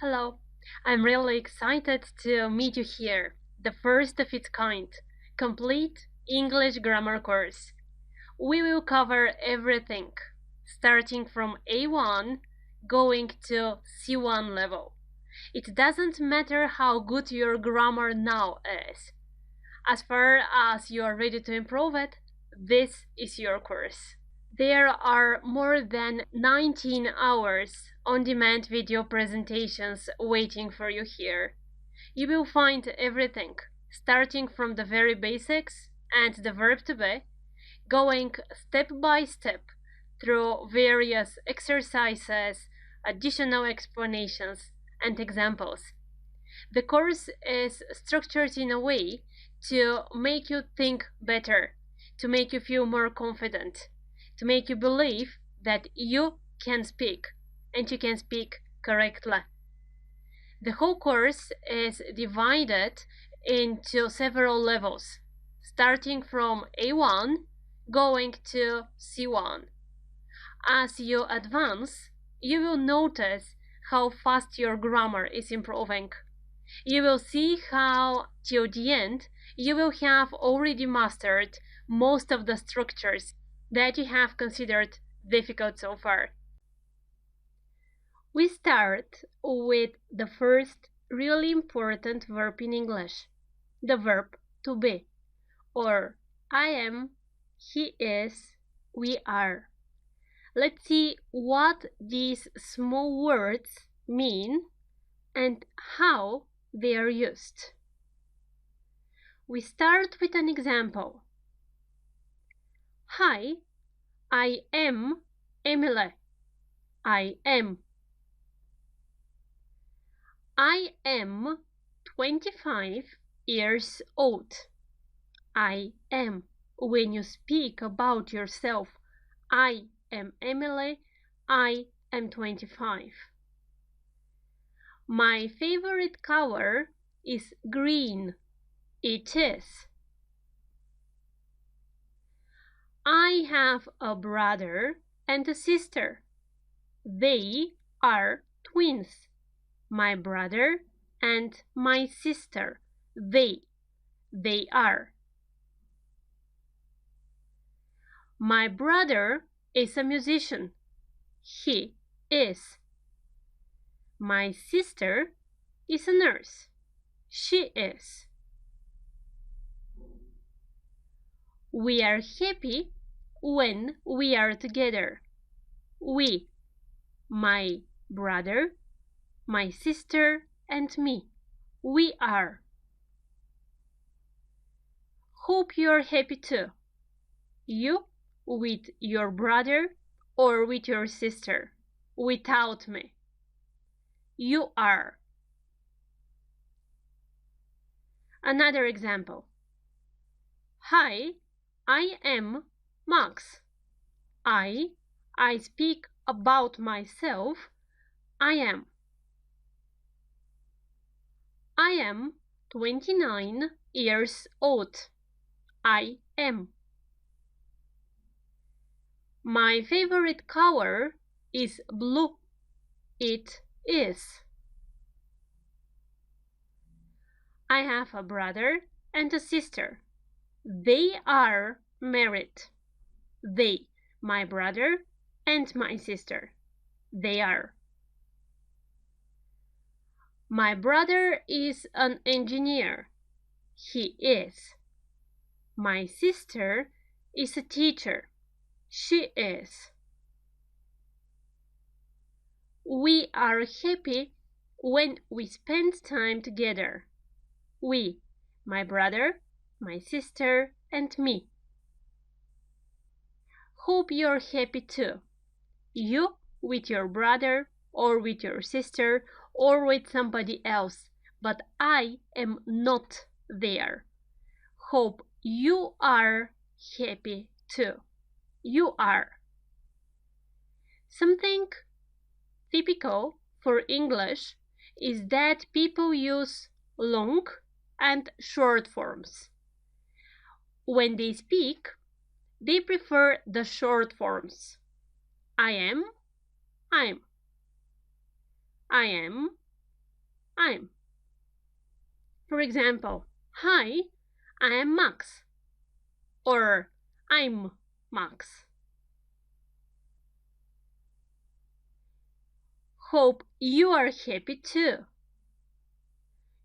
Hello, I'm really excited to meet you here, the first of its kind, complete English grammar course. We will cover everything, starting from A1, going to C1 level. It doesn't matter how good your grammar now is. As far as you are ready to improve it, this is your course. There are more than 19 hours on-demand video presentations waiting for you here. You will find everything, starting from the very basics and the verb to be, going step by step through various exercises, additional explanations, and examples. The course is structured in a way to make you think better, to make you feel more confident, to make you believe that you can speak and you can speak correctly. The whole course is divided into several levels, starting from A1 going to C1. As you advance, you will notice how fast your grammar is improving. You will see how, till the end, you will have already mastered most of the structures that you have considered difficult so far. We start with the first really important verb in English, the verb to be, or I am, he is, we are. Let's see what these small words mean and how they are used. We start with an example. Hi, I am Emily. I am. I am 25 years old. I am. When you speak about yourself, I am Emily. I am 25. My favorite color is green. It is. I have a brother and a sister. They are twins. My brother and my sister. They are. My brother is a musician. He is. My sister is a nurse. She is. We are happy when we are together. We, my brother, my sister, and me. We are. Hope you're happy too. You with your brother or with your sister. Without me. You are. Another example. Hi, I am Max. I speak about myself. I am. I am 29 years old. I am. My favorite color is blue. It is. I have a brother and a sister. They are married. They, my brother and my sister. They are. My brother is an engineer. He is. My sister is a teacher. She is. We are happy when we spend time together. We, my brother, my sister, and me. Hope you're happy too. You with your brother or with your sister or with somebody else, but I am not there. Hope you are happy too. You are. Something typical for English is that people use long and short forms. When they speak, they prefer the short forms. I am, I'm. I am, I'm. For example, hi, I am Max. Or I'm Max. Hope you are happy too.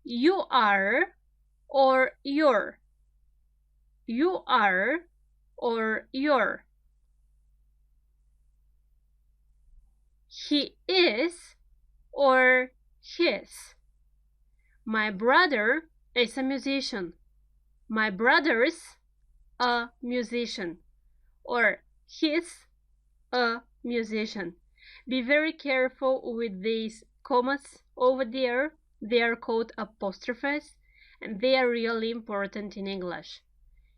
You are or you're. You are or you're. He is or his. My brother is a musician. My brother's a musician. Or he's a musician. Be very careful with these commas over there. They are called apostrophes and they are really important in English.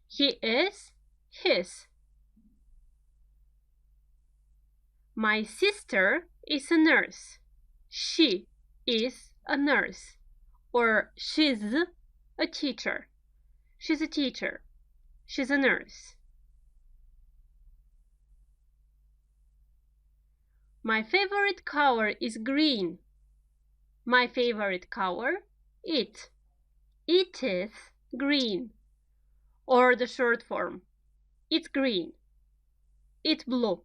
He is his. My sister is a nurse. She is a nurse. Or she's a teacher. She's a teacher. She's a nurse. My favorite color is green. My favorite color, it. It is green. Or the short form, it's green. It's blue.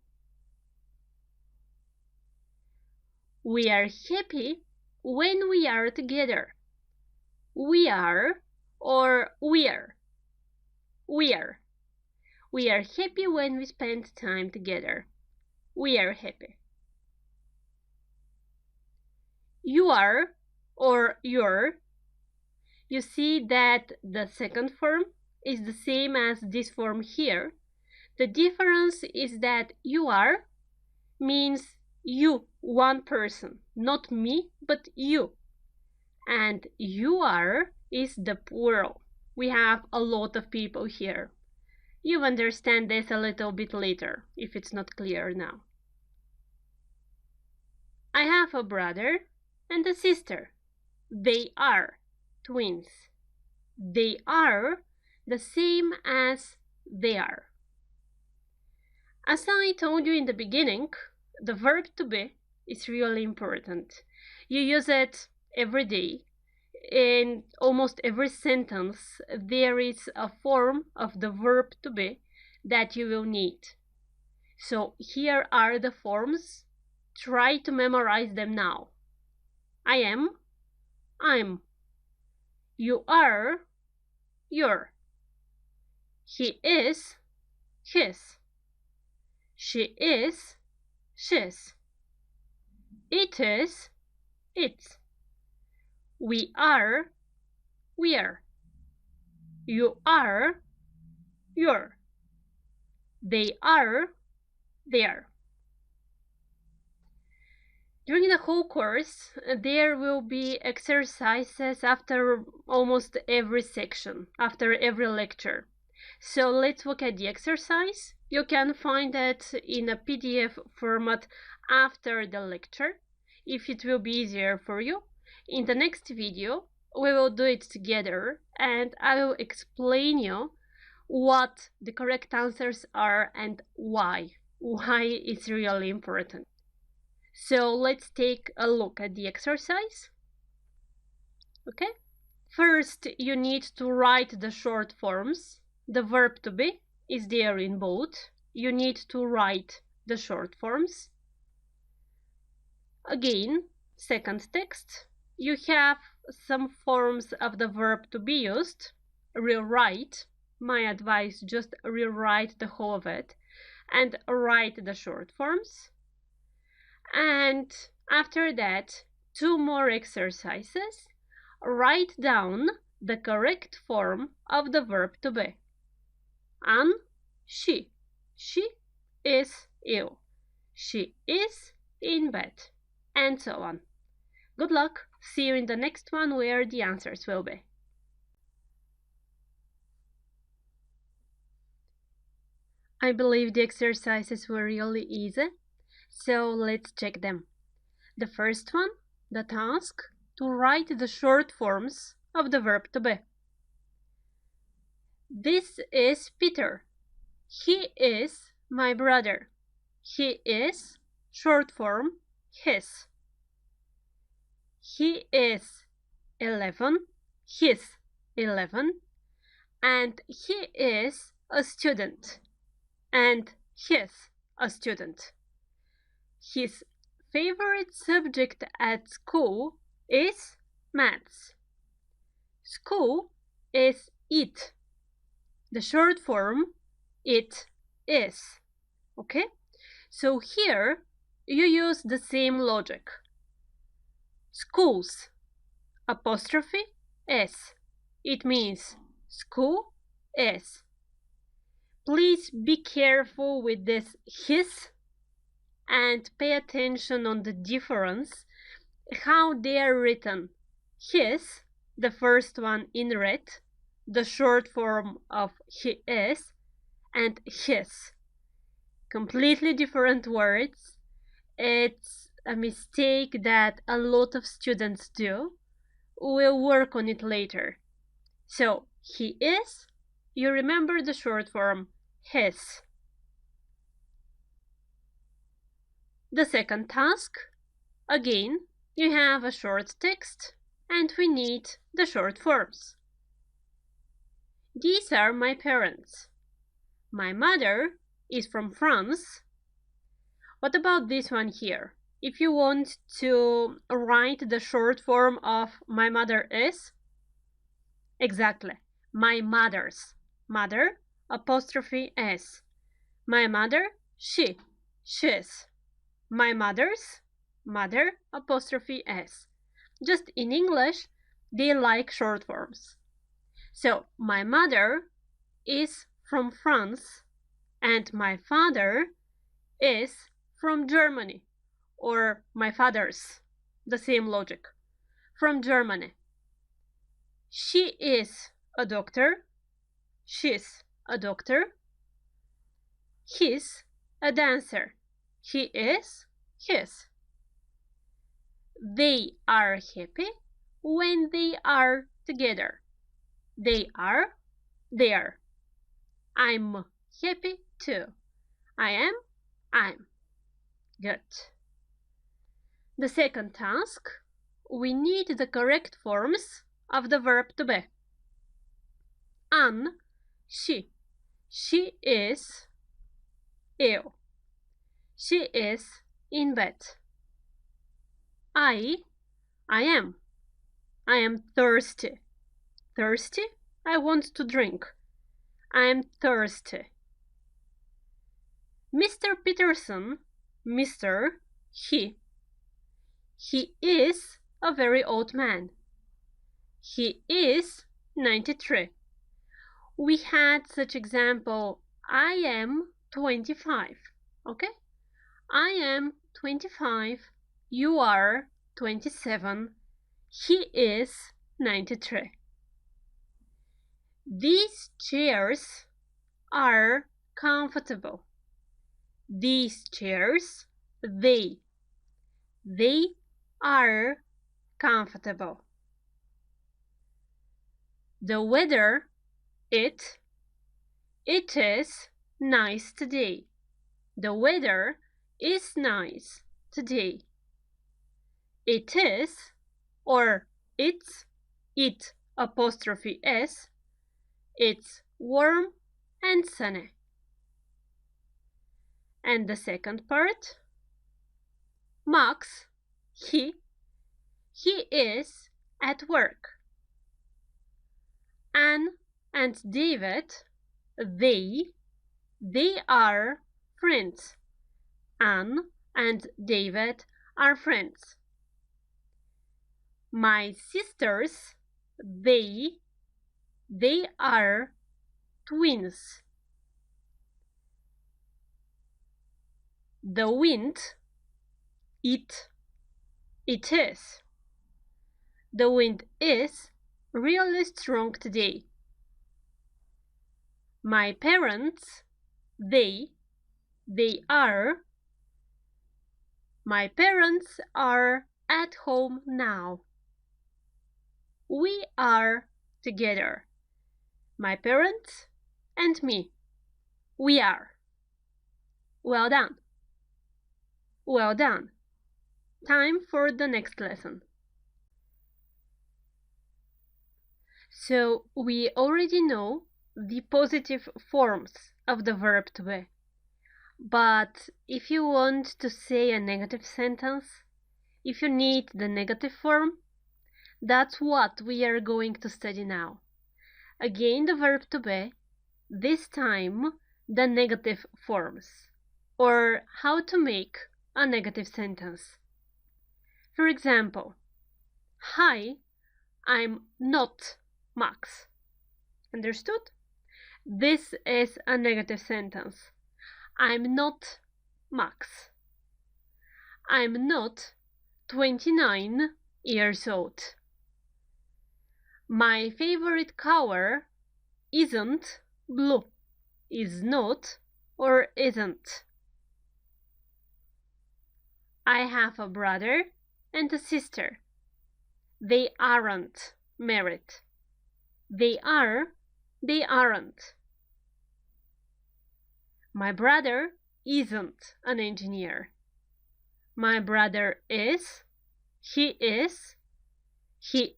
We are happy when we are together. We are or we're. We're. We are happy when we spend time together. We are happy. You are or you're. You see that the second form is the same as this form here. The difference is that you are means you, one person, not me, but you. And you are is the plural. We have a lot of people here. You'll understand this a little bit later, if it's not clear now. I have a brother and a sister. They are twins. They are the same as they are. As I told you in the beginning, the verb to be is really important. You use it every day. In almost every sentence, there is a form of the verb to be that you will need. So here are the forms. Try to memorize them now. I am, I'm. You are, you're. He is, his. She is, she's. It is, it's. We are, we're. You are, you're. They are, they're. During the whole course, there will be exercises after almost every section, after every lecture. So let's look at the exercise. You can find it in a PDF format after the lecture, if it will be easier for you. In the next video, we will do it together and I will explain you what the correct answers are and why it's really important. So let's take a look at the exercise. Okay? First, you need to write the short forms. The verb to be is there in bold. You need to write the short forms. Again, second text, you have some forms of the verb to be used. Rewrite. My advice, just rewrite the whole of it and write the short forms. And after that, 2 more exercises. Write down the correct form of the verb to be. An, she. She is ill. She is in bed. And so on. Good luck. See you in the next one where the answers will be. I believe the exercises were really easy. So let's check them. The first one, the task, to write the short forms of the verb to be. This is Peter. He is my brother. He is, short form, his. He is 11. He's 11. And he is a student. And he's a student. His favorite subject at school is maths. School is it. The short form, it is. Okay? So here you use the same logic. Schools, apostrophe s. It means school is. Please be careful with this his and pay attention on the difference, how they are written. His, the first one in red, the short form of he is, and his. Completely different words. It's a mistake that a lot of students do. We'll work on it later. So, he is, you remember the short form, his. The second task, again, you have a short text and we need the short forms. These are my parents. My mother is from France. What about this one here? If you want to write the short form of my mother is, exactly, my mother's. Mother, apostrophe s. My mother, she's. My mother's, mother, apostrophe s. Just in English, they like short forms. So, my mother is from France and my father is from Germany, or my father's, the same logic, from Germany. She is a doctor, she's a doctor. He's a dancer, he is his. They are happy when they are together. They are there. I'm happy too. I am, I'm. Good. The second task, we need the correct forms of the verb to be. An, she. She is ill. She is in bed. I am. I am thirsty. Thirsty? I want to drink. I am thirsty. Mr. Peterson, Mr. He is a very old man. He is 93. We had such example, I am 25. Okay? I am 25. You are 27. He is 93. These chairs are comfortable. These chairs, they are comfortable. The weather, it is nice today. The weather is nice today. It is, or it's, it apostrophe s, it's warm and sunny. And the second part, Max, he is at work. Anne and David, they are friends. Anne and David are friends. My sisters, they are twins. The wind, it is. The wind is really strong today. My parents, they are. My parents are at home now. We are together. My parents and me. We are. Well done. Well done. Time for the next lesson. So we already know the positive forms of the verb to be. But if you want to say a negative sentence, if you need the negative form, that's what we are going to study now. Again, the verb to be, this time the negative forms, or how to make a negative sentence. For example, hi, I'm not Max. Understood? This is a negative sentence. I'm not Max. I'm not 29 years old. My favorite color isn't blue. Is not or isn't. I have a brother and a sister. They aren't married. They are, they aren't. My brother isn't an engineer. My brother is, he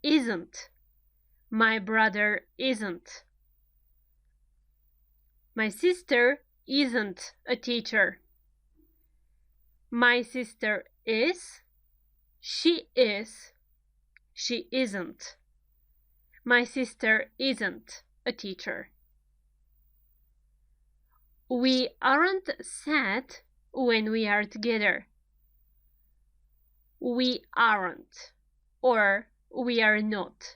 isn't. My brother isn't. My sister isn't a teacher. My sister is, she isn't. My sister isn't a teacher. We aren't sad when we are together. We aren't, or we are not.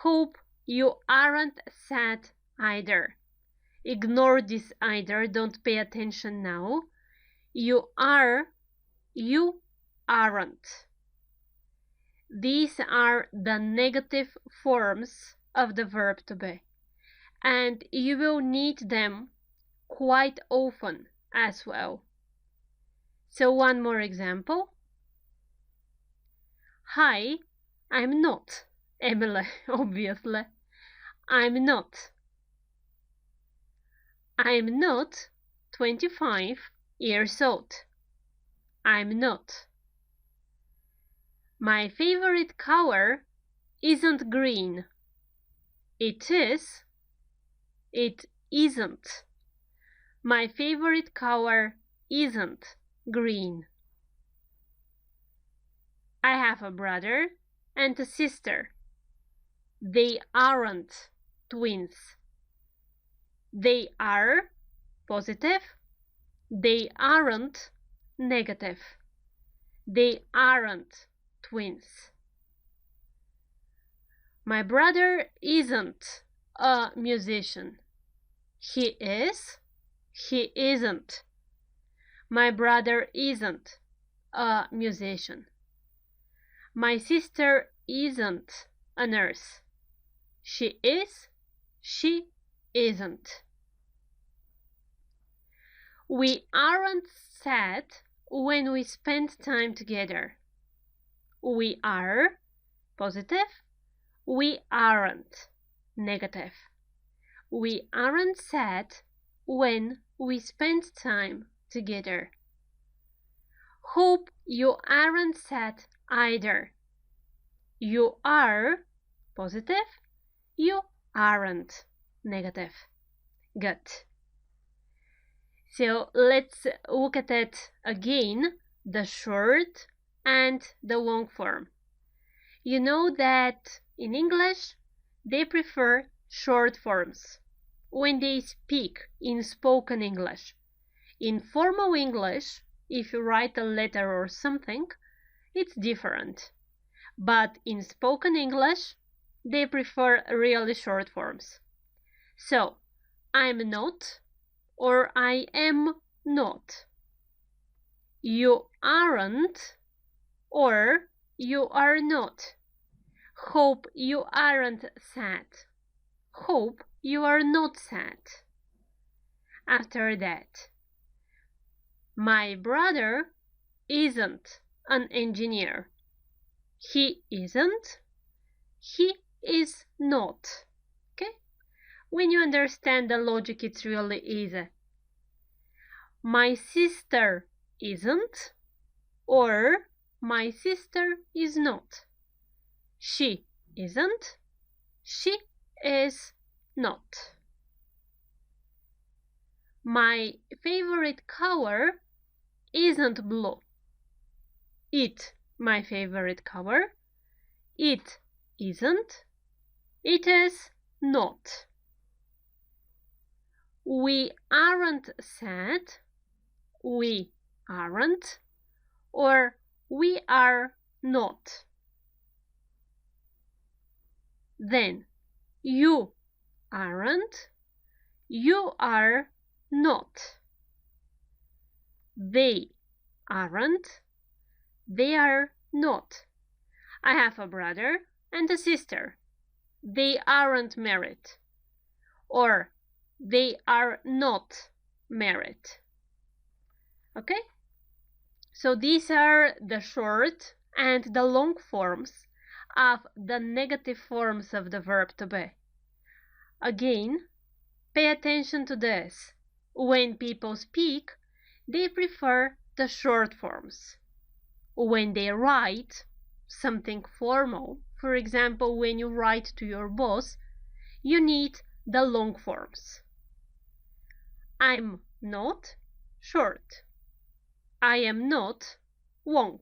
Hope you aren't sad either. Ignore this either, don't pay attention now. You are, you aren't. These are the negative forms of the verb to be, and you will need them quite often as well. So one more example. Hi, I'm not Emily, obviously. I'm not. I'm not 25 years old. I'm not. My favorite color isn't green. It is. It isn't. My favorite color isn't green. I have a brother and a sister. They aren't twins. They are positive. They aren't negative. They aren't twins. My brother isn't a musician. He is. He isn't. My brother isn't a musician. My sister isn't a nurse. She is. She isn't. We aren't sad when we spend time together. We are positive. We aren't negative. We aren't sad when we spend time together. Hope you aren't sad either. You are positive. You aren't negative. Good. So let's look at it again, the short and the long form. You know that in English, they prefer short forms when they speak in spoken English. In formal English, if you write a letter or something, it's different. But in spoken English, they prefer really short forms. So, I'm not or I am not. You aren't or you are not. Hope you aren't sad. Hope you are not sad. After that, my brother isn't an engineer. He isn't. He is not. Okay? When you understand the logic, it's really easy. My sister isn't, or my sister is not. She isn't. She is not. My favorite color isn't blue. My favorite color. It isn't. It is not. We aren't sad. We aren't. Or we are not. Then you aren't. You are not. They aren't. They are not. I have a brother and a sister. They aren't married. Or they are not married. Okay? So these are the short and the long forms of the negative forms of the verb to be. Again, pay attention to this. When people speak, they prefer the short forms. When they write something formal, for example, when you write to your boss, you need the long forms. I'm not short. I am not long.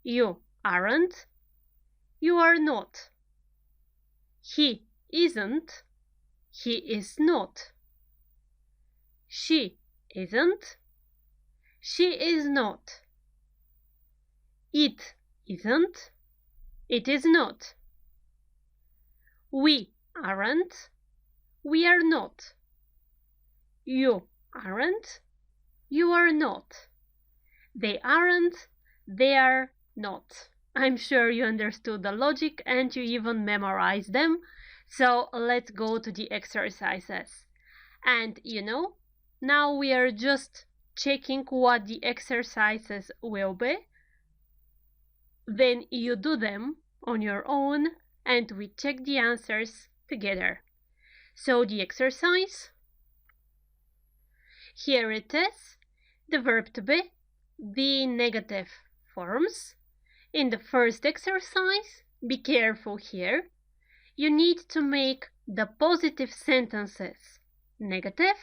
You aren't. You are not. He isn't. He is not. She isn't. She is not. It isn't. It is not. We aren't. We are not. You aren't. You are not. They aren't. They are not. I'm sure you understood the logic and you even memorized them. So let's go to the exercises. And now we are just checking what the exercises will be. Then you do them on your own and we check the answers together. So the exercise, here it is, the verb to be, the negative forms. In the first exercise, be careful here. You need to make the positive sentences negative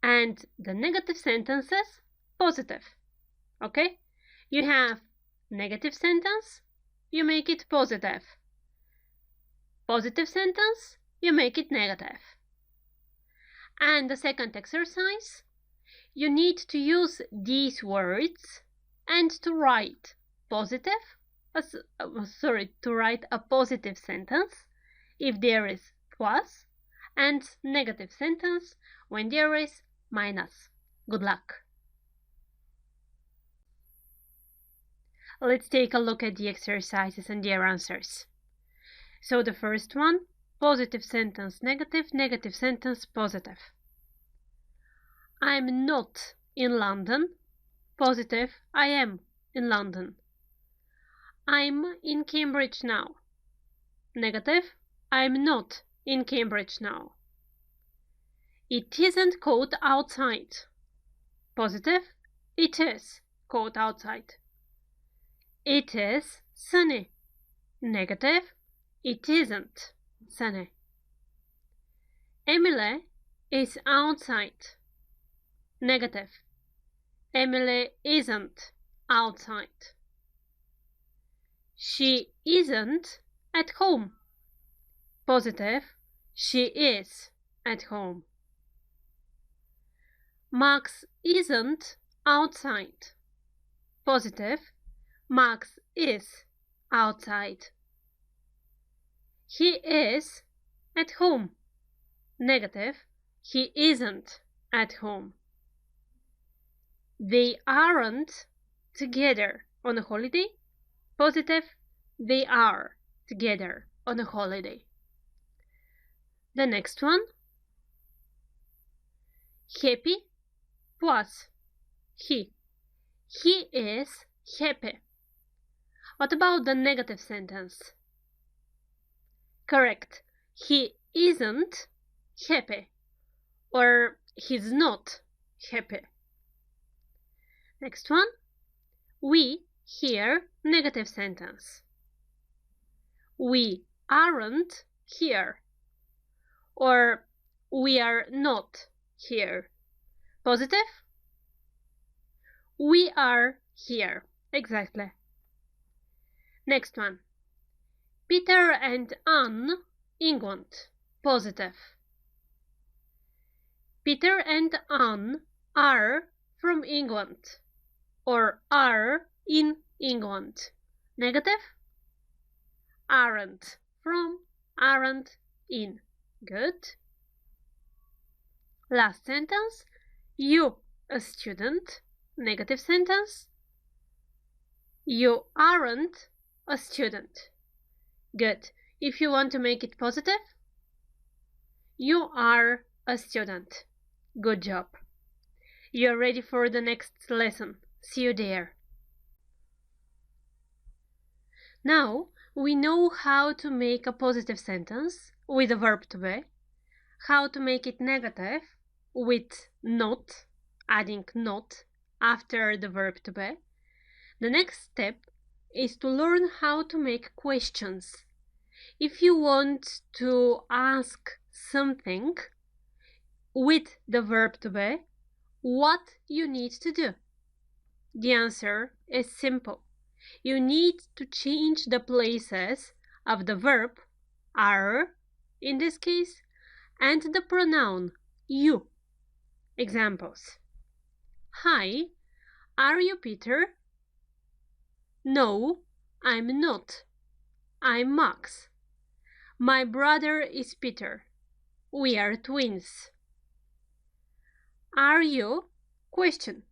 and the negative sentences positive. Okay? You have negative sentence, you make it positive. Positive sentence, you make it negative. And the second exercise, you need to use these words and to write to write a positive sentence if there is plus, and negative sentence when there is minus. Good luck. Let's take a look at the exercises and their answers. So the first one, positive sentence negative, negative sentence positive. I'm not in London. Positive, I am in London. I'm in Cambridge now. Negative, I'm not in Cambridge now. It isn't cold outside. Positive, it is cold outside. It is sunny. Negative, it isn't sunny. Emily is outside. Negative, Emily isn't outside. She isn't at home. Positive, she is at home. Max isn't outside. Positive, Max is outside. He is at home. Negative, he isn't at home. They aren't together on a holiday. Positive, they are together on a holiday. The next one, happy plus he. He is happy. What about the negative sentence? Correct. He isn't happy, or he's not happy. Next one, we here negative sentence. We aren't here. Or we are not here. Positive? We are here. Exactly. Next one. Peter and Anne England. Positive. Peter and Anne are from England or are in England. Negative? Aren't from, aren't in. Good. Last sentence. You, a student. Negative sentence. You aren't a student. Good. If you want to make it positive, you are a student. Good job. You're ready for the next lesson. See you there. Now we know how to make a positive sentence with a verb to be, how to make it negative with not, adding not after the verb to be. The next step is to learn how to make questions. If you want to ask something with the verb to be, what you need to do? The answer is simple. You need to change the places of the verb are, in this case, and the pronoun you. Examples. Hi, are you Peter? No, I'm not. I'm Max. My brother is Peter. We are twins. Are you? Question.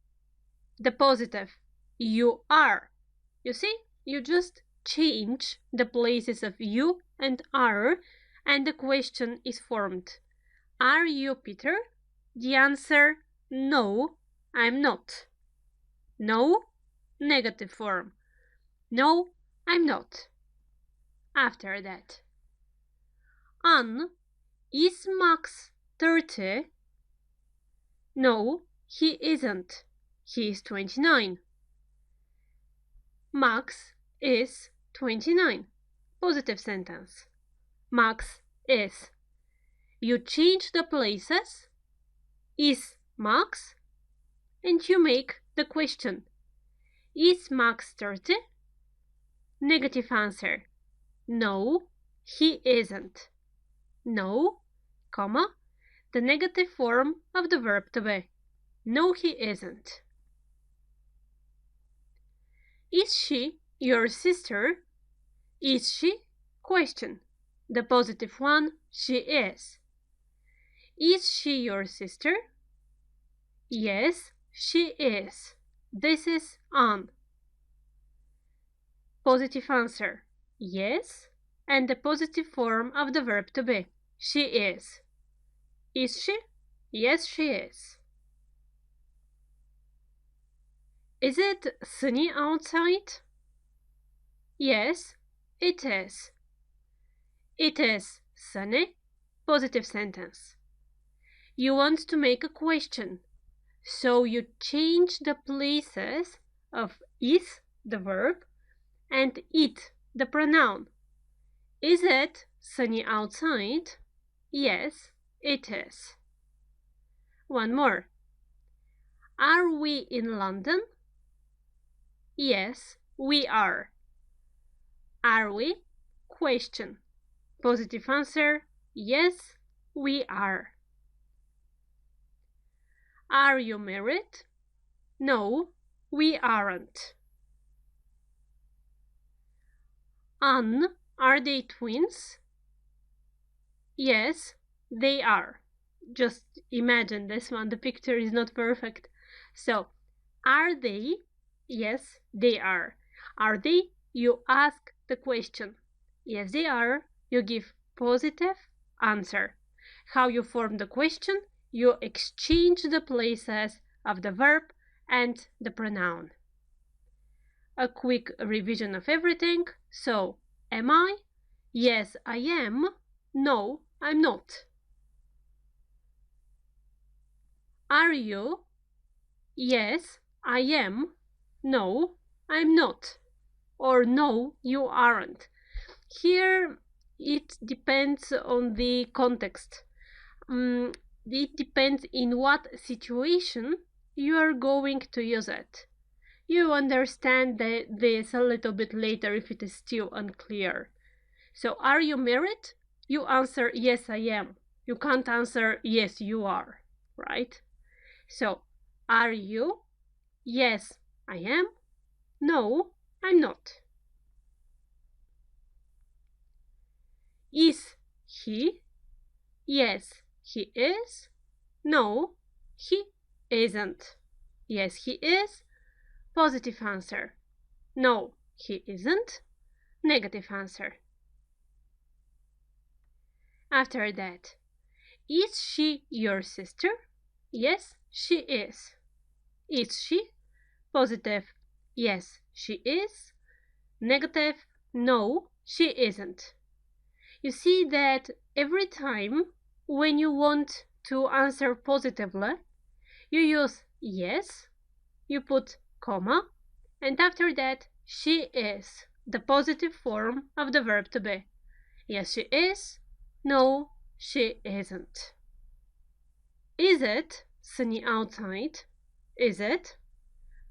The positive. You are. You see? You just change the places of you and are, and the question is formed. Are you Peter? The answer, no, I'm not. No, negative form. No, I'm not. After that. Anne, is Max 30? No, he isn't. He is 29. Max is 29. Positive sentence. Max is. You change the places, is Max, and you make the question. Is Max 30? Negative answer. No, he isn't. No, comma, the negative form of the verb to be. No, he isn't. Is she your sister? Is she? Question. The positive one, she is. Is she your sister? Yes, she is. This is Anne. Positive answer, yes, and the positive form of the verb to be. She is. Is she? Yes, she is. Is it sunny outside? Yes, it is. It is sunny. Positive sentence. You want to make a question, so you change the places of is, the verb, and it, the pronoun. Is it sunny outside? Yes, it is. One more. Are we in London? Yes, we are. Are we? Question. Positive answer, yes, we are. Are you married? No, we aren't. Anne, are they twins? Yes, they are. Just imagine this one, the picture is not perfect. So, are they? Yes, they are. Are they? You ask the question. Yes, they are. You give positive answer. How you form the question? You exchange the places of the verb and the pronoun. A quick revision of everything. So, am I? Yes, I am. No, I'm not. Are you? Yes, I am. No, I'm not. Or no, you aren't. Here it depends on the context. It depends in what situation you are going to use it. You understand this a little bit later if it is still unclear. So, are you married? You answer, yes, I am. You can't answer, yes, you are, right? So, are you? Yes, I am. No, I'm not. Is he? Yes, he is. No, he isn't. Yes, he is. Positive answer. No, he isn't. Negative answer. After that, is she your sister? Yes, she is. Is she? Positive. Yes, she is. Negative. No, she isn't. You see that every time when you want to answer positively, you use yes, you put comma, and after that, she is, the positive form of the verb to be. Yes, she is. No, she isn't. Is it sunny outside? Is it?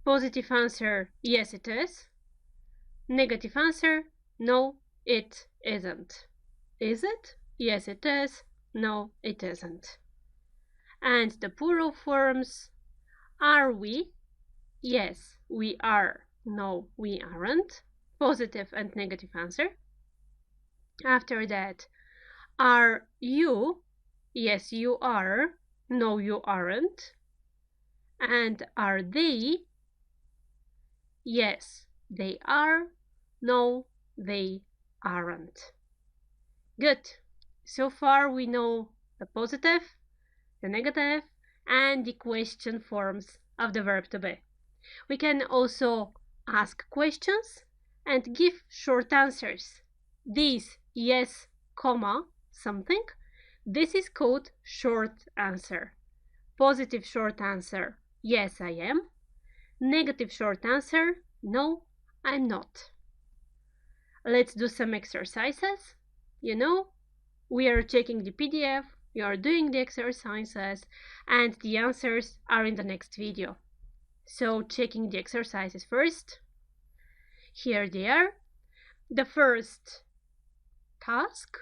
Positive answer, yes, it is. Negative answer, no, it isn't. Is it? Yes, it is. No, it isn't. And the plural forms, are we? Yes, we are. No, we aren't. Positive and negative answer. After that, are you? Yes, you are. No, you aren't. And are they? Yes, they are. No, they aren't. Good. So far we know the positive, the negative, and the question forms of the verb to be. We can also ask questions and give short answers. This yes, comma, something. This is called short answer. Positive short answer, yes, I am. Negative short answer, no, I'm not. Let's do some exercises. You know, we are checking the PDF, you are doing the exercises, and the answers are in the next video. So, checking the exercises first. Here they are. The first task,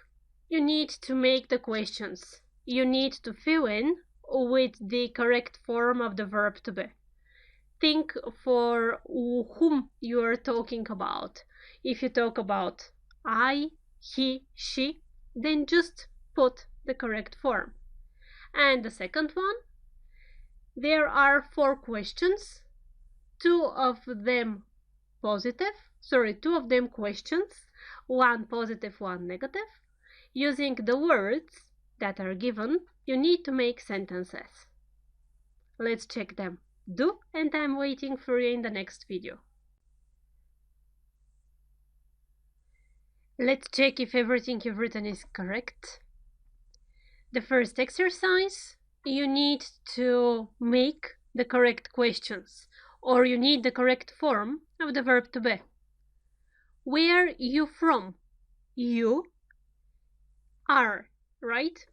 you need to make the questions. You need to fill in with the correct form of the verb to be. Think for whom you are talking about. If you talk about I, he, she, then just put the correct form. And the second one, there are 4 questions, 2 of them questions, 1 positive, 1 negative. Using the words that are given, you need to make sentences. Let's check them. Do, and I'm waiting for you in the next video. Let's check if everything you've written is correct. The first exercise, you need to make the correct questions, or you need the correct form of the verb to be. Where you from? You are, right?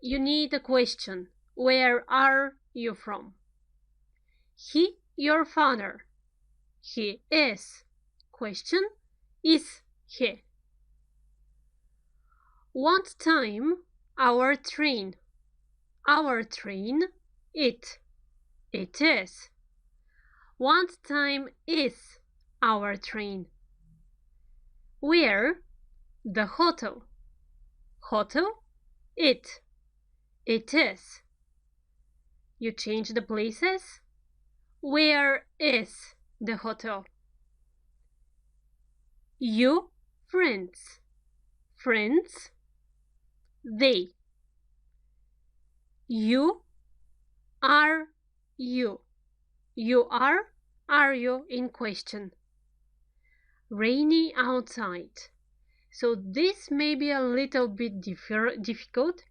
You need a question. Where are you from? He, your father. He is. Question, is he? What time? Our train. Our train, it is. What time is our train? Where? The hotel. Hotel, it is. You change the places. Where is the hotel? You, friends. Friends, they. You, are you. You are you in question. Rainy outside. So this may be a little bit difficult.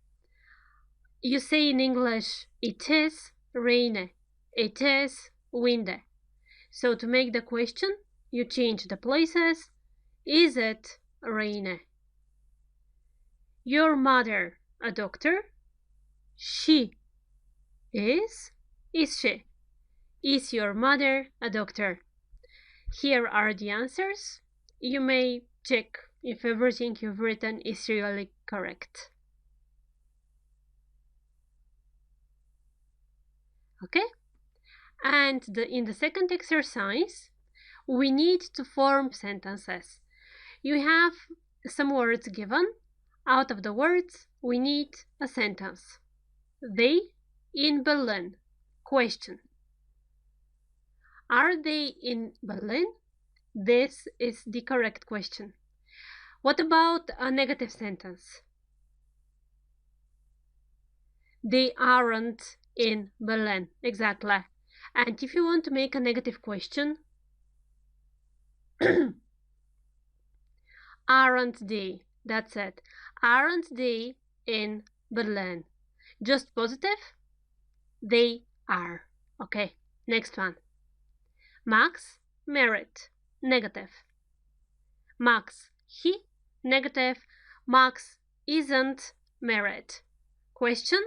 You say in English, it is rainy. It is windy. So to make the question, you change the places. Is it rainy? Your mother a doctor? She is. Is she? Is your mother a doctor? Here are the answers. You may check if everything you've written is really correct. Okay? And in the second exercise, we need to form sentences. You have some words given. Out of the words, we need a sentence. They in Berlin? Question. Are they in Berlin? This is the correct question. What about a negative sentence? They aren't in Berlin. Exactly. And if you want to make a negative question, aren't they? That's it. Aren't they in Berlin? Just positive? They are. Okay, next one. Max married. Negative. Max, he. Negative. Max isn't married. Question.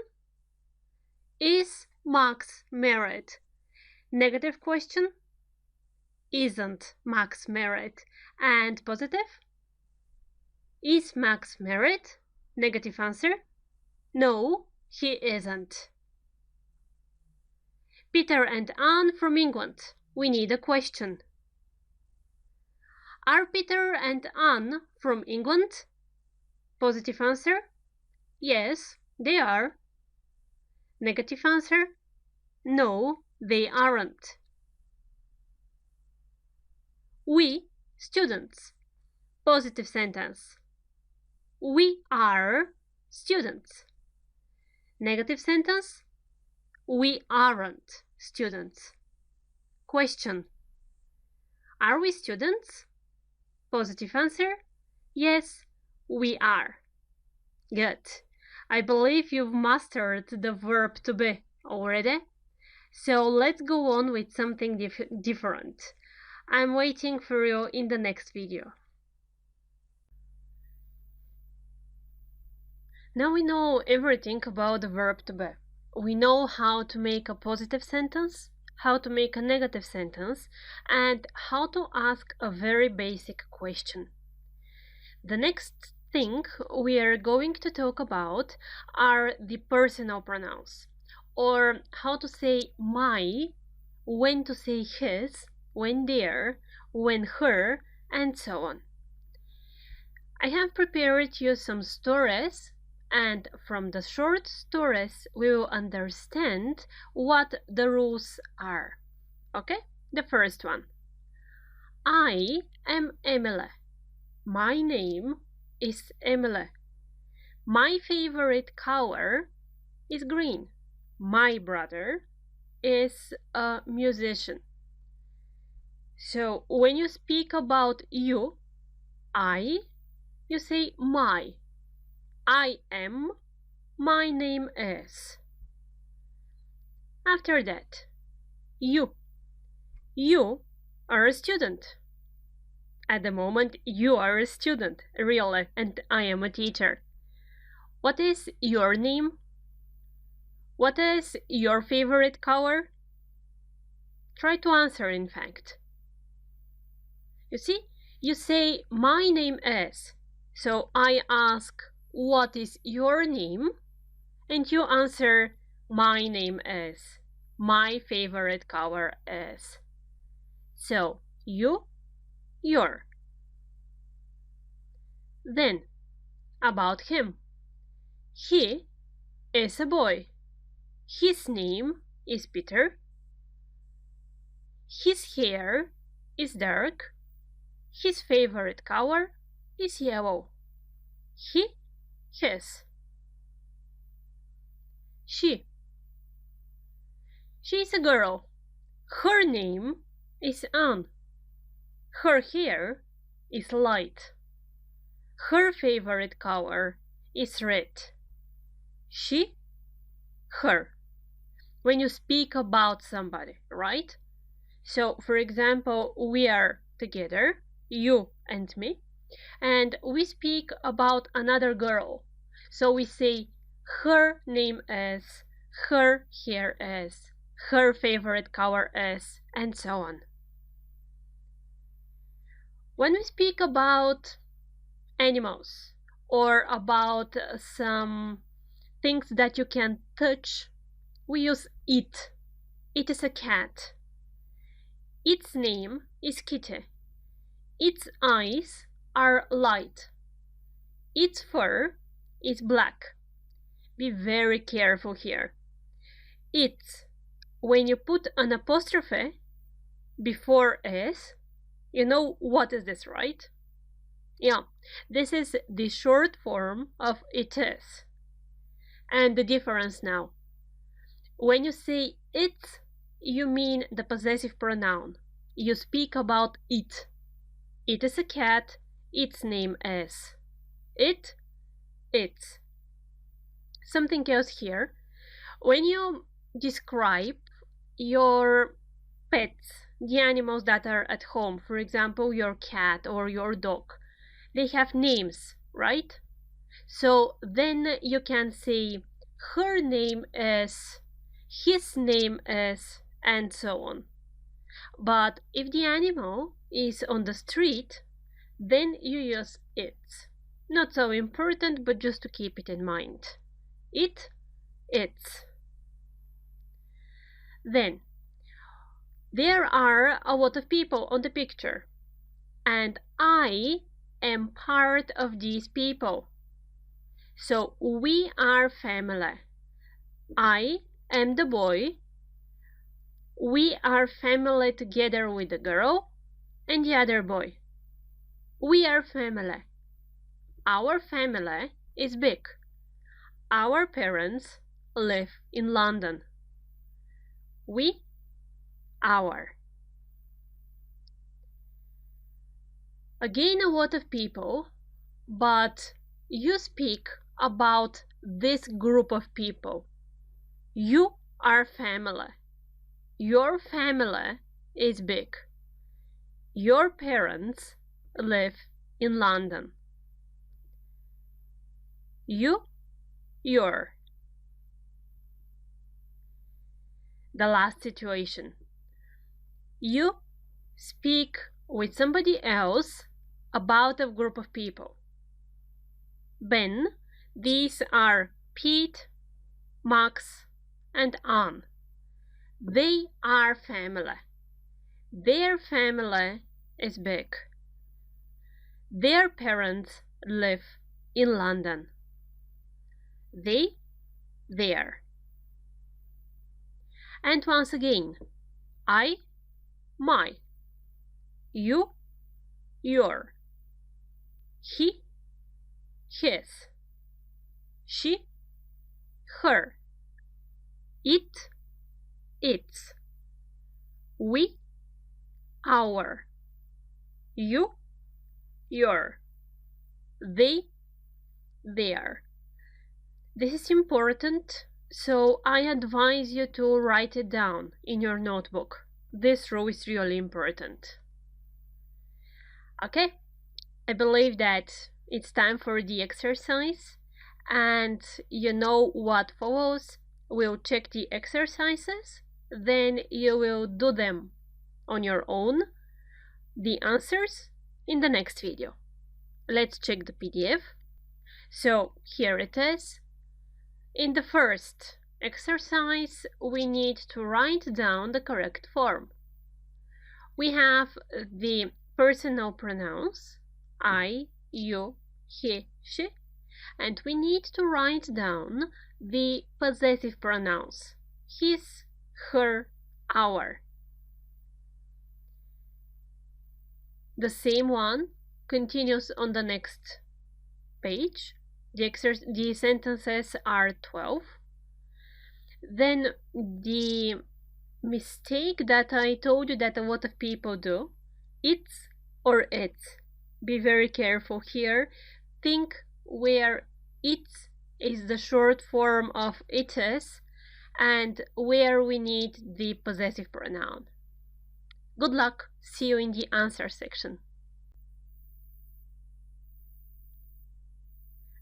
Is Max married? Negative question. Isn't Max married? And positive. Is Max married? Negative answer. No, he isn't. Peter and Anne from England. We need a question. Are Peter and Anne from England? Positive answer. Yes, they are. Negative answer. No, they aren't. We, students. Positive sentence. We are students. Negative sentence. We aren't students. Question. Are we students? Positive answer. Yes, we are. Good. I believe you've mastered the verb to be already. So let's go on with something different. I'm waiting for you in the next video. Now we know everything about the verb to be. We know how to make a positive sentence, how to make a negative sentence, and how to ask a very basic question. The next thing we are going to talk about are the personal pronouns, or how to say my, when to say his, when their, when her, and so on. I have prepared you some stories, and from the short stories we will understand what the rules are. Okay? The first one. I am Emily. My name is Emily. My favorite color is green. My brother is a musician. So when you speak about you say my. I am, my name is. After that, you are a student. At the moment, you are a student, really, and I am a teacher. What is your name? What is your favorite color? Try to answer, in fact. You see, you say, my name is. So I ask, what is your name? And you answer, my name is. My favorite color is. So, you, your. Then, about him. He is a boy. His name is Peter. His hair is dark. His favorite color is yellow. He, his. She is a girl. Her name is Anne. Her hair is light. Her favorite color is red. She, her. When you speak about somebody, right? So, for example, we are together, you and me, and we speak about another girl. So we say her name is, her hair is, her favorite color is, and so on. When we speak about animals or about some things that you can touch, we use it. It is a cat. Its name is Kitty. Its eyes are light. Its fur is black. Be very careful here. It's, when you put an apostrophe before s, you know what is this, right? Yeah, this is the short form of it is. And the difference now. When you say it, you mean the possessive pronoun. You speak about it. It is a cat. Its name is. It, it's. Something else here. When you describe your pets, the animals that are at home, for example, your cat or your dog, they have names, right? So then you can say her name is, his name is, and so on. But if the animal is on the street, then you use it. Not so important, but just to keep it in mind. It, it's. Then, there are a lot of people on the picture, and I am part of these people. So we are family. I am the boy. We are family together with the girl and the other boy. We are family. Our family is big. Our parents live in London. We, our. Again, a lot of people, but you speak about this group of people. You are family. Your family is big. Your parents live in London. You, your. The last situation. You speak with somebody else about a group of people. Ben, these are Pete, Max, and Anne. They are family. Their family is big. Their parents live in London. They, their. And once again, I, my. You, your. He, his. She, her. It, its. We, our. You, your. They, their. This is important, so I advise you to write it down in your notebook. This row is really important. Okay, I believe that it's time for the exercise, and you know what follows. We'll check the exercises, then you will do them on your own, the answers, in the next video. Let's check the PDF. So here it is. In the first exercise, we need to write down the correct form. We have the personal pronouns, I, you, he, she, and we need to write down the possessive pronouns, his, her, our. The same one continues on the next page. The sentences are 12. Then the mistake that I told you that a lot of people do, it's or its. Be very careful here. Think where it is the short form of it is and where we need the possessive pronoun. Good luck. See you in the answer section.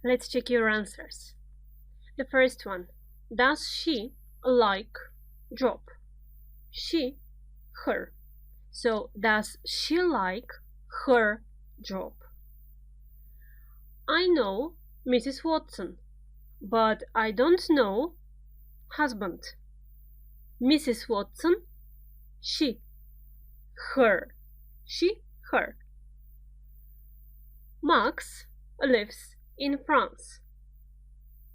Let's check your answers. The first one. Does she like job? She, her. So, does she like her job? I know Mrs. Watson, but I don't know husband. Mrs. Watson, she, her. She, her. Max lives in France.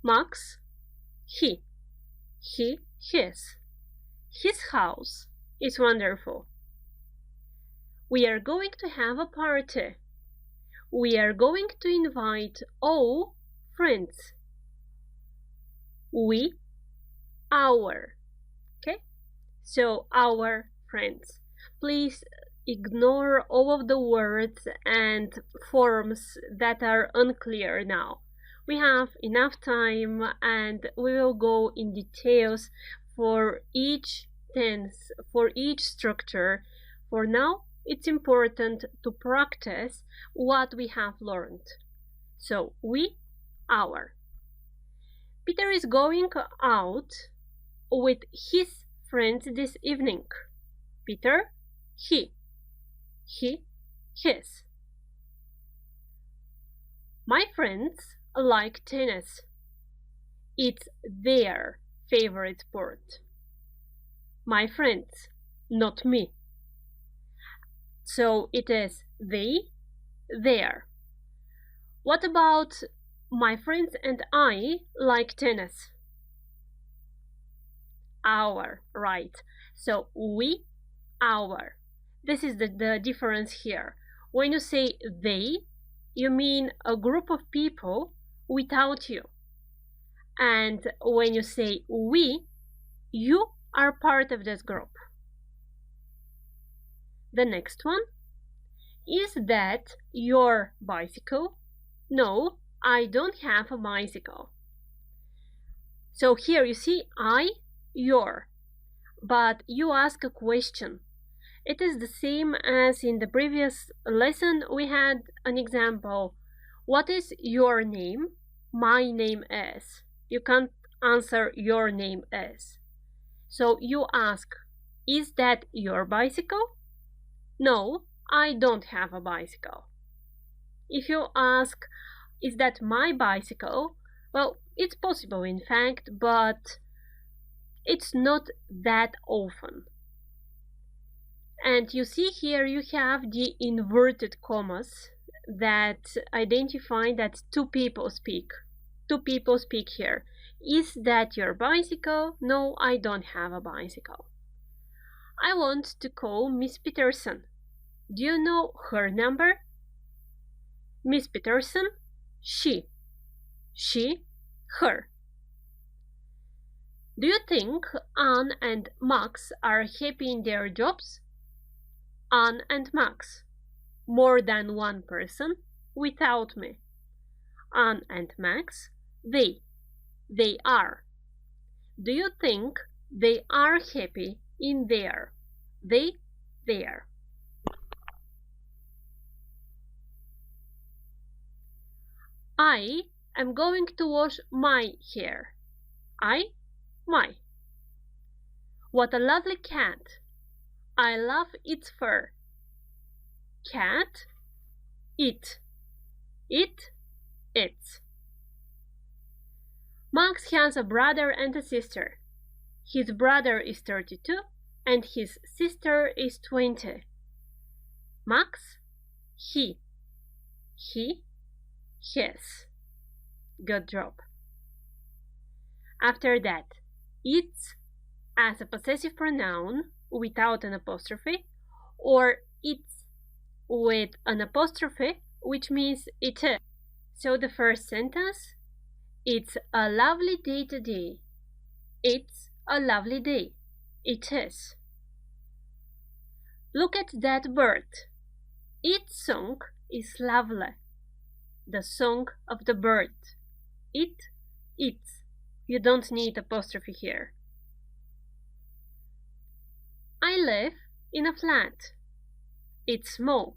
Max, he, his. His house is wonderful. We are going to have a party. We are going to invite all friends. We, our. Okay? So, our friends. Please ignore all of the words and forms that are unclear now. We have enough time and we will go in details for each tense, for each structure. For now, it's important to practice what we have learned. So, we, our. Peter is going out with his friends this evening. Peter, he, his. My friends like tennis. It's their favorite sport. My friends, not me. So it is they, their. What about my friends and I like tennis? Our, right. So we, our. This is the difference here. When you say they, you mean a group of people without you. And when you say we, you are part of this group. The next one. Is that your bicycle? No, I don't have a bicycle. So here you see I, your. But you ask a question. It is the same as in the previous lesson. We had an example. What is your name? My name is. You can't answer your name is. So you ask, is that your bicycle? No, I don't have a bicycle. If you ask, is that my bicycle? Well, it's possible in fact, but it's not that often. And you see here you have the inverted commas that identify that two people speak. Two people speak here. Is that your bicycle? No, I don't have a bicycle. I want to call Miss Peterson. Do you know her number? Miss Peterson, she, her. Do you think Anne and Max are happy in their jobs? Anne and Max. More than one person without me. Anne and Max, they are. Do you think they are happy in their? Their. I am going to wash my hair. My. What a lovely cat. I love its fur. Cat, it, its. Max has a brother and a sister. His brother is 32 and his sister is 20. Max, he, his. Good job. After that, it's as a possessive pronoun without an apostrophe, or it's with an apostrophe, which means it is. So the first sentence, it's a lovely day today. It's a lovely day. It is. Look at that bird. Its song is lovely. The song of the bird. It's. You don't need apostrophe here. I live in a flat. It's small.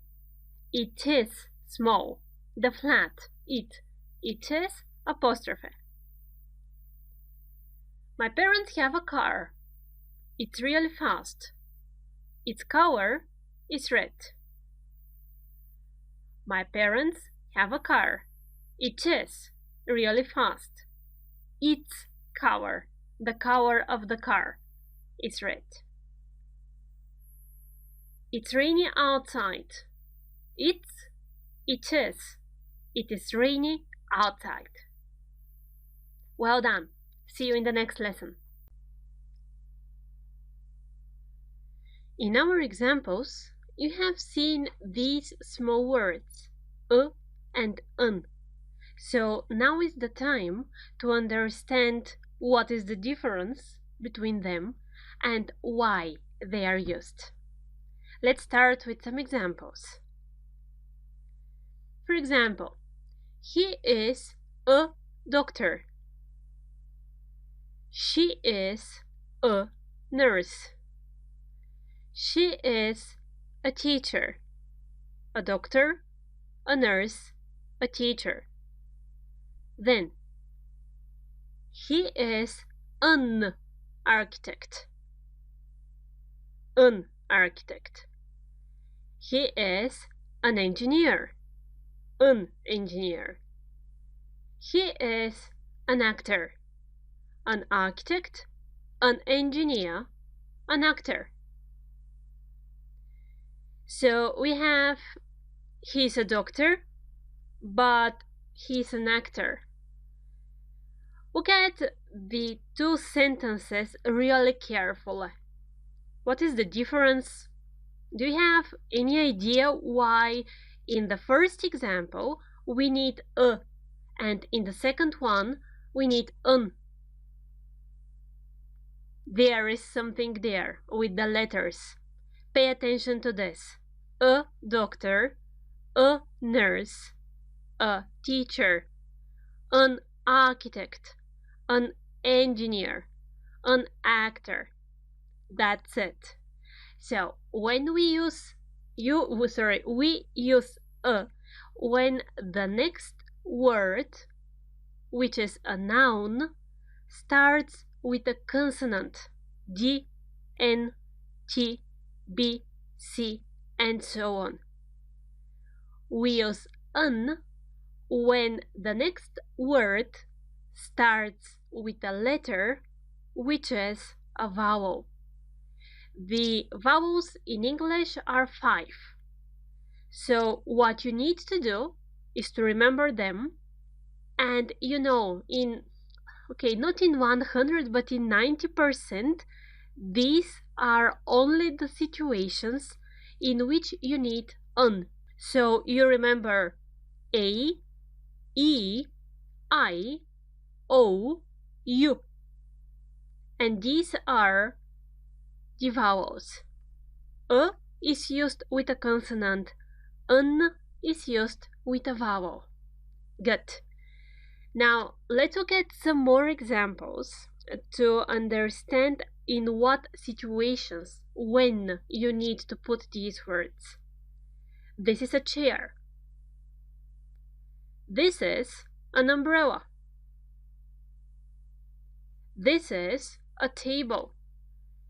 It is small. The flat, it It is apostrophe. My parents have a car. It's really fast. Its color is red. My parents have a car. It is really fast. Its color, the color of the car, is red. It's rainy outside. It is. It is rainy outside. Well done. See you in the next lesson. In our examples, you have seen these small words, and un. So now is the time to understand what is the difference between them and why they are used. Let's start with some examples. For example, he is a doctor. She is a nurse. She is a teacher. A doctor, a nurse, a teacher. Then, he is an architect. An architect. He is an engineer. An engineer. He is an actor. An architect, an engineer, an actor. So we have he's a doctor, but he's an actor. Look at the two sentences really carefully. What is the difference? Do you have any idea why in the first example we need a and in the second one we need an? There is something there with the letters. Pay attention to this. A doctor, a nurse, a teacher, an architect, an engineer, an actor. That's it. So when we use we use a when the next word, which is a noun, starts with a consonant D, N, T, B, C, and so on. We use an when the next word starts with a letter which is a vowel. The vowels in English are 5. So what you need to do is to remember them, and not in 100 but in 90%, these are only the situations in which you need an. So you remember A, E, I, O, U. And these are the vowels. A is used with a consonant. An is used with a vowel. Good. Now let's look at some more examples to understand in what situations when you need to put these words. This is a chair. This is an umbrella. This is a table.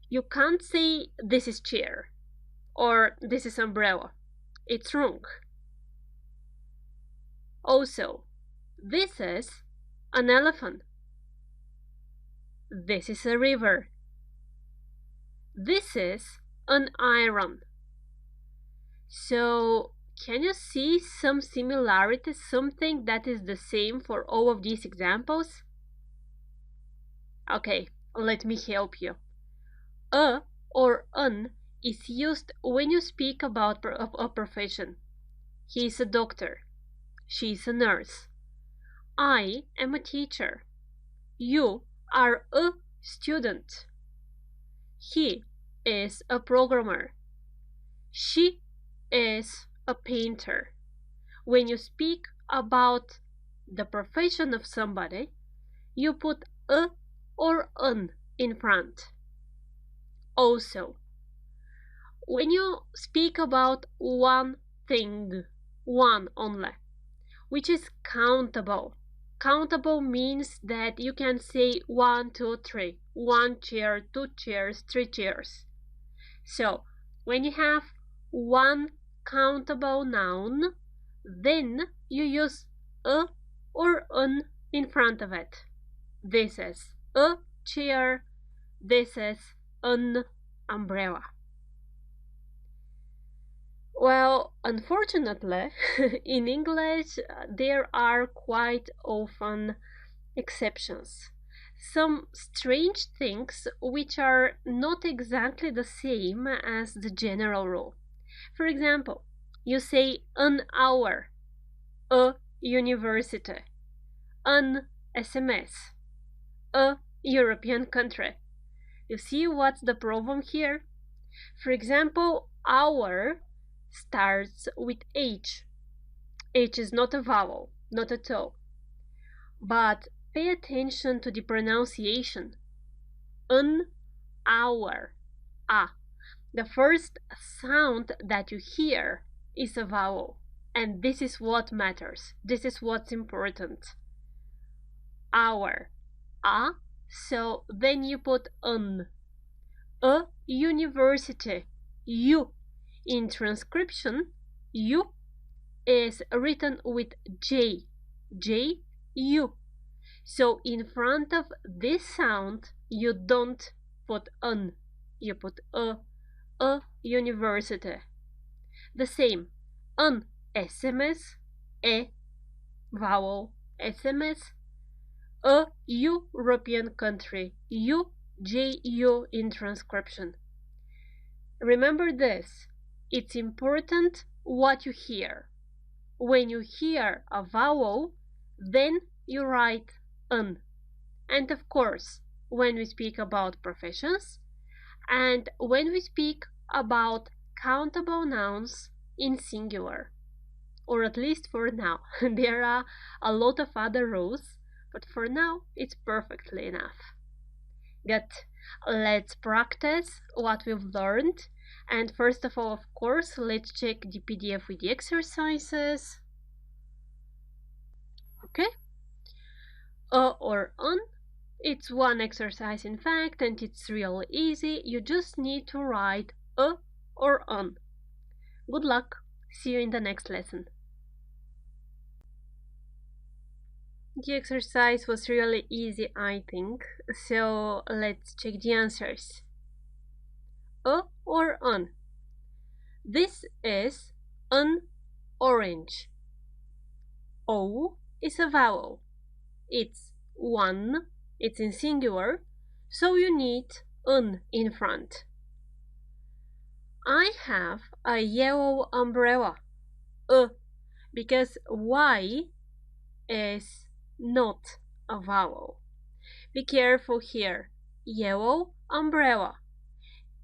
You can't say this is chair or this is umbrella. It's wrong. Also, this is an elephant. This is a river. This is an iron. So, can you see some similarities, something that is the same for all of these examples? Okay, let me help you. A or an is used when you speak about a profession. He is a doctor. She is a nurse. I am a teacher. You are a student. He is a programmer. She is a painter. When you speak about the profession of somebody, you put a or an in front. Also, when you speak about one thing, one only, which is countable, Countable means that you can say 1, 2, 3. 1 chair, 2 chairs, 3 chairs. So, when you have one countable noun, then you use a or an in front of it. This is a chair, this is an umbrella. Well, unfortunately, in English, there are quite often exceptions. Some strange things which are not exactly the same as the general rule. For example, you say an hour, a university, an SMS, a European country. You see what's the problem here? For example, hour starts with H. H is not a vowel, not at all. But pay attention to the pronunciation. An hour. Ah, the first sound that you hear is a vowel. And this is what matters. This is what's important. Hour. Ah, so then you put an. A university. U. In transcription, U is written with J. J, U. So in front of this sound, you don't put an. You put a university. The same, an SMS, a vowel, SMS, a European country, U, J, U in transcription. Remember this, it's important what you hear. When you hear a vowel, then you write an. And of course, when we speak about professions, and when we speak about countable nouns in singular, or at least for now. There are a lot of other rules, but for now it's perfectly enough. Good. Let's practice what we've learned. And first of all, of course, let's check the PDF with the exercises. Okay. A or an. It's one exercise in fact, and it's real easy. You just need to write a or an. Good luck. See you in the next lesson. The exercise was really easy, I think, so let's check the answers. A or an? This is an orange. O is a vowel. It's one, it's in singular, so you need an in front. I have a yellow umbrella. Because Y is not a vowel. Be careful here. Yellow umbrella.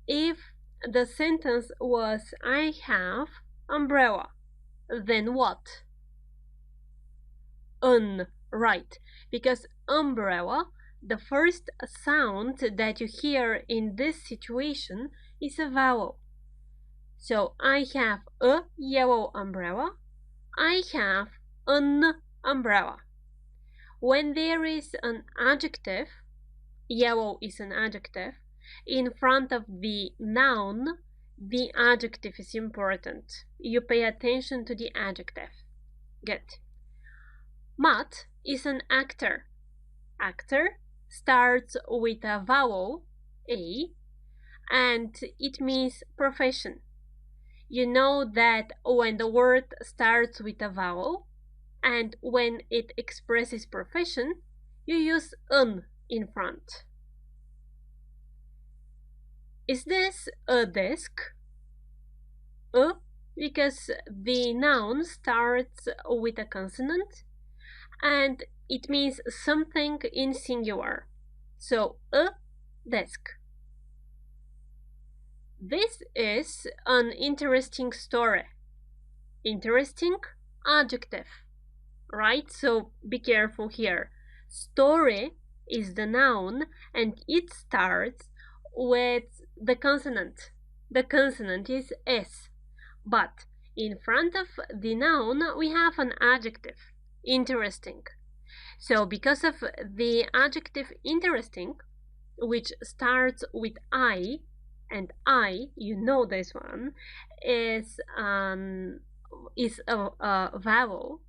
If the sentence was I have umbrella, then what? An, right? Because umbrella, the first sound that you hear in this situation is a vowel. So I have a yellow umbrella. I have an umbrella. When there is an adjective, yellow is an adjective, in front of the noun, the adjective is important. You pay attention to the adjective. Good. Matt is an actor. Actor starts with a vowel, A, and it means profession. You know that when the word starts with a vowel, and when it expresses profession, you use an in front. Is this a desk? Because the noun starts with a consonant and it means something in singular. So, a desk. This is an interesting story. Interesting adjective, right? So be careful here. Story is the noun and it starts with the consonant. The consonant is S. But in front of the noun we have an adjective. Interesting. So because of the adjective interesting, which starts with I, and I, you know this one, is a vowel.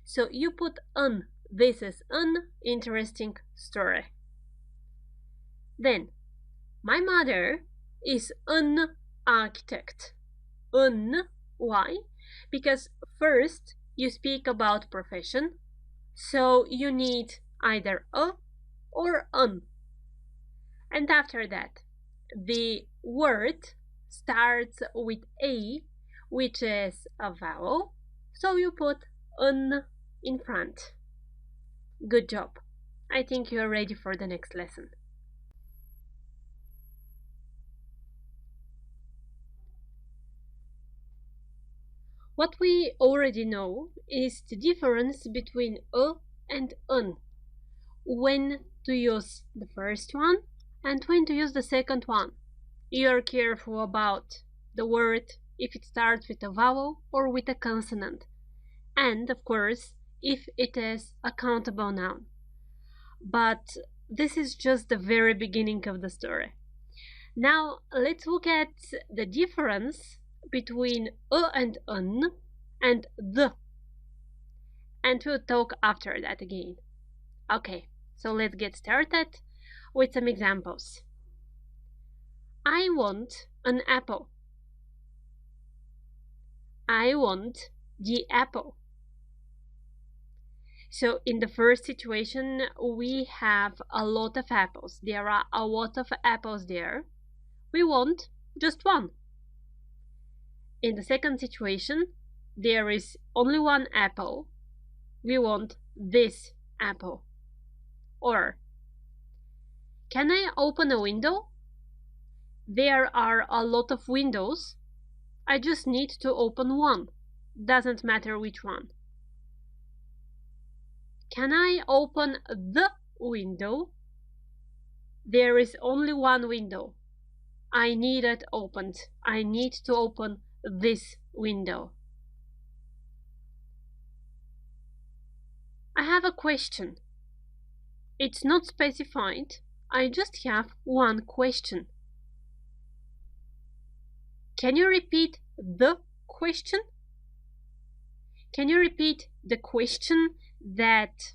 So you put an. This is an interesting story. Then, my mother is an architect. An, why? Because first you speak about profession, so you need either a or an. And after that, the word starts with a, which is a vowel, so you put an in front. Good job. I think you are ready for the next lesson. What we already know is the difference between a and an. When to use the first one and when to use the second one. You're careful about the word if it starts with a vowel or with a consonant. And, of course, if it is a countable noun. But this is just the very beginning of the story. Now, let's look at the difference between a and an and the. And we'll talk after that again. Okay, so let's get started with some examples. I want an apple. I want the apple. So in the first situation, we have a lot of apples. There are a lot of apples there. We want just one. In the second situation, there is only one apple. We want this apple. Or, can I open a window? There are a lot of windows. I just need to open one. Doesn't matter which one. Can I open the window? There is only one window. I need it opened. I need to open this window. I have a question. It's not specified. I just have one question. Can you repeat the question? Can you repeat the question that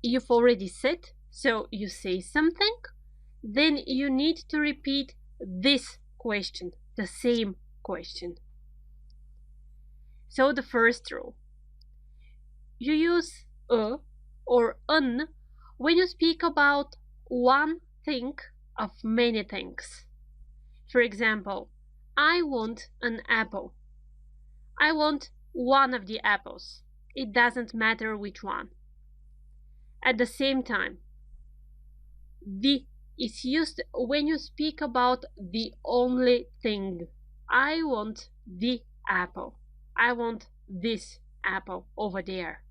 you've already said? So you say something, then you need to repeat this question, the same question. So the first rule. You use a or an when you speak about one thing of many things. For example, I want an apple. I want one of the apples. It doesn't matter which one. At the same time, the is used when you speak about the only thing. I want the apple. I want this apple over there.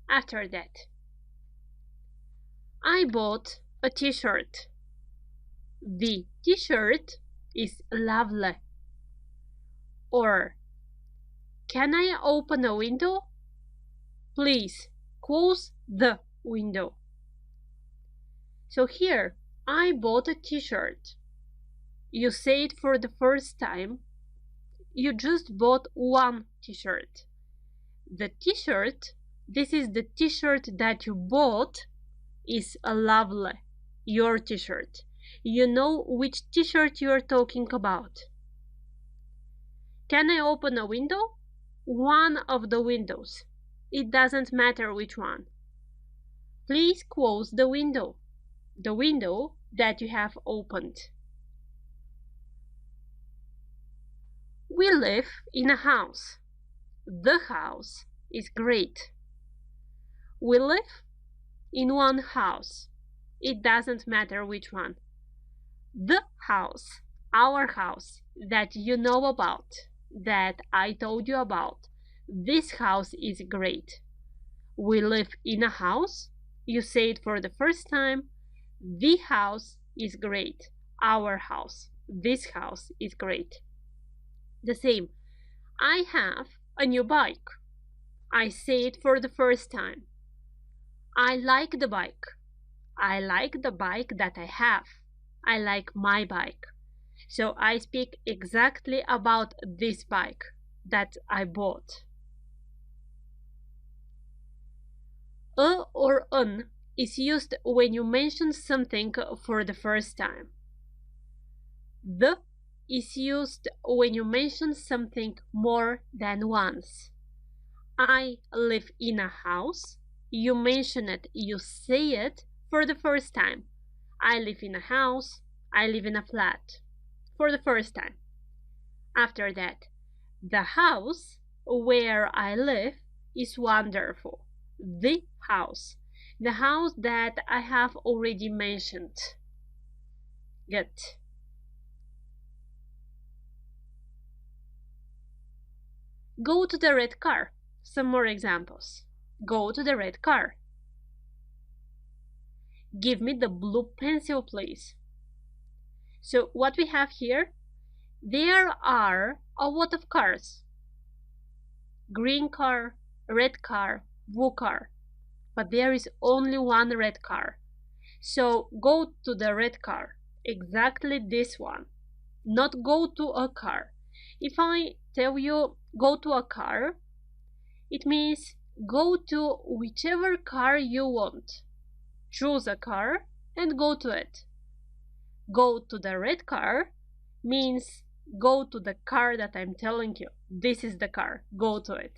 After that, I bought a t-shirt. The t-shirt is lovely. Or, can I open a window? Please close the window. So here, I bought a t-shirt. You say it for the first time. You just bought one t-shirt. The t-shirt, this is the t-shirt that you bought, is a lovely. Your t-shirt. You know which t-shirt you are talking about. Can I open a window? One of the windows. It doesn't matter which one. Please close the window. The window that you have opened. We live in a house. The house is great. We live in one house. It doesn't matter which one. The house, our house, that you know about, that I told you about. This house is great. We live in a house. You say it for the first time. The house is great. Our house. This house is great. The same. I have a new bike. I say it for the first time. I like the bike. I like the bike that I have. I like my bike. So I speak exactly about this bike that I bought. A or un is used when you mention something for the first time. The is used when you mention something more than once. I live in a house. You mention it, you say it for the first time. I live in a house. I live in a flat. For the first time. After that, the house where I live is wonderful. The house. The house that I have already mentioned. Good. Go to the red car. Some more examples. Go to the red car. Give me the blue pencil, please. So what we have here, there are a lot of cars. Green car, red car, blue car. But there is only one red car. So go to the red car. Exactly this one. Not go to a car. If I tell you go to a car, it means go to whichever car you want. Choose a car and go to it. Go to the red car means go to the car that I'm telling you. This is the car. Go to it.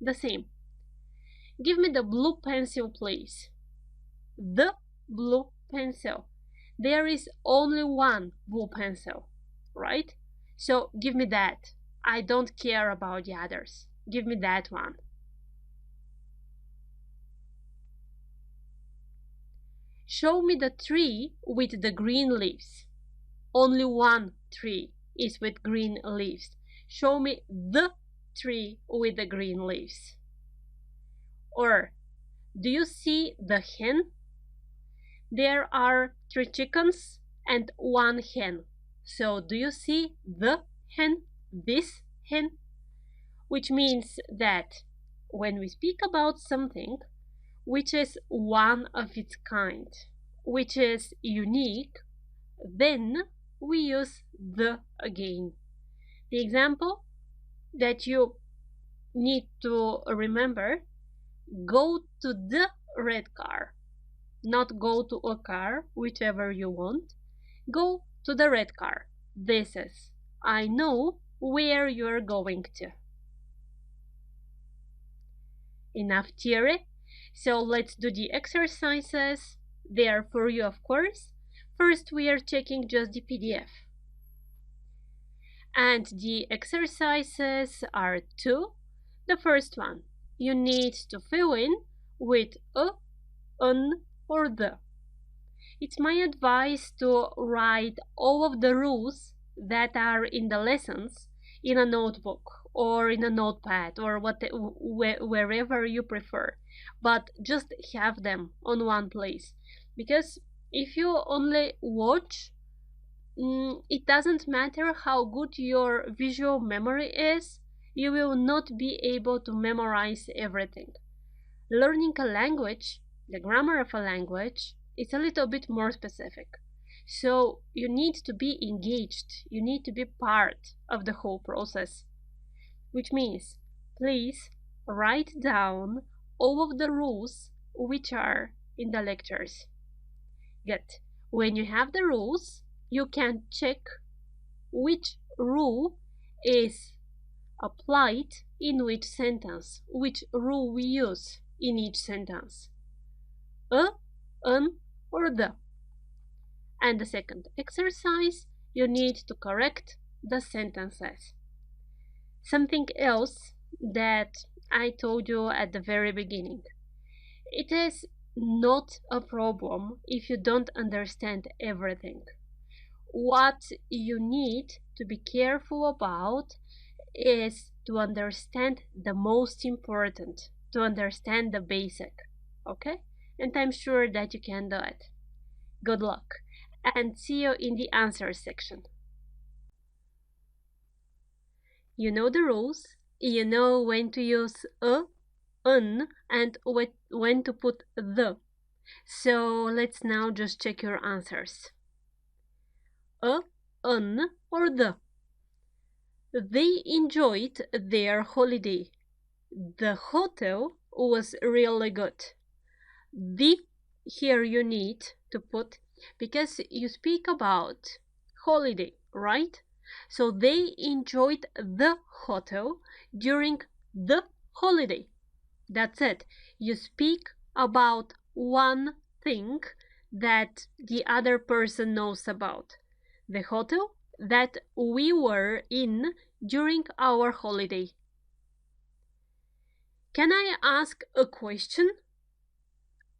The same. Give me the blue pencil, please. The blue pencil. There is only one blue pencil, right? So give me that. I don't care about the others. Give me that one. Show me the tree with the green leaves. Only one tree is with green leaves. Show me the tree with the green leaves. Or, do you see the hen? There are 3 chickens and 1 hen. So, do you see the hen? This hen? Which means that when we speak about something which is one of its kind, which is unique, then we use the again. The example that you need to remember, go to the red car, not go to a car, whichever you want. Go to the red car. This is, I know where you're going to. Enough theory. So let's do the exercises. They are for you, of course. First, we are checking just the PDF. And the exercises are 2. The first one, you need to fill in with a, an, or the. It's my advice to write all of the rules that are in the lessons in a notebook or in a notepad or wherever you prefer, but just have them on one place, because if you only watch, it doesn't matter how good your visual memory is, you will not be able to memorize everything. Learning a language, the grammar of a language, is a little bit more specific. So you need to be engaged, you need to be part of the whole process. Which means, please write down all of the rules which are in the lectures. Good. When you have the rules, you can check which rule is applied in which sentence, which rule we use in each sentence. A, an, or the. And the second exercise, you need to correct the sentences. Something else that I told you at the very beginning. It is not a problem if you don't understand everything. What you need to be careful about is to understand the most important, to understand the basic, okay? And I'm sure that you can do it. Good luck, and see you in the answers section. You know the rules. You know when to use a, an, and when to put the. So let's now just check your answers. A, an, or the. They enjoyed their holiday. The hotel was really good. The here you need to put because you speak about holiday, right? So they enjoyed the hotel during the holiday. That's it. You speak about one thing that the other person knows about. The hotel that we were in during our holiday. Can I ask a question?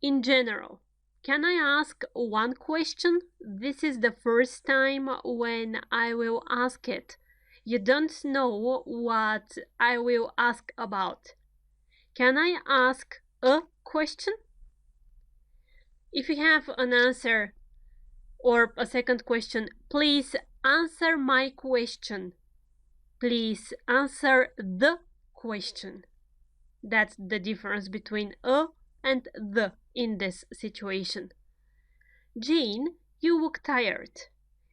In general, can I ask one question? This is the first time when I will ask it. You don't know what I will ask about. Can I ask a question? If you have an answer or a second question, please answer my question. Please answer the question. That's the difference between a and the in this situation. Jane, you look tired.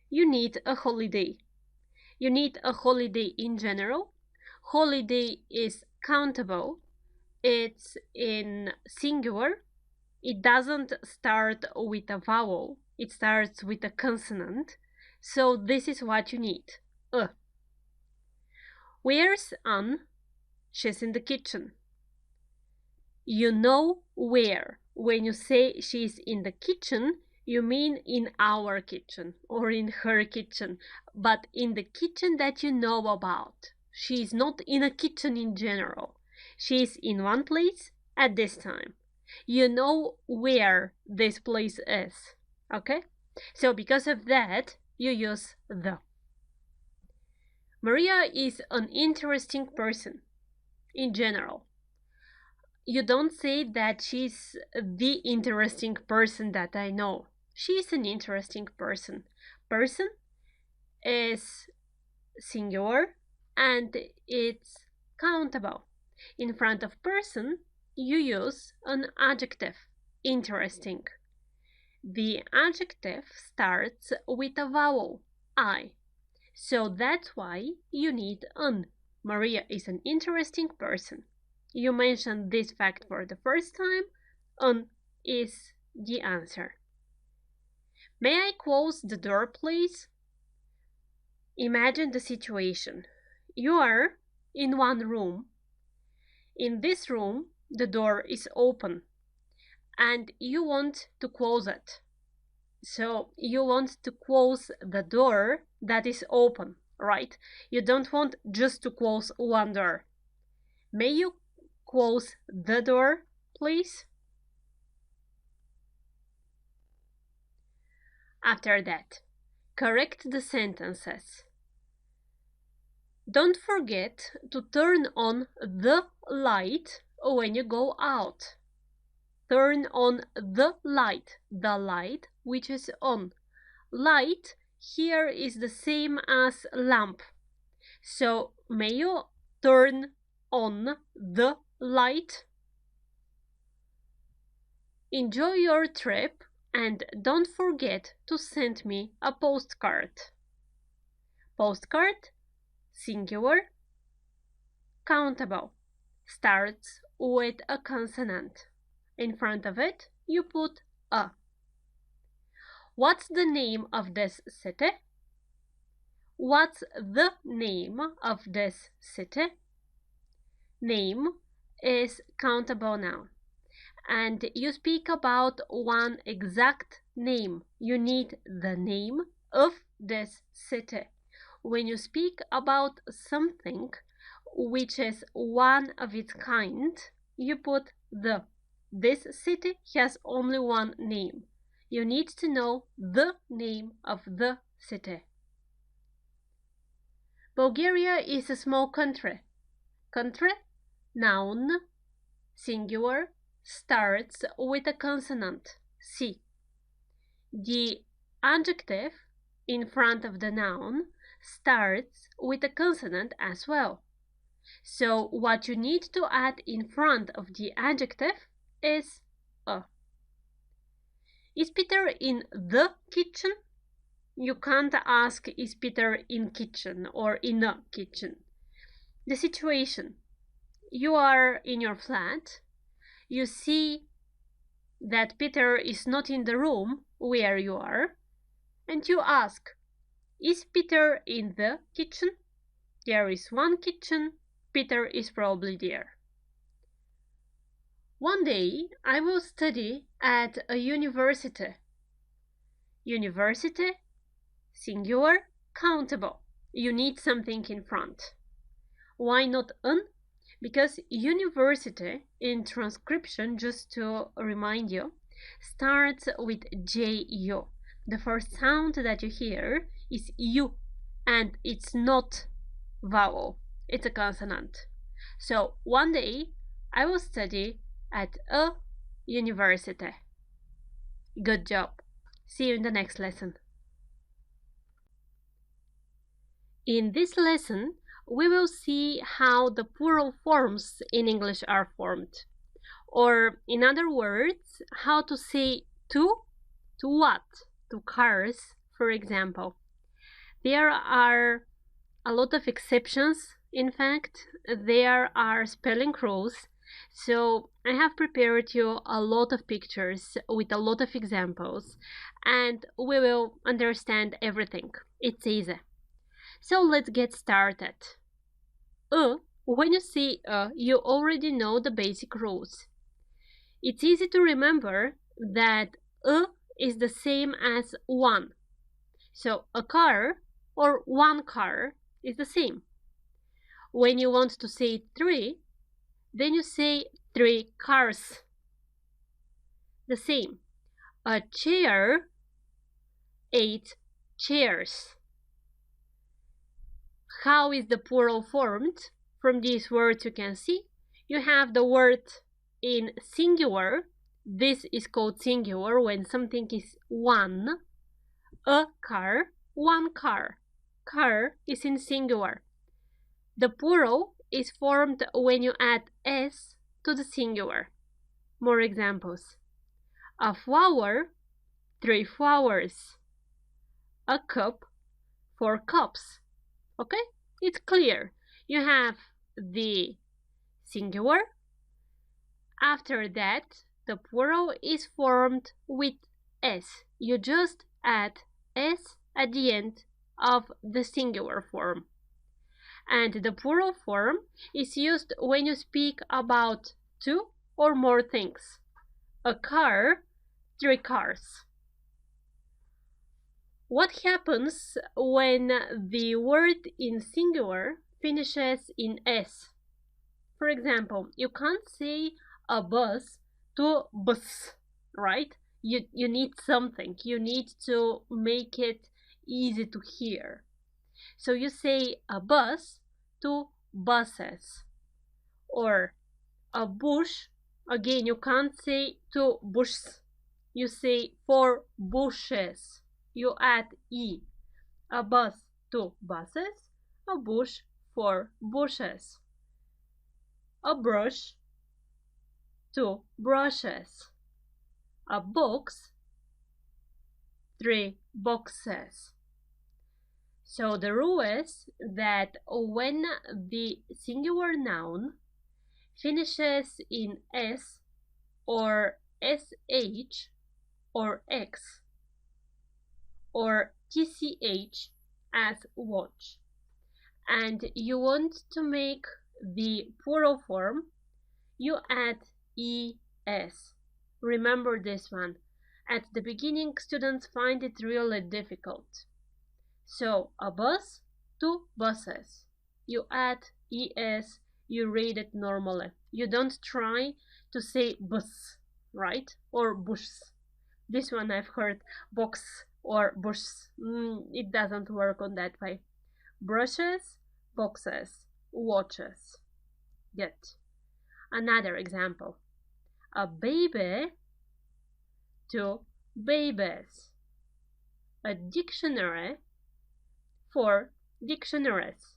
You need a holiday. You need a holiday in general. Holiday is countable. It's in singular. It doesn't start with a vowel. It starts with a consonant. So this is what you need. Where's Anne? She's in the kitchen. You know where. When you say she's in the kitchen, you mean in our kitchen or in her kitchen, but in the kitchen that you know about. She's not in a kitchen in general. She's in one place at this time. You know where this place is. Okay? So because of that, you use the. Maria is an interesting person in general. You don't say that she's the interesting person that I know. She's an interesting person. Person is singular and it's countable. In front of person, you use an adjective, interesting. The adjective starts with a vowel, I. So that's why you need an. Maria is an interesting person. You mentioned this fact for the first time, an is the answer. May I close the door, please? Imagine the situation. You are in one room. In this room, the door is open and you want to close it. So you want to close the door that is open, right? You don't want just to close one door. May you close the door, please? After that, correct the sentences. Don't forget to turn on the light when you go out. Turn on the light which is on. Light here is the same as lamp. So may you turn on the light? Enjoy your trip and don't forget to send me a postcard. Postcard, singular, countable, starts with a consonant. In front of it, you put a. What's the name of this city? What's the name of this city? Name is countable noun. And you speak about one exact name. You need the name of this city. When you speak about something which is one of its kind, you put the. This city has only one name. You need to know the name of the city. Bulgaria is a small country. Country, noun, singular, starts with a consonant, C. The adjective in front of the noun starts with a consonant as well. So what you need to add in front of the adjective is a. Is Peter in the kitchen? You can't ask, is Peter in kitchen or in a kitchen? The situation. You are in your flat. You see that Peter is not in the room where you are, and you ask, is Peter in the kitchen? There is one kitchen. Peter is probably there. One day I will study at a university. University, singular, countable. You need something in front. Why not an? Because university in transcription, just to remind you, starts with J-U. The first sound that you hear is U, and it's not vowel, it's a consonant. So one day I will study at a university. Good job. See you in the next lesson. In this lesson, we will see how the plural forms in English are formed. Or, in other words, how to say to what? To cars, for example. There are a lot of exceptions. In fact, there are spelling rules. So I have prepared you a lot of pictures with a lot of examples, and we will understand everything. It's easy. So let's get started. When you see you already know the basic rules. It's easy to remember that is the same as one. So a car or one car is the same. When you want to say three, then you say three cars. The same. A chair, 8 chairs. How is the plural formed? From these words you can see you have the word in singular. This is called singular when something is one. A car, one car. Car is in singular. The plural is formed when you add s to the singular. More examples. A flower, 3 flowers. A cup, 4 cups. Okay? It's clear. You have the singular. After that, the plural is formed with s. You just add s at the end of the singular form. And the plural form is used when you speak about 2 or more things. A car, 3 cars. What happens when the word in singular finishes in s? For example, you can't say a bus to bus, right? You need something. You need to make it easy to hear. So you say a bus to buses. Or a bush, again, you can't say to bushes. You say for bushes. You add e. A bus to buses, a bush for bushes. A brush to brushes. A box, 3 boxes. So the rule is that when the singular noun finishes in s or sh or x or tch as watch, and you want to make the plural form, you add es. Remember this one. At the beginning, students find it really difficult. So a bus to buses. You add es, you read it normally. You don't try to say bus, right? Or bush. This one I've heard box or bush. It doesn't work on that way. Brushes, boxes, watches. Good. Another example. A baby to babies. A dictionary for dictionaries.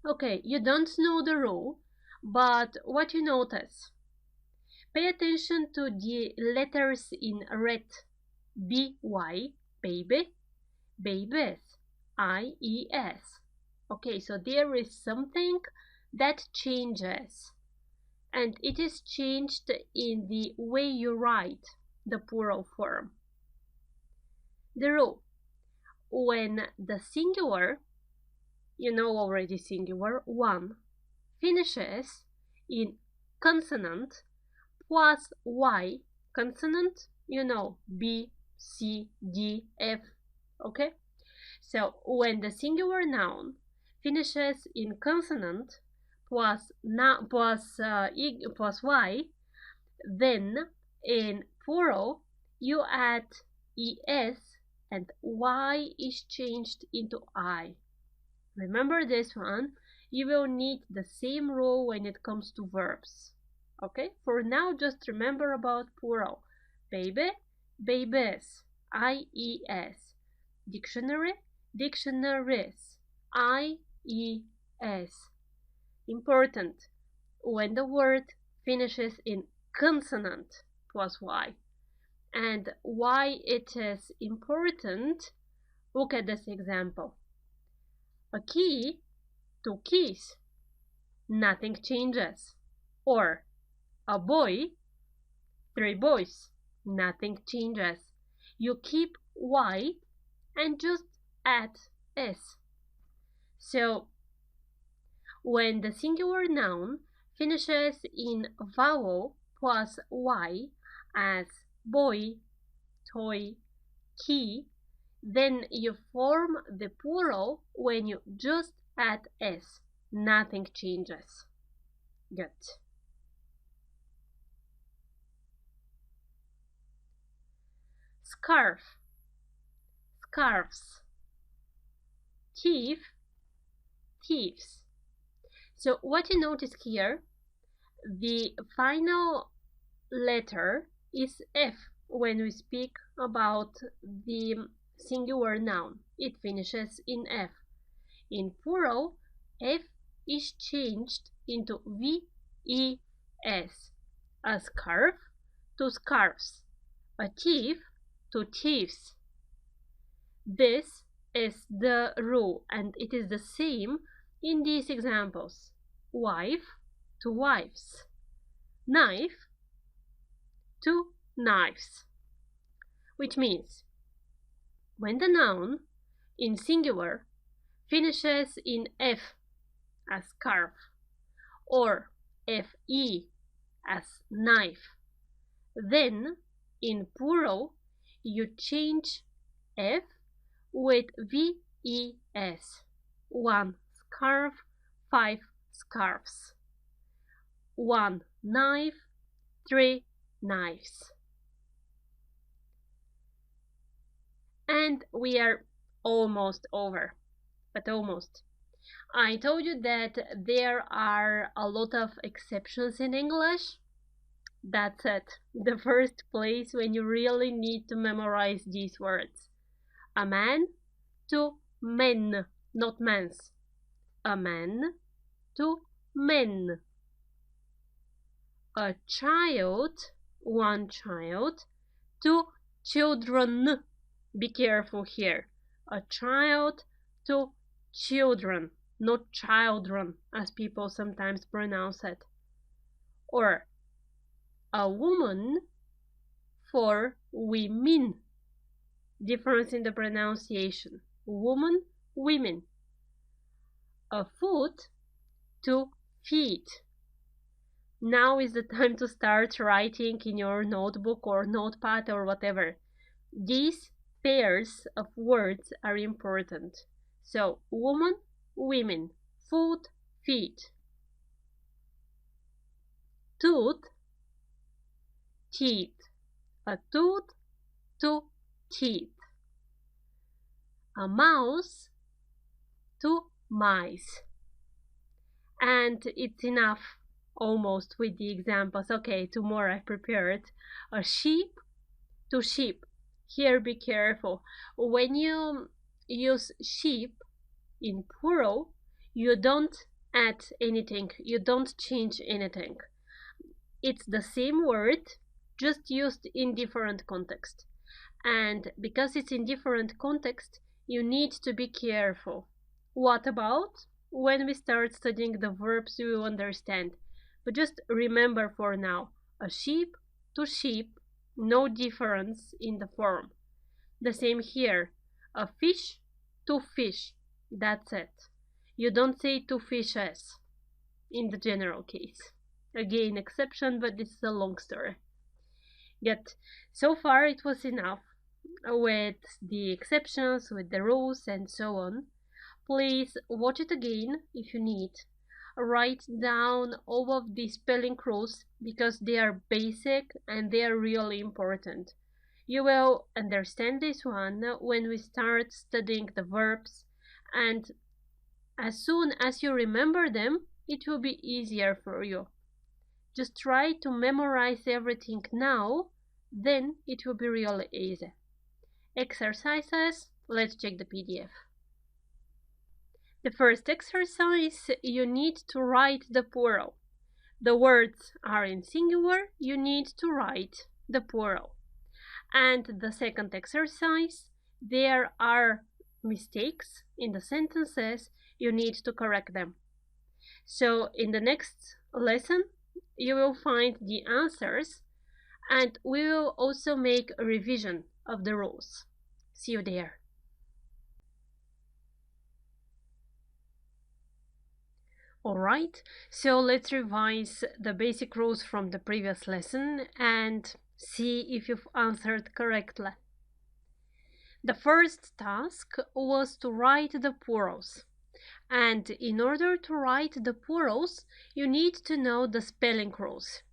Okay, you don't know the rule, but what you notice? Pay attention to the letters in red. B-Y, baby, babies, I-E-S. Okay, so there is something that changes, and it is changed in the way you write the plural form. The rule: when the singular, you know already singular, one, finishes in consonant plus Y, consonant, you know, B, C, D, F, okay? So when the singular noun finishes in consonant plus plus Y, then in plural you add es and Y is changed into I. Remember this one. You will need the same rule when it comes to verbs. Okay? For now, just remember about plural. Baby, babies, I-E-S. Dictionary, dictionaries, I-E-S. Important. When the word finishes in consonant plus Y. And why it is important, look at this example. A key, two keys, nothing changes. Or a boy, three boys, nothing changes. You keep Y and just add S. So when the singular noun finishes in vowel plus Y, as boy, toy, key, then you form the plural when you just add S. Nothing changes. Good. Scarf, scarves. Thief, thieves. So what you notice here, the final letter is F when we speak about the singular noun. It finishes in F. In plural, F is changed into V-E-S. A scarf, two scarves. A thief, two thieves. This is the rule, and it is the same in these examples. Wife, two wives. Knife, two knives. Which means when the noun in singular finishes in F as scarf or FE as knife, then in plural you change F with VES. One scarf, five scarves. One knife, three knives. And we are almost over, but almost. I told you that there are a lot of exceptions in English. That's it. The first place when you really need to memorize these words. A man, two men, not men's. A man, two men. A child, one child, two children. Be careful here. A child, two children, not children, as people sometimes pronounce it. Or a woman, for women. Difference in the pronunciation. Woman, women. A foot, two feet. Now is the time to start writing in your notebook or notepad or whatever. These pairs of words are important. So, woman, women, foot, feet. Tooth, teeth. A tooth, two teeth. A mouse, two mice. And it's enough almost with the examples. Okay, two more I prepared. A sheep, two sheep. Here be careful. When you use sheep in plural, you don't add anything, you don't change anything. It's the same word, just used in different context. And because it's in different context, you need to be careful. What about when we start studying the verbs we will understand? But just remember for now, a sheep to sheep, no difference in the form. The same here, a fish to fish, that's it. You don't say two fishes in the general case. Again, exception, but this is a long story. Yet, so far it was enough with the exceptions, with the rules, and so on. Please watch it again if you need. Write down all of the spelling rules because they are basic and they are really important. You will understand this one when we start studying the verbs, and as soon as you remember them, it will be easier for you. Just try to memorize everything now, then it will be really easy. Exercises, let's check the PDF. The first exercise, you need to write the plural. The words are in singular, you need to write the plural. And the second exercise, there are mistakes in the sentences, you need to correct them. So in the next lesson, you will find the answers, and we will also make a revision of the rules. See you there. Alright, so let's revise the basic rules from the previous lesson and see if you've answered correctly. The first task was to write the plurals. And in order to write the plurals, you need to know the spelling rules.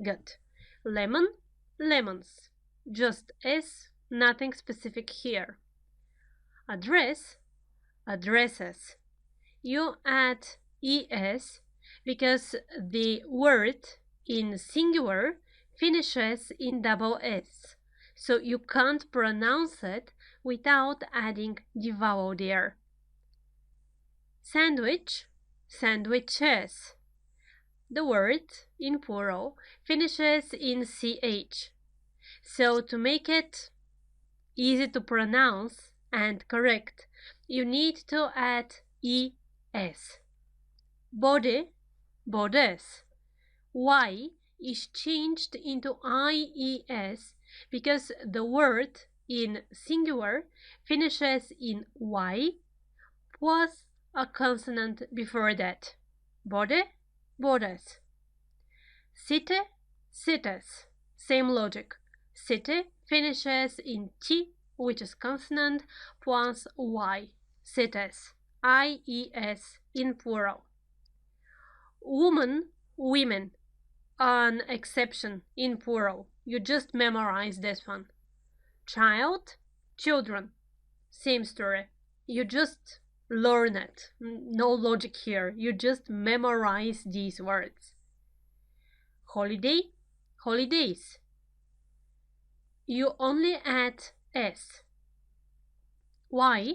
Good. Lemon, lemons. Just S, nothing specific here. Address, addresses. You add es because the word in singular finishes in double s, so you can't pronounce it without adding the vowel there. Sandwich, sandwiches. The word in plural finishes in ch, so to make it easy to pronounce and correct, you need to add es. Body, bodies. Y is changed into ies because the word in singular finishes in y plus a consonant before that. Body, bodies. City, cities. Same logic. City finishes in t, which is consonant, plus y. Cities. ies in plural. Woman, women. An exception in plural. You just memorize this one. Child, children. Same story. You just learn it. No logic here. You just memorize these words. Holiday, holidays. You only add s. Why?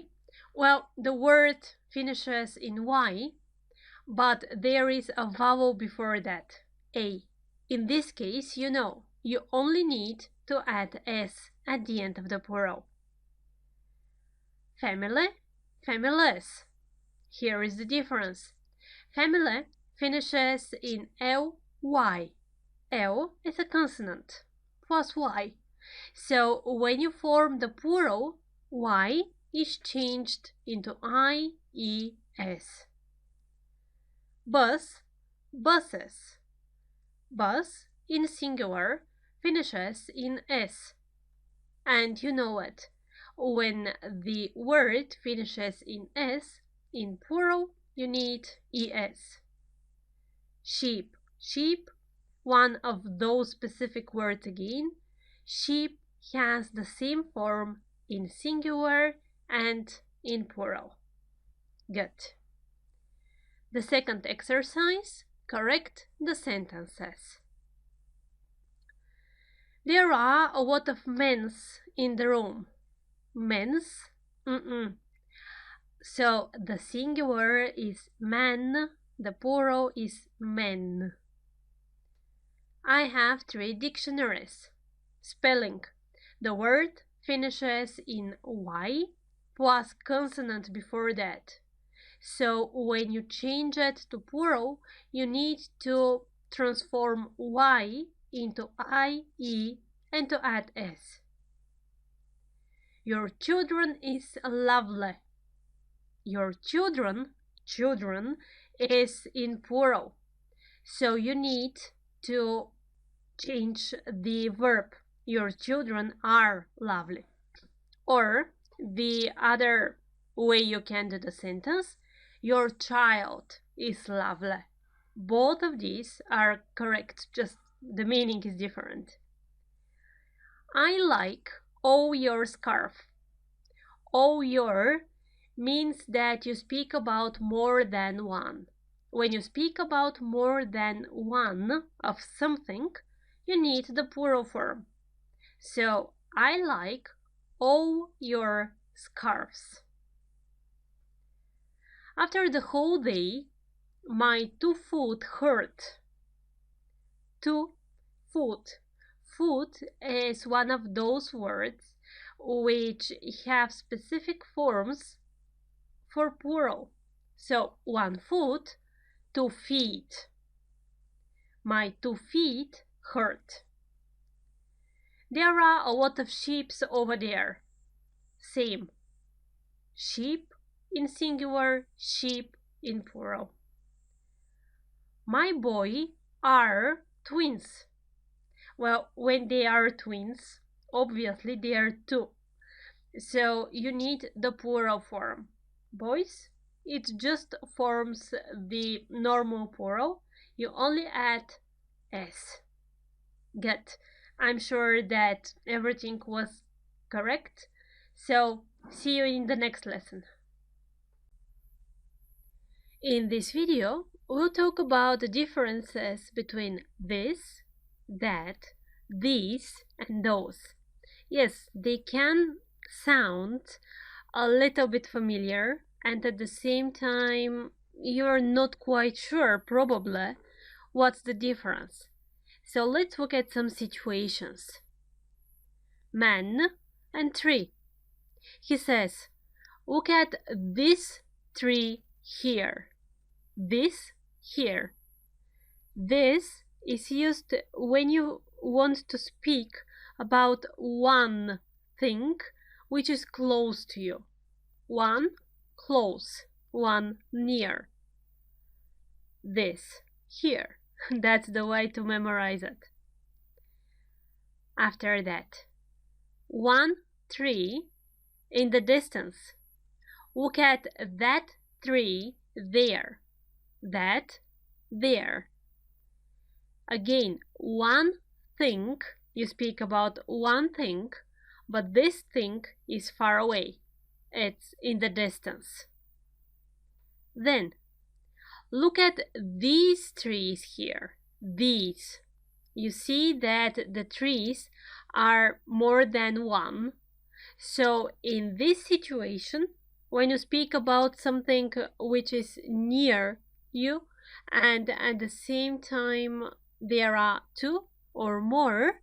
Well, the word finishes in y, but there is a vowel before that, a. In this case, you know, you only need to add s at the end of the plural. Family, families. Here is the difference. Family finishes in ly. L is a consonant, plus y. So when you form the plural, y is changed into ies. Bus, buses. Bus in singular finishes in s. And you know it. When the word finishes in s, in plural, you need es. Sheep, sheep, one of those specific words again. Sheep has the same form in singular and in plural. Good. The second exercise, correct the sentences. There are a lot of men's in the room. Men's? So the singular is man, The plural is men. I have 3 dictionaries. Spelling. The word finishes in Y plus consonant before that. So when you change it to plural, you need to transform Y into I, E, and to add S. Your children is lovely. Your children is in plural. So you need to change the verb. Your children are lovely. Or the other way you can do the sentence, your child is lovely. Both of these are correct, just the meaning is different. I like all your scarf. All your means that you speak about more than one. When you speak about more than one of something, you need the plural form. So, I like all your scarves. After the whole day, my 2 foot hurt. 2 foot. Foot is one of those words which have specific forms for plural. So 1 foot, 2 feet. My 2 feet hurt. There are a lot of sheep over there. Same. Sheep in singular, sheep in plural. My boy are twins. Well, when they are twins, obviously they are 2. So you need the plural form. Boys, it just forms the normal plural. You only add S. Good. I'm sure that everything was correct. So see you in the next lesson. In this video, we'll talk about the differences between this, that, these, and those. Yes, they can sound a little bit familiar, and at the same time, you're not quite sure, probably, what's the difference. So let's look at some situations. Man and tree. He says, look at this tree here. This here. This is used when you want to speak about one thing which is close to you. One close, one near. This here. That's the way to memorize it. After that, 1 tree in the distance. Look at that tree there. That there. Again, one thing, you speak about one thing, but this thing is far away. It's in the distance. Then, look at these trees here. These. You see that the trees are more than one. So in this situation, when you speak about something which is near you, and at the same time there are 2 or more,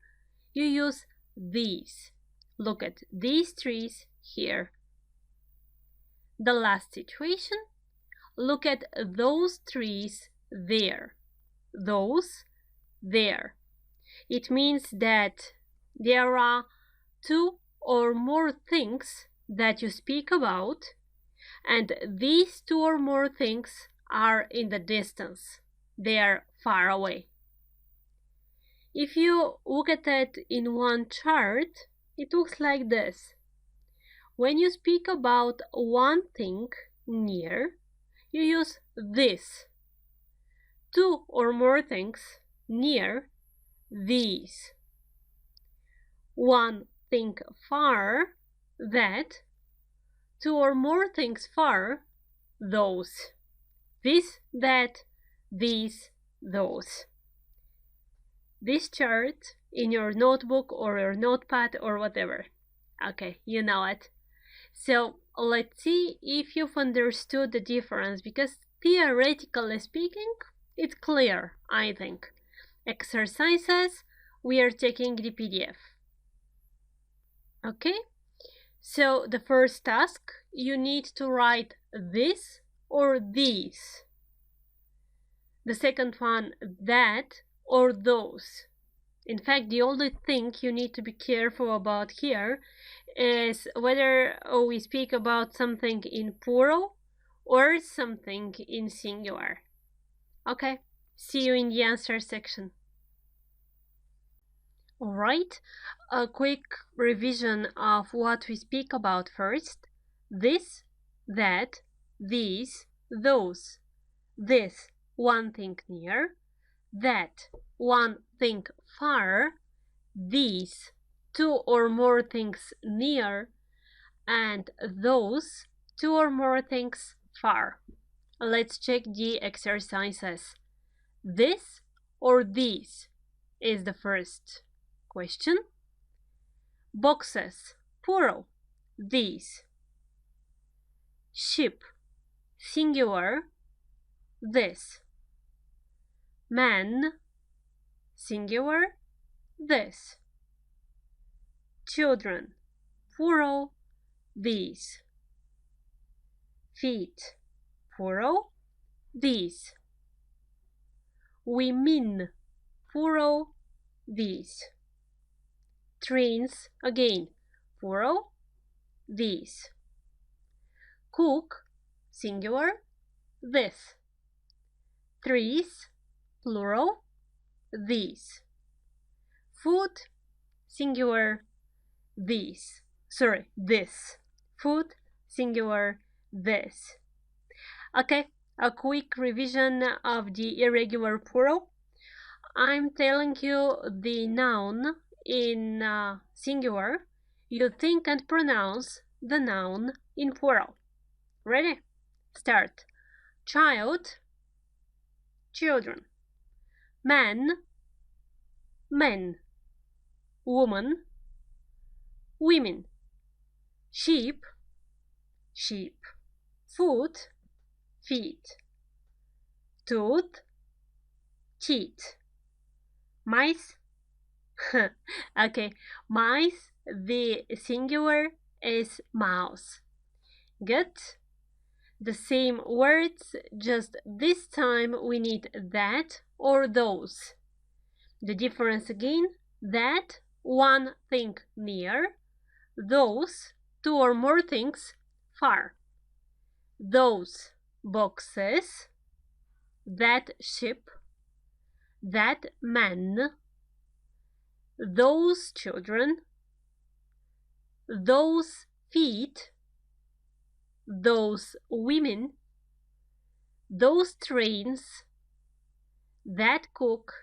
you use these. Look at these trees here. The last situation, look at those trees there. Those there. It means that there are 2 or more things that you speak about, and these 2 or more things are in the distance. They are far away. If you look at it in one chart, it looks like this. When you speak about one thing near, you use this. 2 or more things near, these. One thing far, that. 2 or more things far, those. This, that, these, those. This chart in your notebook or your notepad or whatever. Okay, you know it. So let's see if you've understood the difference, because Theoretically speaking, it's clear, I think. Exercises, we are taking the PDF. Okay? So the first task, you need to write this or these. The second one, that or those. In fact, the only thing you need to be careful about here is whether we speak about something in plural or something in singular. Okay, see you in the answer section. Alright, a quick revision of what we speak about first. This, that, these, those. This, one thing near. That, one thing far. These, two or more things near. And those, two or more things far. Let's check the exercises. This or these is the first question. Boxes, plural, these. Ship, singular, this. Man, singular, this. Children, plural, these. Feet, plural, these. Women, plural, these. Trains, again, plural, these. Cook, singular, this. Trees, plural, these. Food, singular, these. Sorry, this. Food, singular, this. Okay, a quick revision of the irregular plural. I'm telling you the noun in singular. You think and pronounce the noun in plural. Ready? Start. Child, children. Man, men. Woman, women. Sheep, sheep. Foot, feet. Tooth, teeth. Mice, okay, mice, the singular is mouse. Good? The same words, just this time we need that or those. The difference again, that, one thing near, those, two or more things far. Those boxes, that ship, that man, those children, those feet, those women, those trains, that cook,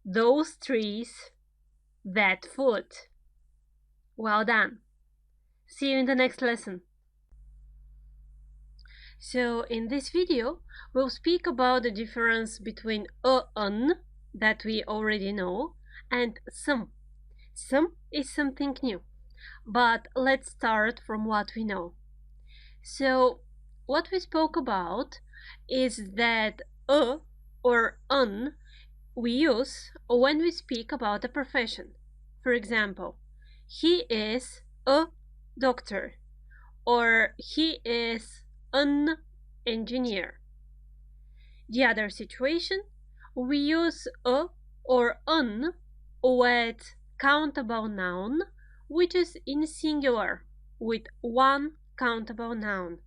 those trees, that food. Well done. See you in the next lesson. So in this video, we'll speak about the difference between an, that we already know, and some. Some is something new. But let's start from what we know. So what we spoke about is that a or an we use when we speak about a profession. For example, he is a doctor, or he is an engineer. The other situation, we use a or an with countable noun, which is in singular, with one countable noun.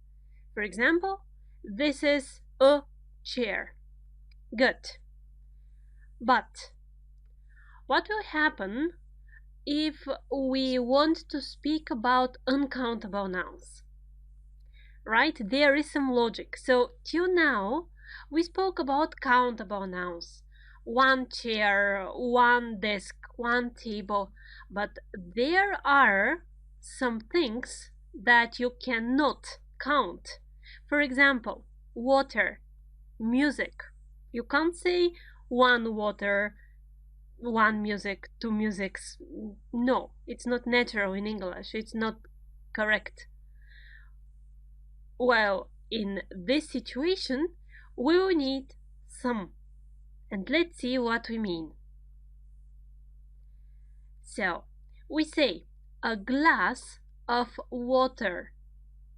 For example, this is a chair. Good. But what will happen if we want to speak about uncountable nouns? Right? There is some logic. So till now, we spoke about countable nouns. One chair, one desk, one table. But there are some things that you cannot count. For example, water, music. You can't say one water, one music, two musics. No, it's not natural in English. It's not correct. Well, in this situation, we will need some. And let's see what we mean. So, we say a glass of water,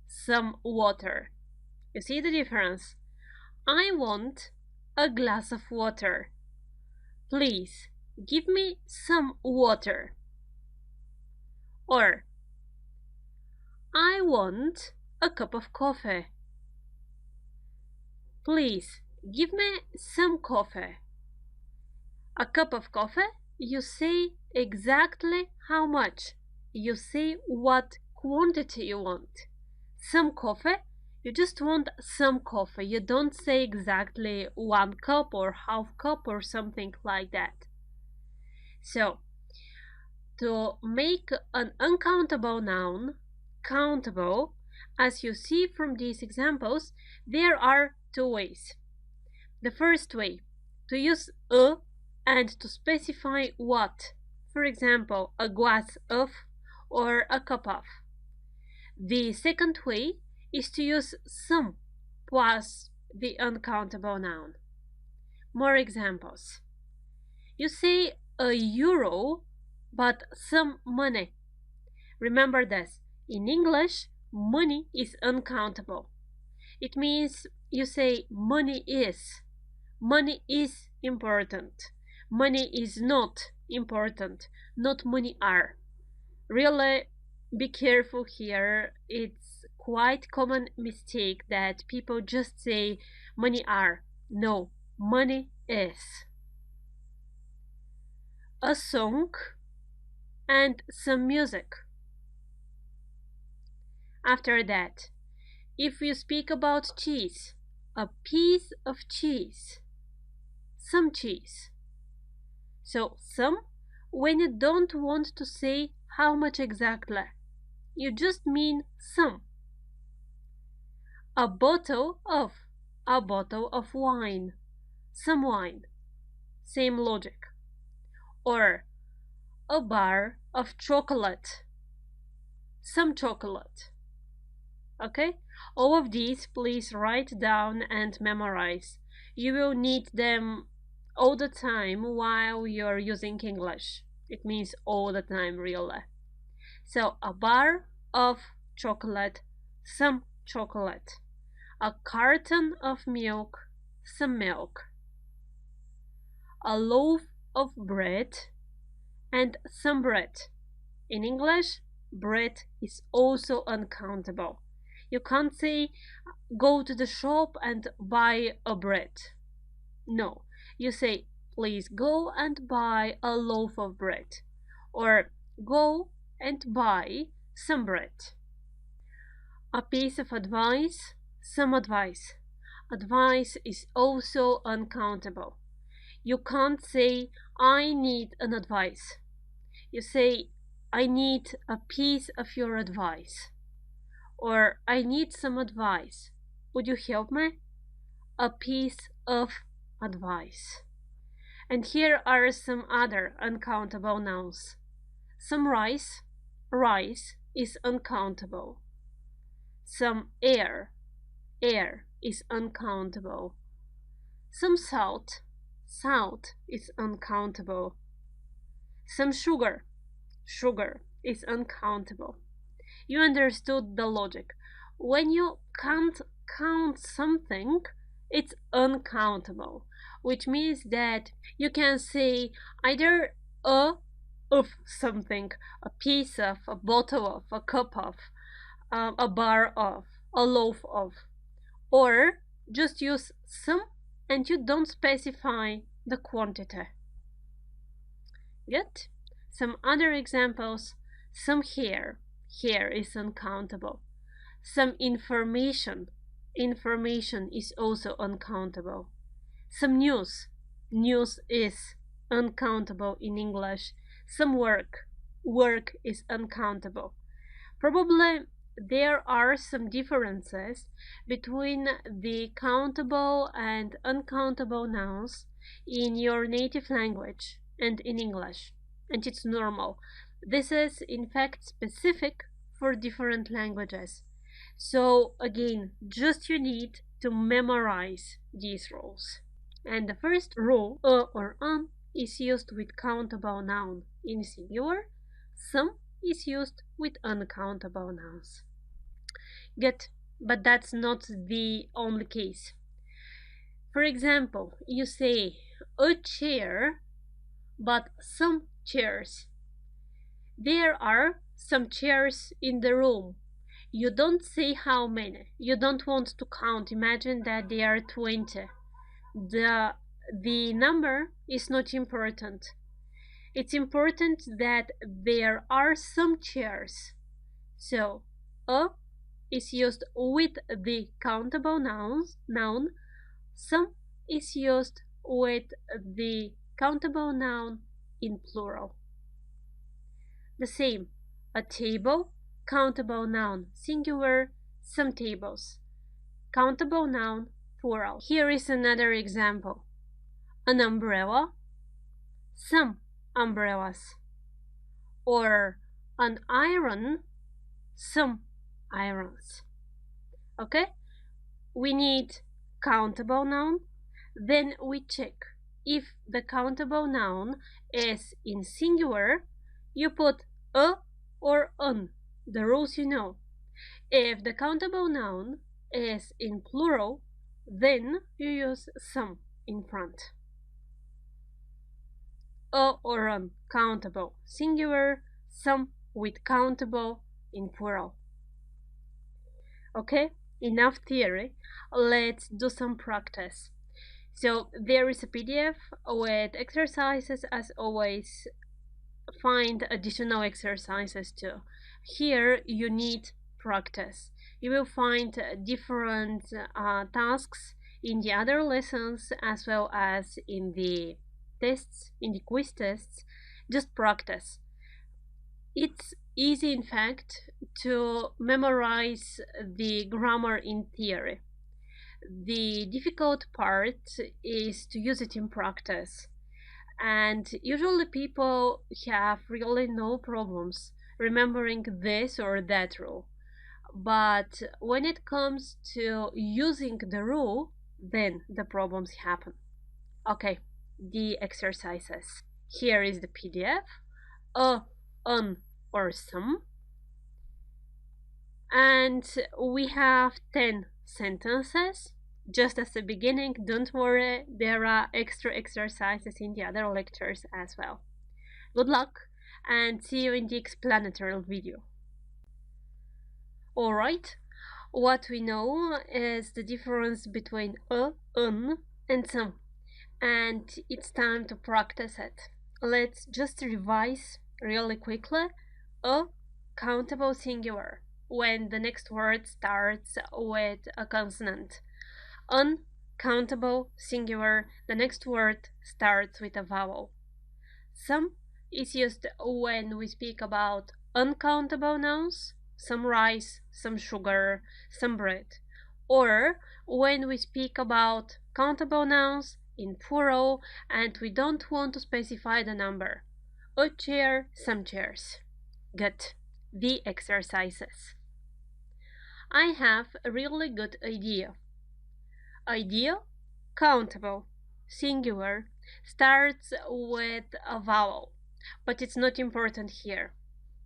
some water. You see the difference? I want a glass of water. Please give me some water. Or, I want a cup of coffee. Please give me some coffee. A cup of coffee, you say exactly how much. You say what quantity you want. Some coffee, you just want some coffee. You don't say exactly 1 cup or half cup or something like that. So, to make an uncountable noun countable, as you see from these examples, there are 2 ways. The first way, to use a and to specify what. For example, a glass of or a cup of. The second way is to use some plus the uncountable noun. More examples. You say a euro, but some money. Remember this. In English, money is uncountable. It means you say money is. Money is important. Money is not important. Not money are. Really be careful here. It's quite common mistake that people just say money are. No, money is. A song and some music. After that, if you speak about cheese, a piece of cheese, some cheese. So some when you don't want to say how much exactly. You just mean some. A bottle of wine, some wine. Same logic. Or a bar of chocolate, some chocolate. Okay? All of these please write down and memorize. You will need them all the time while you're using English. It means all the time, really. So, a bar of chocolate, some chocolate. A carton of milk, some milk. A loaf of bread and some bread. In English, bread is also uncountable. You can't say go to the shop and buy a bread. No, you say please go and buy a loaf of bread or go and buy some bread. A piece of advice, some advice. Advice is also uncountable. You can't say I need an advice. You say I need a piece of your advice. Or I need some advice. Would you help me? A piece of advice. And here are some other uncountable nouns. Some rice, rice is uncountable. Some air, air is uncountable. Some salt, salt is uncountable. Some sugar, sugar is uncountable. You understood the logic. When you can't count something, it's uncountable, which means that you can say either a of something, a piece of, a bottle of, a cup of, a bar of, a loaf of, or just use some and you don't specify the quantity. Good? Some other examples. Some hair, hair is uncountable. Some information, information is also uncountable. Some news, news is uncountable in English. Some work, work is uncountable. Probably there are some differences between the countable and uncountable nouns in your native language and in English, and it's normal. This is in fact specific for different languages. So again, just you need to memorize these rules. And the first rule, or an, is used with countable noun in singular. Some is used with uncountable nouns. Get, but that's not the only case. For example, you say a chair, but some chairs. There are some chairs in the room. You don't say how many. You don't want to count. Imagine that there are 20. The number is not important. It's important that there are some chairs. So, a is used with the countable noun. Some is used with the countable noun in plural. The same, a table, countable noun singular, some tables, countable noun plural. Here is another example. An umbrella, some umbrellas, or an iron, some irons. Okay? We need countable noun, then we check if the countable noun is in singular, you put a or an, the rules you know. If the countable noun is in plural, then you use some in front. A or an, countable singular, some with countable in plural. Okay, enough theory. Let's do some practice. So there is a PDF with exercises. As always, find additional exercises too. Here you need practice. You will find different tasks in the other lessons as well as in the tests, in the quiz tests. Just practice. It's easy, in fact, to memorize the grammar in theory. The difficult part is to use it in practice. And usually people have really no problems remembering this or that rule. But when it comes to using the rule, then the problems happen. Okay, the exercises. Here is the PDF. A, an, or some. And we have 10 sentences. Just as the beginning, don't worry, there are extra exercises in the other lectures as well. Good luck and see you in the explanatory video. Alright, what we know is the difference between a, an, and some, and it's time to practice it. Let's just revise really quickly. A, countable singular, when the next word starts with a consonant. Uncountable singular, the next word starts with a vowel. Some is used when we speak about uncountable nouns, some rice, some sugar, some bread, or when we speak about countable nouns in plural and we don't want to specify the number. A chair, some chairs. Good. The exercises. I have a really good idea. Idea, countable, singular, starts with a vowel, but it's not important here.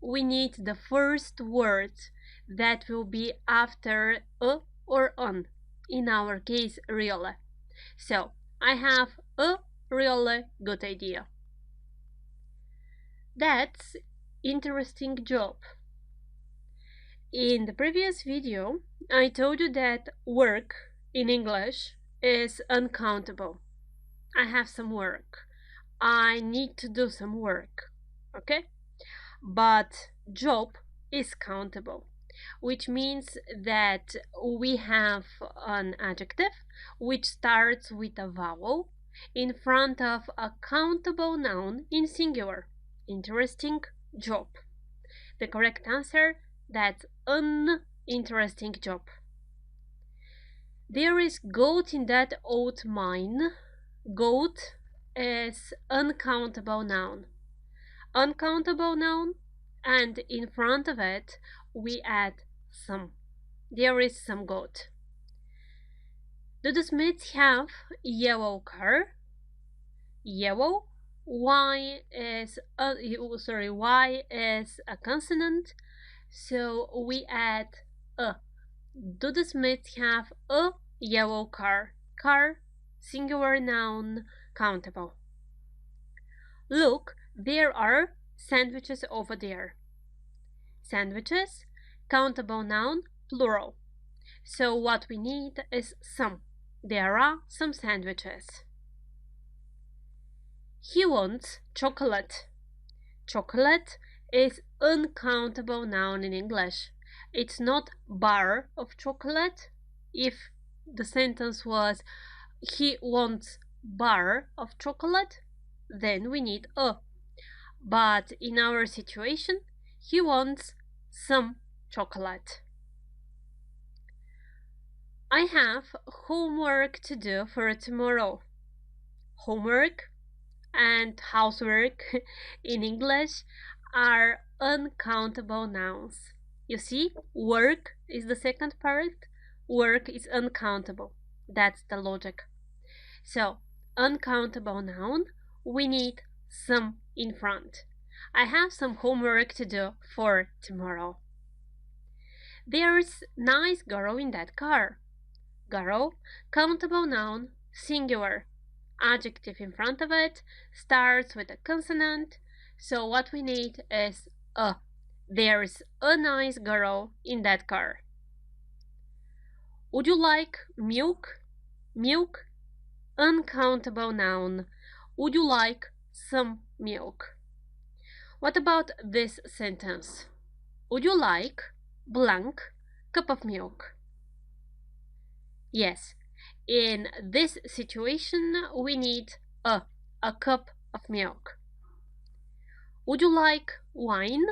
We need the first word that will be after a or an, in our case, really. So, I have a really good idea. That's interesting job. In the previous video, I told you that work in English is uncountable. I have some work. I need to do some work. Okay? But job is countable, which means that we have an adjective which starts with a vowel in front of a countable noun in singular. Interesting job. The correct answer, that's an interesting job. There is goat in that old mine. Goat is uncountable noun. Uncountable noun, and in front of it we add some. There is some goat. Do the Smiths have yellow car? Yellow. Y is a consonant, so we add a. Do the Smiths have a yellow car? Car, singular noun, countable. Look, there are sandwiches over there. Sandwiches, countable noun, plural. So what we need is some. There are some sandwiches. He wants chocolate. Chocolate is uncountable noun in English. It's not bar of chocolate. If the sentence was he wants bar of chocolate, then we need a. But in our situation, he wants some chocolate. I have homework to do for tomorrow. Homework and housework in English are uncountable nouns. You see, work is the second part. Work is uncountable. That's the logic. So, uncountable noun, we need some in front. I have some homework to do for tomorrow. There's nice girl in that car. Girl, countable noun, singular. Adjective in front of it starts with a consonant, so what we need is a. There's a nice girl in that car. Would you like milk? Milk, uncountable noun. Would you like some milk? What about this sentence? Would you like blank cup of milk? Yes, in this situation we need a cup of milk. Would you like wine?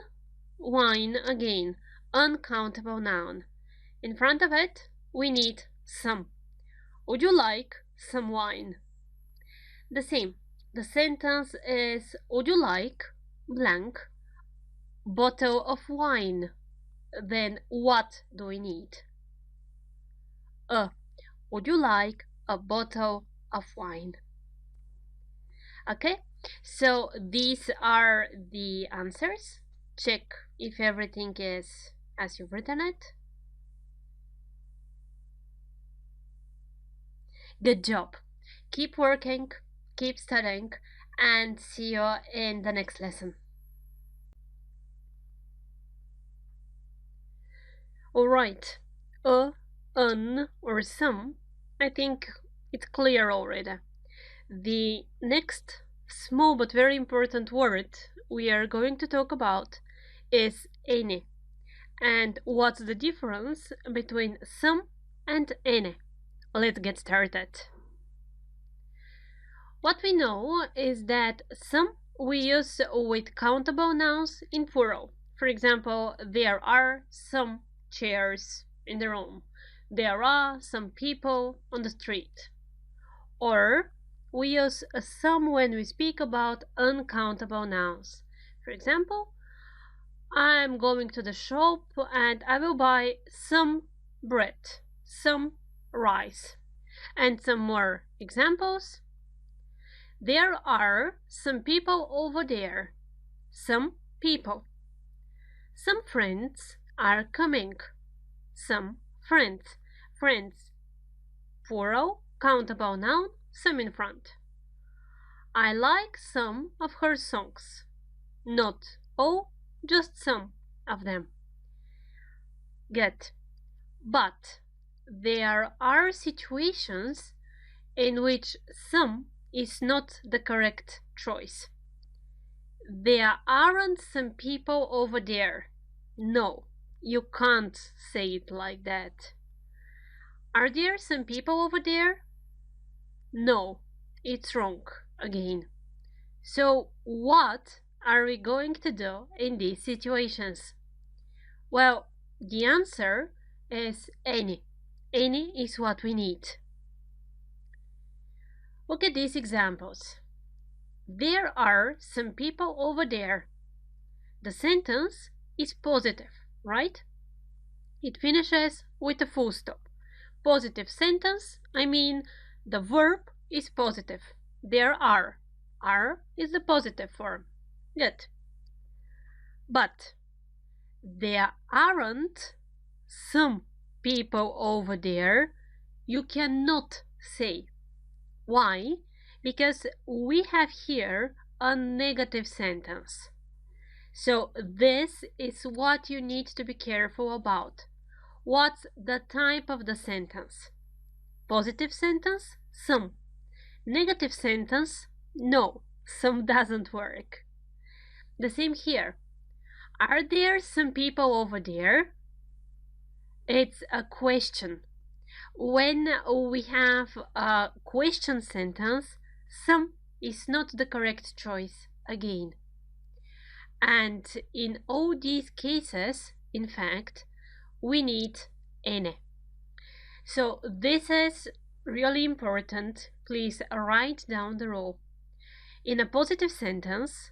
Wine again, uncountable noun. In front of it we need some. Would you like some wine? The same. The sentence is would you like blank bottle of wine? Then what do we need? A. Would you like a bottle of wine? Okay, so these are the answers. Check if everything is as you've written it. Good job. Keep working, keep studying, and see you in the next lesson. Alright, an, or some, I think it's clear already. The next small but very important word we are going to talk about is any. And what's the difference between some and any? Let's get started. What we know is that some we use with countable nouns in plural. For example, there are some chairs in the room. There are some people on the street. Or we use some when we speak about uncountable nouns. For example, I'm going to the shop and I will buy some bread, some rice. And some more examples. There are some people over there. Some people. Some friends are coming. Some friends. Friends. Plural, countable noun, some in front. I like some of her songs. Not all, just some of them. Good. But there are situations in which some is not the correct choice. There aren't some people over there. No, you can't say it like that. Are there some people over there? No, it's wrong again. So what are we going to do in these situations? Well, the answer is any. Any is what we need. Look at these examples. There are some people over there. The sentence is positive, right? It finishes with a full stop. Positive sentence, I mean the verb is positive. There are. Are is the positive form. Good. But there aren't some people over there. You cannot say. Why? Because we have here a negative sentence. So this is what you need to be careful about. What's the type of the sentence? Positive sentence? Some. Negative sentence? No, some doesn't work. The same here. Are there some people over there? It's a question. When we have a question sentence, some is not the correct choice again. And in all these cases, in fact, we need any. So this is really important. Please write down the rule. In a positive sentence,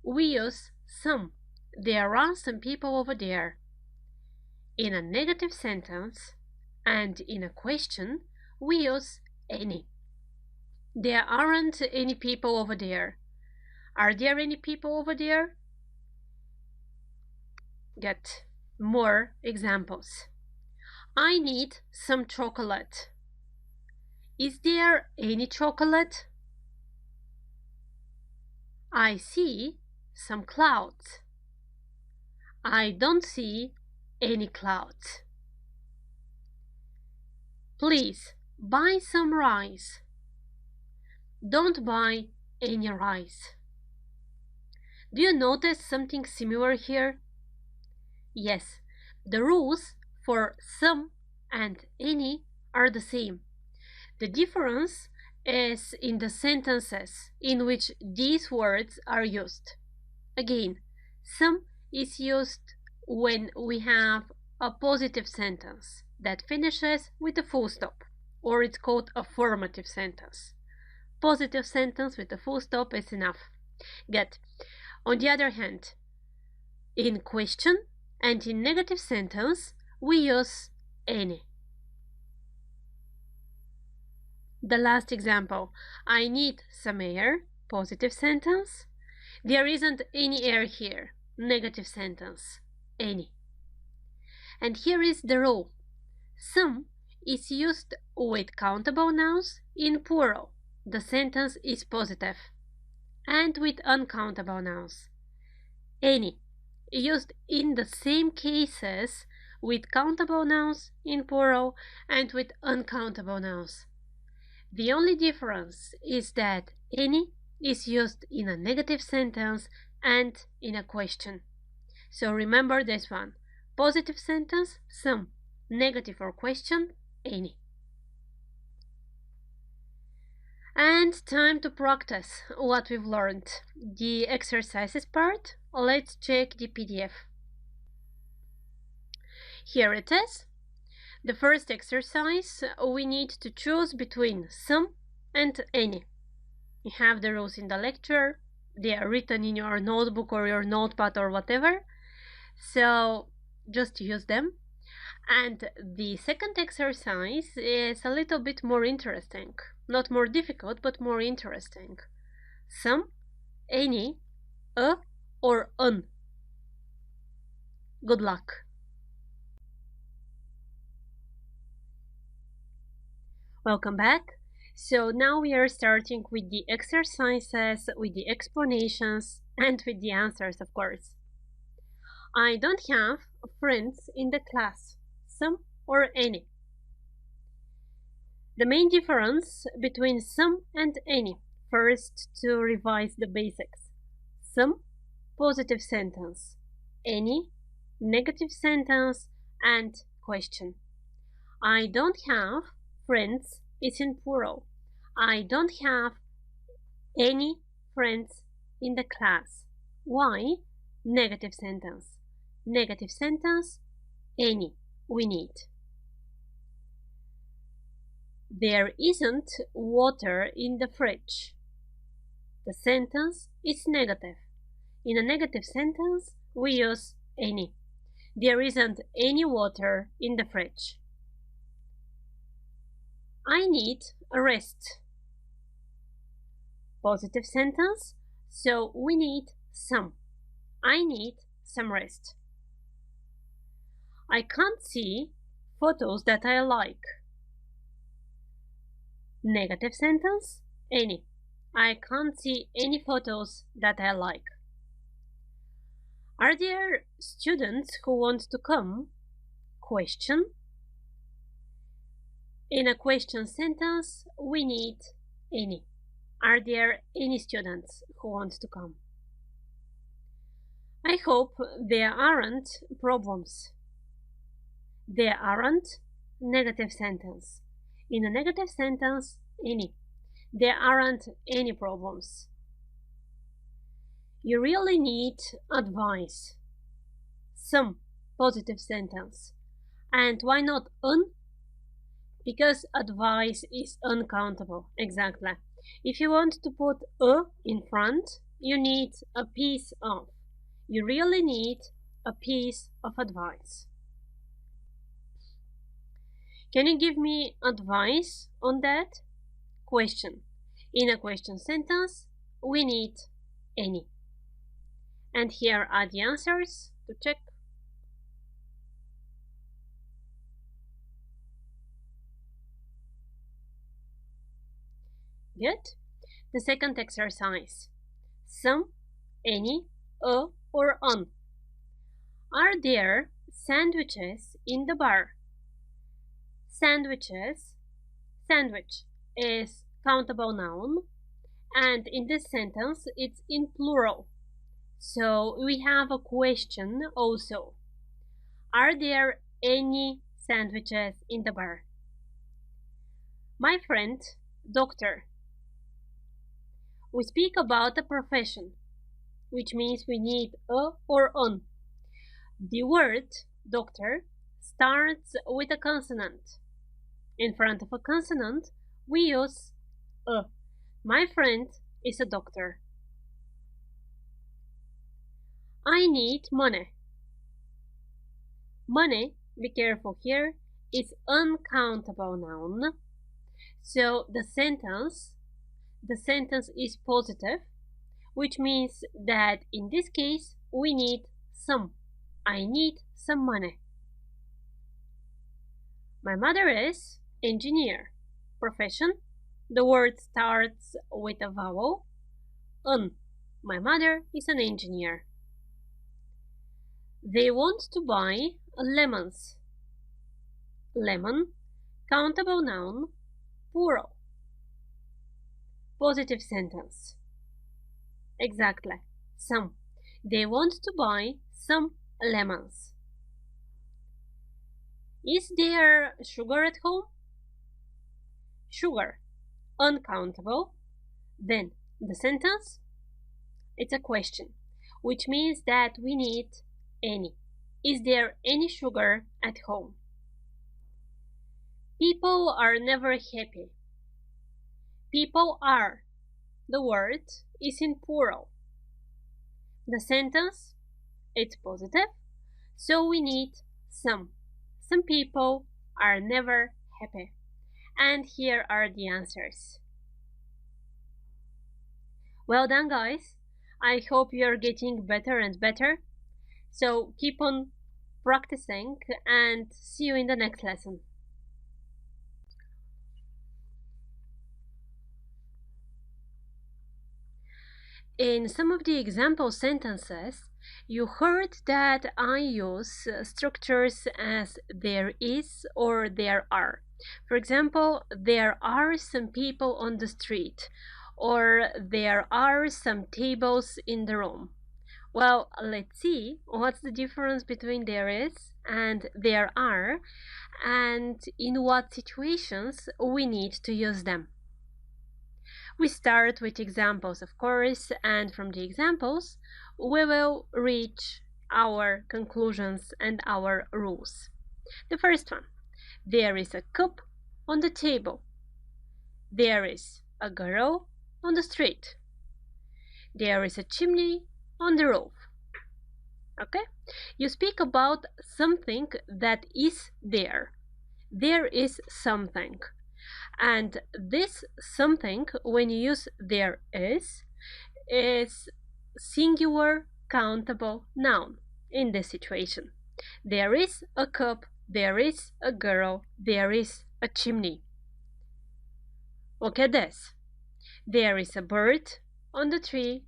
we use some. There are some people over there. In a negative sentence and in a question, we use any. There aren't any people over there. Are there any people over there? Get more examples. I need some chocolate. Is there any chocolate? I see some clouds. I don't see any clouds. Please buy some rice. Don't buy any rice. Do you notice something similar here? Yes, the rules for some and any are the same. The difference is in the sentences in which these words are used. Again, some is used when we have a positive sentence that finishes with a full stop, or it's called affirmative sentence. Positive sentence with a full stop is enough. Good. On the other hand, in question and in negative sentence, we use any. The last example. I need some air. Positive sentence. There isn't any air here. Negative sentence. Any. And here is the rule. Some is used with countable nouns in plural. The sentence is positive. And with uncountable nouns. Any. Used in the same cases with countable nouns in plural and with uncountable nouns. The only difference is that any is used in a negative sentence and in a question. So remember this one. Positive sentence, some. Negative or question, any. And time to practice what we've learned. The exercises part, let's check the PDF. Here it is. The first exercise, we need to choose between some and any. You have the rules in the lecture. They are written in your notebook or your notepad or whatever. So just use them. And the second exercise is a little bit more interesting. Not more difficult, but more interesting. Some, any, a, or an. Good luck. Welcome back. So now we are starting with the exercises, with the explanations, and with the answers, of course. I don't have friends in the class. Some or any. The main difference between some and any. First, to revise the basics. Some, positive sentence. Any, negative sentence and question. I don't have friends is in plural. I don't have any friends in the class. Why? Negative sentence. Negative sentence, any, we need. There isn't water in the fridge. The sentence is negative. In a negative sentence, we use any. There isn't any water in the fridge. I need a rest. Positive sentence, so we need some. I need some rest. I can't see photos that I like. Negative sentence, any. I can't see any photos that I like. Are there students who want to come? Question. In a question sentence, we need any. Are there any students who want to come? I hope there aren't problems. There aren't. Negative sentence. In a negative sentence, any. There aren't any problems. You really need advice. Some. Positive sentence. And why not un? Because advice is uncountable. Exactly. If you want to put a in front, you need a piece of. You really need a piece of advice. Can you give me advice on that? Question. In a question sentence, we need any. And here are the answers to check. Good. The second exercise. Some, any, a, or on. Are there sandwiches in the bar? Sandwiches. Sandwich is countable noun, and in this sentence it's in plural. So we have a question also. Are there any sandwiches in the bar? My friend, doctor. We speak about a profession, which means we need a or on. The word doctor starts with a consonant. In front of a consonant, we use a. My friend is a doctor. I need money. Money, be careful here, is uncountable noun. So the sentence is positive, which means that in this case we need some. I need some money. My mother is engineer. Profession. The word starts with a vowel. Un. My mother is an engineer. They want to buy lemons. Lemon. Countable noun. Plural. Positive sentence. Exactly. Some. They want to buy some lemons. Is there sugar at home? Sugar. Uncountable. Then the sentence, it's a question, which means that we need any. Is there any sugar at home? People are never happy. People are. The word is in plural. The sentence, it's positive, so we need some. Some people are never happy. And here are the answers. Well done, guys. I hope you're getting better and better. So keep on practicing and see you in the next lesson. In some of the example sentences, you heard that I use structures as there is or there are. For example, there are some people on the street, or there are some tables in the room. Well, let's see what's the difference between there is and there are, and in what situations we need to use them. We start with examples, of course, and from the examples, we will reach our conclusions and our rules. The first one, there is a cup on the table. There is a girl on the street. There is a chimney on the roof. Okay? You speak about something that is there. There is something. And this something, when you use there is singular countable noun in this situation. There is a cup, there is a girl, there is a chimney. Look at this. There is a bird on the tree,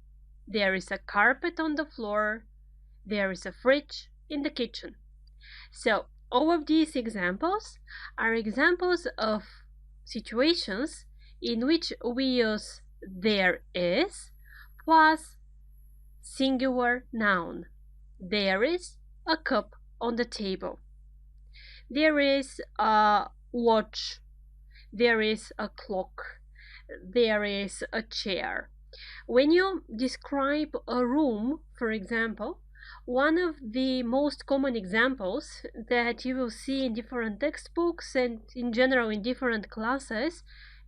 there is a carpet on the floor, there is a fridge in the kitchen. So, all of these examples are examples of situations in which we use there is plus singular noun. There is a cup on the table. There is a watch. There is a clock. There is a chair. When you describe a room, for example, one of the most common examples that you will see in different textbooks and in general in different classes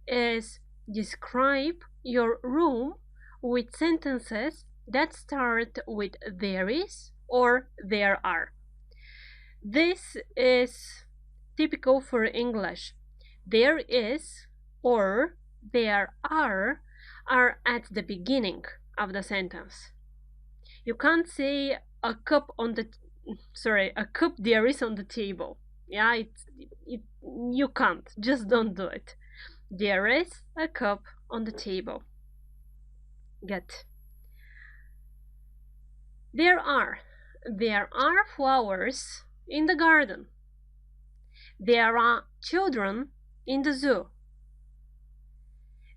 is describe your room with sentences that start with there is or there are. This is typical for English. There is or there are at the beginning of the sentence. You can't say a cup there is on the table. Yeah, you can't. Just don't do it. There is a cup on the table. Get. There are flowers in the garden. There are children in the zoo.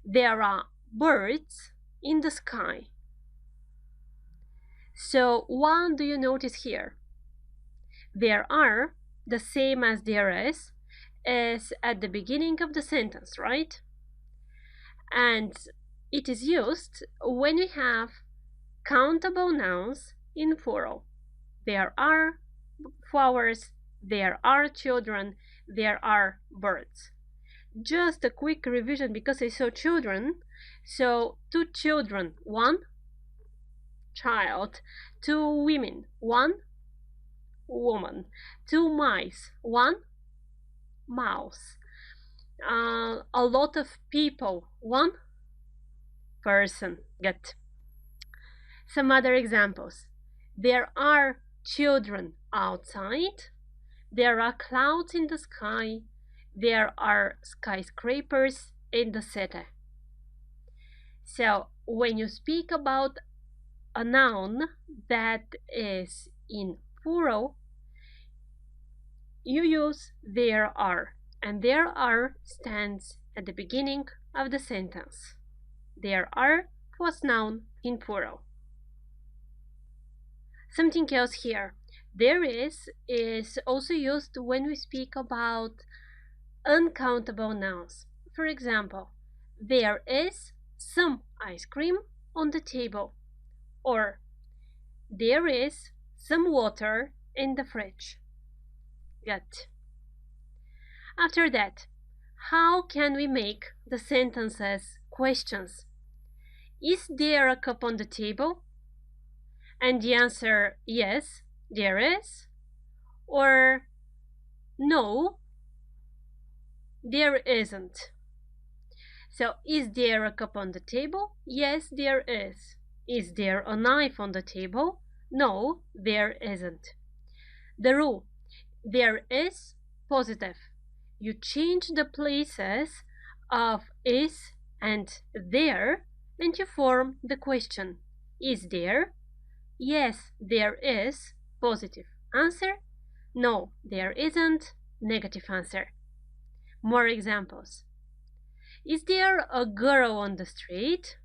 There are birds in the sky. So what do you notice here? There are, the same as there is at the beginning of the sentence, right? And it is used when we have countable nouns in plural. There are flowers, there are children, there are birds. Just a quick revision because I saw children. So 2 children, 1 child, 2 women, 1 woman, 2 mice, 1 mouse, a lot of people, 1 person. Get. Some other examples. There are children outside. There are clouds in the sky. There are skyscrapers in the city. So when you speak about a noun that is in plural, you use there are, and there are stands at the beginning of the sentence. There are plus noun in plural. Something else here. There is also used when we speak about uncountable nouns. For example, there is some ice cream on the table, or there is some water in the fridge. Get. After that, how can we make the sentences questions? Is there a cup on the table? And the answer, yes, there is. Or no, there isn't. So, is there a cup on the table? Yes, there is. Is there a knife on the table? No, there isn't. The rule, there is positive. You change the places of is and there and you form the question. Is there? Yes, there is. Positive answer. No, there isn't. Negative answer. More examples. Is there a girl on the street?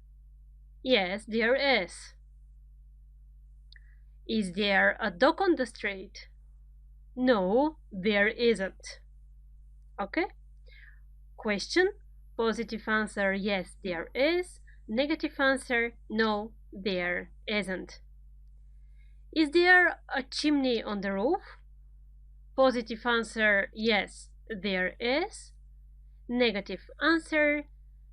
Yes, there is. Is there a dog on the street? No, there isn't. Okay? Question. Positive answer, yes, there is. Negative answer, no, there isn't. Is there a chimney on the roof? Positive answer, yes, there is. Negative answer,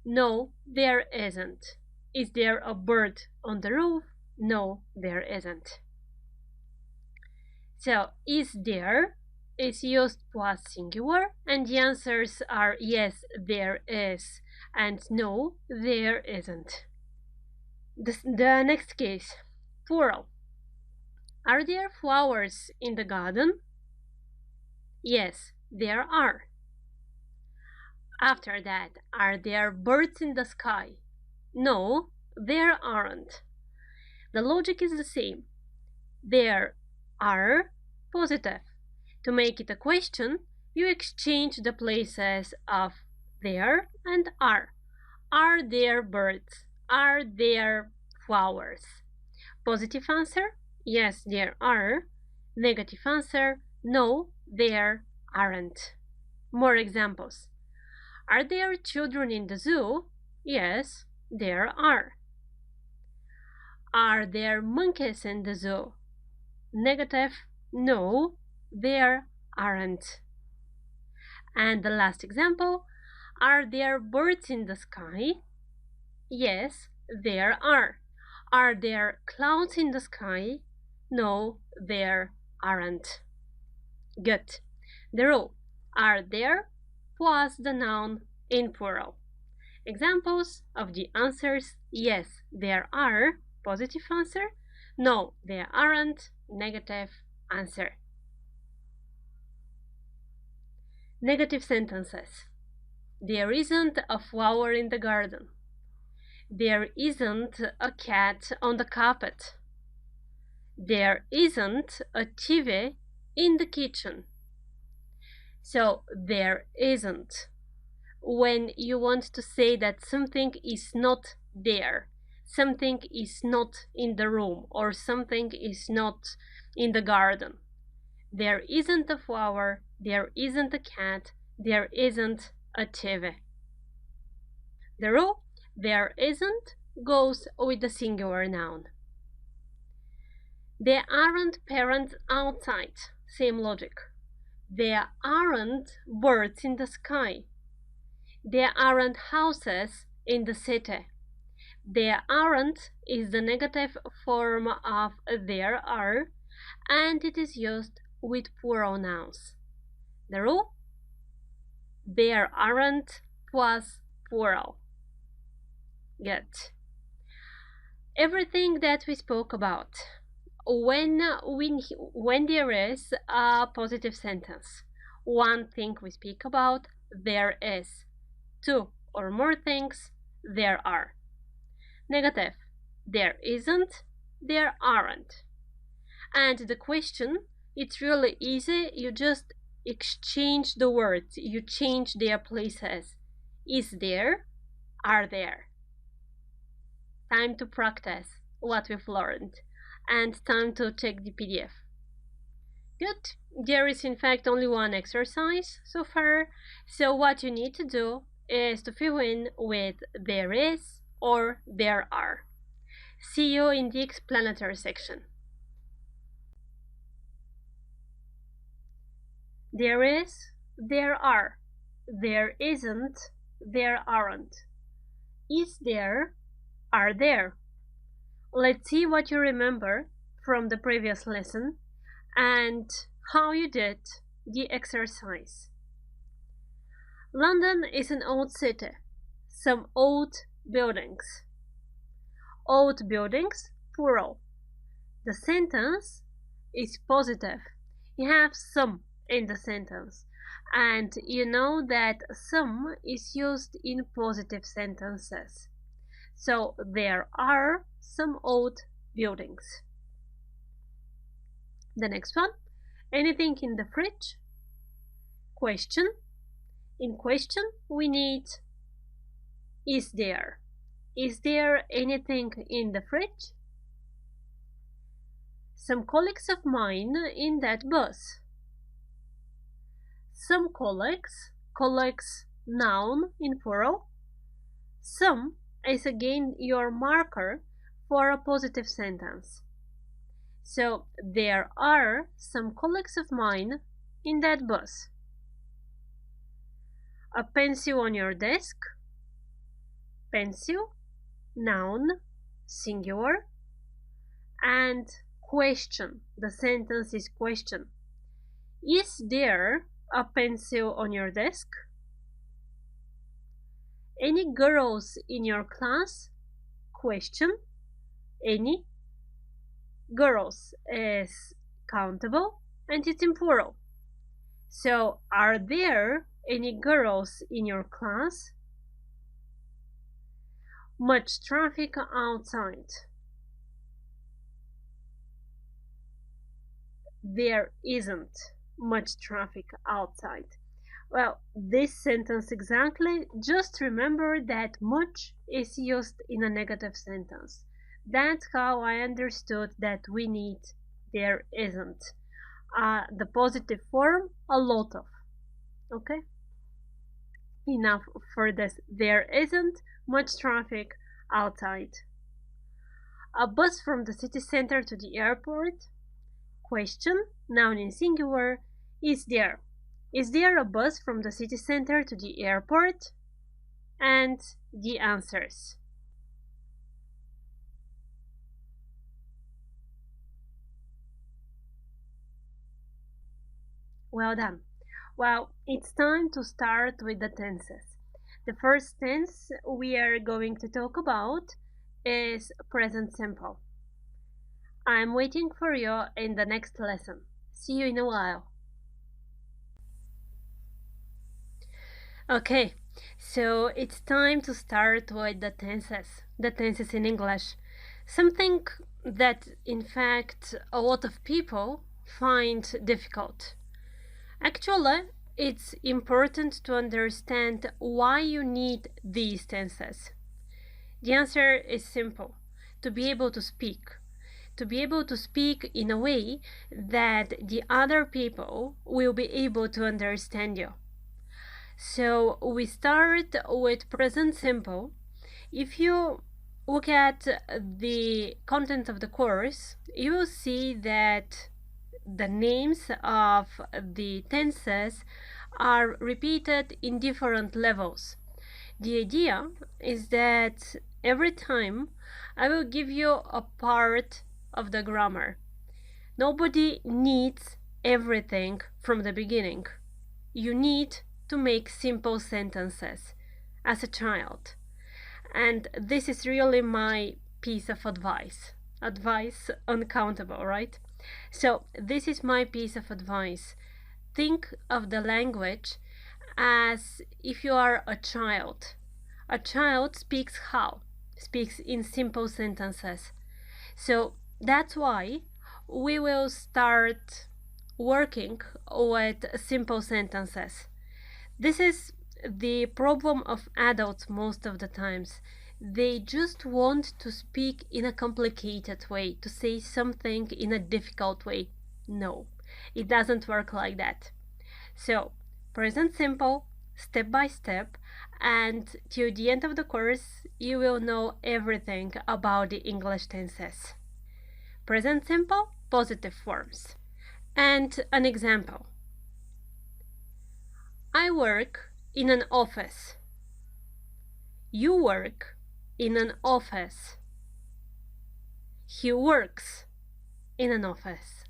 no, there isn't. Is there a bird on the roof? No, there isn't. So, is there is used plus singular, and the answers are yes, there is, and no, there isn't. The next case, plural. Are there flowers in the garden? Yes, there are. After that, are there birds in the sky? No, there aren't. The logic is the same. There are positive. To make it a question, you exchange the places of there and are. Are there birds? Are there flowers? Positive answer, yes, there are. Negative answer, no, there aren't. More examples. Are there children in the zoo? Yes, there are. Are there monkeys in the zoo? Negative, no, there aren't. And the last example, are there birds in the sky? Yes, there are. Are there clouds in the sky? No, there aren't. Good. The rule, are there plus the noun in plural. Examples of the answers, yes, there are, positive answer, no, there aren't, negative answer. Negative sentences. There isn't a flower in the garden. There isn't a cat on the carpet. There isn't a TV in the kitchen. So, there isn't. When you want to say that something is not there, something is not in the room, or something is not in the garden. There isn't a flower, there isn't a cat, there isn't a TV. The rule, there isn't, goes with the singular noun. There aren't parents outside, same logic. There aren't birds in the sky. There aren't houses in the city. There aren't is the negative form of there are, and it is used with plural nouns. The rule, there aren't plus plural. Good. Everything that we spoke about. When there is a positive sentence, one thing we speak about, there is. Two or more things, there are. Negative, there isn't, there aren't. And the question, it's really easy, you just exchange the words, you change their places. Is there, are there. Time to practice what we've learned, and time to check the PDF. Good. There is in fact only one exercise so far, so what you need to do is to fill in with there is or there are. See you in the explanatory section. There is, there are. There isn't, there aren't. Is there, are there. Let's see what you remember from the previous lesson and how you did the exercise. London is an old city. Some old buildings. Old buildings, plural. The sentence is positive. You have some in the sentence, and you know that some is used in positive sentences. So there are some old buildings. The next one, anything in the fridge? Question. In question, we need is there. Is there anything in the fridge? Some colleagues of mine in that bus. Some colleagues, colleagues noun in plural. Some is again your marker for a positive sentence. So there are some colleagues of mine in that bus. A pencil on your desk. Pencil, noun, singular. And question. The sentence is question. Is there a pencil on your desk? Any girls in your class? Question. Any girls is countable and it's in plural. So, are there any girls in your class? Much traffic outside. There isn't much traffic outside. Well, this sentence exactly, just remember that much is used in a negative sentence. That's how I understood that we need there isn't. The positive form, a lot of. Okay? Enough for this. There isn't much traffic outside. A bus from the city center to the airport. Question, noun in singular, is there. Is there a bus from the city center to the airport? And the answers. Well done. Well, it's time to start with the tenses. The first tense we are going to talk about is present simple. I'm waiting for you in the next lesson. See you in a while. Okay, so it's time to start with the tenses in English. Something that, in fact, a lot of people find difficult. Actually, it's important to understand why you need these tenses. The answer is simple: to be able to speak. To be able to speak in a way that the other people will be able to understand you. So we start with present simple. If you look at the content of the course, you will see that the names of the tenses are repeated in different levels. The idea is that every time I will give you a part of the grammar. Nobody needs everything from the beginning. You need to make simple sentences as a child. And this is really my piece of advice. Advice uncountable, right? So, this is my piece of advice. Think of the language as if you are a child. A child speaks how? Speaks in simple sentences. So, that's why we will start working with simple sentences. This is the problem of adults most of the times. They just want to speak in a complicated way, to say something in a difficult way. No, it doesn't work like that. So, present simple, step by step, and till the end of the course, you will know everything about the English tenses. Present simple, positive forms. And an example. I work in an office. You work in an office. He works in an office.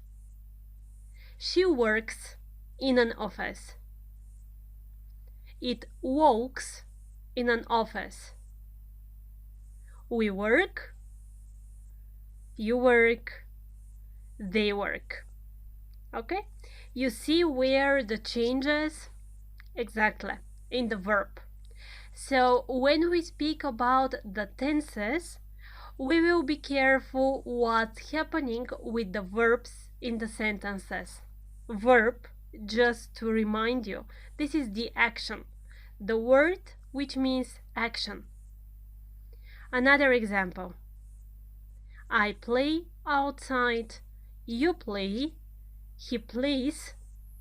She works in an office. It walks in an office. We work. You work. They work. Okay? You see where the changes? Exactly, in the verb. So when we speak about the tenses, we will be careful what's happening with the verbs in the sentences. Verb, just to remind you, this is the action, the word which means action. Another example. I play outside. You play. He plays.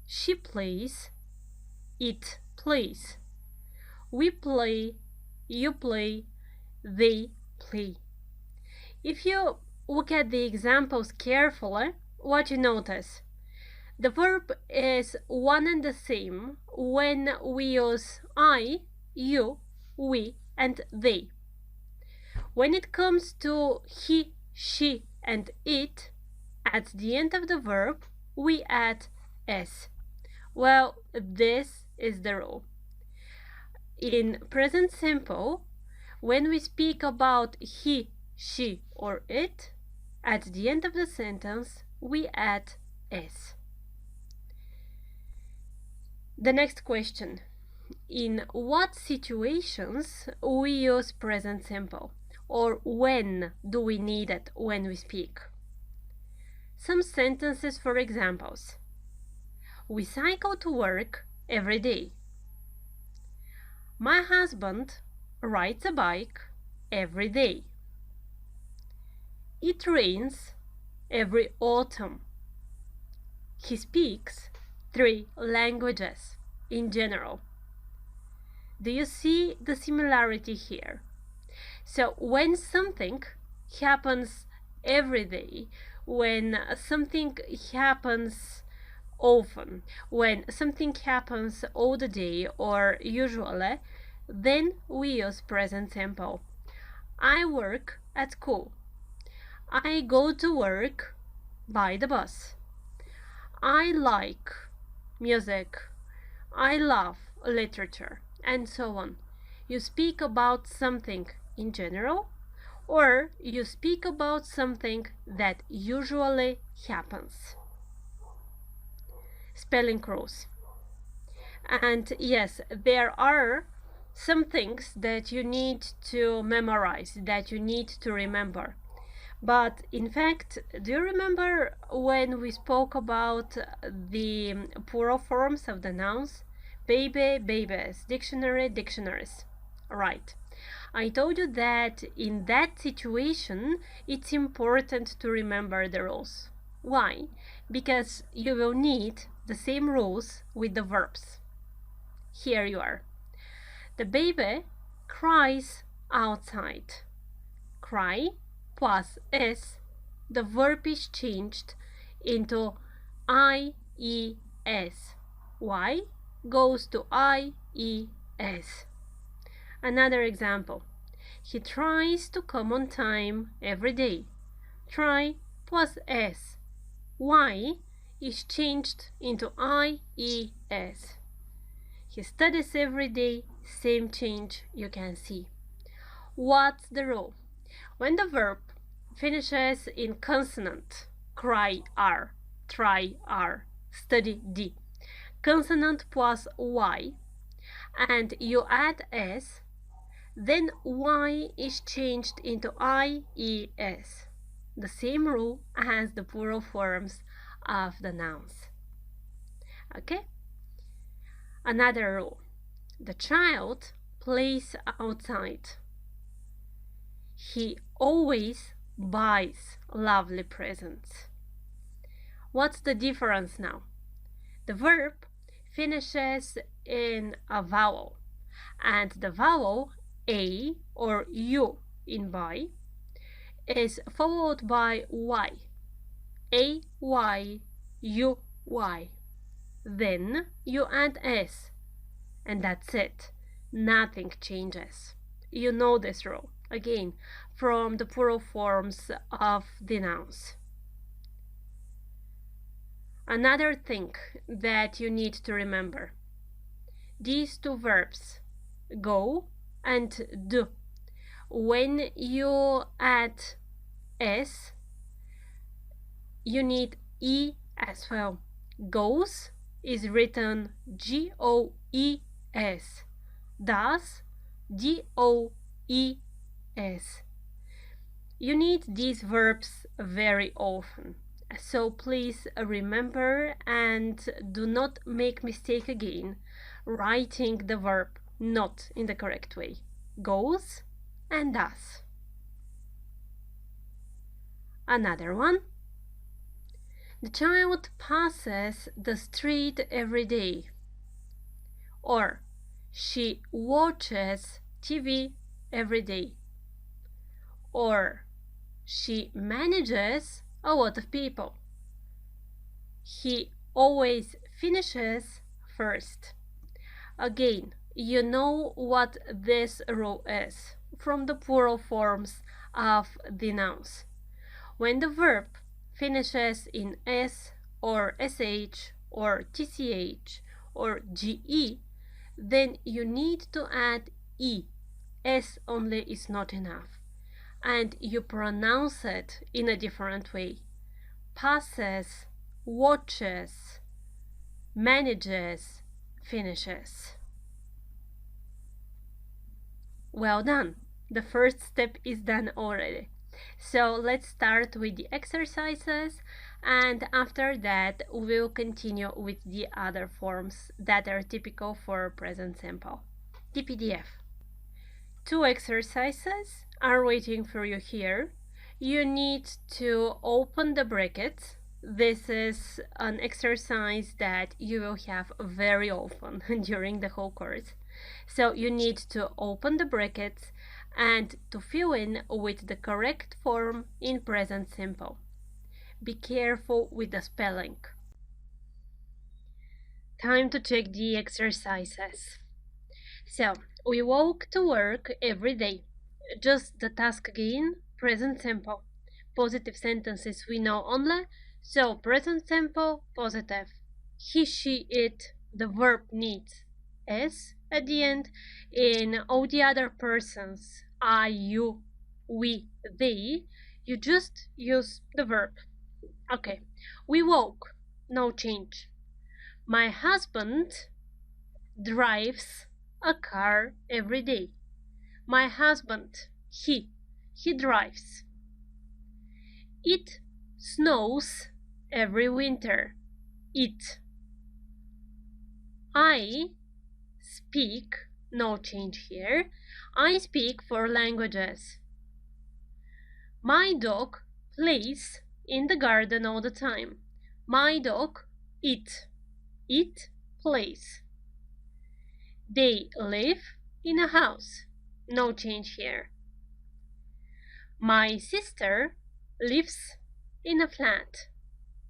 She plays. It plays. We play. You play. They play. If you look at the examples carefully, what you notice? The verb is one and the same when we use I, you, we, and they. When it comes to he, she, and it, At the end of the verb, we add s. Well, this is the rule. In present simple, when we speak about he, she, or it, at the end of the sentence, we add s. The next question. In what situations we use present simple? Or when do we need it when we speak? Some sentences for examples. We cycle to work every day. My husband rides a bike every day. It rains every autumn. He speaks 3 languages in general. Do you see the similarity here? So when something happens every day, when something happens often, when something happens all the day or usually, then we use present simple. I work at school. I go to work by the bus. I like music. I love literature, and so on. You speak about something in general, or you speak about something that usually happens. Spelling rules. And yes, there are some things that you need to memorize, that you need to remember. But in fact, do you remember when we spoke about the plural forms of the nouns? Baby, babies, dictionary, dictionaries. Right. I told you that in that situation, it's important to remember the rules. Why? Because you will need the same rules with the verbs. Here you are. The baby cries outside. Cry plus s, the verb is changed into ies. Y goes to ies. Another example. He tries to come on time every day. Try plus s. Y is changed into ies. He studies every day. Same change you can see. What's the rule? When the verb finishes in consonant, cry r, try r, study d, consonant plus y, and you add s, then y is changed into ies. The same rule as the plural forms of the nouns. Okay? Another rule. The child plays outside. He always buys lovely presents. What's the difference now? The verb finishes in a vowel, and the vowel a or u in buy is followed by y. A, y, u, y. Then you add s, and that's it. Nothing changes. You know this rule, again, from the plural forms of the nouns. Another thing that you need to remember. These two verbs, go and do. When you add s, you need e as well. Goes is written G-O-E-S. Does, D-O-E-S. You need these verbs very often. So please remember and do not make mistake again writing the verb not in the correct way. Goes and does. Another one. The child passes the street every day. Or she watches TV every day. Or she manages a lot of people. He always finishes first. Again, you know what this rule is from the plural forms of the nouns. When the verb finishes in S or SH or TCH or GE, then you need to add E. S only is not enough. And you pronounce it in a different way. Passes, watches, manages, finishes. Well done! The first step is done already. So let's start with the exercises, and after that we'll continue with the other forms that are typical for present simple. The PDF. 2 exercises are waiting for you here. You need to open the brackets. This is an exercise that you will have very often during the whole course. So you need to open the brackets and to fill in with the correct form in present simple. Be careful with the spelling. Time to check the exercises. So, we walk to work every day. Just the task again, present simple. Positive sentences we know only, so present simple, positive. He, she, it, the verb needs S at the end. In all the other persons, I, you, we, they, you just use the verb. Okay, we walk, no change. My husband drives a car every day. My husband, he drives. It snows every winter. It. I speak, no change here. I speak 4 languages. My dog plays in the garden all the time. My dog, it plays. They live in a house. No change here. My sister lives in a flat.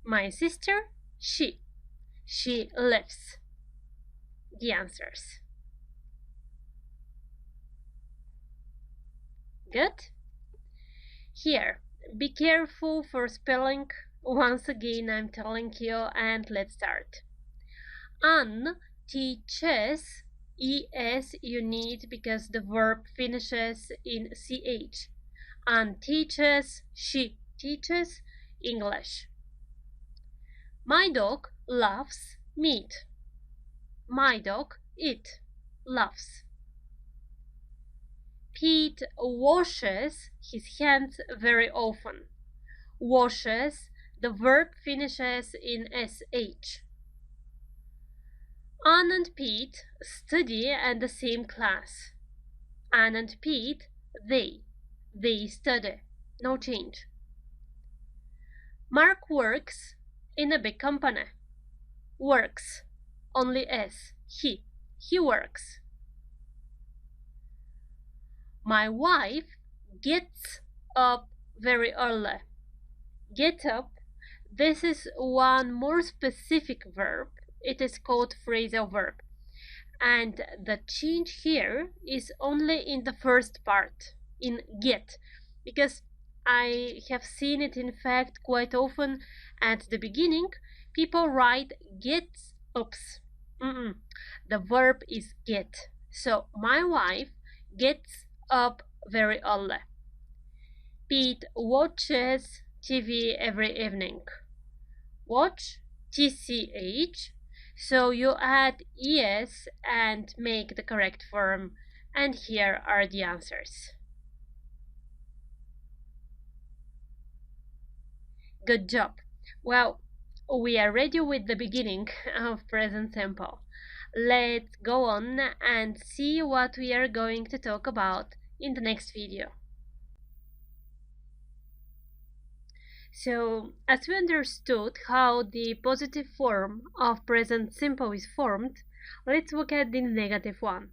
My sister, she lives. The answers. Good? Here, be careful for spelling. Once again, I'm telling you, and let's start. Anne teaches. ES you need because the verb finishes in CH. Anne teaches, she teaches English. My dog loves meat. My dog, it, loves. Pete washes his hands very often. Washes, the verb finishes in SH. Anne and Pete study at the same class. Anne and Pete, they study. No change. Mark works in a big company. Works, only S. He works. My wife gets up very early. Get up, this is one more specific verb. It is called phrasal verb. And the change here is only in the first part, in get, because I have seen it in fact quite often at the beginning. People write gets ups. The verb is get. So my wife gets up very early. Pete watches TV every evening. Watch, TCH. So you add ES and make the correct form. And here are the answers. Good job. Well, we are ready with the beginning of present simple. Let's go on and see what we are going to talk about in the next video. So, as we understood how the positive form of present simple is formed, let's look at the negative one.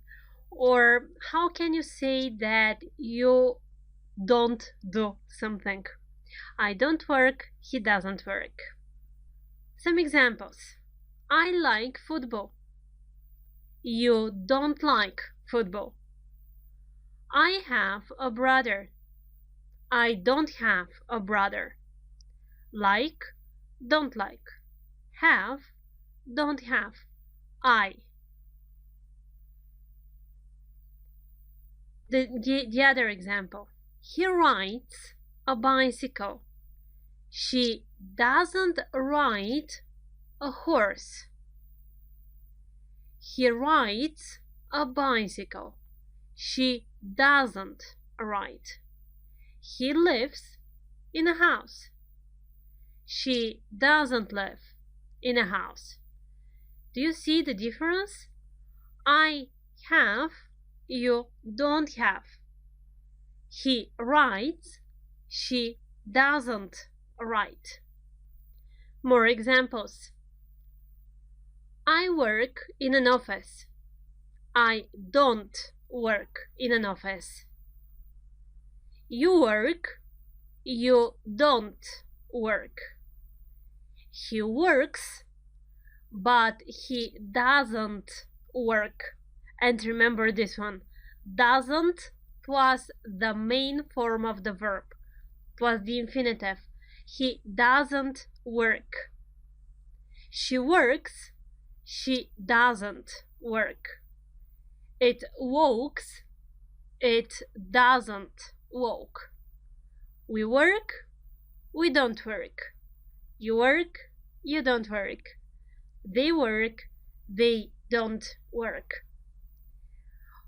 Or how can you say that you don't do something? I don't work, he doesn't work. Some examples. I like football. You don't like football. I have a brother. I don't have a brother. like, don't like, have, don't have, I. The other example. He rides a bicycle. She doesn't ride a horse. He rides a bicycle. She doesn't ride. He lives in a house. She doesn't live in a house. Do you see the difference? I have, you don't have. He rides, she doesn't ride. More examples. I work in an office. I don't work in an office. You work, you don't work. He works, but he doesn't work. And remember this one, doesn't plus the main form of the verb plus the infinitive. He doesn't work. She works, she doesn't work. It walks, it doesn't walk. We work, we don't work. You work, you don't work. They work, they don't work.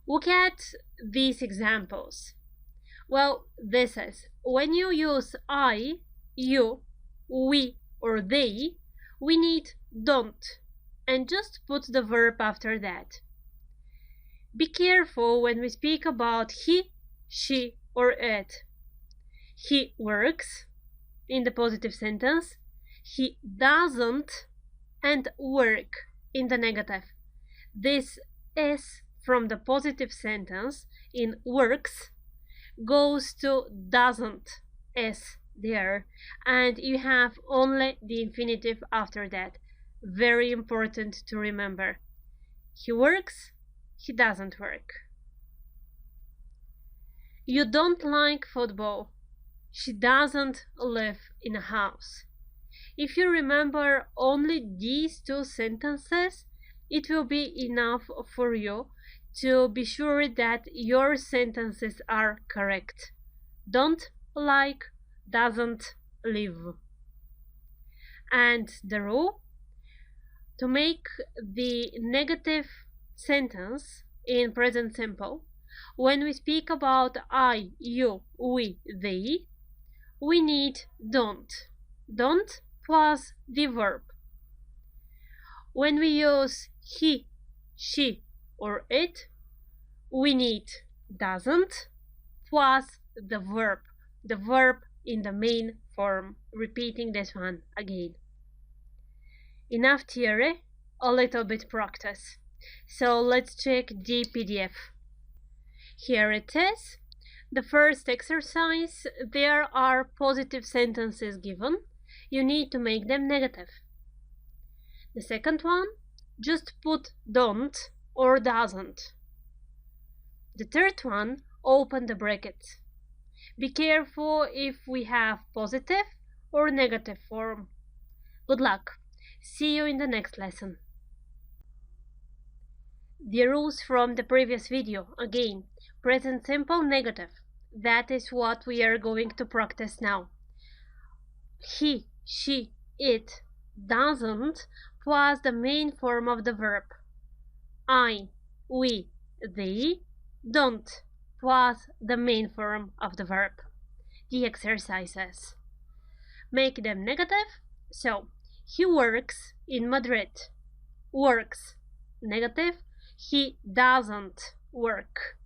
Look at these examples. Well, this is when you use I, you, we, or they, we need don't and just put the verb after that. Be careful when we speak about he, she, or it. He works in the positive sentence. He doesn't and work in the negative. This is from the positive sentence in works goes to doesn't is there, and you have only the infinitive after that. Very important to remember. He works, he doesn't work. You don't like football. She doesn't live in a house. If you remember only these two sentences, it will be enough for you to be sure that your sentences are correct. Don't like, doesn't live. And the rule: to make the negative sentence in present simple, when we speak about I, you, we, they, we need don't. Don't plus the verb. When we use he, she, or it, we need doesn't plus the verb in the main form. Repeating this one again. Enough theory, a little bit practice. So let's check the PDF. Here it is. The first exercise, there are positive sentences given. You need to make them negative. The second one, just put don't or doesn't. The third one, open the brackets. Be careful if we have positive or negative form. Good luck. See you in the next lesson. The rules from the previous video. Again, present simple negative. That is what we are going to practice now. He, she, it, doesn't plus the main form of the verb. I, we, they, don't plus the main form of the verb. The exercises. Make them negative. So, he works in Madrid. Works. Negative. He doesn't work.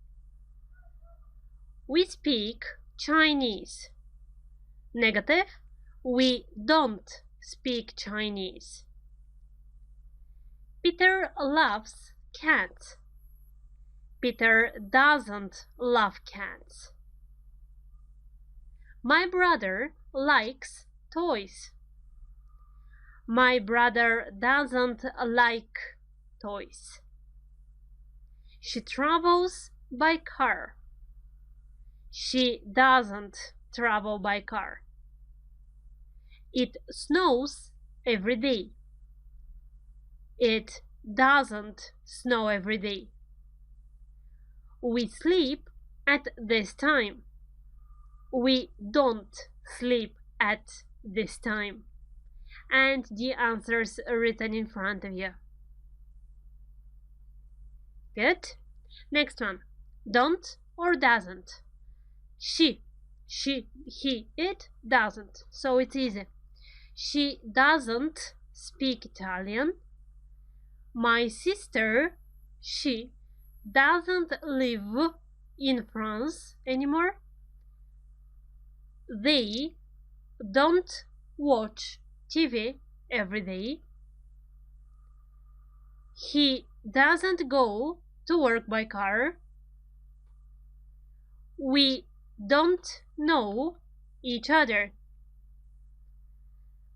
We speak Chinese. Negative. We don't speak Chinese. Peter loves cats. Peter doesn't love cats. My brother likes toys. My brother doesn't like toys. She travels by car. She doesn't travel by car. It snows every day. It doesn't snow every day. We sleep at this time. We don't sleep at this time. And the answers are written in front of you. Good. Next one. Don't or doesn't. She, he, it doesn't. So it's easy. She doesn't speak Italian. My sister, she doesn't live in France anymore. They don't watch TV every day. He doesn't go to work by car. We don't know each other.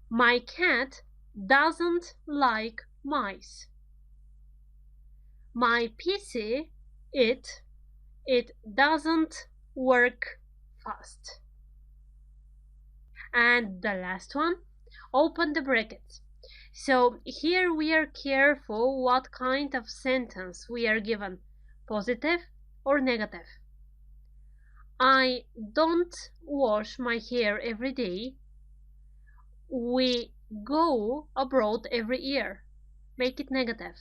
My cat doesn't like mice. My PC, it doesn't work fast. And the last one, open the brackets. So here we are careful what kind of sentence we are given, positive or negative. I don't wash my hair every day. We go abroad every year. Make it negative.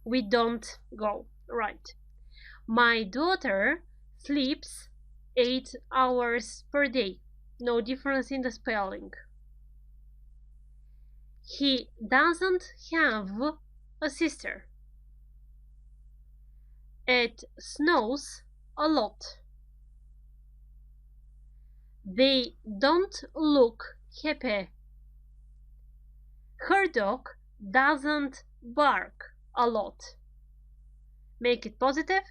We don't go, right? My daughter sleeps 8 hours per day. No difference in the spelling. He doesn't have a sister. It snows a lot. They don't look happy. Her dog doesn't bark a lot. Make it positive.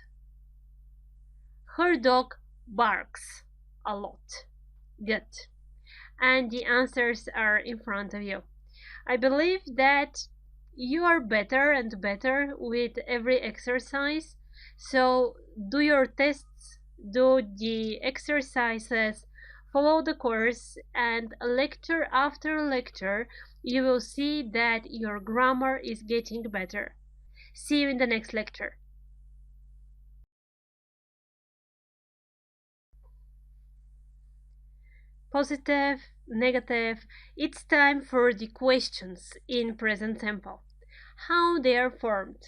Her dog barks a lot. Good. And the answers are in front of you. I believe that you are better and better with every exercise. So do your tests, do the exercises, follow the course, and lecture after lecture, you will see that your grammar is getting better. See you in the next lecture. Positive, negative. It's time for the questions in present simple. How they are formed.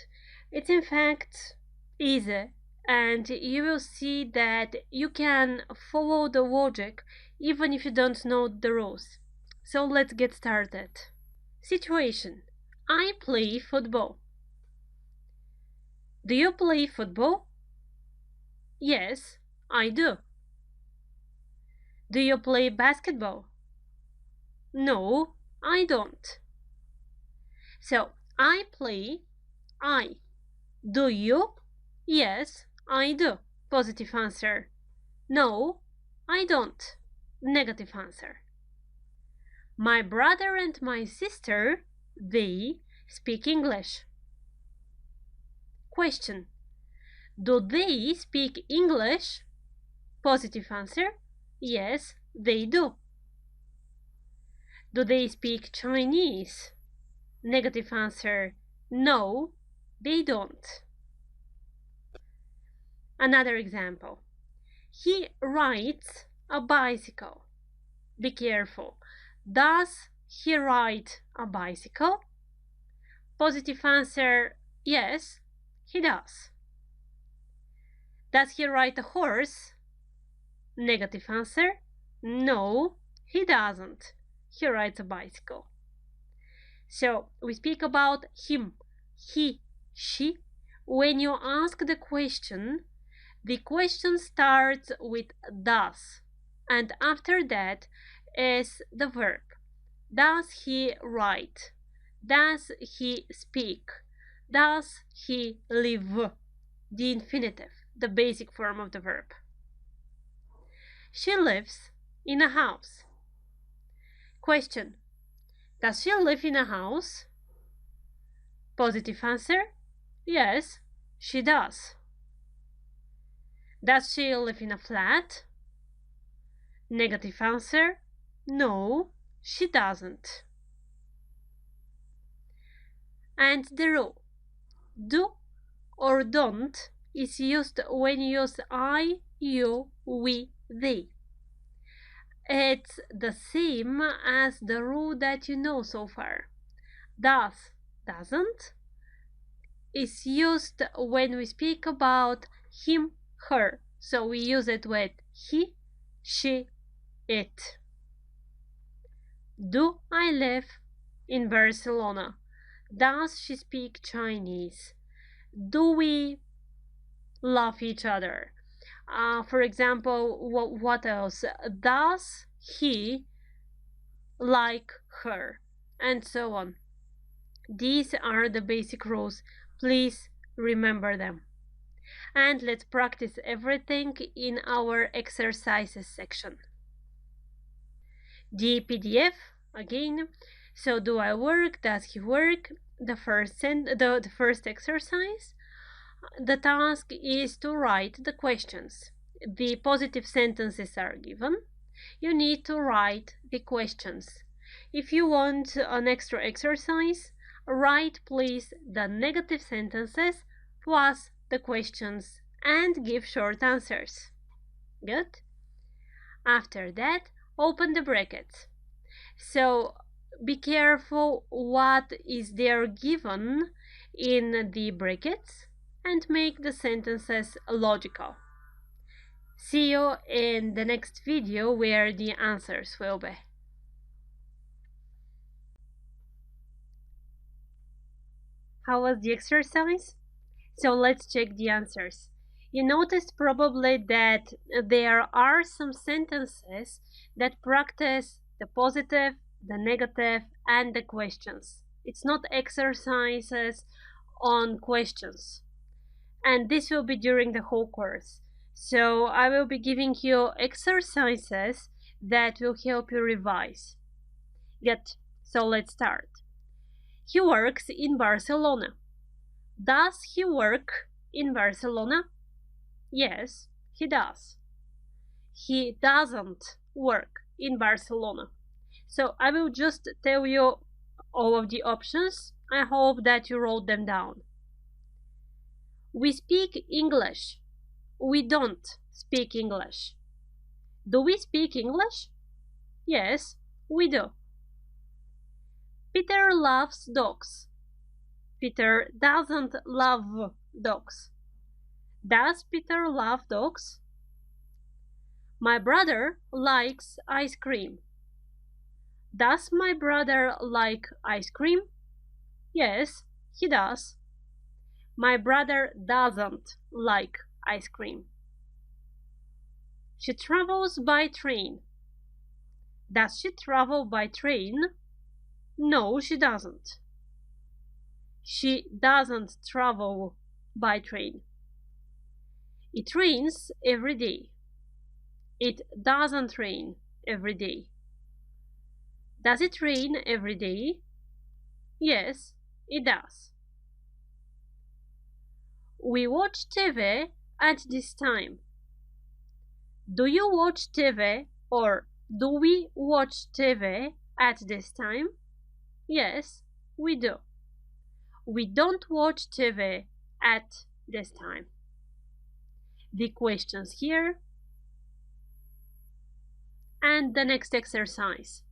It's in fact easy, and you will see that you can follow the logic even if you don't know the rules. So let's get started. Situation. I play football. Do you play football? Yes, I do. Do you play basketball? No, I don't. So, I play, I. Do you? Yes, I do. Positive answer. No, I don't. Negative answer. My brother and my sister, they speak English. Question. Do they speak English? Positive answer. Yes, they do. Do they speak Chinese? Negative answer. No, they don't. Another example. He rides a bicycle. Be careful. Does he ride a bicycle? Positive answer. Yes, he does. Does he ride a horse? Negative answer. No, he doesn't. He rides a bicycle. So we speak about him, he, she. When you ask the question starts with does, and after that is the verb. Does he write? Does he speak? Does he live? The infinitive, the basic form of the verb. She lives in a house. Question. Does she live in a house? Positive answer. Yes, she does. Does she live in a flat? Negative answer. No, she doesn't. And the rule, do or don't is used when you use I, you, we, they. It's the same as the rule that you know so far. Does, doesn't is used when we speak about him, her. So we use it with he, she, it. Do I live in Barcelona? Does she speak Chinese? Do we love each other? For example, what else? Does he like her? And so on. These are the basic rules. Please remember them. And let's practice everything in our exercises section. The PDF again. So do I work? Does he work? The first exercise. The task is to write the questions. The positive sentences are given. You need to write the questions. If you want an extra exercise, write please the negative sentences plus the questions and give short answers. Good? After that, open the brackets. So be careful what is there given in the brackets and make the sentences logical. See you in the next video where the answers will be. How was the exercise? So let's check the answers. You noticed probably that there are some sentences that practice the positive, the negative, and the questions. It's not exercises on questions. And this will be during the whole course. So I will be giving you exercises that will help you revise. Good. So let's start. He works in Barcelona. Does he work in Barcelona? Yes, he does. He doesn't work in Barcelona. So I will just tell you all of the options. I hope that you wrote them down. We speak English. We don't speak English. Do we speak English? Yes, we do. Peter loves dogs. Peter doesn't love dogs. Does Peter love dogs? My brother likes ice cream. Does my brother like ice cream? Yes, he does. My brother doesn't like ice cream. She travels by train. Does she travel by train? No, she doesn't. She doesn't travel by train. It rains every day. It doesn't rain every day. Does it rain every day? Yes, it does. We watch TV at this time. Do you watch TV or do we watch TV at this time? Yes, we do. We don't watch TV at this time. The questions here and the next exercise.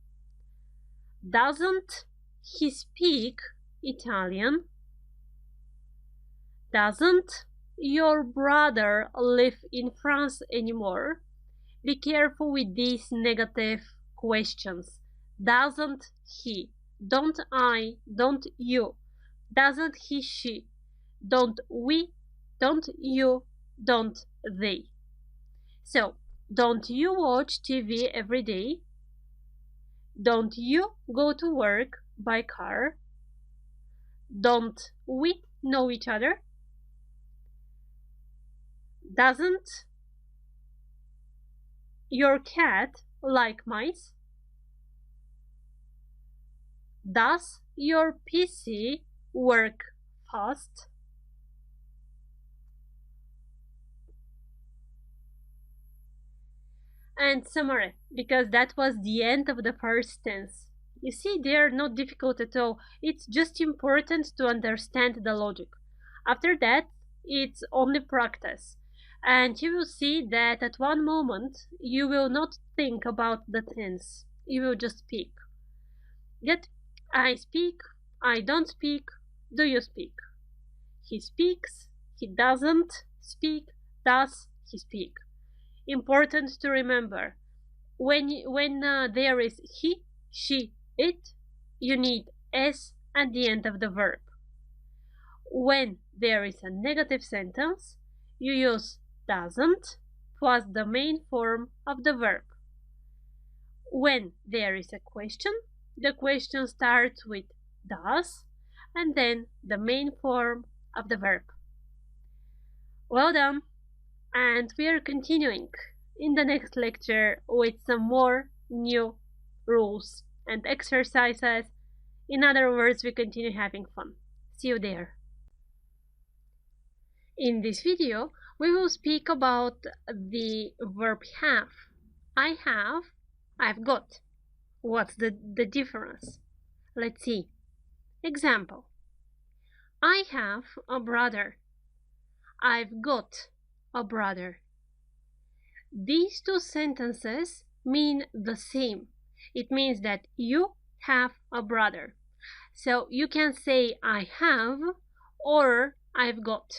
Doesn't he speak Italian? Doesn't your brother live in France anymore? Be careful with these negative questions. Doesn't he? Don't I? Don't you? Doesn't he, she? Don't we? Don't you? Don't they? So, don't you watch TV every day? Don't you go to work by car? Don't we know each other? Doesn't your cat like mice? Does your PC work fast? And summary. because that was the end of the first tense. You see, they are not difficult at all. It's just important to understand the logic. After that, it's only practice. And you will see that at one moment you will not think about the tense. You will just speak. Get I speak, I don't speak, do you speak? He speaks, he doesn't speak, does he speak? Important to remember. When there is he, she, it, you need s at the end of the verb. When there is a negative sentence, you use doesn't plus the main form of the verb. When there is a question, the question starts with does and then the main form of the verb. Well done! And we are continuing in the next lecture with some more new rules and exercises. In other words, we continue having fun. See you there. In this video, we will speak about the verb have. I have, I've got. What's the difference? Let's see. Example. I have a brother. I've got a brother. These two sentences mean the same. It means that you have a brother. So you can say I have or I've got.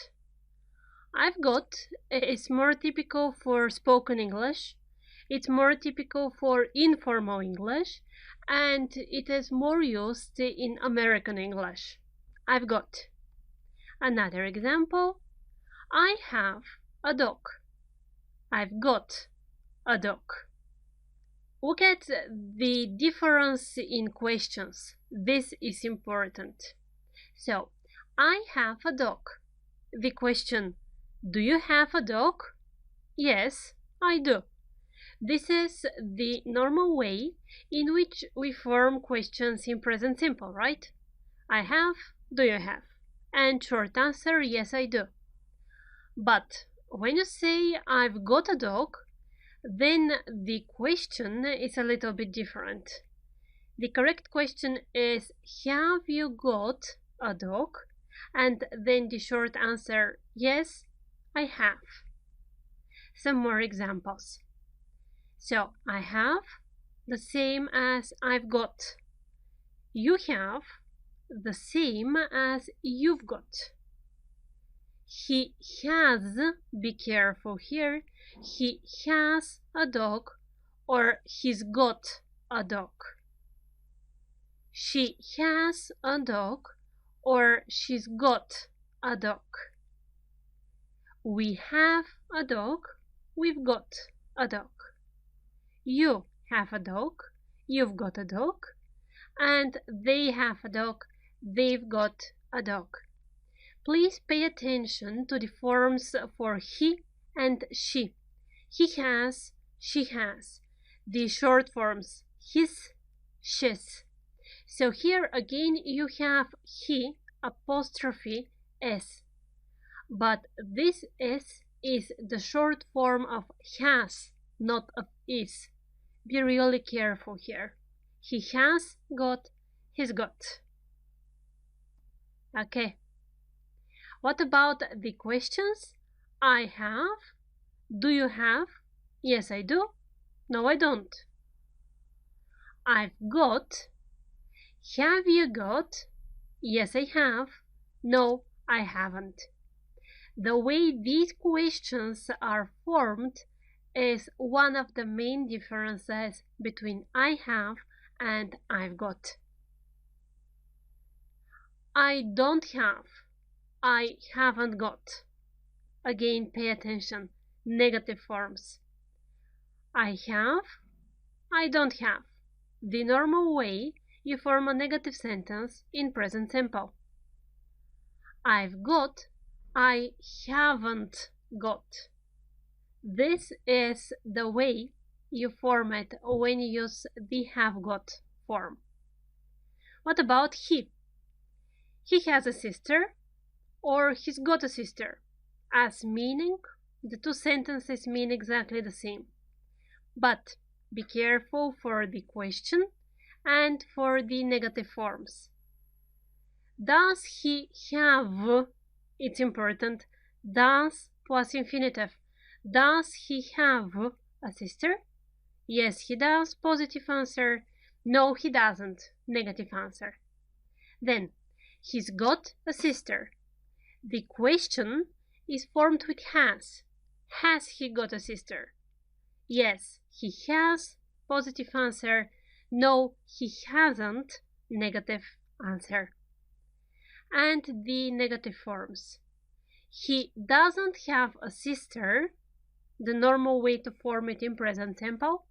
I've got is more typical for spoken English. It's more typical for informal English, and it is more used in American English. I've got. Another example. I have a dog. I've got a dog. Look at the difference in questions. This is important. So, I have a dog. The question, do you have a dog? Yes, I do. This is the normal way in which we form questions in present simple, right? I have, do you have? And short answer, yes, I do. But when you say I've got a dog, then the question is a little bit different. The correct question is, have you got a dog? And then the short answer, yes, I have. Some more examples. So, I have, the same as I've got. You have, the same as you've got. He has, be careful here, he has a dog or he's got a dog. She has a dog or she's got a dog. We have a dog, we've got a dog. You have a dog, you've got a dog, and they have a dog, they've got a dog. Please pay attention to the forms for he and she. He has, she has. The short forms his, she's. So here again you have he apostrophe s. But this s is the short form of has, not of is. Be really careful here. He has got, he's got. Okay. What about the questions? I have. Do you have? Yes, I do. No, I don't. I've got. Have you got? Yes, I have. No, I haven't. The way these questions are formed is one of the main differences between I have and I've got. I don't have. I haven't got. Again, pay attention. Negative forms. I have. I don't have. The normal way you form a negative sentence in present simple. I've got. I haven't got. This is the way you form it when you use the have got form. What about he? He has a sister or he's got a sister. As meaning, the two sentences mean exactly the same. But Be careful for the question and for the negative forms. Does he have? It's important. Does plus infinitive. Does he have a sister? Yes, he does. Positive answer. No, he doesn't. Negative answer. Then, he's got a sister. The question is formed with has. Has he got a sister? Yes, he has. Positive answer. No, he hasn't. Negative answer. And the negative forms. He doesn't have a sister, the normal way to form it in present simple,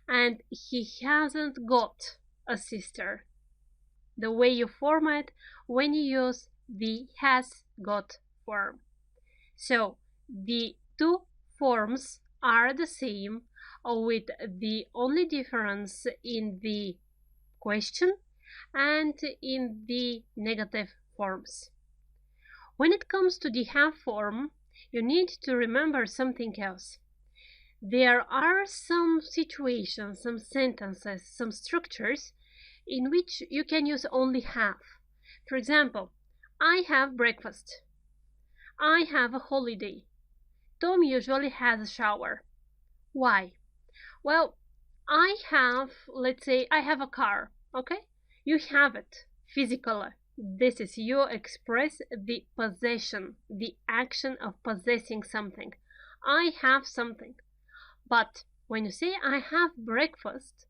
and he hasn't got a sister, the way you form it when you use the has got form. So the two forms are the same, with the only difference in the question and in the negative forms. When it comes to the have form, you need to remember something else. There are some situations, some sentences, some structures in which you can use only have. For example, I have breakfast. I have a holiday. Tom usually has a shower. Why? Well, let's say I have a car, okay? You have it physically. This is you express the possession, the action of possessing something. I have something. But when you say I have breakfast,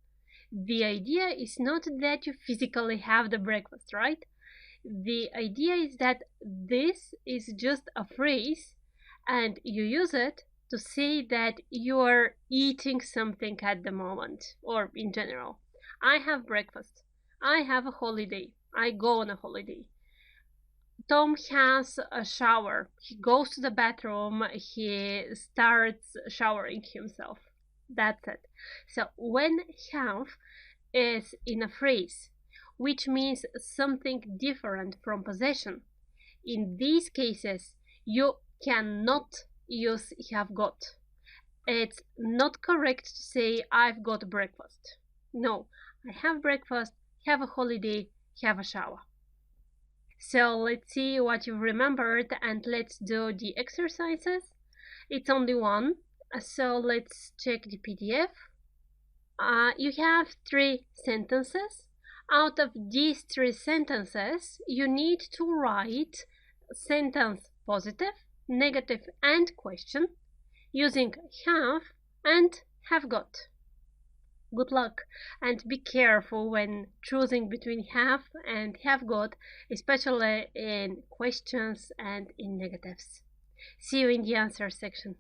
the idea is not that you physically have the breakfast, right? The idea is that this is just a phrase and you use it to say that you are eating something at the moment or in general. I have breakfast. I have a holiday. I go on a holiday. Tom has a shower. He goes to the bathroom. He starts showering himself. That's it. So when have is in a phrase, which means something different from possession, in these cases, you cannot use have got. It's not correct to say I've got breakfast. No, I have breakfast, have a holiday, have a shower. So let's see what you've remembered and let's do the exercises. It's only one, so let's check the PDF. You have 3 sentences. Out of these 3 sentences, you need to write sentence positive, negative, and question using have and have got. Good luck and be careful when choosing between have and have got, especially in questions and in negatives. See you in the answer section.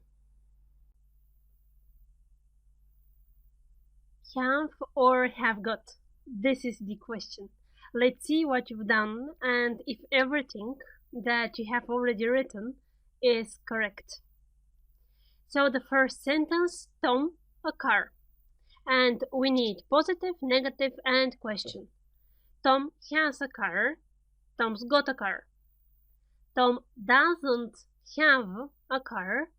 Have or have got? This is the question. Let's see what you've done and if everything that you have already written is correct. So the first sentence, Tom, a car. And we need positive, negative, and question. Tom has a car. Tom's got a car. Tom doesn't have a car.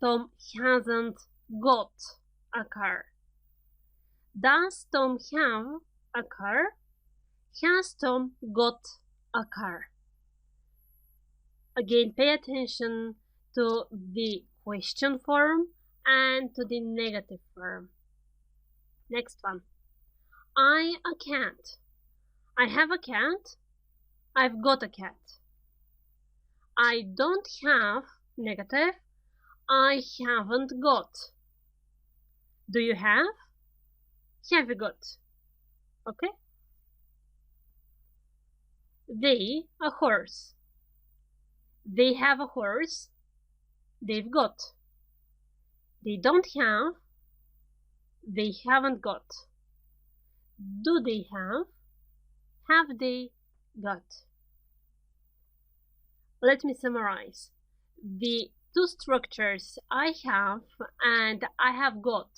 Tom hasn't got a car. Does Tom have a car? Has Tom got a car? Again, pay attention to the question form and to the negative form. Next one. I a cat. I have a cat. I've got a cat. I don't have, negative. I haven't got. Do you have? Have you got? Okay. They, a horse. They have a horse. They've got. They don't have. They haven't got. Do they have? Have they got? Let me summarize. The 2 structures I have and I have got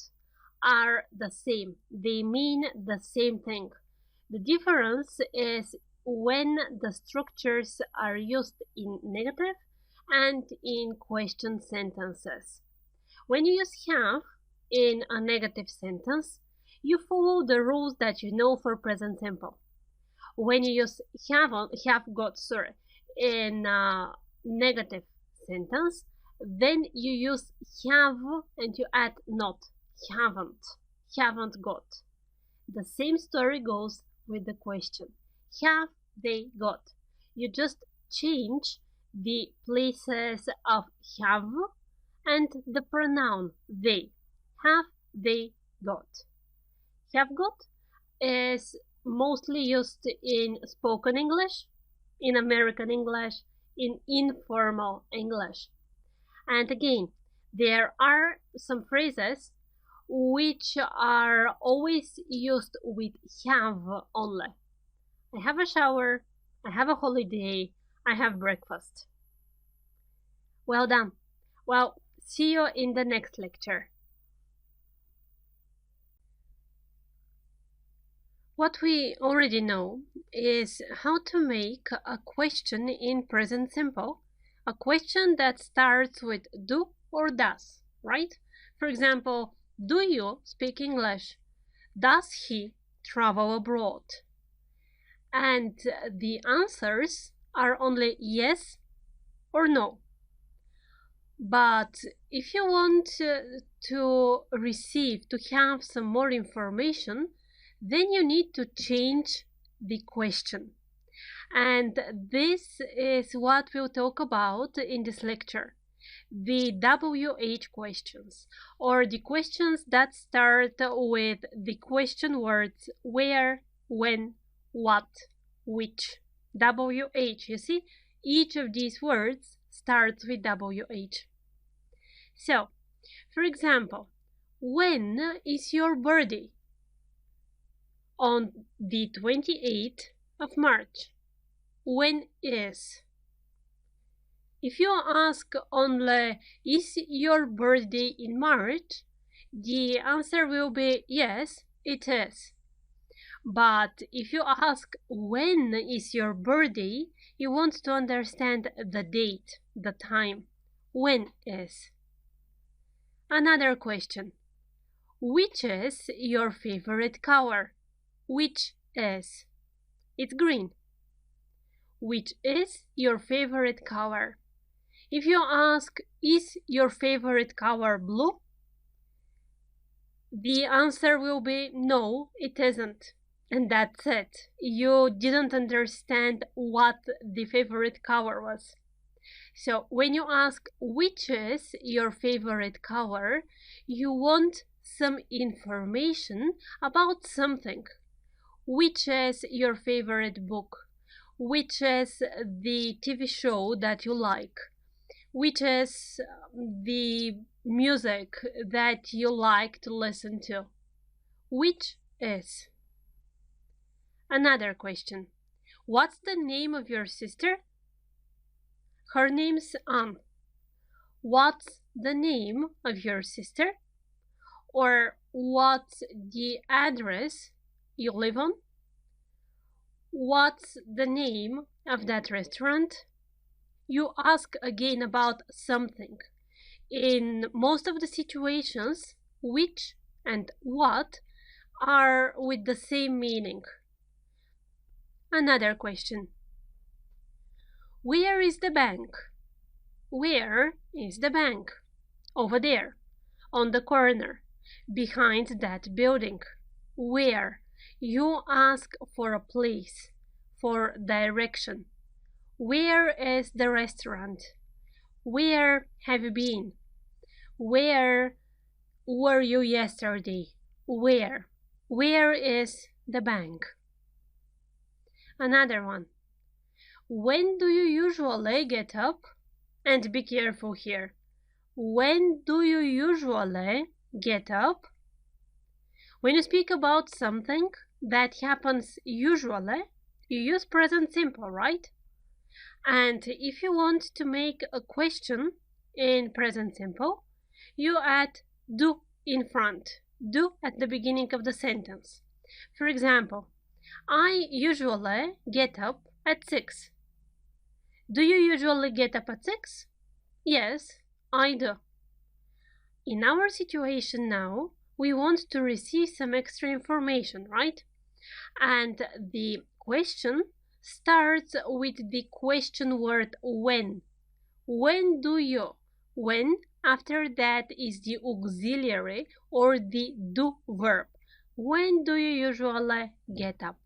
are the same. They mean the same thing. The difference is when the structures are used in negative and in question sentences. When you use have, in a negative sentence, you follow the rules that you know for present simple. When you use have got, in a negative sentence, then you use have and you add not, haven't got. The same story goes with the question. Have they got? You just change the places of have and the pronoun they. Have they got? Have got is mostly used in spoken English, in American English, in informal English. And again, there are some phrases which are always used with have only. I have a shower, I have a holiday, I have breakfast. Well done. Well, see you in the next lecture. What we already know is how to make a question in present simple, a question that starts with do or does, right? For example, do you speak English? Does he travel abroad? And the answers are only yes or no. But if you want to have some more information, then you need to change the question. And this is what we'll talk about in this lecture. The WH questions, or the questions that start with the question words where, when, what, which. WH, you see, each of these words starts with WH. So, for example, when is your birthday? On the 28th of March. When is? If you ask only, is your birthday in March? The answer will be yes, it is. But if you ask, when is your birthday? You want to understand the date, the time. When is? Another question. Which is your favorite color? Which is? It's green. Which is your favorite color? If you ask, is your favorite color blue? The answer will be no, it isn't. And that's it. You didn't understand what the favorite color was. So when you ask which is your favorite color, you want some information about something. Which is your favorite book? Which is the TV show that you like? Which is the music that you like to listen to? Which is? Another question. What's the name of your sister? Her name's Anne. What's the name of your sister? Or what's the address you live on? What's the name of that restaurant? You ask again about something. In most of the situations, which and what are with the same meaning. Another question. Where is the bank? Where is the bank? Over there, on the corner, behind that building. Where? You ask for a place, for direction. Where is the restaurant? Where have you been? Where were you yesterday? Where? Where is the bank? Another one. When do you usually get up? And be careful here. When do you usually get up? When you speak about something that happens usually, you use present simple, right? And if you want to make a question in present simple, you add do in front, do at the beginning of the sentence. For example, I usually get up at 6. Do you usually get up at 6? Yes, I do. In our situation now, we want to receive some extra information, right? And the question starts with the question word when. When do you? When after that is the auxiliary or the do verb. When do you usually get up?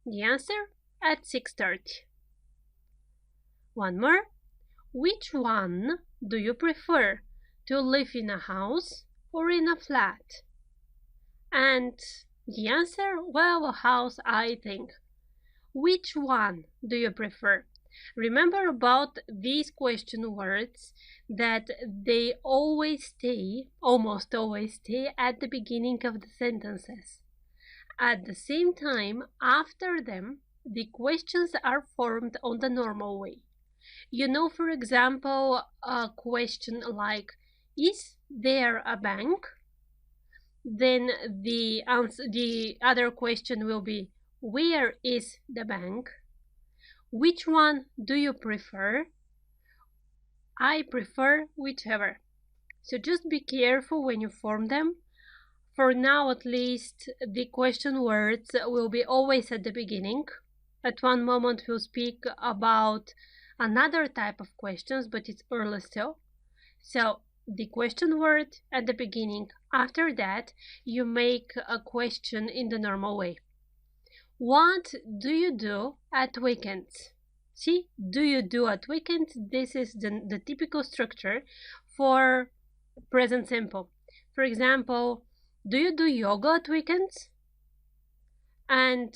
The answer at 6:30. One more. Which one do you prefer? To live in a house or in a flat? And the answer, well, a house, I think. Which one do you prefer? Remember about these question words that they almost always stay at the beginning of the sentences. At the same time, after them, the questions are formed on the normal way. You know, for example, a question like, is there a bank? Then the other question will be, where is the bank? Which one do you prefer? I prefer whichever. So just be careful when you form them. For now, at least, the question words will be always at the beginning. At one moment, we'll speak about another type of questions, but it's early still. So the question word at the beginning. After that, you make a question in the normal way. What do you do at weekends? See, do you do at weekends? This is the typical structure for present simple. For example, do you do yoga at weekends? And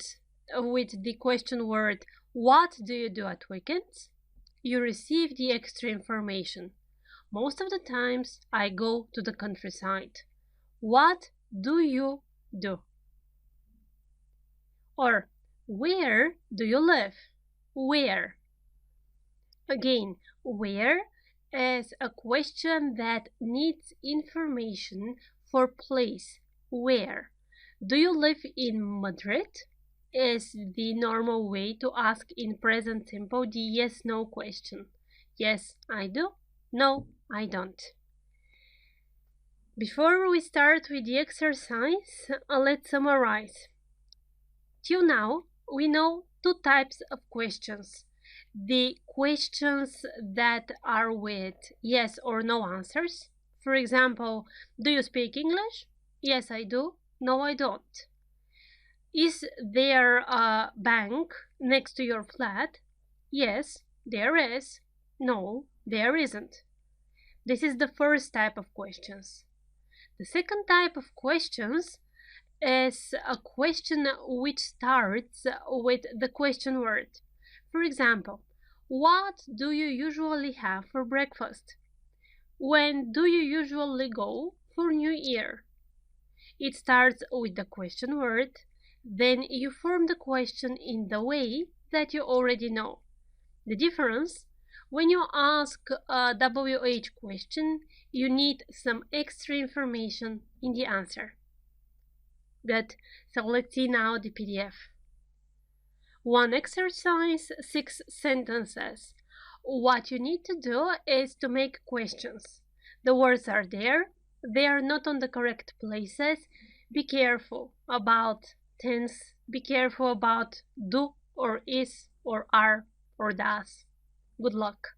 with the question word, what do you do at weekends? You receive the extra information. Most of the times I go to the countryside. What do you do? Or where do you live? Where? Again, where is a question that needs information for place. Where? Do you live in Madrid? Is the normal way to ask in present simple the yes/no question. Yes, I do. No, I don't. Before we start with the exercise, let's summarize. Till now, we know two types of questions. The questions that are with yes or no answers. For example, do you speak English? Yes, I do. No, I don't. Is there a bank next to your flat? Yes, there is. No, there isn't. This is the first type of questions. The second type of questions is a question which starts with the question word. For example, what do you usually have for breakfast? When do you usually go for New Year? It starts with the question word, then you form the question in the way that you already know. The difference, when you ask a WH question, you need some extra information in the answer. Good. So let's see now the PDF. One exercise, 6 sentences. What you need to do is to make questions. The words are there. They are not on the correct places. Be careful about tense. Be careful about do or is or are or does. Good luck.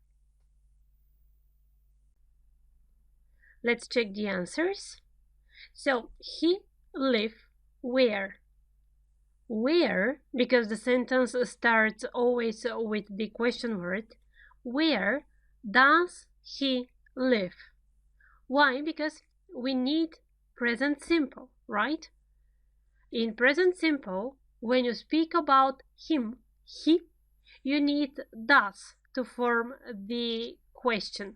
Let's check the answers. So, he live where? Where, because the sentence starts always with the question word, where does he live? Why? Because we need present simple, right? In present simple, when you speak about him, he, you need does to form the question.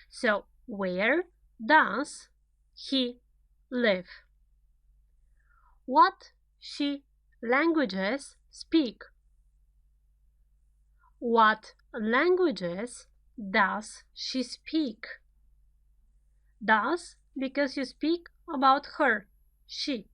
So, where does he live? What she languages speak? What languages does she speak? Does, because you speak about her, she.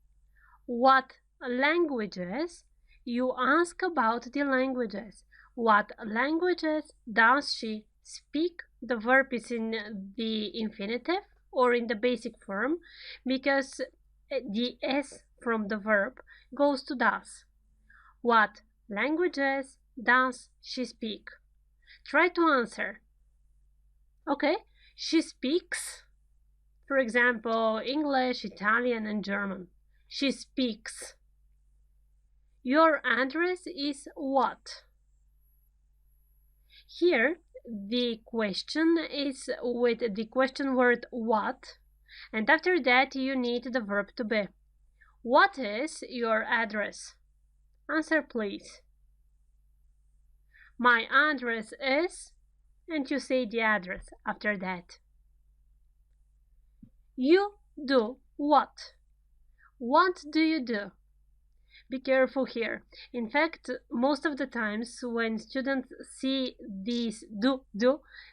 What languages? You ask about the languages. What languages does she speak? The verb is in the infinitive. or in the basic form because the S from the verb goes to does. What languages does she speak? Try to answer. Okay, she speaks, for example, English, Italian, and German. She speaks. Your address is what? Here, the question is with the question word what, and after that you need the verb to be. What is your address? Answer, please. My address is, and you say the address after that. You do what? What do you do? Be careful here. In fact, most of the times when students see this do,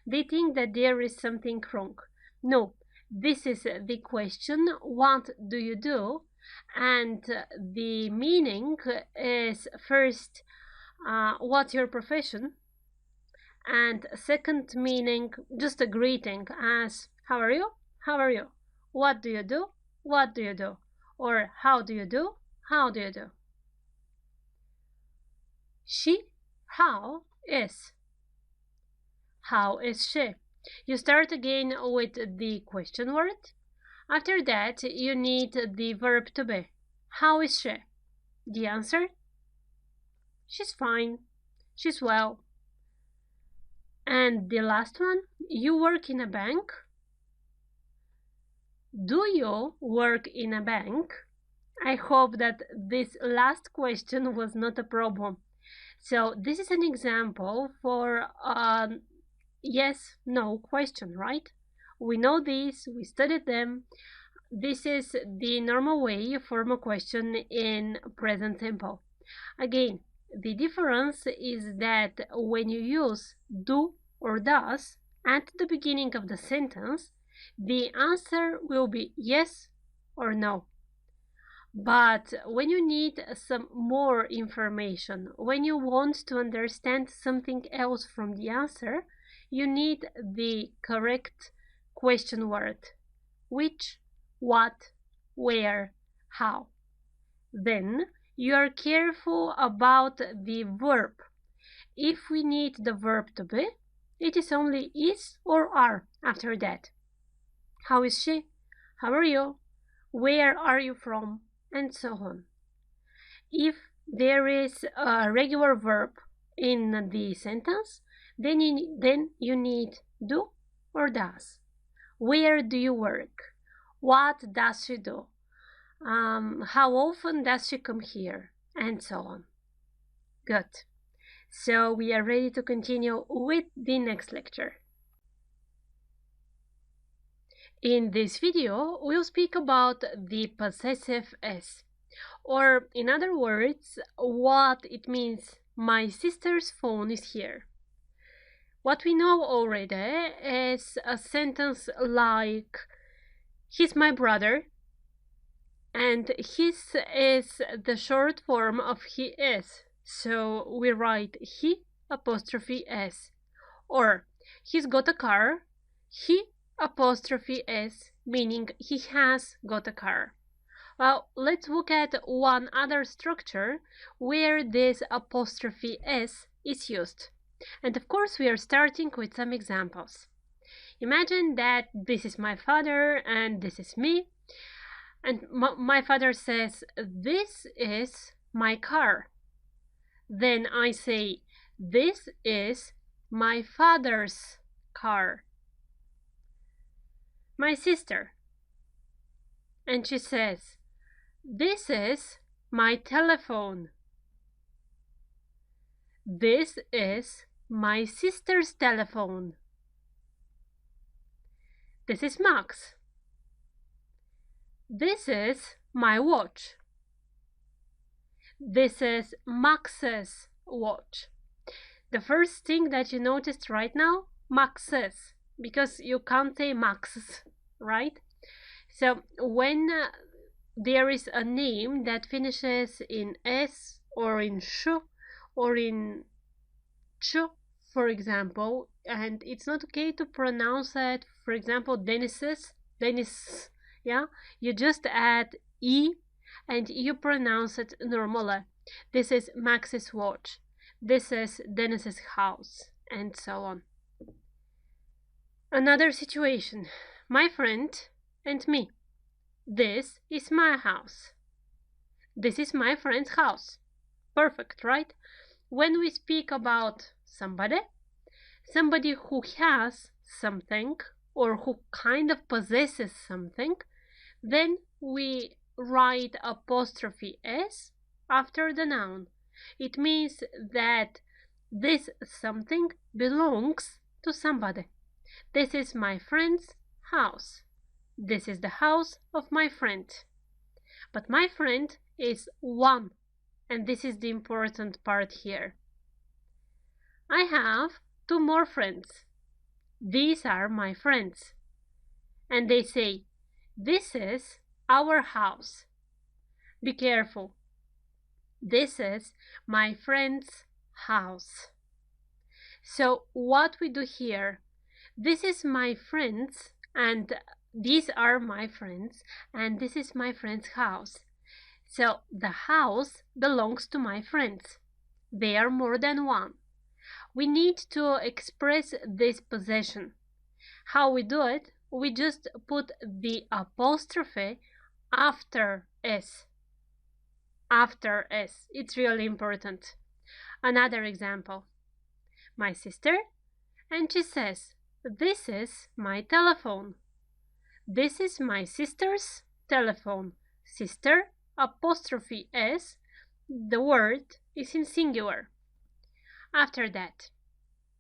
they think that there is something wrong. No, this is the question, what do you do? And the meaning is first, what's your profession? And second meaning, just a greeting as, how are you? How are you? What do you do? What do you do? Or how do you do? How do you do? She, how is? How is she? You start again with the question word. After that, you need the verb to be. How is she? The answer? She's fine. She's well. And the last one, you work in a bank? Do you work in a bank? I hope that this last question was not a problem. So this is an example for a yes, no question, right? We know this, we studied them. This is the normal way you form a question in present simple. Again, the difference is that when you use do or does at the beginning of the sentence, the answer will be yes or no. But when you need some more information, when you want to understand something else from the answer, you need the correct question word. Which, what, where, how. Then you are careful about the verb. If we need the verb to be, it is only is or are after that. How is she? How are you? Where are you from? And so on. If there is a regular verb in the sentence, then you need do or does. Where do you work? What does she do? How often does she come here? And so on. Good. So we are ready to continue with the next lecture. In this video, we'll speak about the possessive s, or in other words, what it means my sister's phone is here. What we know already is a sentence like he's my brother, and his is the short form of he is, so we write he apostrophe s, or he's got a car, he apostrophe s, meaning he has got a car. Well, let's look at one other structure where this apostrophe s is used. And of course, we are starting with some examples. Imagine that this is my father and this is me. And my father says, this is my car. Then I say, this is my father's car. My sister. And she says, this is my telephone. This is my sister's telephone. This is Max. This is my watch. This is Max's watch. The first thing that you noticed right now, Max's, because you can't say Max's, right? So when there is a name that finishes in s or in sh or in ch, for example, and it's not okay to pronounce it, for example, Dennis's then is, yeah, you just add E and you pronounce it normally. This is Max's watch. This is Dennis's house, and so on. Another situation. My friend and me. This is my house. This is my friend's house. Perfect, right? When we speak about somebody who has something or who kind of possesses something, then we write apostrophe s after the noun. It means that this something belongs to somebody. This is my friend's house. This is the house of my friend. But my friend is one, and this is the important part here. I have two more friends. These are my friends. And they say, this is our house. Be careful. This is my friend's house. So what we do here, this is my friends and these are my friends and this is my friend's house. So the house belongs to my friends. They are more than one. We need to express this possession. How we do it? We just put the apostrophe after s. After s. It's really important. Another example. My sister, and she says, this is my telephone. This is my sister's telephone. Sister, apostrophe s, the word is in singular. After that,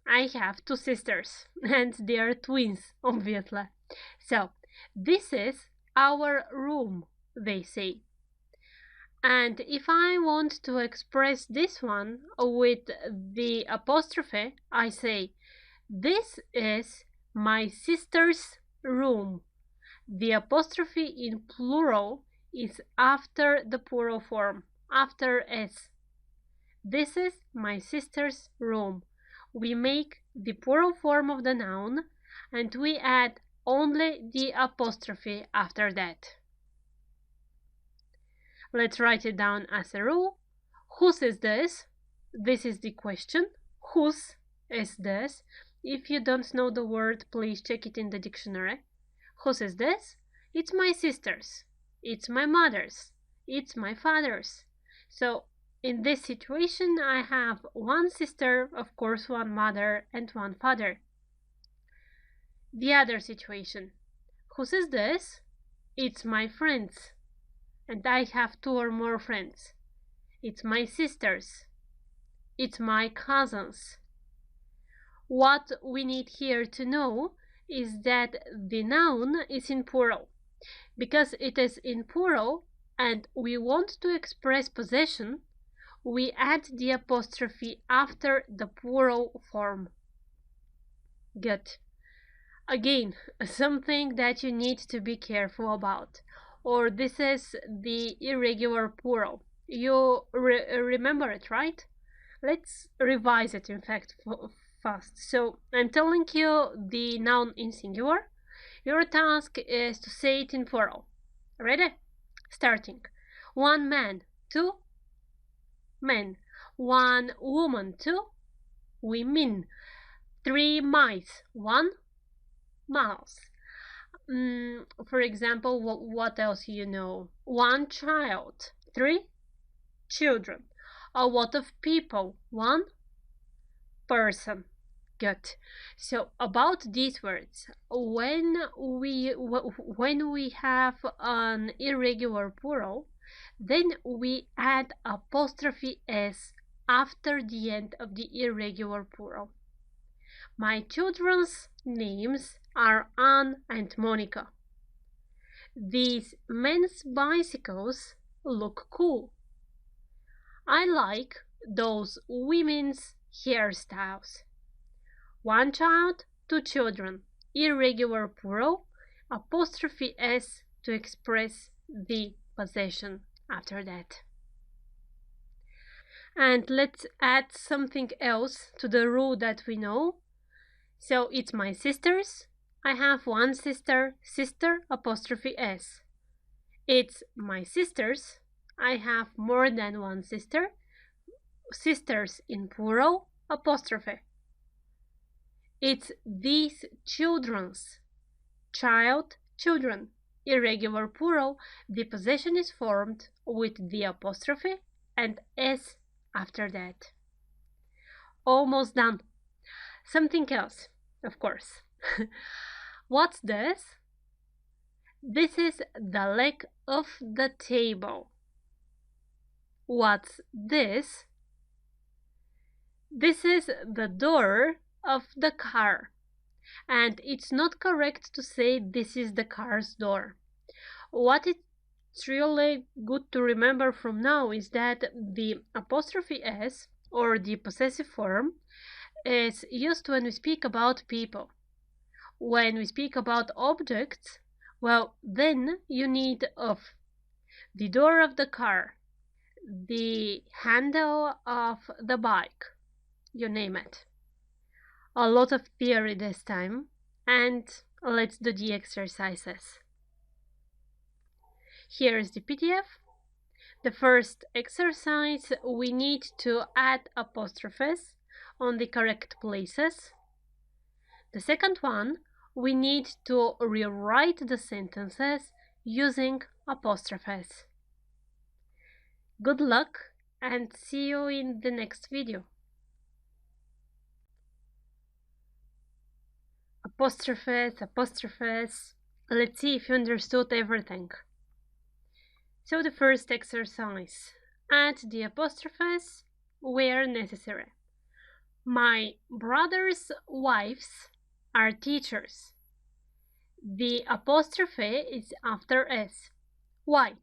I have two sisters, and they are twins, obviously. So, this is our room, they say. And if I want to express this one with the apostrophe, I say, this is my sister's room. The apostrophe in plural is after the plural form, after s. This is my sister's room. We make the plural form of the noun and we add only the apostrophe after that. Let's write it down as a rule. Whose is this? This is the question. Whose is this? If you don't know the word, please check it in the dictionary. Whose is this? It's my sister's. It's my mother's. It's my father's. So in this situation, I have one sister, of course, one mother, and one father. The other situation. Whose is this? It's my friend's. And I have two or more friends. It's my sister's. It's my cousin's. What we need here to know is that the noun is in plural. Because it is in plural and we want to express possession, we add the apostrophe after the plural form. Good. Again, something that you need to be careful about. Or this is the irregular plural. You remember it, right? Let's revise it, in fact, fast. So I'm telling you the noun in singular. Your task is to say it in plural. Ready? Starting. One man, two men. One woman, two women. Three mice, one mouse. For example, what else you know? One child, three children. A lot of people, one person. Good. So about these words, when we have an irregular plural, then we add apostrophe s after the end of the irregular plural. My children's names are Anne and Monica. These men's bicycles look cool. I like those women's hairstyles. One child, two children. Irregular plural, apostrophe s to express the possession after that. And let's add something else to the rule that we know. So it's my sister's, I have one sister, sister apostrophe S. It's my sisters. I have more than one sister, sisters in plural, apostrophe. It's these children's, child, children. Irregular plural, the possession is formed with the apostrophe and S after that. Almost done. Something else, of course. What's this? This is the leg of the table. What's this? This is the door of the car. And it's not correct to say this is the car's door. What it's really good to remember from now is that the apostrophe S, or the possessive form, is used when we speak about people. When we speak about objects, well, then you need of. The door of the car, the handle of the bike, you name it. A lot of theory this time, and let's do the exercises. Here is the PDF. The first exercise, we need to add apostrophes on the correct places. The second one, we need to rewrite the sentences using apostrophes. Good luck and see you in the next video. Apostrophes, apostrophes. Let's see if you understood everything. So the first exercise, add the apostrophes where necessary. My brother's wives are teachers. The apostrophe is after S. Why?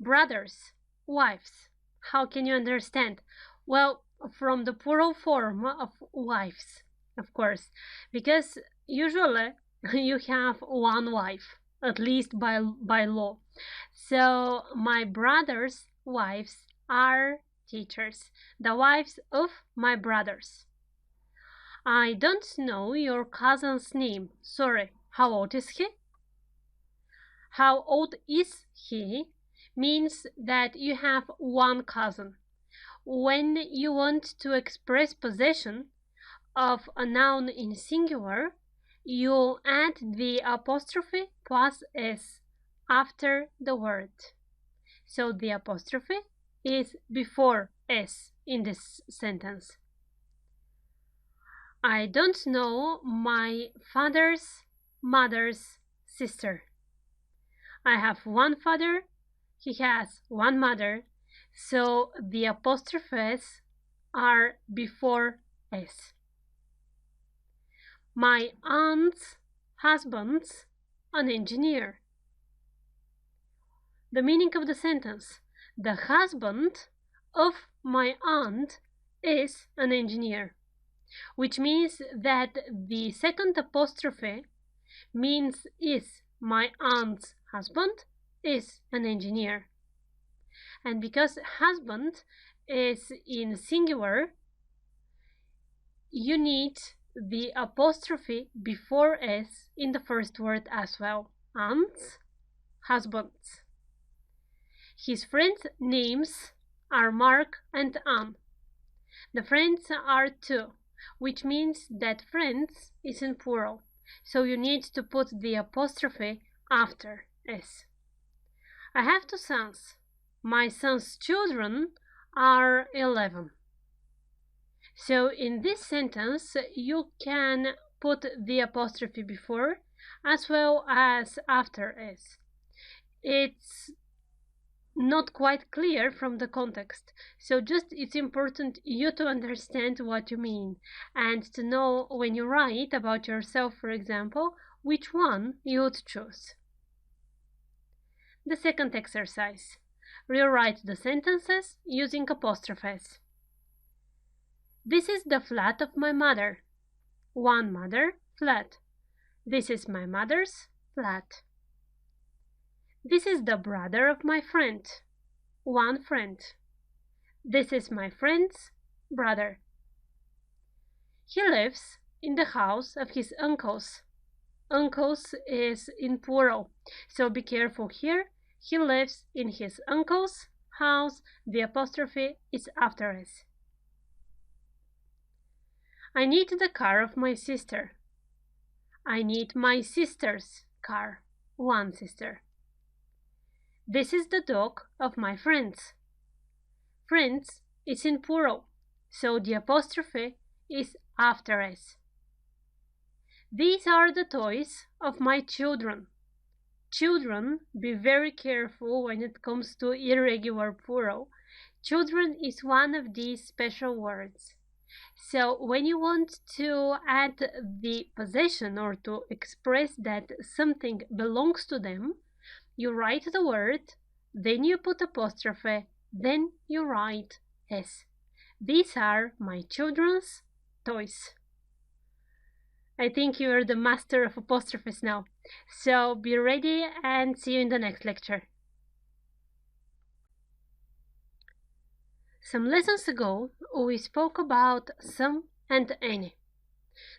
Brothers, wives. How can you understand? Well, from the plural form of wives, of course, because usually you have one wife, at least by law. So my brother's wives are teachers, the wives of my brothers. I don't know your cousin's name. Sorry, how old is he? How old is he means that you have one cousin. When you want to express possession of a noun in singular, you add the apostrophe plus S after the word. So the apostrophe is before S in this sentence. I don't know my father's mother's sister. I have one father, he has one mother, so the apostrophes are before S. My aunt's husband's an engineer. The meaning of the sentence: the husband of my aunt is an engineer, which means that the second apostrophe means is. My aunt's husband is an engineer. And because husband is in singular, you need the apostrophe before S in the first word as well. Aunt's, husband's. His friends' names are Mark and Anne. The friends are two, which means that friends is in plural, so you need to put the apostrophe after S. I have two sons. My son's children are 11. So in this sentence, you can put the apostrophe before as well as after S. It's not quite clear from the context, so just it's important you to understand what you mean and to know when you write about yourself, for example, which one you would choose. The second exercise, rewrite the sentences using apostrophes. This is the flat of my mother. One mother, flat. This is my mother's flat. This is the brother of my friend. One friend. This is my friend's brother. He lives in the house of his uncles. uncles is in plural, so be careful here. He lives in his uncle's house. The apostrophe is after s. I need the car of my sister. I need my sister's car. One sister. This is the dog of my friends. Friends is in plural, so the apostrophe is after s. These are the toys of my children. Children, be very careful when it comes to irregular plural. Children is one of these special words. So when you want to add the possession or to express that something belongs to them, you write the word, then you put apostrophe, then you write s. These are my children's toys. I think you're the master of apostrophes now. So be ready and see you in the next lecture. Some lessons ago, we spoke about some and any.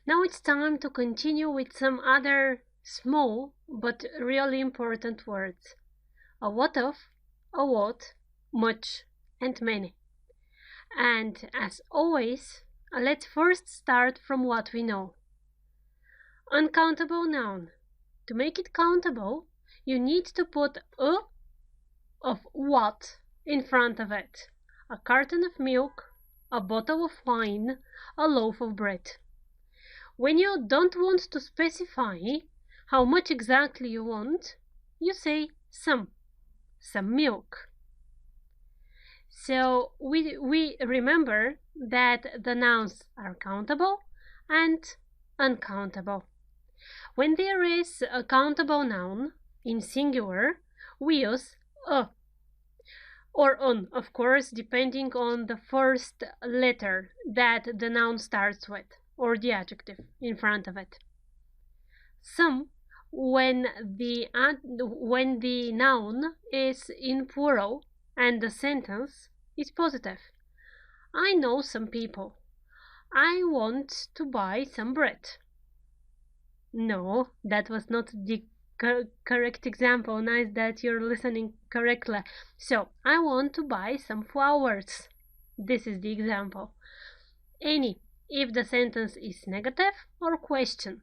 Now it's time to continue with some other small but really important words. A lot of, a lot, much, and many. And as always, let's first start from what we know. Uncountable noun. To make it countable, you need to put a of what in front of it. A carton of milk, a bottle of wine, a loaf of bread. When you don't want to specify how much exactly you want, you say some milk. So we remember that the nouns are countable and uncountable. When there is a countable noun in singular, we use a or on, of course, depending on the first letter that the noun starts with or the adjective in front of it. Some when the noun is in plural and the sentence is positive. I know some people. I want to buy some bread. No, that was not the correct example. Nice that you're listening correctly. So, I want to buy some flowers. This is the example. Any, if the sentence is negative or question.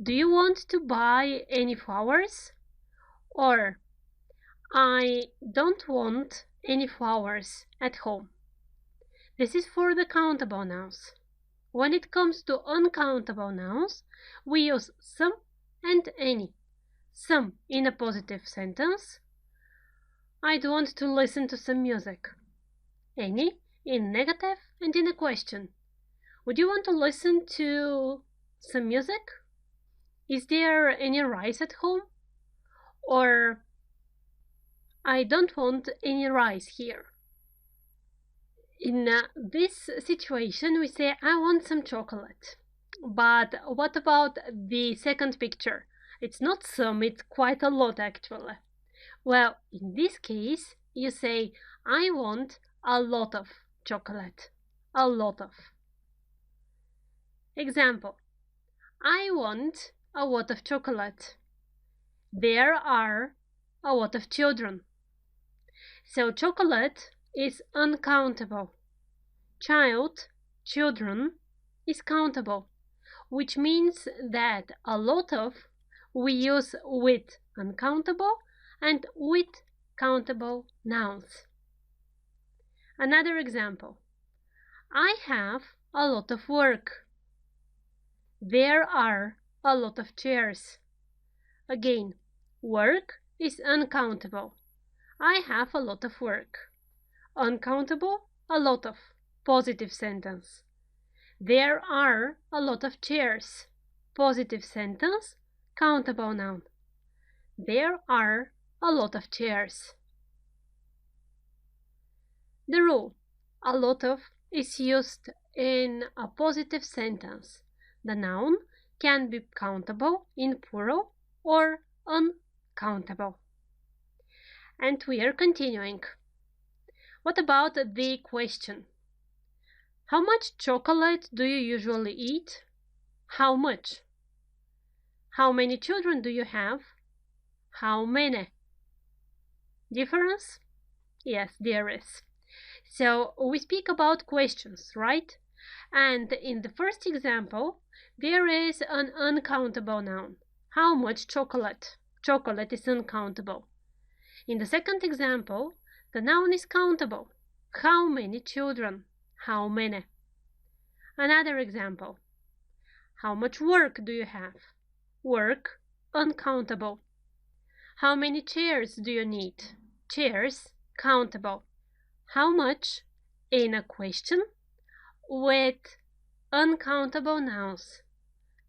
Do you want to buy any flowers? Or, I don't want any flowers at home. This is for the countable nouns. When it comes to uncountable nouns, we use some and any. Some in a positive sentence. I'd want to listen to some music. Any in negative and in a question. Would you want to listen to some music? Is there any rice at home? Or I don't want any rice here. In this situation, we say, I want some chocolate. But what about the second picture? It's not some, it's quite a lot actually. Well, in this case, you say, I want a lot of chocolate. A lot of. Example, I want a lot of chocolate. There are a lot of children. So chocolate is uncountable. Child, children, is countable, which means that a lot of we use with uncountable and with countable nouns. Another example. I have a lot of work. There are a lot of chairs. Again, work is uncountable. I have a lot of work. Uncountable, a lot of. Positive sentence. There are a lot of chairs. Positive sentence, countable noun. There are a lot of chairs. The rule, a lot of, is used in a positive sentence. The noun can be countable in plural or uncountable. And we are continuing. What about the question? How much chocolate do you usually eat? How much? How many children do you have? How many? Difference? Yes, there is. So we speak about questions, right? And in the first example, there is an uncountable noun. How much chocolate? Chocolate is uncountable. In the second example, the noun is countable. How many children? How many? Another example. How much work do you have? Work, uncountable. How many chairs do you need? Chairs, countable. How much? In a question with uncountable nouns.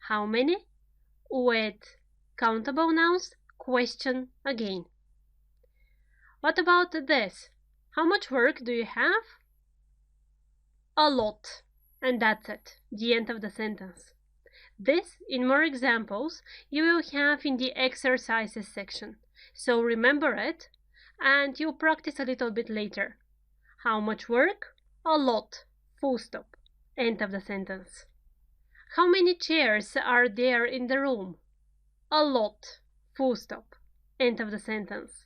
How many? With countable nouns, question again. What about this? How much work do you have? A lot. And that's it, the end of the sentence. This, in more examples, you will have in the exercises section. So remember it, and you'll practice a little bit later. How much work? A lot. Full stop. End of the sentence. How many chairs are there in the room? A lot. Full stop. End of the sentence.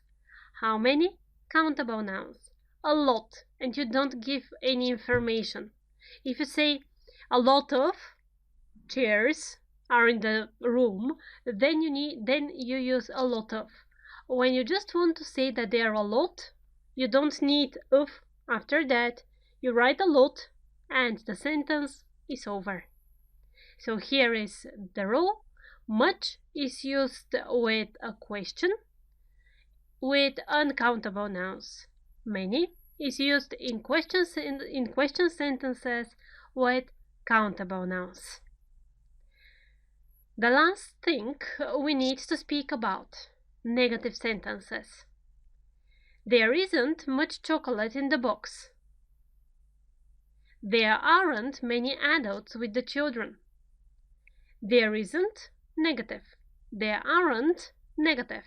How many? Countable nouns. A lot, and you don't give any information. If you say a lot of chairs are in the room, then you use a lot of. When you just want to say that there are a lot, you don't need of after that. You write a lot and the sentence is over. So here is the rule. Much is used with a question with uncountable nouns. Many is used in question sentences with countable nouns. The last thing we need to speak about, negative sentences. There isn't much chocolate in the box. There aren't many adults with the children. There isn't, negative. There aren't, negative.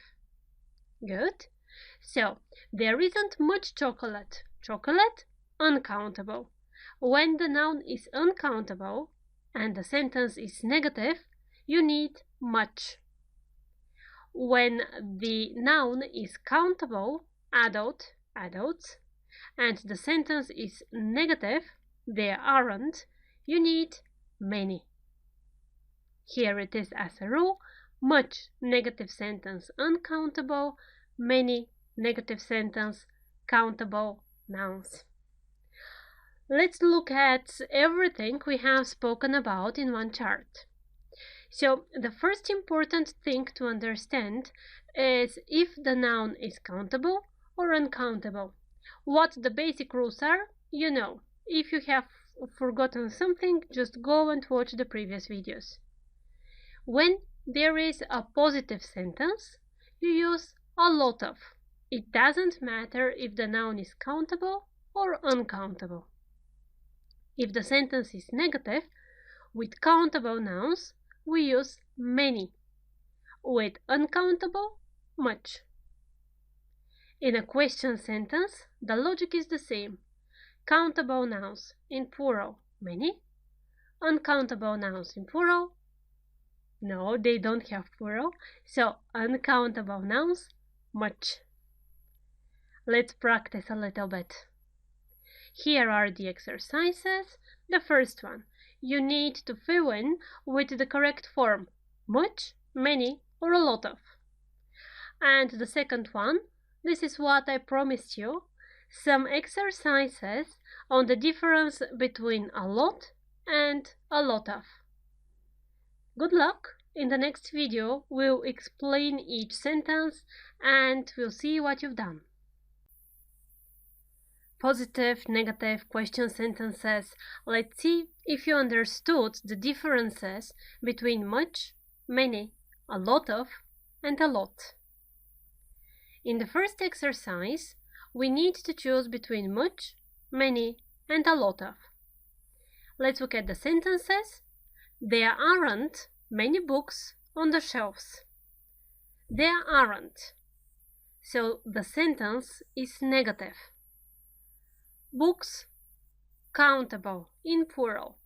Good. So, there isn't much chocolate. Chocolate, uncountable. When the noun is uncountable and the sentence is negative, you need much. When the noun is countable, adult, adults, and the sentence is negative, there aren't, you need many. Here it is as a rule: much, negative sentence, uncountable; many, negative sentence, countable nouns. Let's look at everything we have spoken about in one chart. So the first important thing to understand is if the noun is countable or uncountable. What the basic rules are, you know. If you have forgotten something, just go and watch the previous videos. When there is a positive sentence, you use a lot of. It doesn't matter if the noun is countable or uncountable. If the sentence is negative, with countable nouns, we use many. With uncountable, much. In a question sentence, the logic is the same. Countable nouns in plural, many. Uncountable nouns in plural, no, they don't have plural. So, uncountable nouns, much. Let's practice a little bit. Here are the exercises. The first one, you need to fill in with the correct form, much, many, or a lot of. And the second one, this is what I promised you, some exercises on the difference between a lot and a lot of. Good luck! In the next video, we'll explain each sentence and we'll see what you've done. Positive, negative, question sentences. Let's see if you understood the differences between much, many, a lot of, and a lot. In the first exercise, we need to choose between much, many, and a lot of. Let's look at the sentences. There aren't many books on the shelves. There aren't. So the sentence is negative. Books, countable, in plural.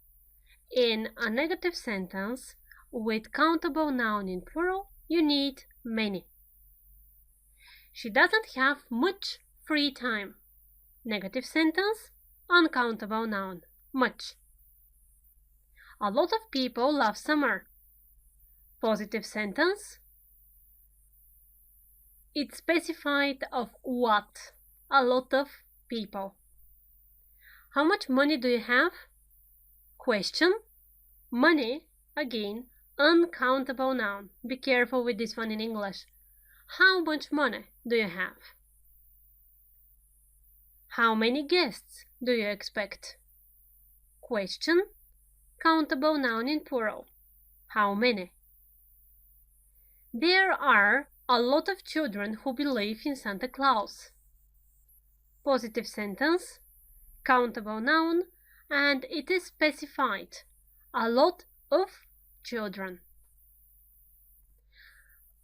In a negative sentence, With countable noun in plural, you need many. She doesn't have much free time. Negative sentence, uncountable noun, much. A lot of people love summer. Positive sentence, it's specified of what? A lot of people. How much money do you have? Question, money, again, uncountable noun. Be careful with this one in English. How much money do you have? How many guests do you expect? Question, countable noun in plural. How many? There are a lot of children who believe in Santa Claus. Positive sentence, countable noun, and it is specified. A lot of children.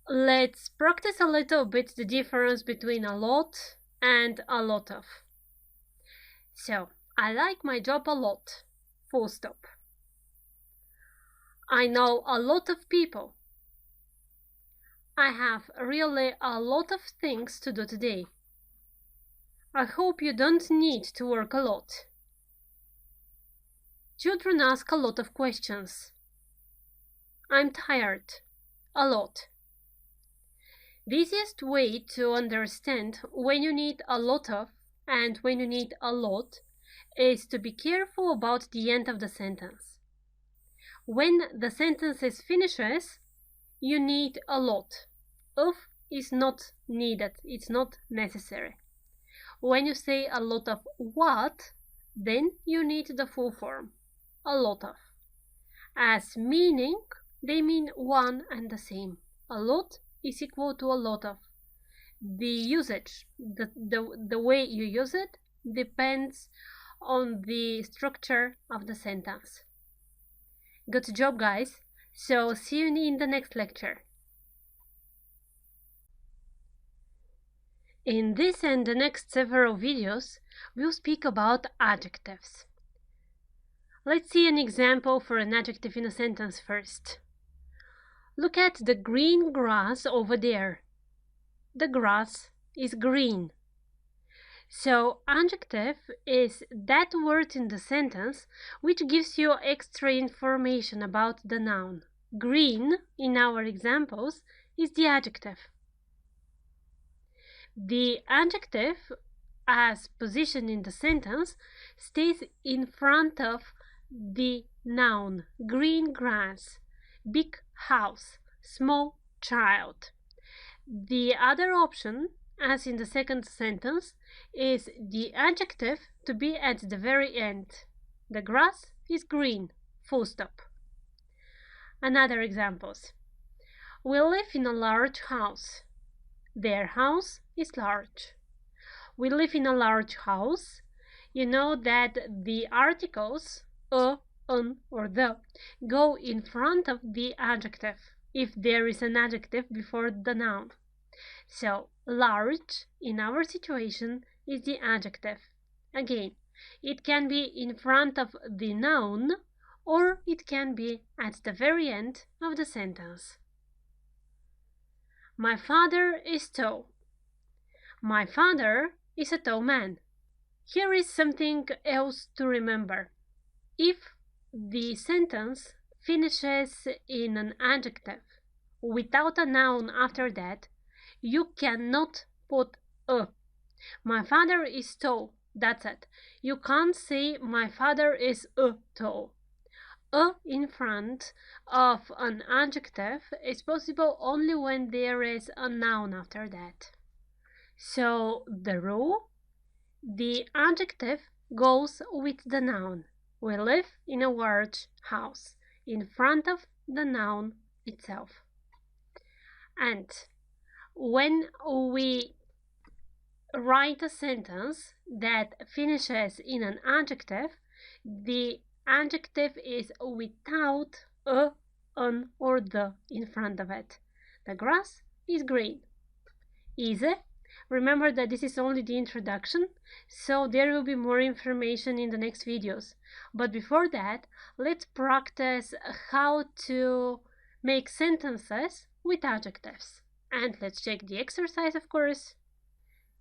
Let's practice a little bit the difference between a lot and a lot of. So, I like my job a lot. Full stop. I know a lot of people. I have really a lot of things to do today. I hope you don't need to work a lot. Children ask a lot of questions. I'm tired. A lot. The easiest way to understand when you need a lot of and when you need a lot is to be careful about the end of the sentence. When the sentence finishes, you need a lot. Of is not needed, it's not necessary. When you say a lot of what, then you need the full form, a lot of. As meaning, they mean one and the same. A lot is equal to a lot of. The usage, the way you use it, depends on the structure of the sentence. Good job, guys. So see you in the next lecture. In this and the next several videos, we'll speak about adjectives. Let's see an example for an adjective in a sentence first. Look at the green grass over there. The grass is green. So, adjective is that word in the sentence which gives you extra information about the noun. Green, in our examples, is the adjective. The adjective, as positioned in the sentence, stays in front of the noun. Green grass, big house, small child. The other option, as in the second sentence, is the adjective to be at the very end. The grass is green, full stop. Another examples. We live in a large house. Their house is large. We live in a large house. You know that the articles a, an, or the go in front of the adjective if there is an adjective before the noun. So, large, in our situation, is the adjective. Again, it can be in front of the noun, or it can be at the very end of the sentence. My father is tall. My father is a tall man. Here is something else to remember. If the sentence finishes in an adjective without a noun after that, you cannot put a. My father is tall. That's it. You can't say my father is tall. A in front of an adjective is possible only when there is a noun after that. So the rule, the adjective goes with the noun. We live in a large house in front of the noun itself. And when we write a sentence that finishes in an adjective, the adjective is without a, an, or the in front of it. The grass is green. Easy. Remember that this is only the introduction, so there will be more information in the next videos. But before that, let's practice how to Make sentences with adjectives. And let's check the exercise, of course.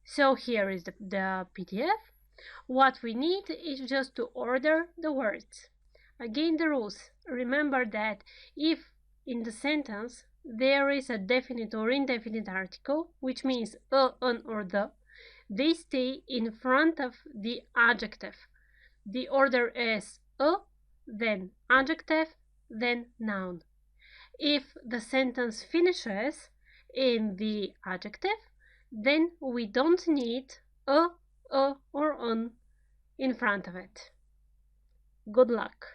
So here is the PDF. What we need is just to order the words. Again, the rules. Remember that if in the sentence there is a definite or indefinite article, which means an, or the, they stay in front of the adjective. The order is a, then adjective, then noun. If the sentence finishes in the adjective, then we don't need a, or an in front of it. Good luck.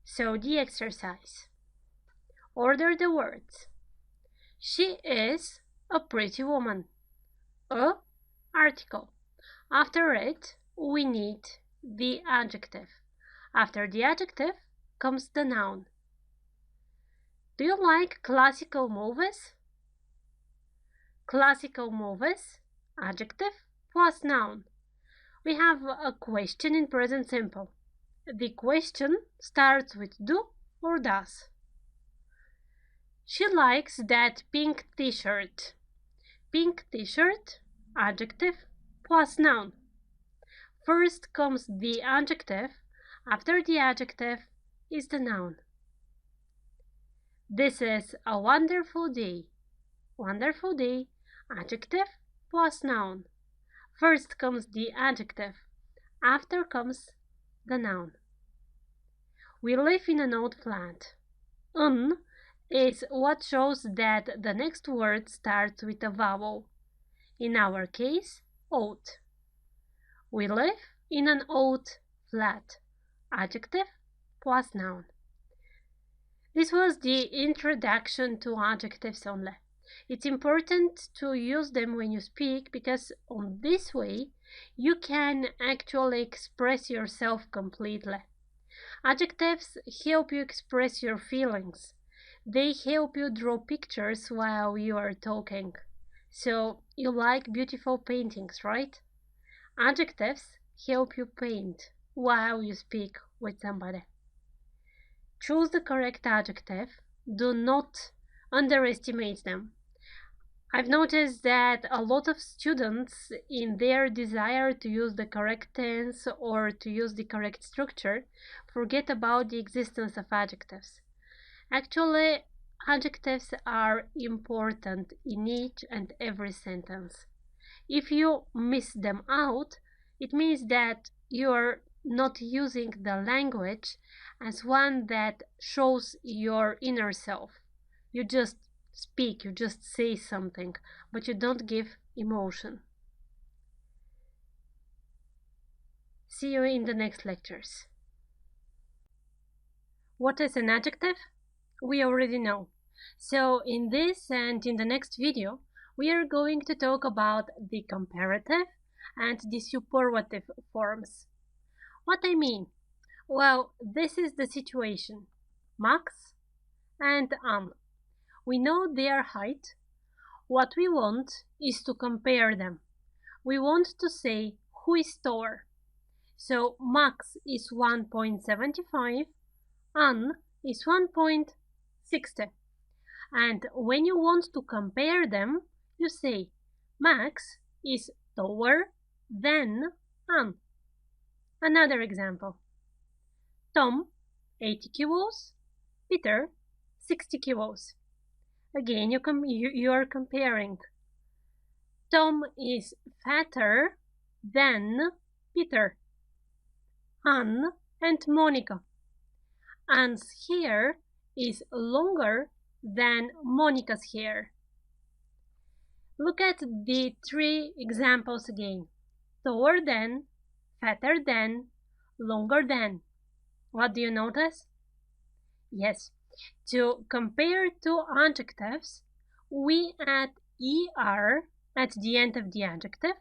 So the exercise. Order the words. She is a pretty woman. A article. After it, we need the adjective. After the adjective comes the noun. Do you like classical movies? Classical movies, adjective plus noun. We have a question in present simple. The question starts with do or does. She likes that pink t-shirt. Pink t-shirt, adjective plus noun. First comes the adjective, after the adjective is the noun. This is a wonderful day. Wonderful day, adjective plus noun. First comes the adjective, after comes the noun. We live in an old flat. Is what shows that the next word starts with a vowel. In our case, old. We live in an old flat. Adjective plus noun. This was the introduction to adjectives only. It's important to use them when you speak because on this way you can actually express yourself completely. Adjectives help you express your feelings. They help you draw pictures while you are talking. So you like beautiful paintings, right? Adjectives help you paint while you speak with somebody. Choose the correct adjective. Do not underestimate them. I've noticed that a lot of students, in their desire to use the correct tense or to use the correct structure, forget about the existence of adjectives. Actually, adjectives are important in each and every sentence. If you miss them out, it means that you're not using the language as one that shows your inner self. You just speak, you just say something, but you don't give emotion. See you in the next lectures. What is an adjective? We already know. So in this and in the next video, we are going to talk about the comparative and the superlative forms. What I mean? Well, this is the situation. Max and Anne. We know their height. What we want is to compare them. We want to say who is taller. So Max is 1.75, Anne is 1.60. And when you want to compare them, you say Max is taller than Anne. Another example. Tom, 80 kilos, Peter, 60 kilos. Again, you are comparing. Tom is fatter than Peter. Anne and Monica. Anne's hair is longer than Monica's hair. Look at the three examples again. Taller than, fatter than, longer than. What do you notice? Yes, to compare two adjectives, we add er at the end of the adjective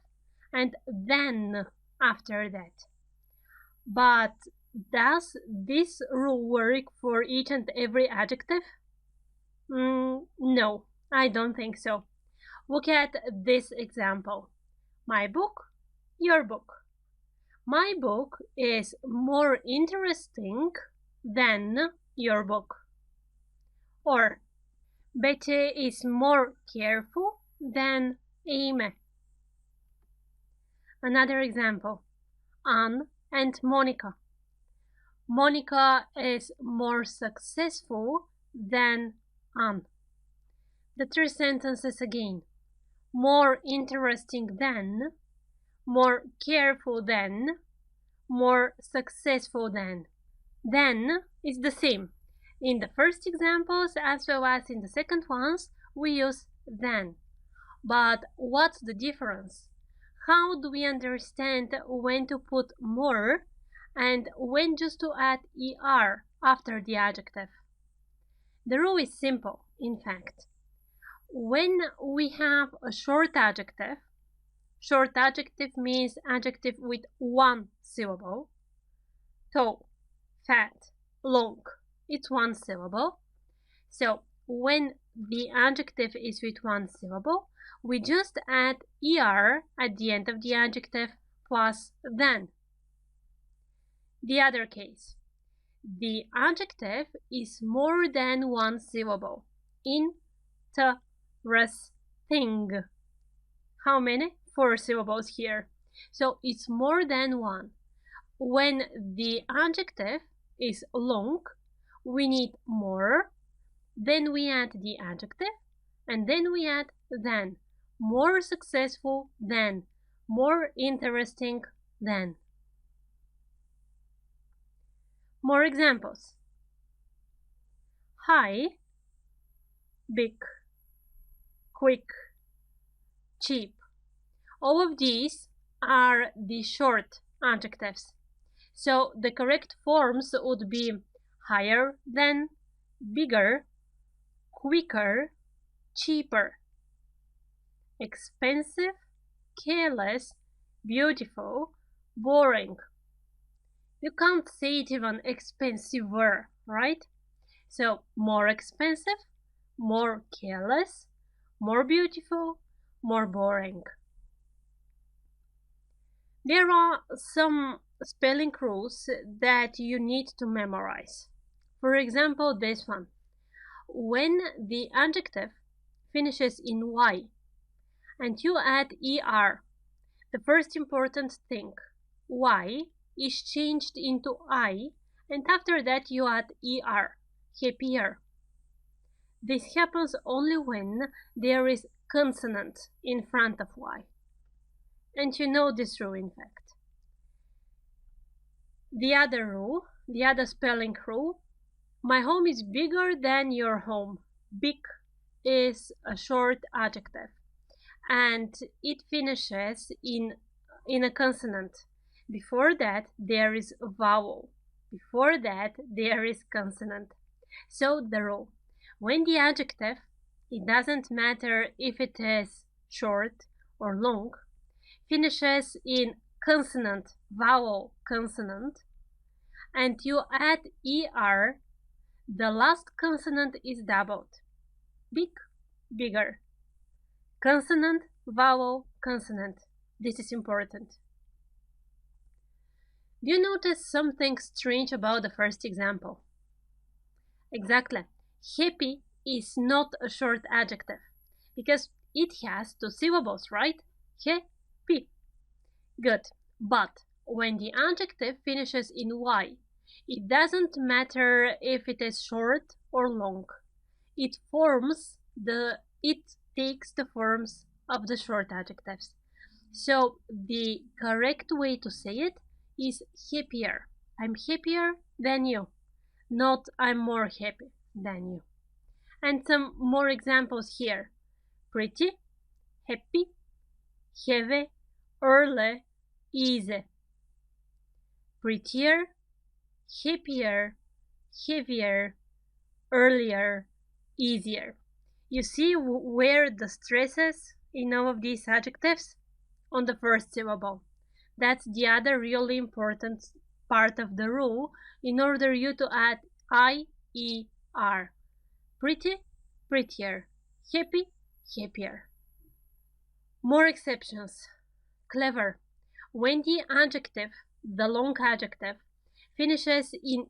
and then after that. But does this rule work for each and every adjective? No, I don't think so. Look at this example. My book, your book. My book is more interesting than your book. Or Betty is more careful than Amy. Another example, Anne and Monica. Monica is more successful than Anne. The three sentences again. More interesting than, more careful than, more successful than. Then is the same. In the first examples as well as in the second ones, we use than. But what's the difference? How do we understand when to put more and when just to add er after the adjective? The rule is simple, in fact. When we have a short adjective means adjective with one syllable. Tall, fat, long, it's one syllable. So when the adjective is with one syllable, we just add er at the end of the adjective plus than. The other case, the adjective is more than one syllable. Interesting. How many? 4 syllables here. So it's more than one. When the adjective is long, we need more, then we add the adjective, and then we add than. More successful than, more interesting than. More examples. High, big, quick, cheap. All of these are the short adjectives. So the correct forms would be higher than, bigger, quicker, cheaper, expensive, careless, beautiful, boring. You can't say it even expensiver, right? So more expensive, more careless, more beautiful, more boring. There are some spelling rules that you need to memorize. For example, this one. When the adjective finishes in y and you add er, the first important thing, y is changed into I, and after that you add er, happier. This happens only when there is consonant in front of y. And you know this rule, in fact. The other rule, the other spelling rule, my home is bigger than your home. Big is a short adjective and it finishes in a consonant. Before that there is a vowel. Before that there is consonant. So the rule, when the adjective, it doesn't matter if it is short or long, finishes in consonant, vowel, consonant, and you add er, the last consonant is doubled. Big, bigger. Consonant, vowel, consonant. This is important. Do you notice something strange about the first example? Exactly. Happy is not a short adjective because it has 2 syllables, right? Happy. Good. But when the adjective finishes in y, it doesn't matter if it is short or long. It takes the forms of the short adjectives. So the correct way to say it is happier. I'm happier than you, not I'm more happy than you. And some more examples here. Pretty, happy, heavy, early, easy. Prettier, happier, heavier, earlier, easier. You see where the stress is in all of these adjectives? On the first syllable. That's the other really important part of the rule in order you to add IER. Pretty, prettier. Happy, happier. More exceptions. Clever. When the adjective the long adjective, finishes in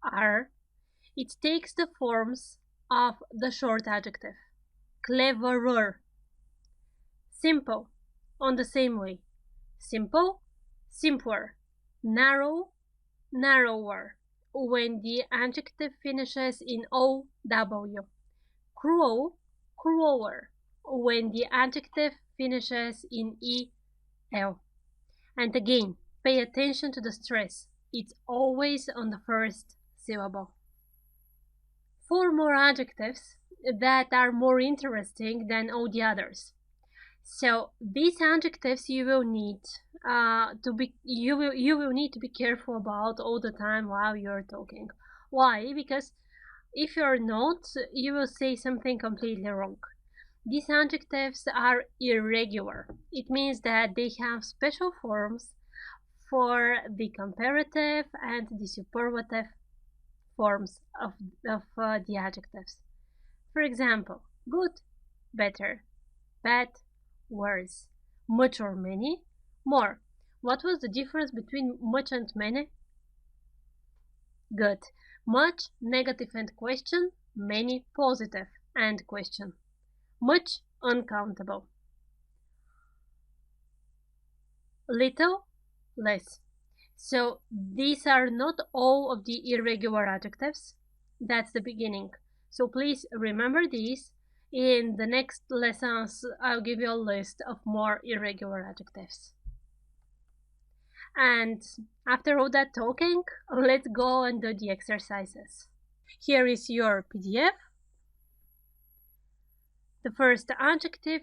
er, it takes the forms of the short adjective. Cleverer. Simple, on the same way. Simple, simpler. Narrow, narrower, when the adjective finishes in OW. Cruel, crueler, when the adjective finishes in EL. And again, pay attention to the stress. It's always on the first syllable. 4 more adjectives that are more interesting than all the others. So these adjectives you will need you will need to be careful about all the time while you're talking. Why? Because if you're not, you will say something completely wrong. These adjectives are irregular. It means that they have special forms for the comparative and the superlative forms of the adjectives. For example, good, better, bad, worse, much or many, more. What was the difference between much and many? Good. Much, negative and question, many, positive and question. Much, uncountable. Little, less. So these are not all of the irregular adjectives. That's the beginning. So please remember these. In the next lessons, I'll give you a list of more irregular adjectives. And after all that talking, let's go and do the exercises. Here is your PDF. The first adjective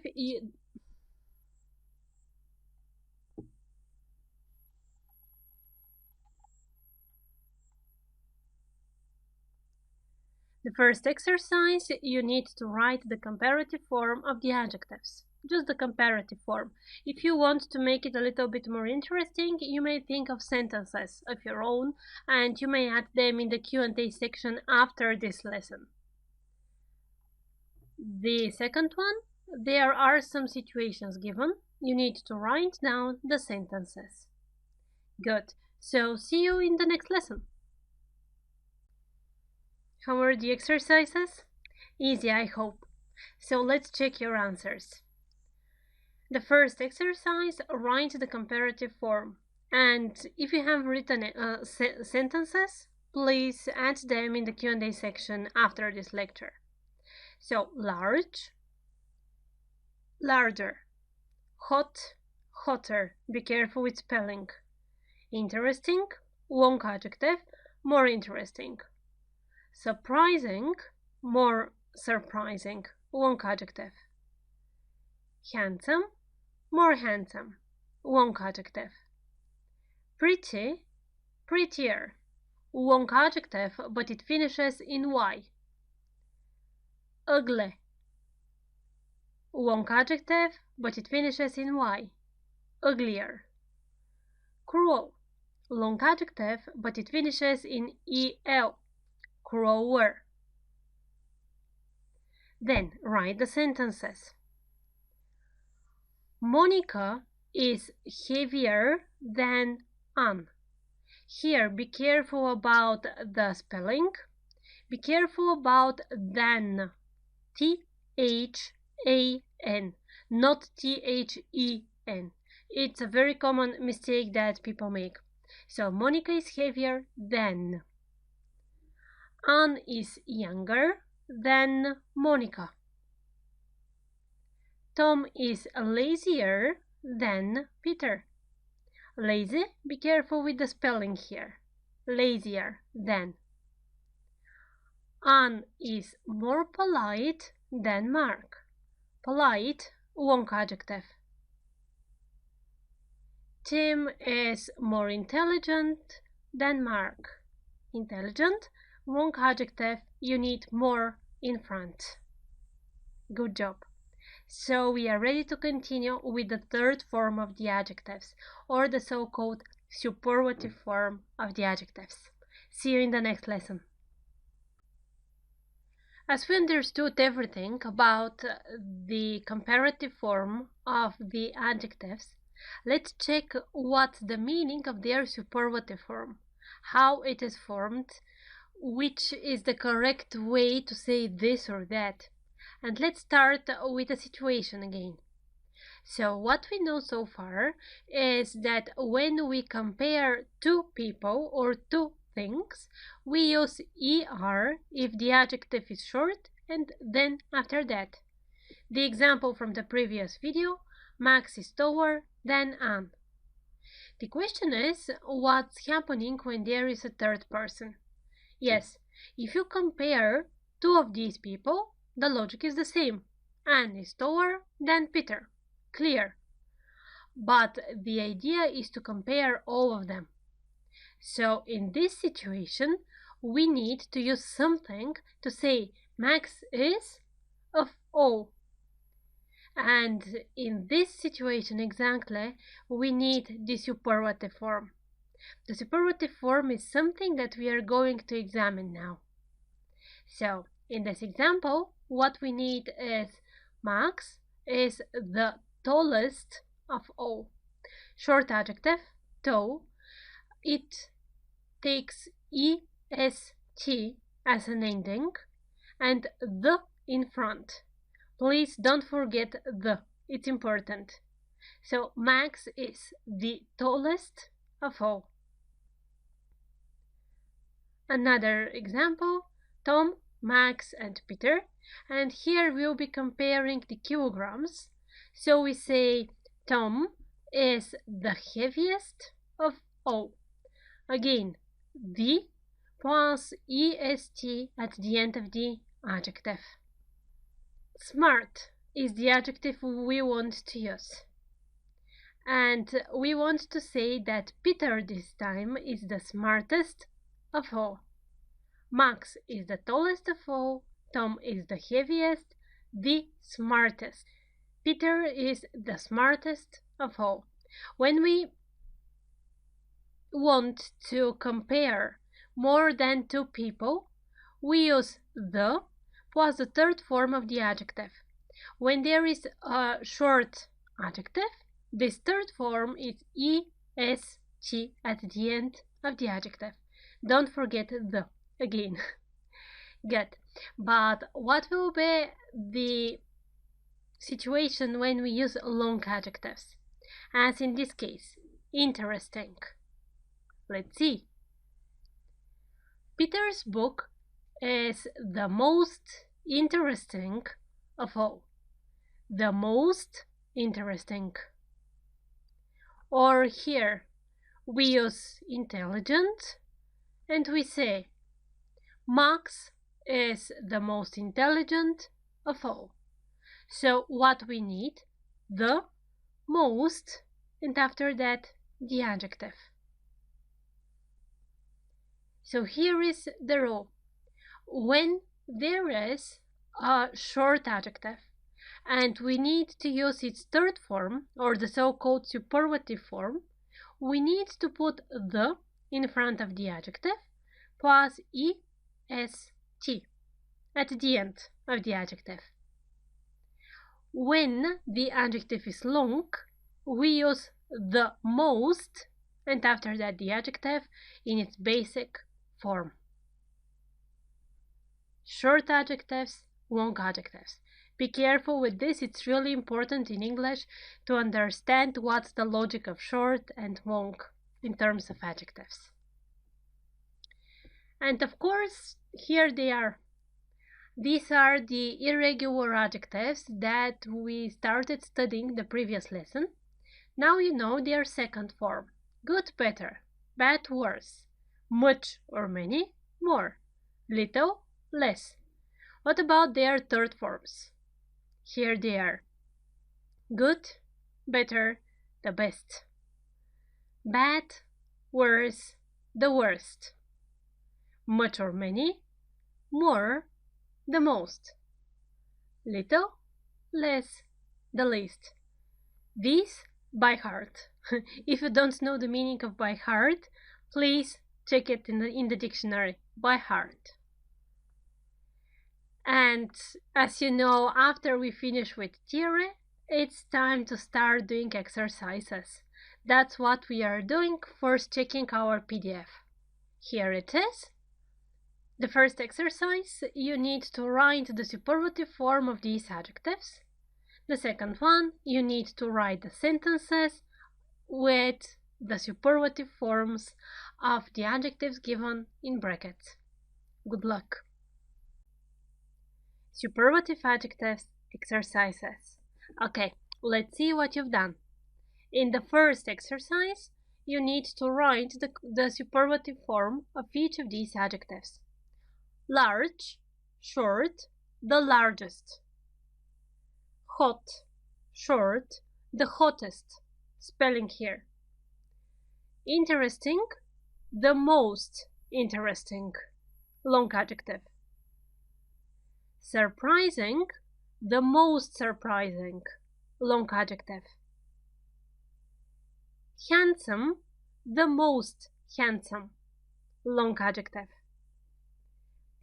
The first exercise, you need to write the comparative form of the adjectives. Just the comparative form. If you want to make it a little bit more interesting, you may think of sentences of your own, and you may add them in the Q&A section after this lesson. The second one, there are some situations given. You need to write down the sentences. Good. So see you in the next lesson. How are the exercises? Easy, I hope. So let's check your answers. The first exercise, write the comparative form. And if you have written sentences, please add them in the Q&A section after this lecture. So, large, larger. Hot, hotter. Be careful with spelling. Interesting, long adjective, more interesting. Surprising, more surprising, long adjective. Handsome, more handsome, long adjective. Pretty, prettier, long adjective, but it finishes in Y. Ugly, long adjective, but it finishes in Y. Uglier. Cruel, long adjective, but it finishes in EL. Crueler. Then write the sentences. Monica is heavier than Anne. Here, be careful about the spelling. Be careful about than. T-H-A-N, not T-H-E-N. It's a very common mistake that people make. So, Monica is heavier than. Anne is younger than Monica. Tom is lazier than Peter. Lazy, be careful with the spelling here. Lazier than. Anne is more polite than Mark. Polite, long adjective. Tim is more intelligent than Mark. Intelligent, long adjective, you need more in front. Good job. So we are ready to continue with the third form of the adjectives, or the so-called superlative form of the adjectives. See you in the next lesson. As we understood everything about the comparative form of the adjectives, Let's check what's the meaning of their superlative form, how it is formed, which is the correct way to say this or that. And let's start with a situation again. So what we know so far is that when we compare two people or two things, we use er if the adjective is short and then after that. The example from the previous video, Max is taller than Anne. The question is, what's happening when there is a third person? Yes, if you compare two of these people, the logic is the same. Anne is taller than Peter. Clear. But the idea is to compare all of them. So in this situation, we need to use something to say Max is of all. And in this situation exactly, we need the superlative form. The superlative form is something that we are going to examine now. So, in this example, what we need is Max is the tallest of all. Short adjective, tall. It takes est as an ending and the in front. Please don't forget the, it's important. So Max is the tallest of all. Another example, Tom, Max, and Peter. And here we'll be comparing the kilograms. So we say Tom is the heaviest of all. Again, the plus est at the end of the adjective. Smart is the adjective we want to use. And we want to say that Peter this time is the smartest of all. Max is the tallest of all. Tom is the heaviest, the smartest. Peter is the smartest of all. When we want to compare more than two people, we use the plus the third form of the adjective. When there is a short adjective, this third form is est at the end of the adjective. Don't forget the again. Good. But what will be the situation when we use long adjectives? As in this case, interesting. Let's see. Peter's book is the most interesting of all. The most interesting. Or here, we use intelligent and we say Max is the most intelligent of all. So what we need? The most, and after that, the adjective. So here is the rule. When there is a short adjective and we need to use its third form, or the so-called superlative form, we need to put the in front of the adjective plus est at the end of the adjective. When the adjective is long, we use the most and after that the adjective in its basic form. Short adjectives, long adjectives. Be careful with this, it's really important in English to understand what's the logic of short and long in terms of adjectives. And of course, here they are. These are the irregular adjectives that we started studying the previous lesson. Now you know their second form. Good, better. Bad, worse. Much or many, more. Little, less. What about their third forms? Here they are. Good, better, the best. Bad, worse, the worst. Much or many, more, the most. Little, less, the least. These by heart. If you don't know the meaning of by heart, please check it in the dictionary. By heart. And as you know, after we finish with theory, It's time to start doing exercises. That's what we are doing, first checking our PDF. Here it is. The first exercise, you need to write the superlative form of these adjectives. The second one, you need to write the sentences with the superlative forms of the adjectives given in brackets. Good luck! Superlative adjectives exercises. Okay, let's see what you've done. In the first exercise, you need to write the superlative form of each of these adjectives. Large, short, the largest. Hot, short, the hottest. Spelling here. Interesting, the most interesting. Long adjective. Surprising, the most surprising. Long adjective. Handsome, the most handsome. Long adjective.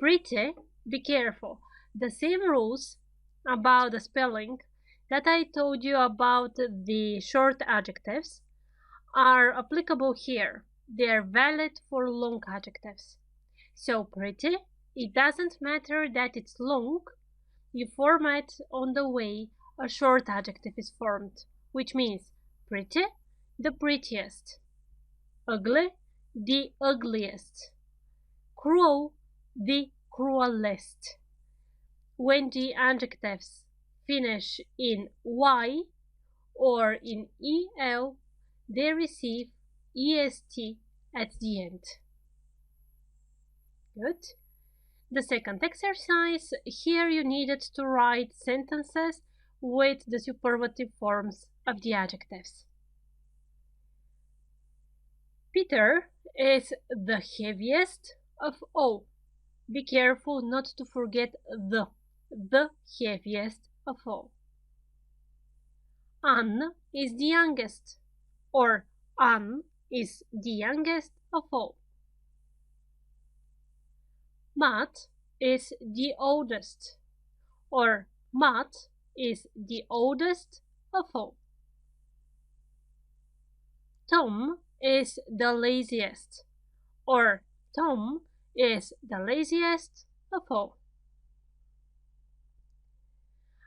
Pretty, be careful. The same rules about the spelling that I told you about the short adjectives are applicable here. They are valid for long adjectives. So pretty, it doesn't matter that it's long, you format on the way a short adjective is formed, which means pretty, the prettiest. Ugly, the ugliest. Cruel, the cruelest. When the adjectives finish in y or in el, they receive est at the end. Good. The second exercise, here you needed to write sentences with the superlative forms of the adjectives. Peter is the heaviest of all. Be careful not to forget the heaviest of all. Anne is the youngest, or Anne is the youngest of all. Matt is the oldest, or Matt is the oldest of all. Tom is the laziest, or Tom is the laziest of all.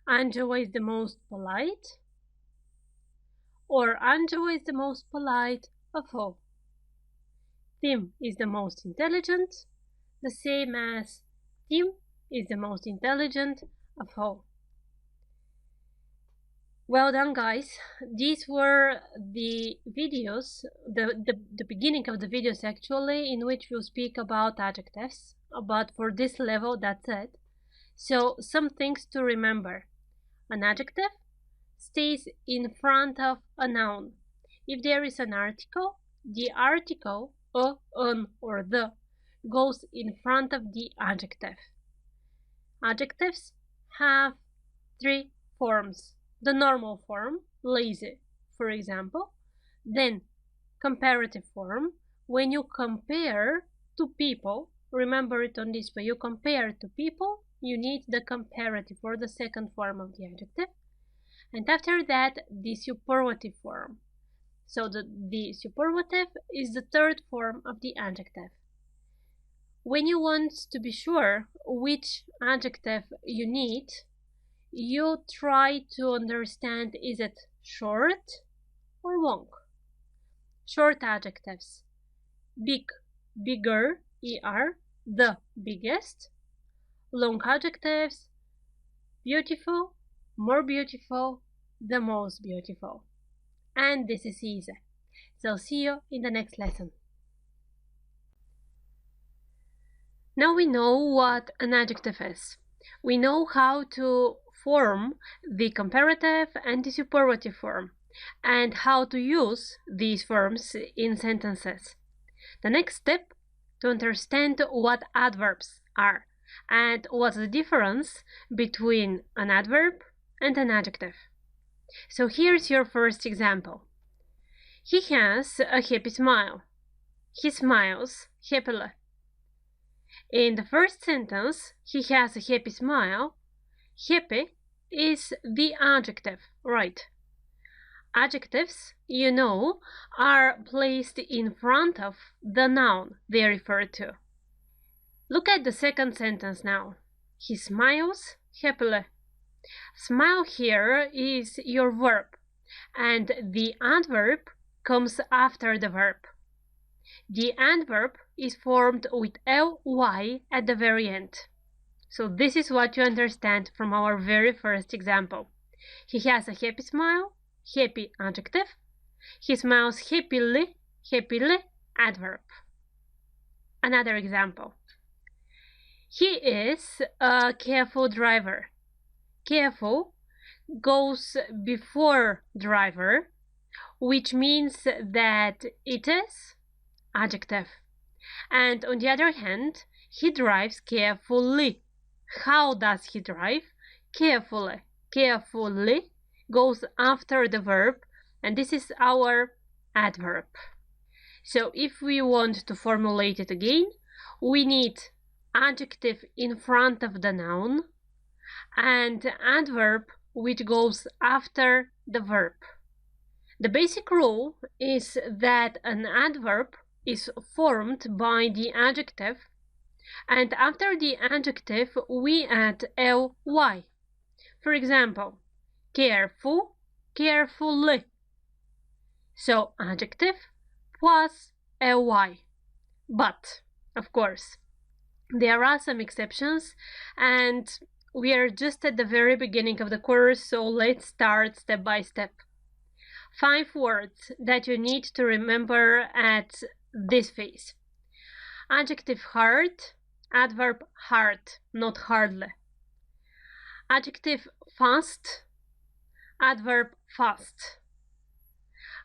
Angela is the most polite, or Angela is the most polite of all. Tim is the most intelligent, the same as Tim is the most intelligent of all. Well done, guys. These were the videos, the beginning of the videos actually, in which we'll speak about adjectives, but for this level, that's it. So some things to remember. An adjective stays in front of a noun. If there is an article, the article, a, an, or the, goes in front of the adjective. Adjectives have three forms. The normal form, lazy, for example. Then comparative form, when you compare to people, remember it on this way, you compare to people, you need the comparative or the second form of the adjective. And after that, the superlative form. So the superlative is the third form of the adjective. When you want to be sure which adjective you need, you try to understand, is it short or long? Short adjectives. Big, bigger, er, the biggest. Long adjectives. Beautiful, more beautiful, the most beautiful. And this is easy. So see you in the next lesson. Now we know what an adjective is. We know how to form the comparative and the superlative form, and how to use these forms in sentences. The next step, to understand what adverbs are and what's the difference between an adverb and an adjective. So here's your first example. He has a happy smile. He smiles happily. In the first sentence, he has a happy smile. Happy is the adjective, right? Adjectives, you know, are placed in front of the noun they refer to. Look at the second sentence now. He smiles happily. Smile here is your verb, and the adverb comes after the verb. The adverb is formed with ly at the very end. So this is what you understand from our very first example. He has a happy smile, happy adjective. He smiles happily, happily adverb. Another example. He is a careful driver. Careful goes before driver, which means that it is adjective. And on the other hand, he drives carefully. How does he drive? Carefully. Carefully goes after the verb, and this is our adverb. So if we want to formulate it again, we need adjective in front of the noun and adverb which goes after the verb. The basic rule is that an adverb is formed by the adjective, and after the adjective we add ly. For example, careful, carefully. So adjective plus ly. But, of course, there are some exceptions, and we are just at the very beginning of the course, so let's start step by step. 5 words that you need to remember at this phase. Adjective hard, adverb hard, not hardly. Adjective fast, adverb fast.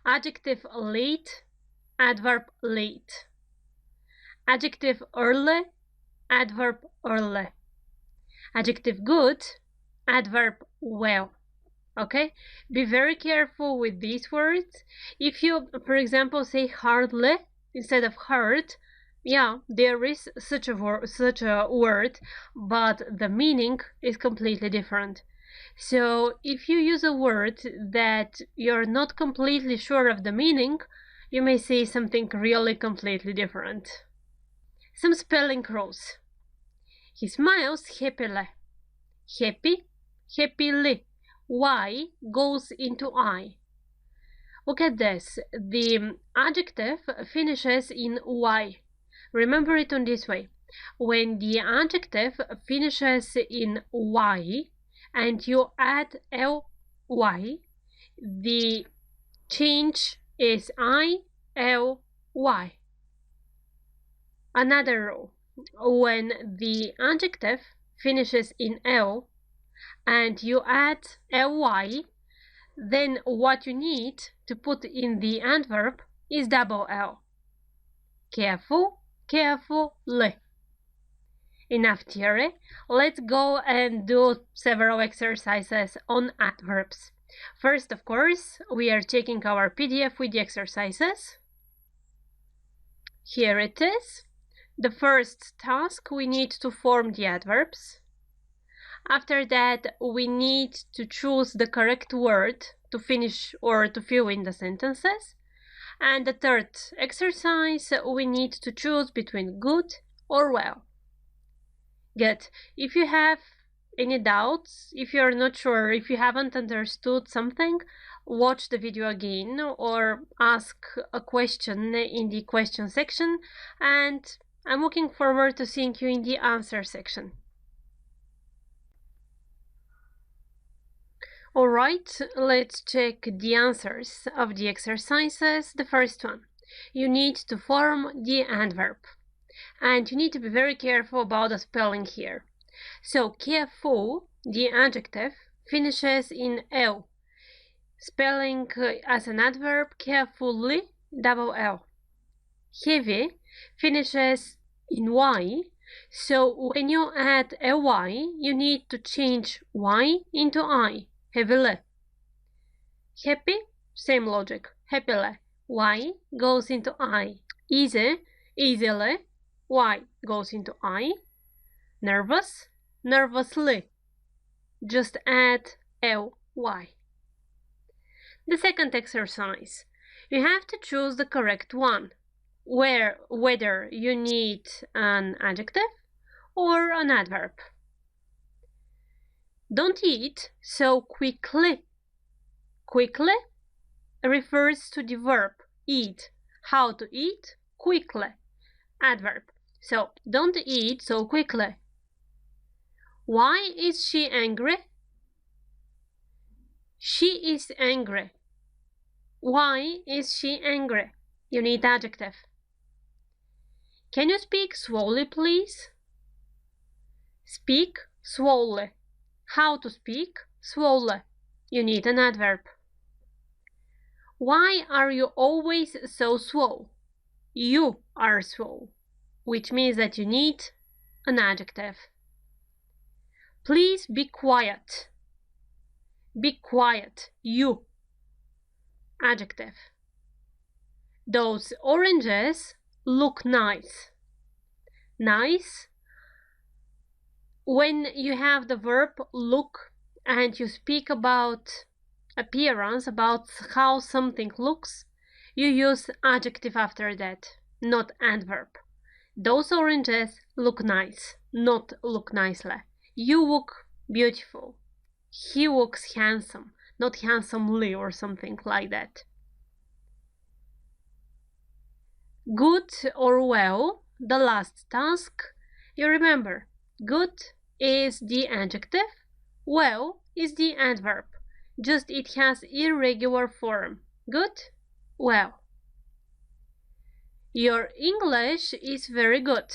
Adjective late, adverb late. Adjective early, adverb early. Adjective good, adverb well. Okay, be very careful with these words. If you, for example, say hardly instead of hard, yeah, there is such a word, but the meaning is completely different. So if you use a word that you're not completely sure of the meaning, you may say something really completely different. Some spelling rules. He smiles happily. Happy, happily. Y goes into I. Look at this. The adjective finishes in Y. Remember it on this way. When the adjective finishes in Y and you add ly, the change is I-L-Y. Another rule. When the adjective finishes in L and you add ly, then what you need to put in the adverb is double L. Careful, carefully. Enough theory. Let's go and do several exercises on adverbs. First, of course, we are checking our PDF with the exercises. Here it is. The first task, we need to form the adverbs. After that, we need to choose the correct word to finish or to fill in the sentences. And the third exercise, we need to choose between good or well. Good. If you have any doubts, if you're not sure, if you haven't understood something, watch the video again or ask a question in the question section, and I'm looking forward to seeing you in the answer section. Alright, let's check the answers of the exercises. The first one, you need to form the adverb. And you need to be very careful about the spelling here. So, careful, the adjective, finishes in L. Spelling as an adverb, carefully, double L. Heavy finishes in Y. So, when you add ly, you need to change Y into I. Heavily. Happy, same logic. Happily. Y goes into I. Easy, easily. Y goes into I. Nervous, nervously. just add ly. The second exercise. You have to choose the correct one, whether you need an adjective or an adverb. Don't eat so quickly. Quickly refers to the verb eat. How to eat? Quickly. Adverb. So, don't eat so quickly. Why is she angry? She is angry. Why is she angry? You need adjective. Can you speak slowly, please? Speak slowly. How to speak slowly? You need an adverb. Why are you always so slow? You are slow, which means that you need an adjective. Please be quiet. Be quiet. You. Adjective. Those oranges look nice. Nice. When you have the verb look and you speak about appearance, about how something looks, you use adjective after that, not adverb. Those oranges look nice, not look nicely. You look beautiful. He looks handsome, not handsomely or something like that. Good or well, the last task. You remember, good is the adjective, well is the adverb. Just it has irregular form. Good, well. Your English is very good.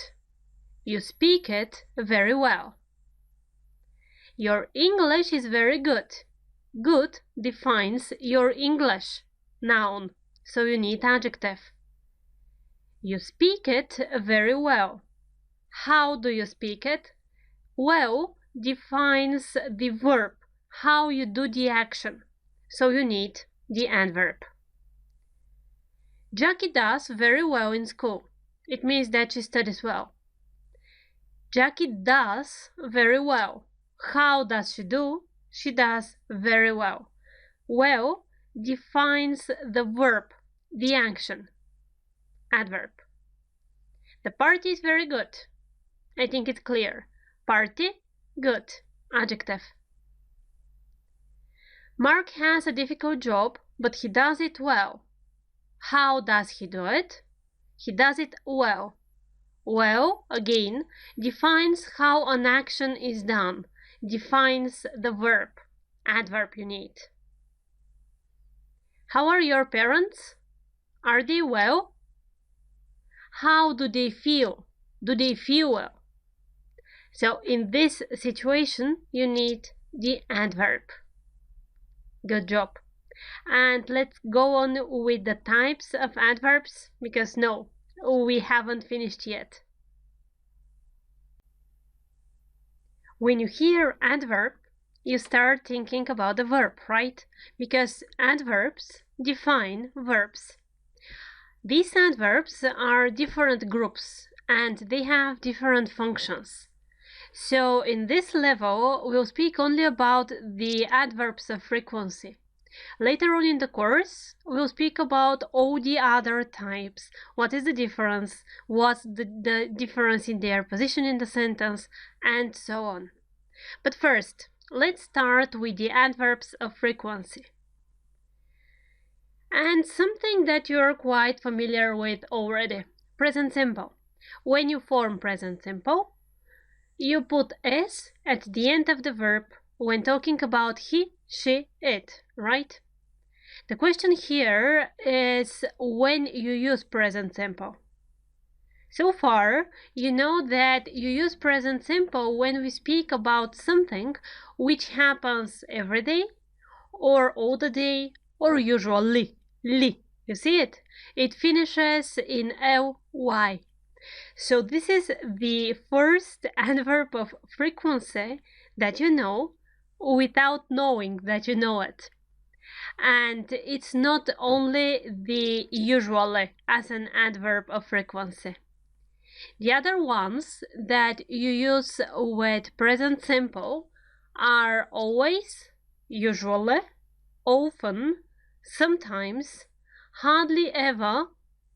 You speak it very well. Your English is very good. Good defines your English. Noun, so you need adjective. You speak it very well. How do you speak it? Well defines the verb, how you do the action, so you need the adverb. Jackie does very well in school. It means that she studies well. Jackie does very well. How does she do? She does very well. Well defines the verb, the action. Adverb. The party is very good. I think it's clear. Party, good. Adjective. Mark has a difficult job, but he does it well. How does he do it? He does it well. Well, again, defines how an action is done, defines the verb, adverb you need. How are your parents? Are they well? How do they feel? Do they feel well? So in this situation, you need the adverb. Good job. And let's go on with the types of adverbs, because no, we haven't finished yet. When you hear adverb, you start thinking about the verb, right? Because adverbs define verbs. These adverbs are different groups and they have different functions. So in this level, we'll speak only about the adverbs of frequency. Later on in the course, we'll speak about all the other types. What is the difference? What's the difference in their position in the sentence? And so on. But first, let's start with the adverbs of frequency. And something that you're quite familiar with already. Present simple. When you form present simple, you put s at the end of the verb when talking about he, she, it, right? The question here is when you use present simple. So far, you know that you use present simple when we speak about something which happens every day, or all the day, or usually. Li. You see it? It finishes in ly. So this is the first adverb of frequency that you know without knowing that you know it. And it's not only the usually as an adverb of frequency. The other ones that you use with present simple are always, usually, often, sometimes, hardly ever,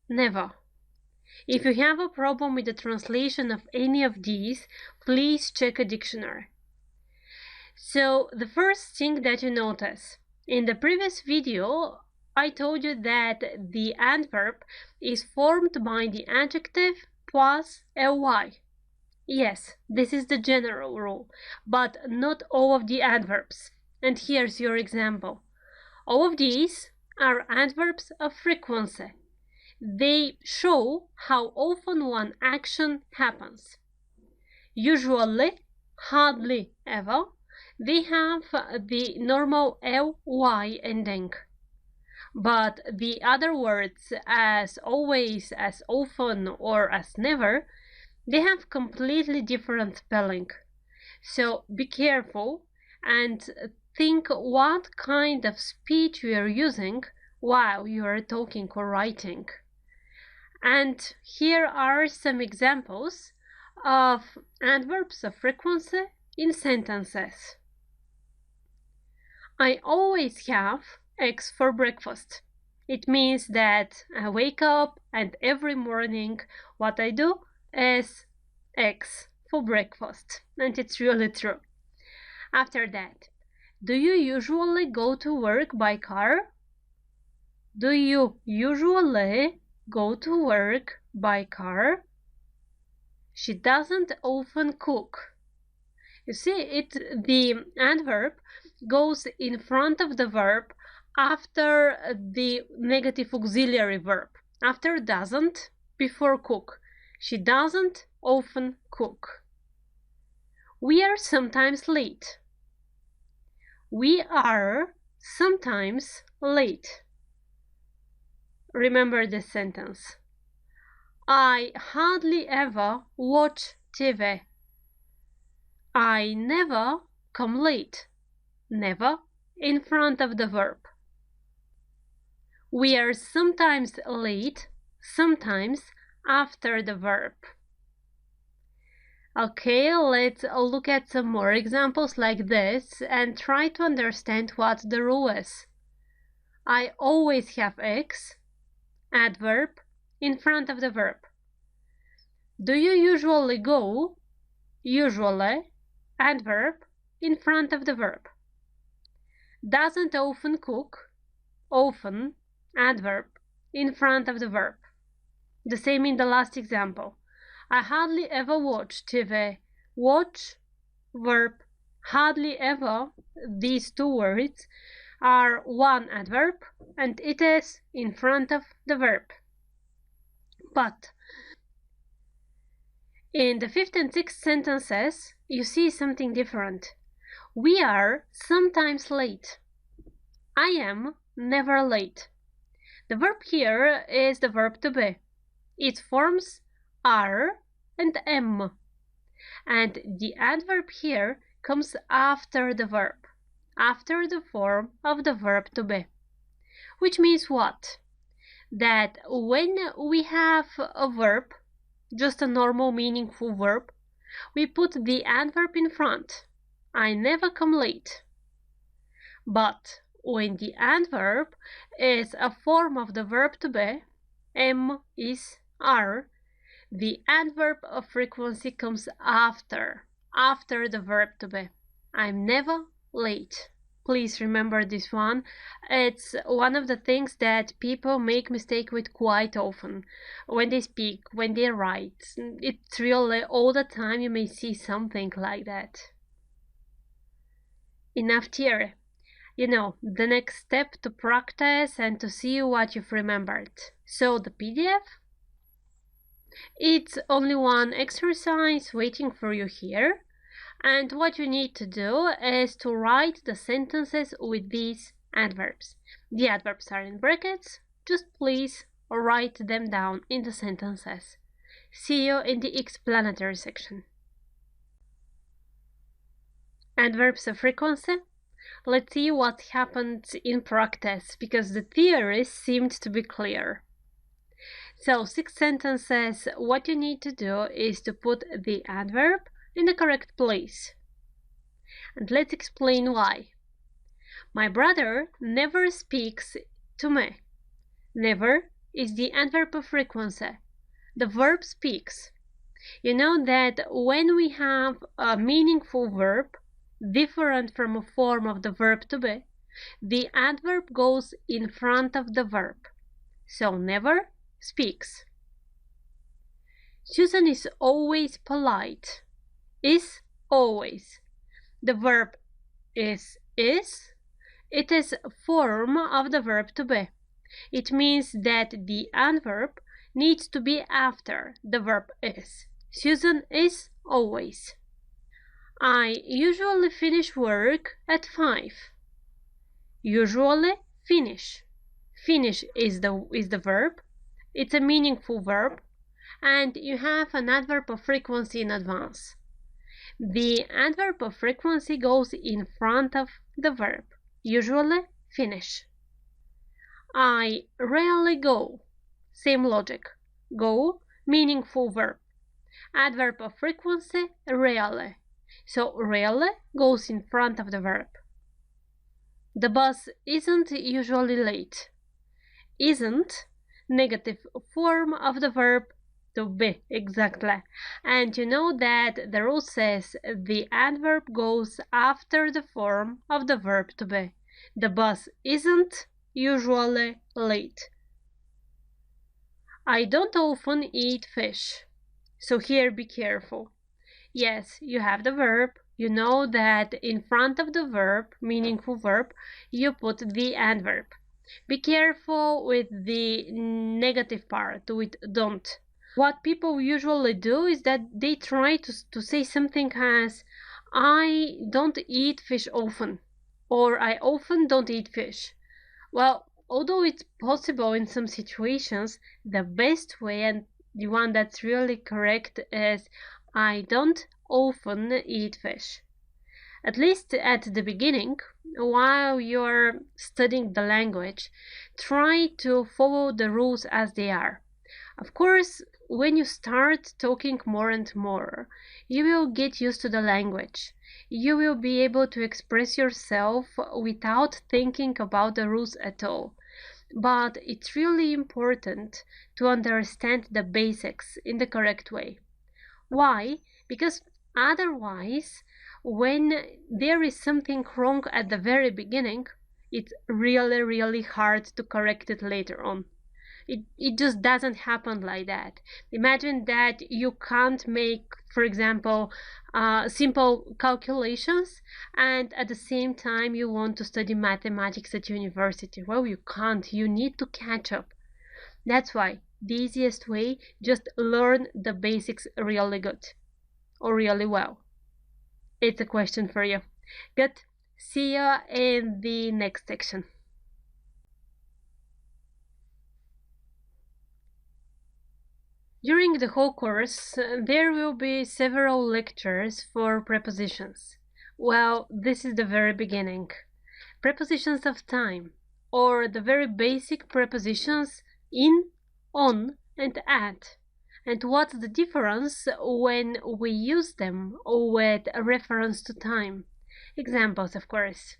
never. If you have a problem with the translation of any of these, please check a dictionary. So the first thing that you notice, in the previous video, I told you that the adverb is formed by the adjective plus ly. Yes, this is the general rule, but not all of the adverbs. And here's your example. All of these are adverbs of frequency. They show how often one action happens. Usually, hardly ever, they have the normal ly ending. But the other words, as always, as often, or as never, they have completely different spelling. So be careful and think what kind of speech you are using while you are talking or writing. And here are some examples of adverbs of frequency in sentences. I always have eggs for breakfast. It means that I wake up and every morning what I do is eggs for breakfast. And it's really true. After that, do you usually go to work by car? Do you usually go to work by car? She doesn't often cook. You see, the adverb goes in front of the verb after the negative auxiliary verb. After doesn't, before cook. She doesn't often cook. We are sometimes late. We are sometimes late. Remember this sentence. I hardly ever watch TV. I never come late. Never in front of the verb. We are sometimes late, sometimes after the verb. Okay, let's look at some more examples like this and try to understand what the rule is. I always have eggs, adverb, in front of the verb. Do you usually go? Usually, adverb, in front of the verb. Doesn't often cook? Often, adverb, in front of the verb. The same in the last example. I hardly ever watch TV. Watch, verb, hardly ever, these two words are one adverb and it is in front of the verb. But in the fifth and sixth sentences, you see something different. We are sometimes late. I am never late. The verb here is the verb to be. Its forms are and am. And the adverb here comes after the verb, after the form of the verb to be. Which means what? That when we have a verb, just a normal meaningful verb, we put the adverb in front. I never come late. But when the adverb is a form of the verb to be, am, is, are, the adverb of frequency comes after the verb to be. I'm never late. Please remember this one. It's one of the things that people make mistake with quite often when they speak, when they write. It's really all the time you may see something like that. Enough theory. You know, the next step to practice and to see what you've remembered. So the PDF, it's only one exercise waiting for you here. And what you need to do is to write the sentences with these adverbs. The adverbs are in brackets. Just please write them down in the sentences. See you in the explanatory section. Adverbs of frequency. Let's see what happened in practice, because the theories seemed to be clear. So, 6 sentences, what you need to do is to put the adverb in the correct place. And let's explain why. My brother never speaks to me. Never is the adverb of frequency. The verb speaks. You know that when we have a meaningful verb different from a form of the verb to be, the adverb goes in front of the verb. So never speaks. Susan is always polite. Is always. The verb is. It is a form of the verb to be. It means that the adverb needs to be after the verb is. Susan is always. I usually finish work at 5. Usually finish. Finish is the verb. It's a meaningful verb, and you have an adverb of frequency in advance. The adverb of frequency goes in front of the verb. Usually finish. I rarely go. Same logic. Go, meaningful verb. Adverb of frequency, rarely. So rarely goes in front of the verb. The bus isn't usually late. Isn't, negative form of the verb to be, exactly. And you know that the rule says the adverb goes after the form of the verb to be. The bus isn't usually late. I don't often eat fish. So here be careful. Yes, you have the verb. You know that in front of the verb, meaningful verb, you put the adverb. Be careful with the negative part, with don't. What people usually do is that they try to say something as I don't eat fish often, or I often don't eat fish. Well, although it's possible in some situations, the best way and the one that's really correct is I don't often eat fish. At least at the beginning, while you're studying the language, try to follow the rules as they are. Of course, when you start talking more and more, you will get used to the language. You will be able to express yourself without thinking about the rules at all. But it's really important to understand the basics in the correct way. Why? Because otherwise, when there is something wrong at the very beginning, it's really hard to correct it later on. It just doesn't happen like that. Imagine that you can't make, for example, simple calculations, and at the same time you want to study mathematics at university. Well, you can't. You need to catch up. That's why the easiest way, just learn the basics really good or really well. It's a question for you. Good. See you in the next section. During the whole course, there will be several lectures for prepositions. Well, this is the very beginning. Prepositions of time, or the very basic prepositions in, on, and at. And what's the difference when we use them with a reference to time? Examples, of course.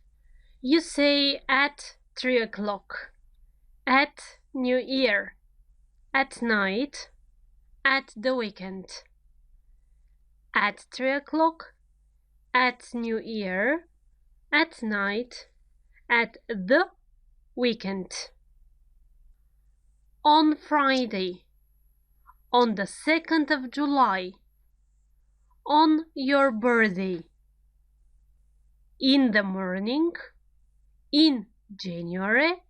You say at 3 o'clock, at New Year, at night, at the weekend. At 3 o'clock, at New Year, at night, at the weekend. On Friday, on the 2nd of July, on your birthday. In the morning, in January,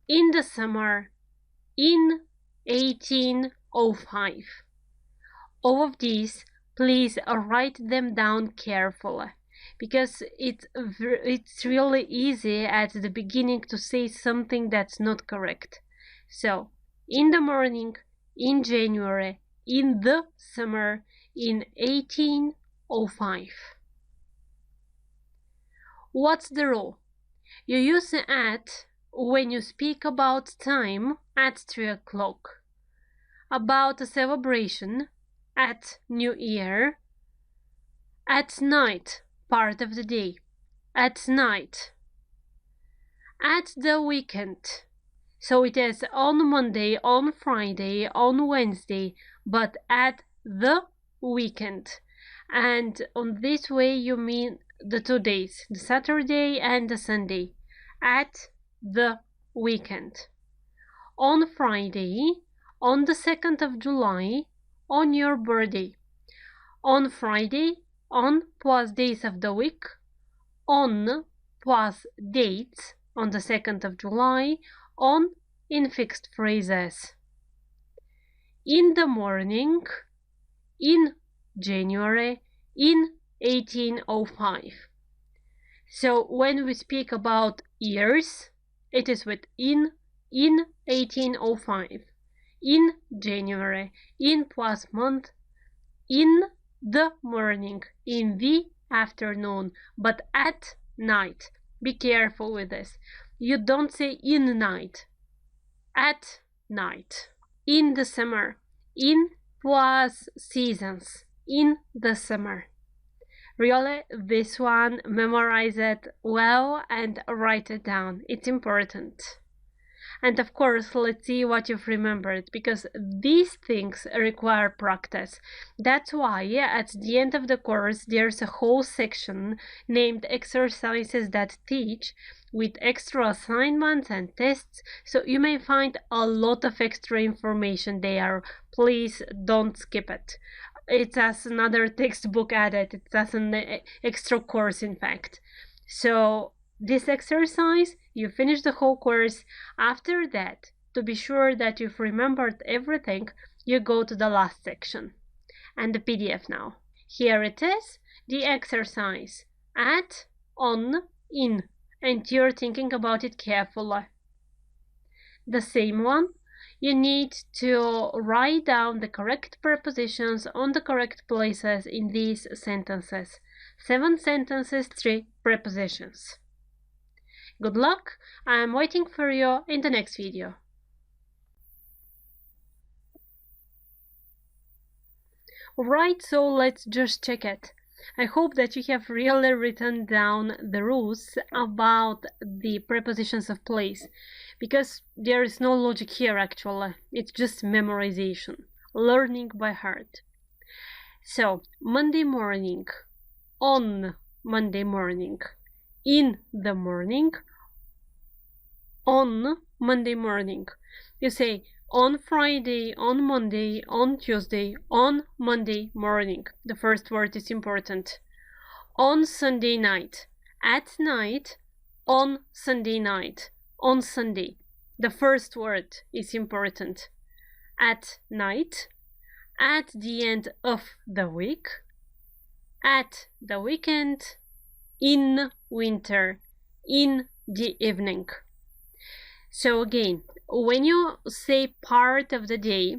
in the summer, in 1805. All of these, please write them down carefully, because it's really easy at the beginning to say something that's not correct. So, in the morning, in January, in the summer, in 1805. What's the rule? You use at when you speak about time at 3 o'clock, about a celebration at New Year, at night part of the day, at night, at the weekend. So it is on Monday, on Friday, on Wednesday, but at the weekend. And on this way you mean the 2 days, the Saturday and the Sunday, at the weekend. On Friday, on the 2nd of July, on your birthday. On Friday, on plus days of the week, on plus dates, on the 2nd of July, on in fixed phrases. In the morning, in January, in 1805. So when we speak about years, it is with in 1805, in January, in plus month, in the morning, in the afternoon, but at night. Be careful with this. You don't say in night, at night. In the summer, in plus seasons, in the summer. Really, this one, memorize it well and write it down. It's important. And of course, let's see what you've remembered, because these things require practice. That's why at the end of the course there's a whole section named exercises that teach, with extra assignments and tests, so you may find a lot of extra information there. Please don't skip it. It's as another textbook added. It's as an extra course, in fact. So this exercise, you finish the whole course. After that, to be sure that you've remembered everything, you go to the last section and the PDF now. Here it is, the exercise, at, on, in, and you're thinking about it carefully. The same one, you need to write down the correct prepositions on the correct places in these sentences. 7 sentences, 3 prepositions. Good luck! I am waiting for you in the next video. Alright, so let's just check it. I hope that you have really written down the rules about the prepositions of place, because there is no logic here actually. It's just memorization, learning by heart. So, Monday morning, on Monday morning, in the morning, on Monday morning. You say on Friday, on Monday, on Tuesday, on Monday morning. The first word is important. On Sunday night, at night, on Sunday night, on Sunday. The first word is important. At night, at the end of the week, at the weekend, in winter, in the evening. So again, when you say part of the day,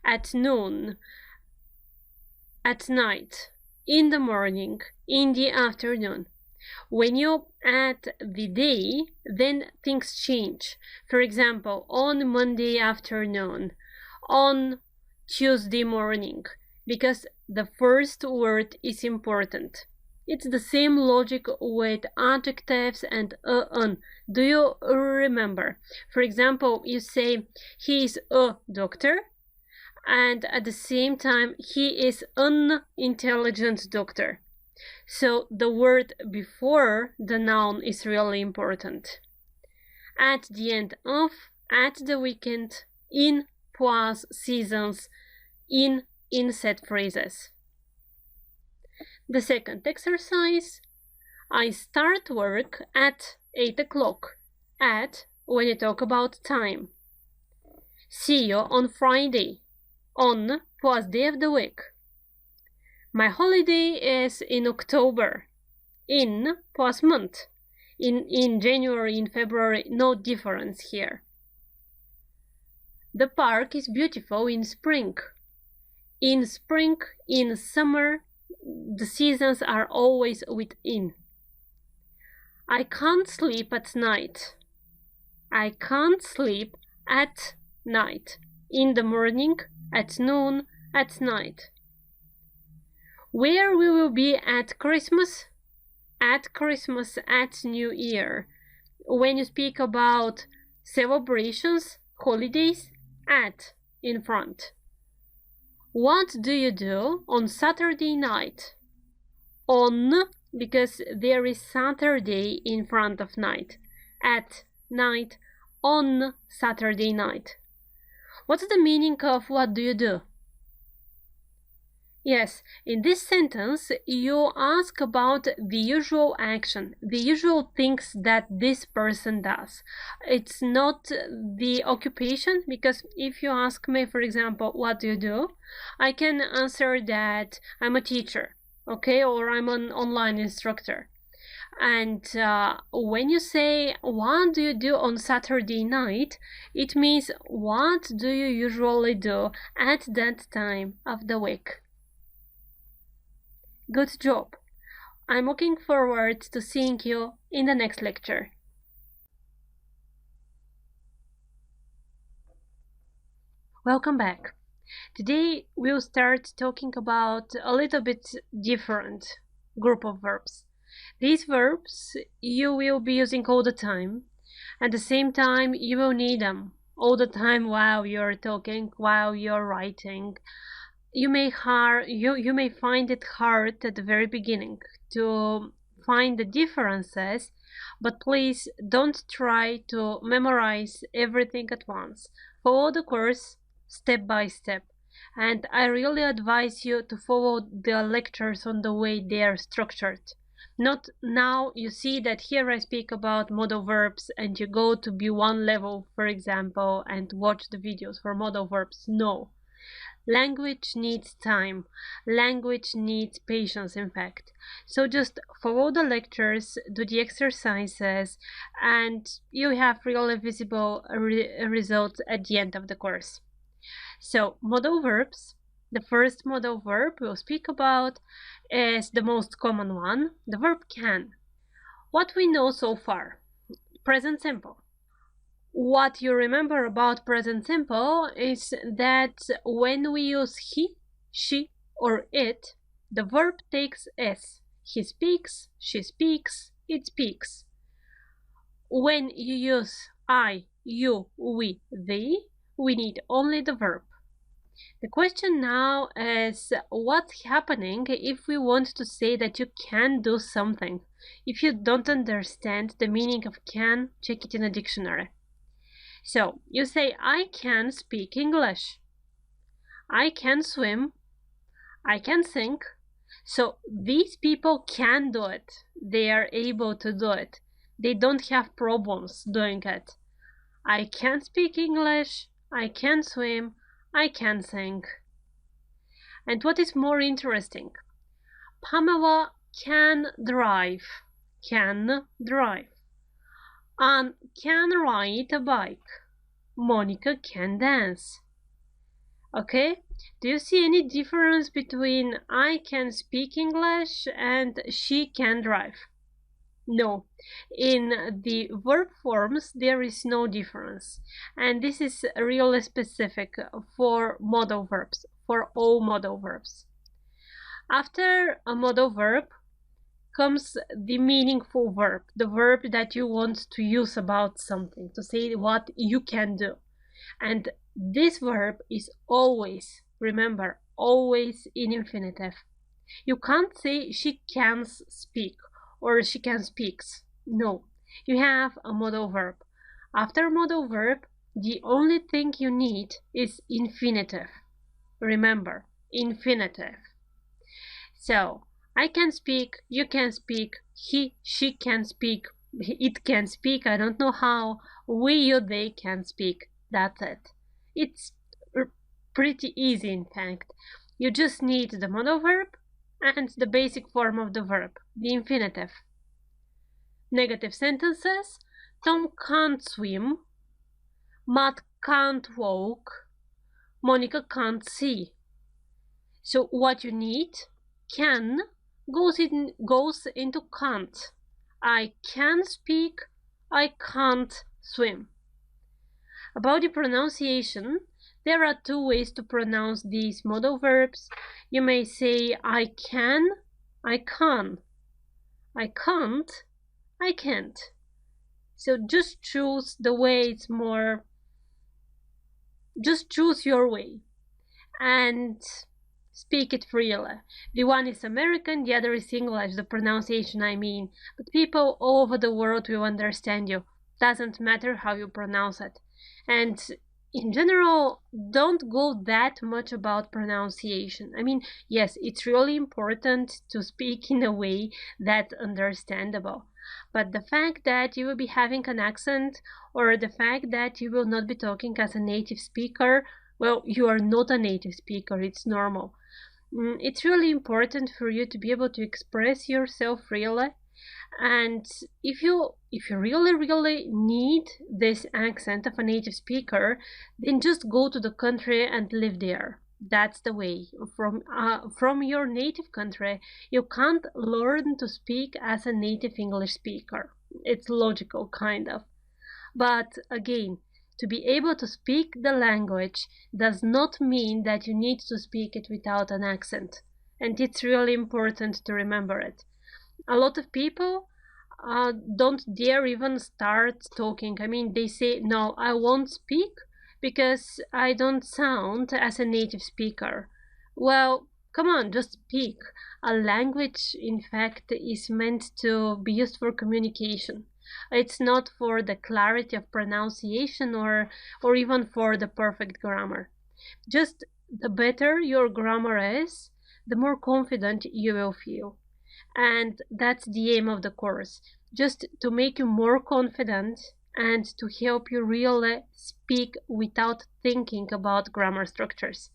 at noon, at night, in the morning, in the afternoon, when you add the day, then things change. For example, on Monday afternoon, on Tuesday morning, because the first word is important. It's the same logic with adjectives and on. Do you remember? For example, you say he is a doctor, and at the same time he is an intelligent doctor. So the word before the noun is really important. At the end of, at the weekend, in plus seasons, in set phrases. The second exercise, I start work at 8 o'clock. At, when you talk about time. See you on Friday. On plus day of the week. My holiday is in October. In plus month. In January, in February, no difference here. The park is beautiful in spring. In spring, in summer, the seasons are always within. I can't sleep at night. I can't sleep at night. In the morning, at noon, at night. Where we will be at Christmas? at Christmas, at New Year. When you speak about celebrations, holidays, at in front. What do you do on Saturday night? On, because there is Saturday in front of night. At night, on Saturday night. What's the meaning of what do you do? Yes, in this sentence, you ask about the usual action, the usual things that this person does. It's not the occupation, because if you ask me, for example, what do you do? I can answer that I'm a teacher, okay, or I'm an online instructor. And when you say, what do you do on Saturday night? It means, what do you usually do at that time of the week? Good job! I'm looking forward to seeing you in the next lecture. Welcome back. Today we'll start talking about a little bit different group of verbs. These verbs you will be using all the time. At the same time, you will need them all the time while you're talking, while you're writing. You may find it hard at the very beginning to find the differences, but please don't try to memorize everything at once. Follow the course step by step, and I really advise you to follow the lectures on the way they are structured. Not now you see that here I speak about modal verbs and you go to B1 level, for example, and watch the videos for modal verbs. No. Language needs time. Language needs patience, in fact. So just follow the lectures, do the exercises, and you have really visible results at the end of the course. So, modal verbs. The first modal verb we'll speak about is the most common one, the verb can. What we know so far? Present simple. What you remember about present simple is that when we use he, she, or it, the verb takes s. He speaks, she speaks, it speaks. When you use I, you, we, they, we need only the verb. The question now is, what's happening if we want to say that you can do something? If you don't understand the meaning of can, check it in a dictionary. So, you say, I can speak English. I can swim. I can sing. So, these people can do it. They are able to do it. They don't have problems doing it. I can speak English. I can swim. I can sing. And what is more interesting? Pamela can drive. Can drive. Anne can ride a bike. Monica can dance. Okay? Do you see any difference between I can speak English and she can drive? No. In the verb forms, there is no difference. And this is really specific for modal verbs, for all modal verbs. After a modal verb comes the meaningful verb, the verb that you want to use about something, to say what you can do. And this verb is always, remember, always in infinitive. You can't say she can speak or she can speaks. No, you have a modal verb. After modal verb, the only thing you need is infinitive. Remember, infinitive. So, I can speak, you can speak, he, she can speak, it can speak, I don't know how, we, you, they can speak. That's it. It's pretty easy, in fact. You just need the modal verb and the basic form of the verb, the infinitive. Negative sentences: Tom can't swim, Matt can't walk, Monica can't see. So what you need, can goes into can't. I can speak, I can't swim. About the pronunciation, there are two ways to pronounce these modal verbs. You may say I can, I can. I can't, I can't. So just choose the way it's more, just choose your way and speak it freely. The one is American, the other is English, the pronunciation I mean. But people all over the world will understand you. Doesn't matter how you pronounce it. And in general, don't go that much about pronunciation. I mean, yes, it's really important to speak in a way that's understandable. But the fact that you will be having an accent or the fact that you will not be talking as a native speaker, well, you are not a native speaker, it's normal. It's really important for you to be able to express yourself freely. And if you really need this accent of a native speaker, then just go to the country and live there. That's the way. From your native country, you can't learn to speak as a native English speaker. It's logical, kind of. But again, to be able to speak the language does not mean that you need to speak it without an accent. And it's really important to remember it. A lot of people don't dare even start talking. I mean, they say, no, I won't speak because I don't sound as a native speaker. Well, come on, just speak. A language, in fact, is meant to be used for communication. It's not for the clarity of pronunciation or even for the perfect grammar. Just the better your grammar is, the more confident you will feel. And that's the aim of the course, just to make you more confident and to help you really speak without thinking about grammar structures.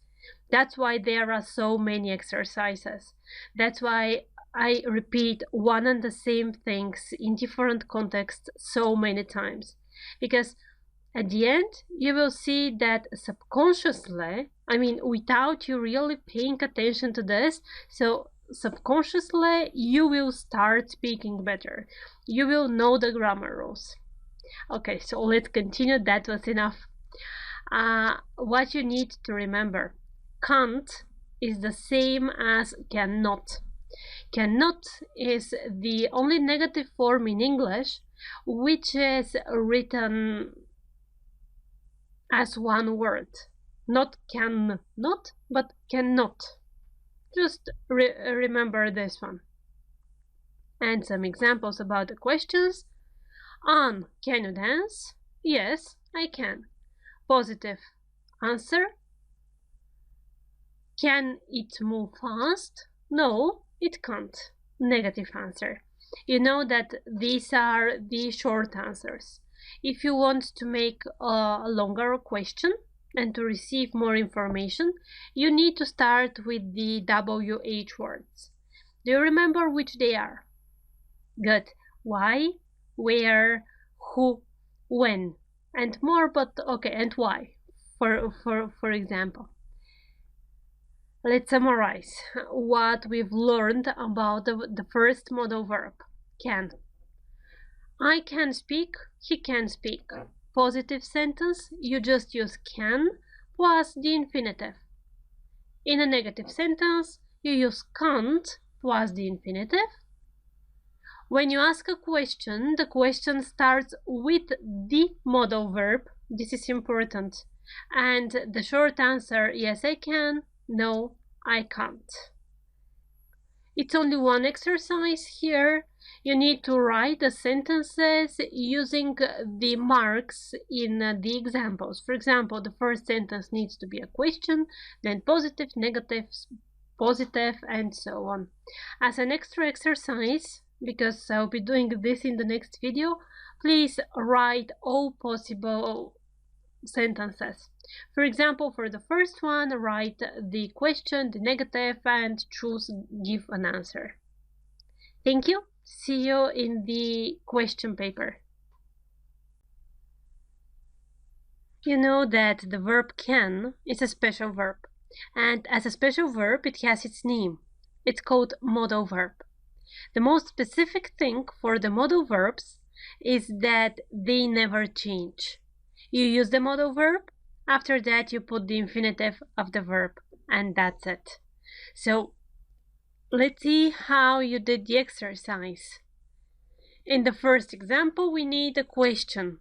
That's why there are so many exercises. That's why I repeat one and the same things in different contexts so many times. Because at the end, you will see that subconsciously, I mean, without you really paying attention to this, so subconsciously you will start speaking better. You will know the grammar rules. Okay, so let's continue. That was enough. What you need to remember, can't is the same as cannot. Cannot is the only negative form in English which is written as one word. Not can not, but cannot. Just remember this one. And some examples about the questions. Anne, can you dance? Yes, I can. Positive answer. Can it move fast? No, it can't. Negative answer. You know that these are the short answers. If you want to make a longer question and to receive more information, you need to start with the WH words. Do you remember which they are? Good. Why, where, who, when, and more, but okay, and why, for example. Let's summarize what we've learned about the first modal verb, can. I can speak, he can speak. Positive sentence, you just use can plus the infinitive. In a negative sentence, you use can't plus the infinitive. When you ask a question, the question starts with the modal verb. This is important. And the short answer, yes, I can, no, I can't. It's only one exercise here. You need to write the sentences using the marks in the examples. For example, the first sentence needs to be a question, then positive, negative, positive, and so on. As an extra exercise, because I'll be doing this in the next video, please write all possible sentences. For example, for the first one, write the question, the negative, and choose give an answer. Thank you. See you in the question paper. You know that the verb can is a special verb, and as a special verb it has its name. It's called modal verb. The most specific thing for the modal verbs is that they never change. You use the modal verb, after that you put the infinitive of the verb, and that's it. So let's see how you did the exercise. In the first example, we need a question.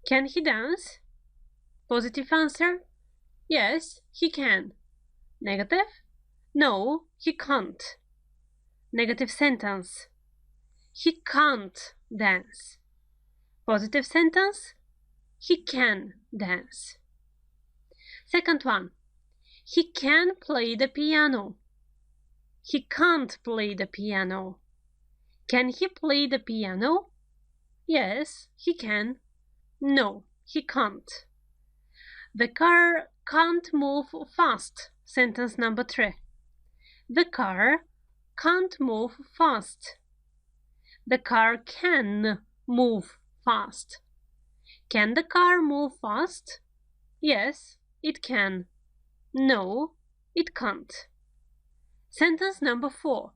Can he dance? Positive answer. Yes, he can. Negative? No, he can't. Negative sentence. He can't dance. Positive sentence. He can dance. Second one. He can play the piano. He can't play the piano. Can he play the piano? Yes, he can. No, he can't. The car can't move fast. Sentence number 3. The car can't move fast. The car can move fast. Can the car move fast? Yes, it can. No, it can't. Sentence number 4.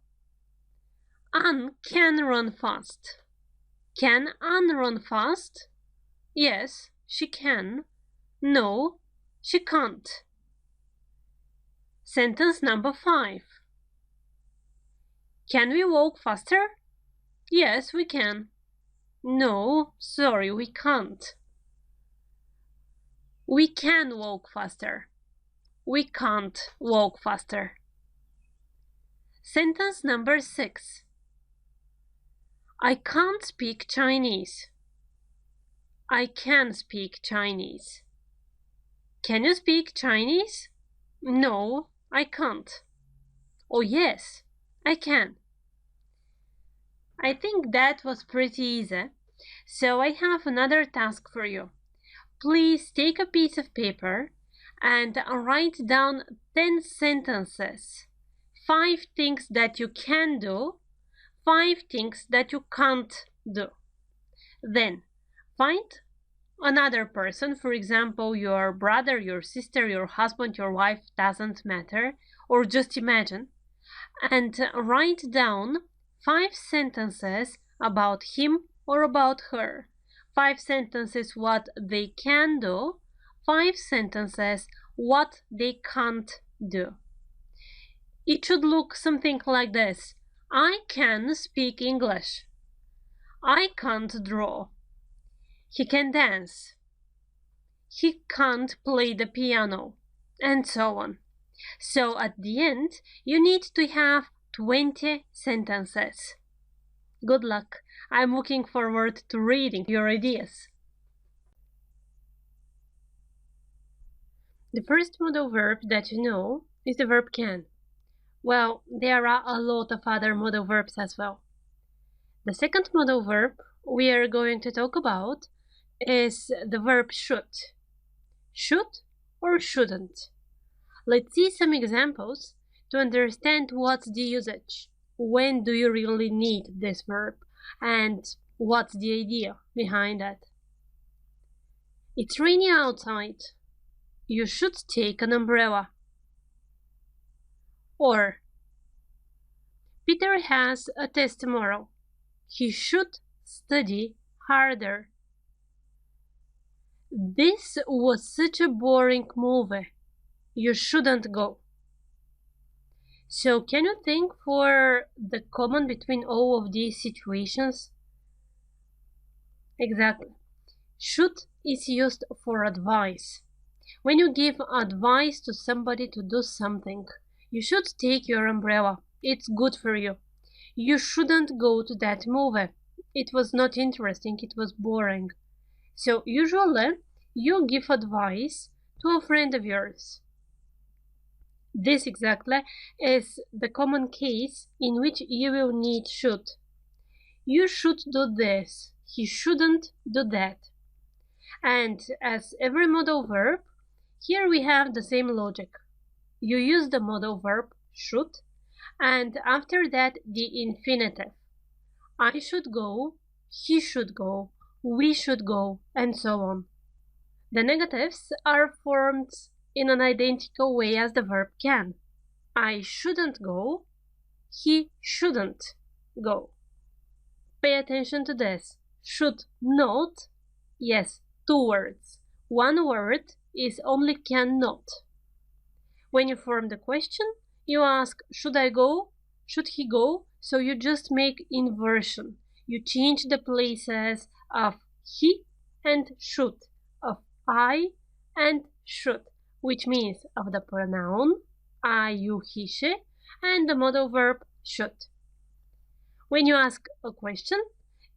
Anne can run fast. Can Anne run fast? Yes, she can. No, she can't. Sentence number 5. Can we walk faster? Yes, we can. No, sorry, we can't. We can walk faster. We can't walk faster. Sentence number 6. I can't speak Chinese. I can speak Chinese. Can you speak Chinese? No, I can't. Oh yes, I can. I think that was pretty easy. So I have another task for you. Please take a piece of paper and write down 10 sentences. 5 things that you can do, 5 things that you can't do. Then find another person, for example, your brother, your sister, your husband, your wife, doesn't matter, or just imagine, and write down 5 sentences about him or about her. 5 sentences what they can do, 5 sentences what they can't do. It should look something like this. I can speak English. I can't draw. He can dance. He can't play the piano, and so on. So at the end, you need to have 20 sentences. Good luck. I'm looking forward to reading your ideas. The first modal verb that you know is the verb can. Well, there are a lot of other modal verbs as well. The second modal verb we are going to talk about is the verb should. Should or shouldn't? Let's see some examples to understand what's the usage. When do you really need this verb? And what's the idea behind that? It's raining outside. You should take an umbrella. Or, Peter has a test tomorrow. He should study harder. This was such a boring movie. You shouldn't go. So can you think for the common between all of these situations? Exactly. Should is used for advice. When you give advice to somebody to do something, you should take your umbrella. It's good for you. You shouldn't go to that movie. It was not interesting, it was boring. So usually you give advice to a friend of yours. This exactly is the common case in which you will need should. You should do this. He shouldn't do that. And as every modal verb, here we have the same logic. You use the modal verb should, and after that the infinitive. I should go, he should go, we should go, and so on. The negatives are formed in an identical way as the verb can. I shouldn't go, he shouldn't go. Pay attention to this. Should not, yes, 2 words. 1 word is only cannot. When you form the question, you ask, should I go? Should he go? So you just make inversion. You change the places of he and should, of I and should, which means of the pronoun I, you, he, she, and the modal verb should. When you ask a question,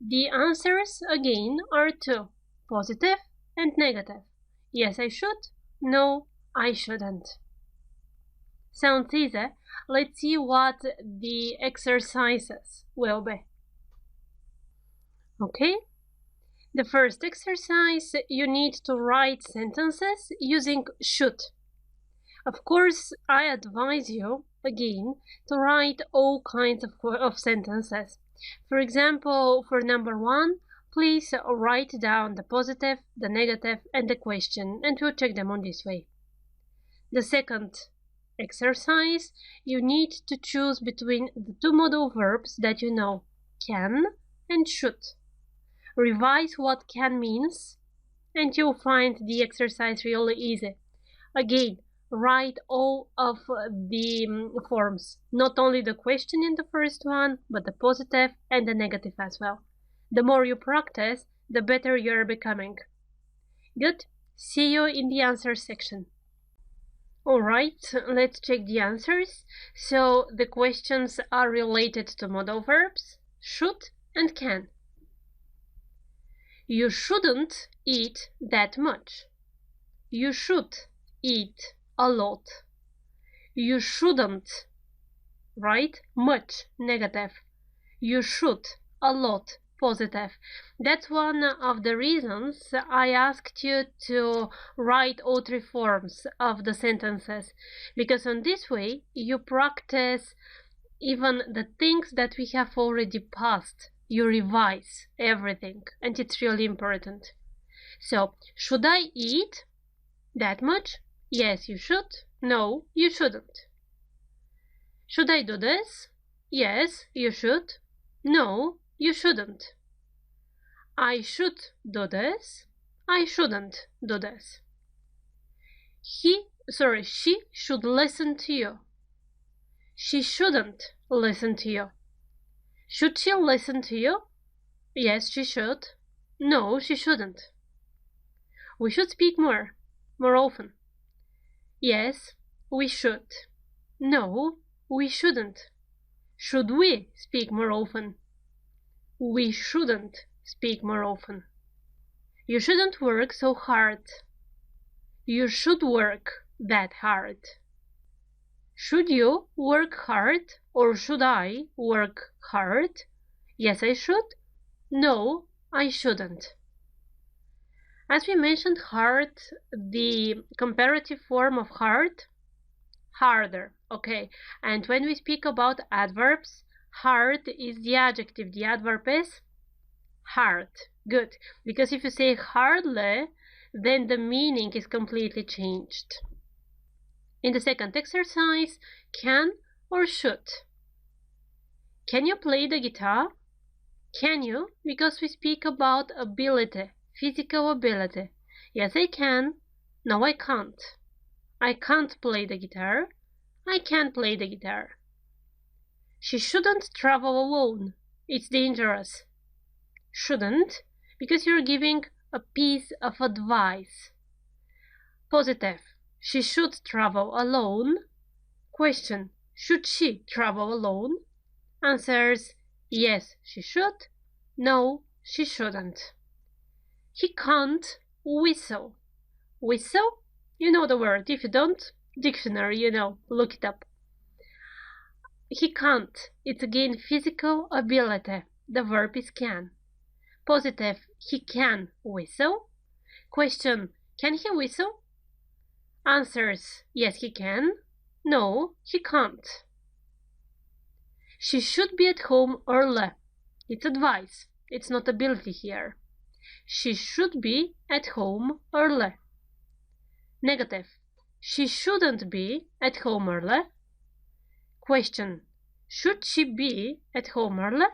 the answers again are two, positive and negative. Yes, I should. No, I shouldn't. Sounds easy. Let's see what the exercises will be. Okay. The first exercise, you need to write sentences using should. Of course, I advise you, again, to write all kinds of sentences. For example, for number 1, please write down the positive, the negative, and the question, and we'll check them on this way. The second exercise, you need to choose between the two modal verbs that you know, can and should. Revise what can means, and you'll find the exercise really easy. Again, write all of the forms, not only the question in the first one, but the positive and the negative as well. The more you practice, the better you're becoming. Good. See you in the answer section. Alright, let's check the answers. So the questions are related to modal verbs, should and can. You shouldn't eat that much. You should eat a lot. You shouldn't, right? Much, negative. You should, a lot, positive. That's one of the reasons I asked you to write all three forms of the sentences, because on this way you practice even the things that we have already passed. You revise everything, and it's really important. So, should I eat that much? Yes, you should. No, you shouldn't. Should I do this? Yes, you should. No, you shouldn't. I should do this. I shouldn't do this. She should listen to you. She shouldn't listen to you. Should she listen to you? Yes, she should. No, she shouldn't. We should speak more often. Yes, we should. No, we shouldn't. Should we speak more often? We shouldn't speak more often. You shouldn't work so hard. You should work that hard. Should you work hard or should I work hard? Yes, I should. No, I shouldn't. As we mentioned, hard, the comparative form of hard, harder, okay? And when we speak about adverbs, hard is the adjective, the adverb is hard. Good, because if you say hardly, then the meaning is completely changed. In the second exercise, can or should. Can you play the guitar? Can you? Because we speak about ability, physical ability. Yes, I can. No, I can't. I can't play the guitar. I can play the guitar. She shouldn't travel alone. It's dangerous. Shouldn't, because you're giving a piece of advice. Positive. She should travel alone. Question. Should she travel alone? Answers. Yes, she should. No, she shouldn't. He can't whistle. Whistle? You know the word. If you don't, dictionary, you know. Look it up. He can't. It's again physical ability. The verb is can. Positive. He can whistle. Question. Can he whistle? Answers. Yes, he can. No, he can't. She should be at home early. It's advice. It's not ability here. She should be at home early. Negative. She shouldn't be at home early. Question. Should she be at home early?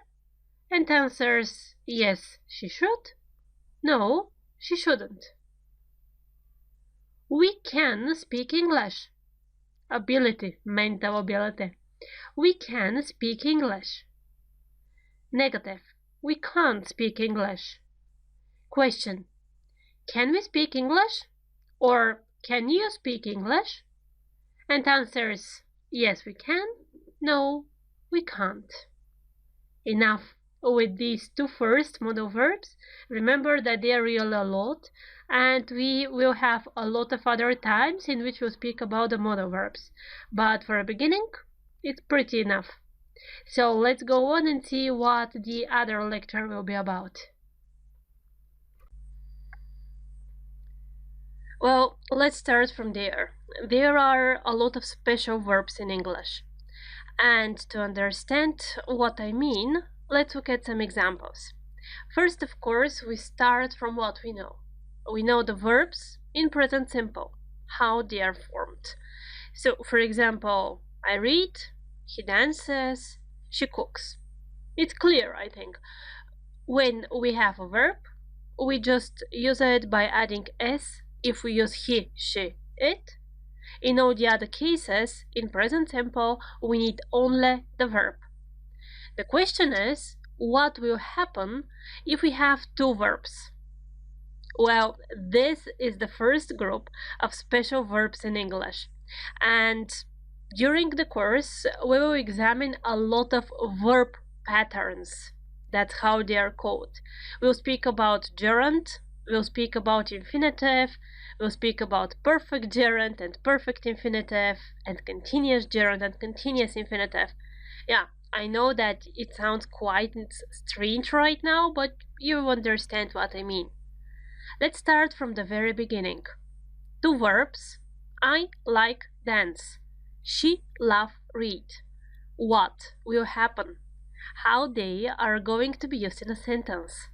And answers. Yes, she should. No, she shouldn't. We can speak English. Ability, mental ability. We can speak English. Negative. we can't speak English. Question: can we speak English? Or can you speak English? And answers: yes, we can. No, we can't. Enough with these two first modal verbs. Remember that they are really a lot, and we will have a lot of other times in which we'll speak about the modal verbs. But for a beginning, it's pretty enough. So let's go on and see what the other lecture will be about. Well, let's start from there. There are a lot of special verbs in English. And to understand what I mean, let's look at some examples. First, of course, we start from what we know. We know the verbs in present simple, how they are formed. So, for example, I read, he dances, she cooks. It's clear, I think. When we have a verb, we just use it by adding s if we use he, she, it. In all the other cases, in present simple, we need only the verb. The question is, what will happen if we have two verbs? Well, this is the first group of special verbs in English. And during the course, we will examine a lot of verb patterns. That's how they are called. We'll speak about gerund, we'll speak about infinitive, we'll speak about perfect gerund and perfect infinitive, and continuous gerund and continuous infinitive. Yeah, I know that it sounds quite strange right now, but you understand what I mean. Let's start from the very beginning. Two verbs. I like dance. She love read. What will happen? How they are going to be used in a sentence?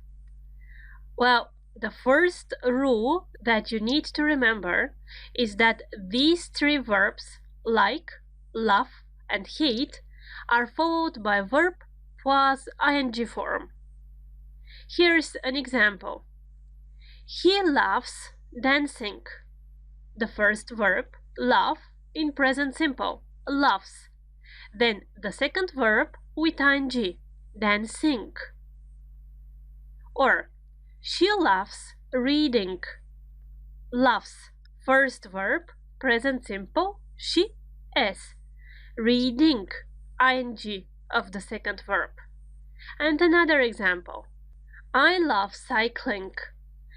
Well, the first rule that you need to remember is that these three verbs, like, love, and hate, are followed by verb plus ing form. Here's an example. He loves dancing. The first verb, love, in present simple, loves. Then the second verb with ing, dancing. Or, she loves reading. Loves, first verb, present simple, she, s. Reading, ing of the second verb. And another example. I love cycling.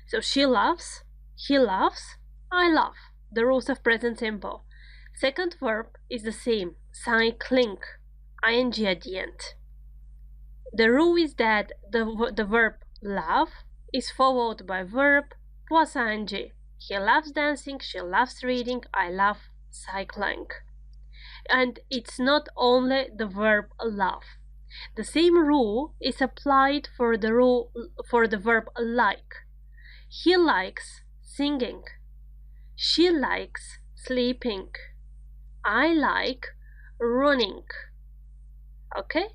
So she loves, he loves, I love. The rules of present simple. Second verb is the same, cycling, ing at the end. The rule is that the verb love is followed by verb plus ing. He loves dancing, she loves reading, I love cycling. And it's not only the verb love. The same rule is applied for the verb like. He likes singing. She likes sleeping. I like running. Okay?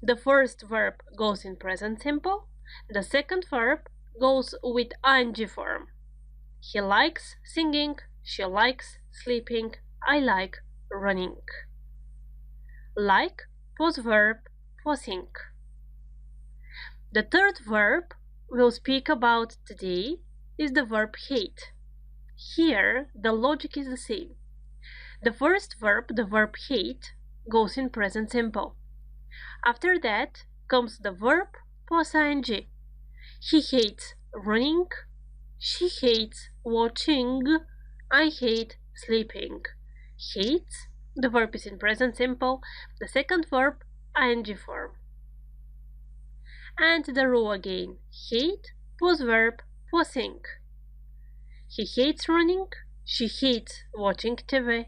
The first verb goes in present simple. The second verb goes with ing form. He likes singing. She likes sleeping. I like running. Like plus verb plus ing. The third verb we'll speak about today is the verb hate. Here, the logic is the same. The first verb, the verb hate, goes in present simple. After that comes the verb plus ing. He hates running. She hates watching. I hate sleeping. Hates, the verb is in present simple. The second verb, ing form. And the rule again, hate plus verb plus ing. He hates running, she hates watching TV,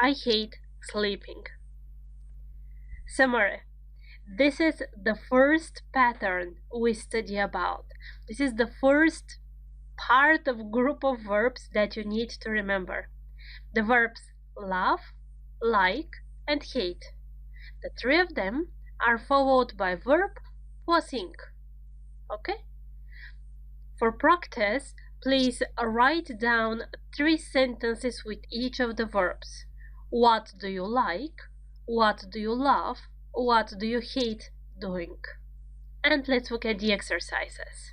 I hate sleeping. Summary. This is the first pattern we study about. This is the first part of group of verbs that you need to remember. The verbs love, like, and hate. The three of them are followed by verb plus ing. Okay? For practice, please write down 3 sentences with each of the verbs. What do you like? What do you love? What do you hate doing? And let's look at the exercises.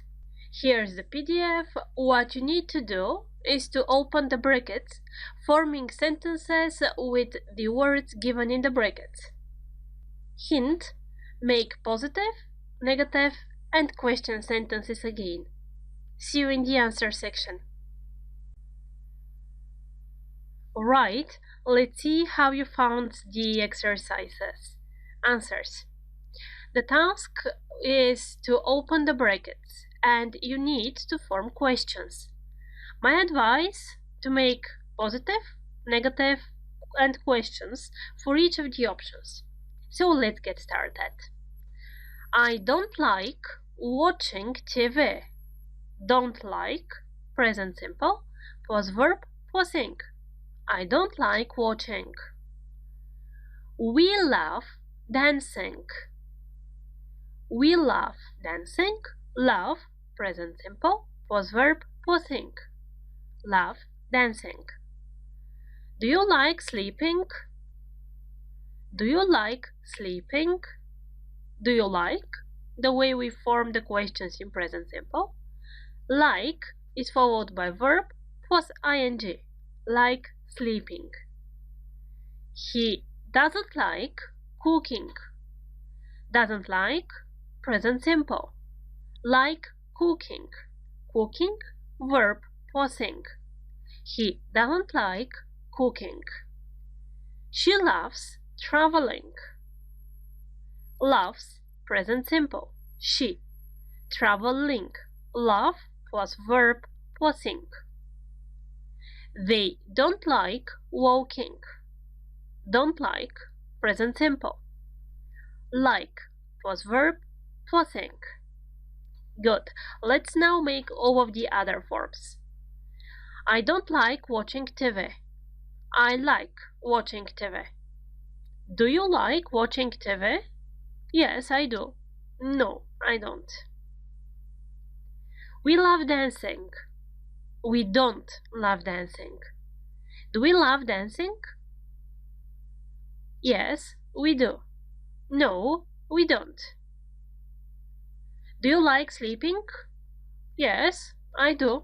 Here's the PDF. What you need to do is to open the brackets, forming sentences with the words given in the brackets. Hint: make positive, negative, and question sentences again. See you in the answer section. Alright, let's see how you found the exercises. Answers. The task is to open the brackets and you need to form questions. My advice: to make positive, negative, and questions for each of the options. So let's get started. I don't like watching TV. Don't like, present simple, plus verb, plus ing. I don't like watching. We love dancing. We love dancing. Love, present simple, plus verb, plus ing. Love dancing. Do you like sleeping? Do you like sleeping? Do you like? The way we form the questions in present simple. Like is followed by verb plus ing. Like sleeping. He doesn't like cooking. Doesn't like, present simple. Like cooking. Cooking, verb plus ing. He doesn't like cooking. She loves traveling. Loves, present simple. She. Traveling. Love plus verb plus ing. They don't like walking. Don't like, present simple. Like plus verb plus ing. Good. Let's now make all of the other forms. I don't like watching TV. I like watching TV. Do you like watching TV? Yes, I do. No, I don't. We love dancing. We don't love dancing. Do we love dancing? Yes, we do. No, we don't. Do you like sleeping? Yes, I do.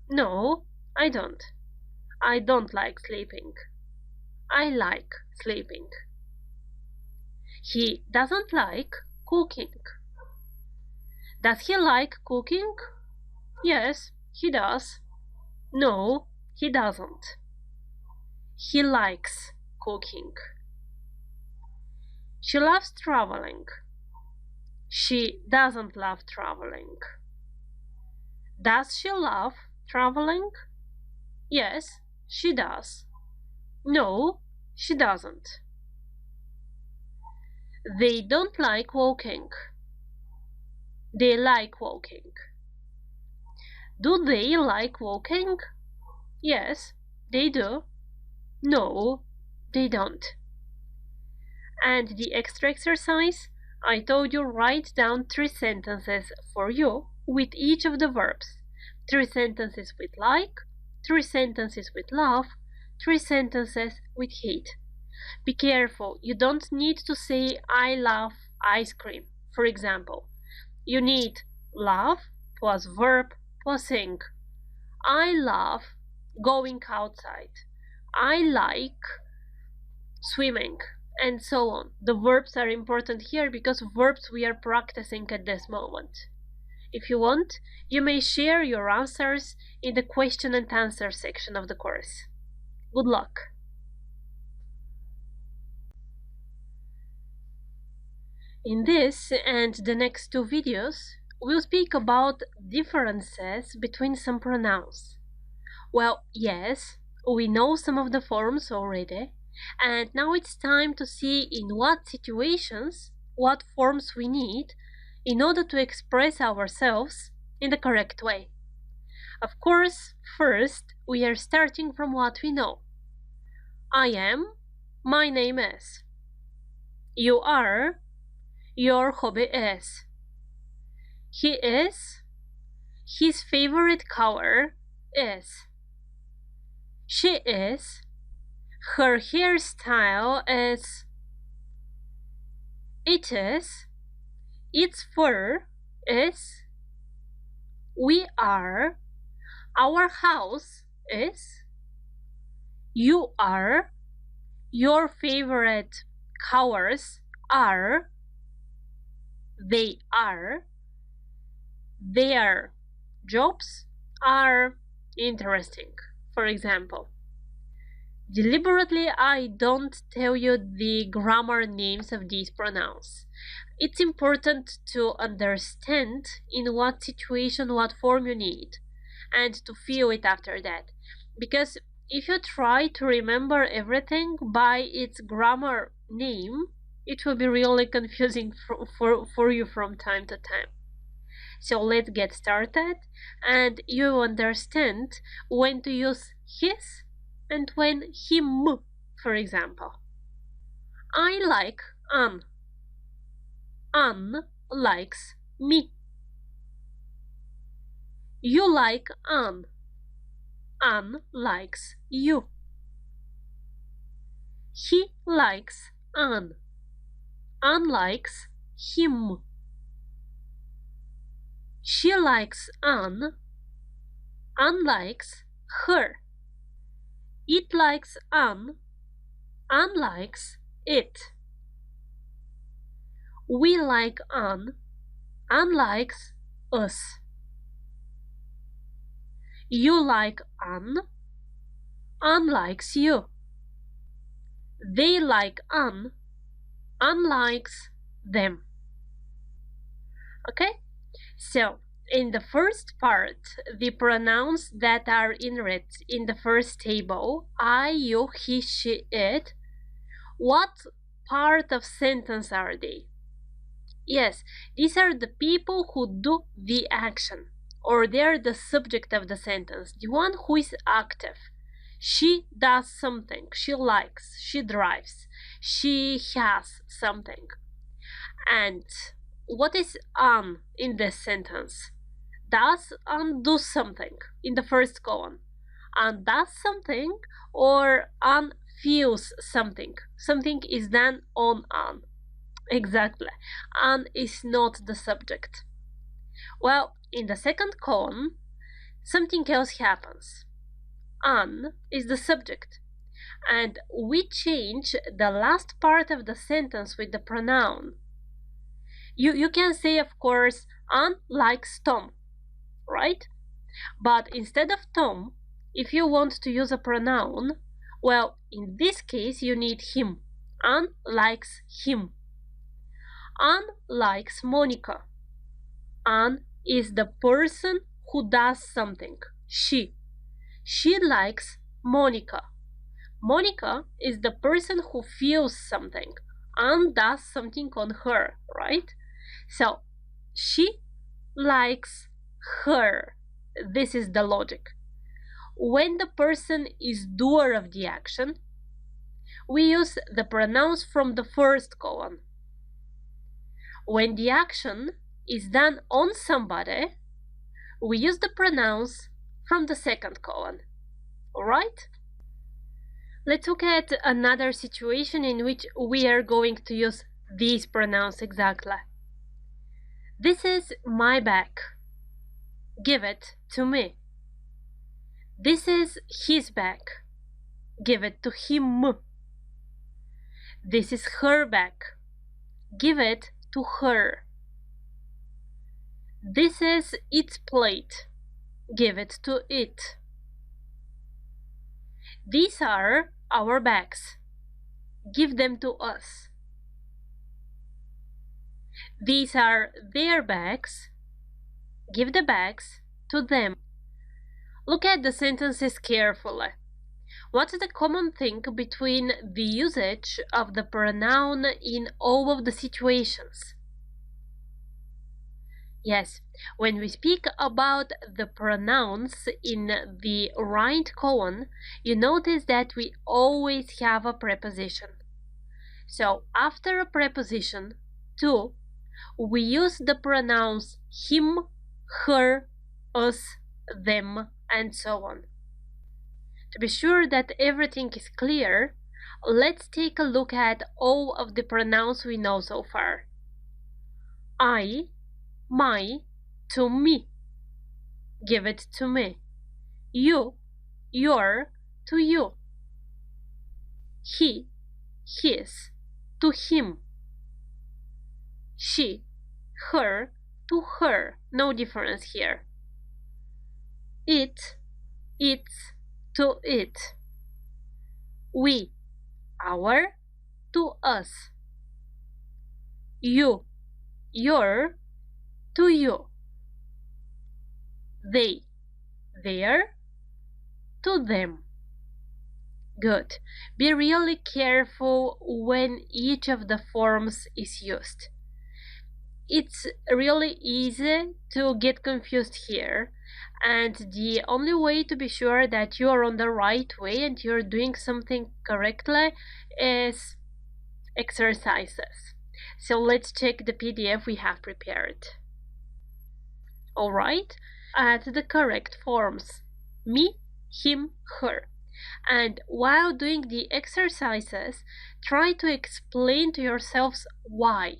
No, I don't. I don't like sleeping. I like sleeping. He doesn't like cooking. Does he like cooking? Yes, he does. No, he doesn't. He likes cooking. She loves traveling. She doesn't love traveling. Does she love traveling? Yes, she does. No, she doesn't. They don't like walking. They like walking. Do they like walking? Yes, they do. No, they don't. And the extra exercise, I told you write down 3 sentences for you with each of the verbs. 3 sentences with like, 3 sentences with love, 3 sentences with hate. Be careful, you don't need to say I love ice cream, for example. You need love plus verb plus ing. I love going outside. I like swimming, and so on. The verbs are important here because verbs we are practicing at this moment. If you want, you may share your answers in the question and answer section of the course. Good luck! In this and the next 2 videos, we'll speak about differences between some pronouns. Well, yes, we know some of the forms already, and now it's time to see in what situations, what forms we need in order to express ourselves in the correct way. Of course, first, we are starting from what we know. I am, my name is. You are, your hobby is. He is, his favorite color is. She is, her hairstyle is. It is, its fur is we are, our house is you are, your favorite colors are, they are, their jobs are interesting. For example, deliberately I don't tell you the grammar names of these pronouns. It's important to understand in what situation, what form you need, and to feel it after that. Because if you try to remember everything by its grammar name, it will be really confusing for you from time to time. So let's get started, and you understand when to use his and when him, for example. I like Anne. Anne likes me. You like Anne. Anne likes you. He likes Anne. Anne likes him. She likes Anne. Anne likes her. It likes Anne. Anne likes it. We like Anne. Anne likes us. You like Anne. Anne likes you. They like Anne. Anne likes them. Okay? So, in the first part, the pronouns that are in red in the first table, I, you, he, she, it, what part of sentence are they? Yes, these are the people who do the action, or they're the subject of the sentence, the one who is active. She does something, she likes, she drives, she has something. And what is Anne in this sentence? Does Anne do something in the first column? Anne does something, or Anne feels something. Something is done on Anne. Exactly. Anne is not the subject. Well, in the second column, something else happens. Anne is the subject, and we change the last part of the sentence with the pronoun. You can say, of course, Anne likes Tom, right? But instead of Tom, if you want to use a pronoun, well, in this case you need him. Anne likes him. Anne likes Monica. Anne is the person who does something. She likes Monica. Monica is the person who feels something. Anne does something on her, right? So, she likes her. This is the logic. When the person is doer of the action, we use the pronouns from the first column. When the action is done on somebody, we use the pronouns from the second column. Alright? Let's look at another situation in which we are going to use these pronouns exactly. This is my bag. Give it to me. This is his bag. Give it to him. This is her bag. Give it to her. This is its plate. Give it to it. These are our bags. Give them to us. These are their bags. Give the bags to them. Look at the sentences carefully. What's the common thing between the usage of the pronoun in all of the situations? Yes, when we speak about the pronouns in the right column, you notice that we always have a preposition. So after a preposition, to, we use the pronouns him, her, us, them, and so on. To be sure that everything is clear, let's take a look at all of the pronouns we know so far. I, my, to me. Give it to me. You, your, to you. He, his, to him. She, her, to her. No difference here. It, its, to it. We, our, to us. You, your, to you. They, their, to them. Good. Be really careful when each of the forms is used. It's really easy to get confused here, and the only way to be sure that you are on the right way and you're doing something correctly is exercises. So let's check the PDF we have prepared. Alright, add the correct forms: me, him, her. And while doing the exercises, try to explain to yourselves why.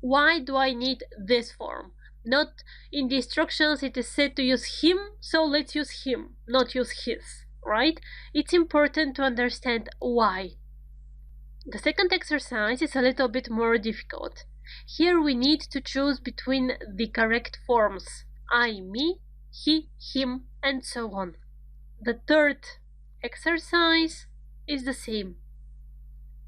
Why do I need this form? Not in the instructions it is said to use him, so let's use him, not use his, right? It's important to understand why. The second exercise is a little bit more difficult. Here we need to choose between the correct forms: I, me, he, him, and so on. The third exercise is the same.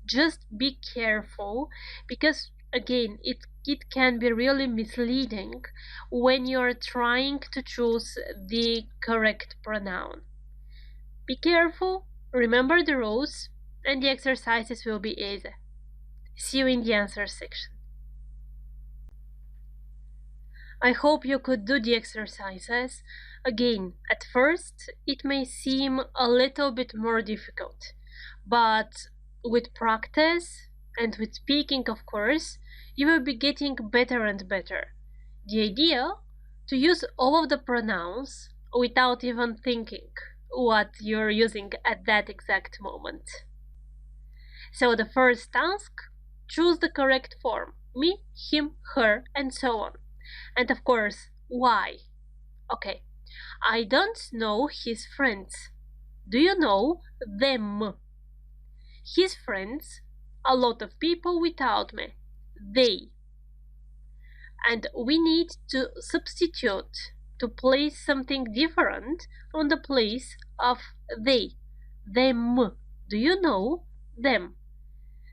Just be careful, because again, it can be really misleading when you're trying to choose the correct pronoun. Be careful, remember the rules, and the exercises will be easy. See you in the answer section. I hope you could do the exercises. Again, at first it may seem a little bit more difficult, but with practice and with speaking, of course, you will be getting better and better. The idea to use all of the pronouns without even thinking what you're using at that exact moment. So the first task, choose the correct form: me, him, her, and so on. And of course, why? Okay, I don't know his friends. Do you know them? His friends, a lot of people without me. They. And we need to substitute, to place something different on the place of they. Them. Do you know them?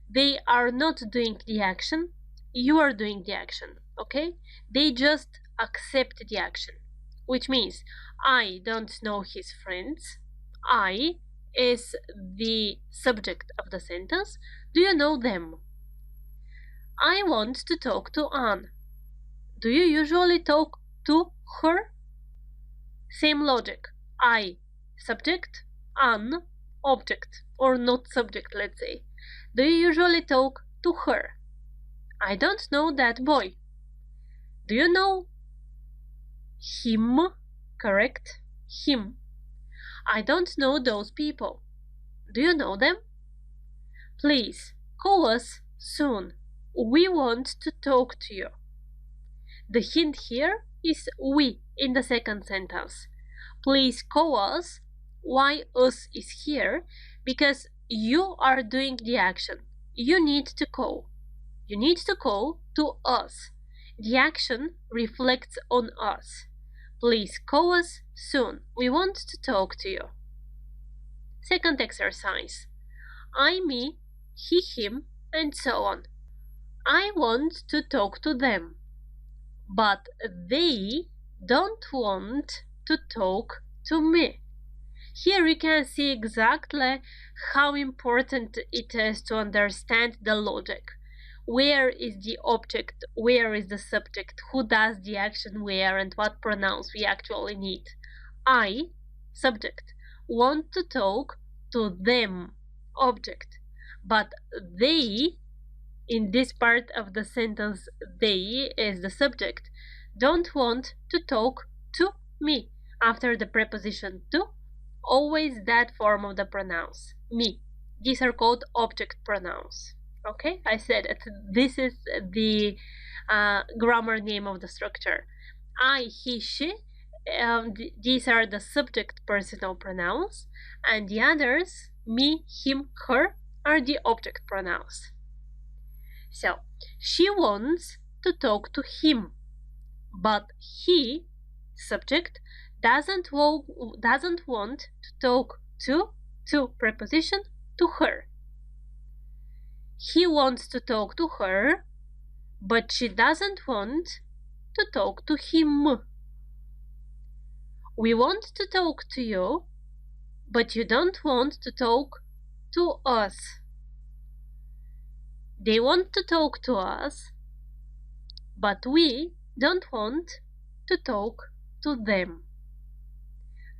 They are not doing the action, you are doing the action, okay? They just accept the action, which means I don't know his friends. I is the subject of the sentence. Do you know them? I want to talk to Anne. Do you usually talk to her? Same logic. I, subject, Anne, object, or not subject, let's say. Do you usually talk to her? I don't know that boy. Do you know him? Correct. Him. I don't know those people. Do you know them? Please call us soon. We want to talk to you. The hint here is we in the second sentence. Please call us. Why us is here? Because you are doing the action. You need to call. You need to call to us. The action reflects on us. Please call us soon. We want to talk to you. Second exercise. I, me, he, him, and so on. I want to talk to them, but they don't want to talk to me. Here you can see exactly how important it is to understand the logic. Where is the object? Where is the subject? Who does the action where, and what pronouns we actually need? I, subject, want to talk to them, object. But they, in this part of the sentence, they is the subject, don't want to talk to me. After the preposition to, always that form of the pronouns, me. These are called object pronouns. Okay, I said it. This is the grammar name of the structure. I, he, she, these are the subject personal pronouns, and the others, me, him, her, are the object pronouns. So, she wants to talk to him, but he, subject, doesn't want to talk to preposition, to her. He wants to talk to her, but she doesn't want to talk to him. We want to talk to you, but you don't want to talk to us. They want to talk to us, but we don't want to talk to them.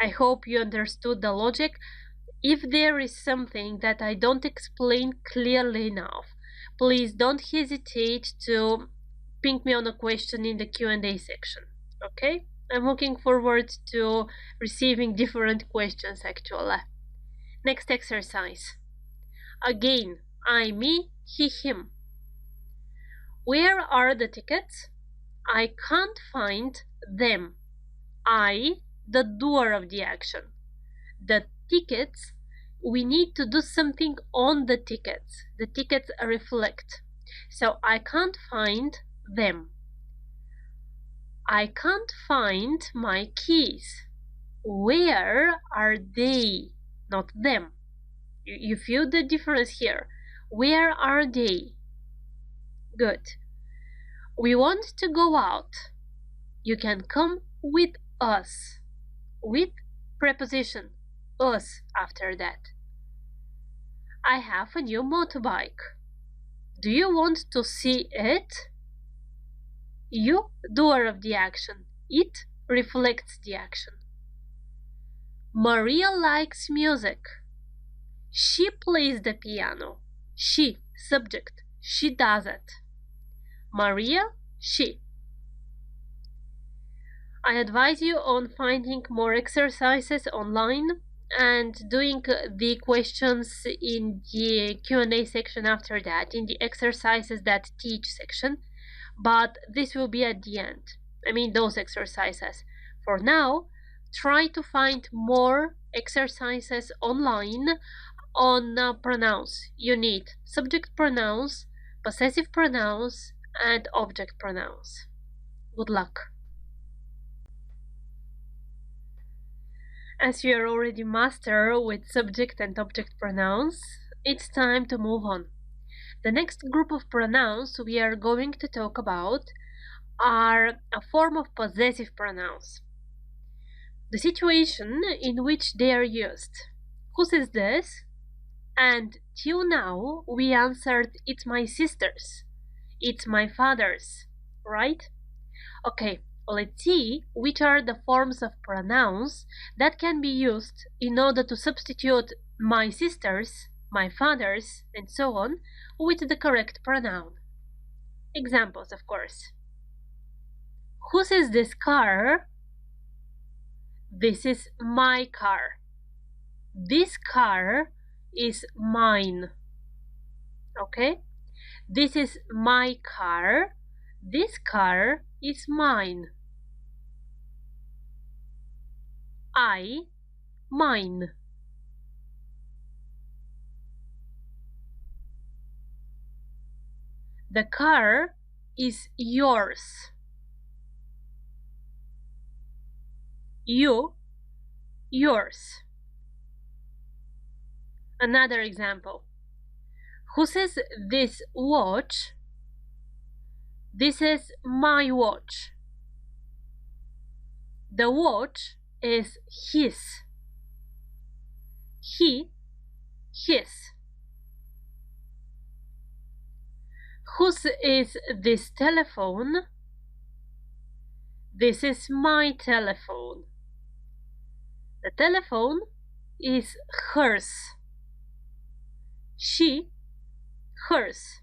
I hope you understood the logic. If there is something that I don't explain clearly enough, please don't hesitate to ping me on a question in the Q&A section, okay? I'm looking forward to receiving different questions actually. Next exercise. Again, I, me, he, him. Where are the tickets? I can't find them. I, the doer of the action. The tickets, we need to do something on the tickets. The tickets reflect. So I can't find them. I can't find my keys. Where are they? Not them. You feel the difference here. Where are they? Good. We want to go out. You can come with us. With preposition us after that. I have a new motorbike. Do you want to see it? You, doer of the action. It reflects the action. Maria likes music. She plays the piano. She, subject. She does it. Maria, she. I advise you on finding more exercises online and doing the questions in the Q&A section after that, in the exercises that teach section. But this will be at the end. I mean, those exercises. For now, try to find more exercises online on pronouns. You need subject pronouns, possessive pronouns, and object pronouns. Good luck. As you are already master with subject and object pronouns, it's time to move on. The next group of pronouns we are going to talk about are a form of possessive pronouns. The situation in which they are used. Whose is this? And till now we answered it's my sister's, it's my father's, right? Okay, let's see which are the forms of pronouns that can be used in order to substitute my sister's, my father's, and so on with the correct pronoun. Examples, of course. Whose is this car? This is my car. This car is mine. Okay? This is my car. This car is mine. I, mine. The car is yours. You, yours. Another example. Who says this watch? This is my watch. The watch is his. He, his. Whose is this telephone? This is my telephone. The telephone is hers. She, hers.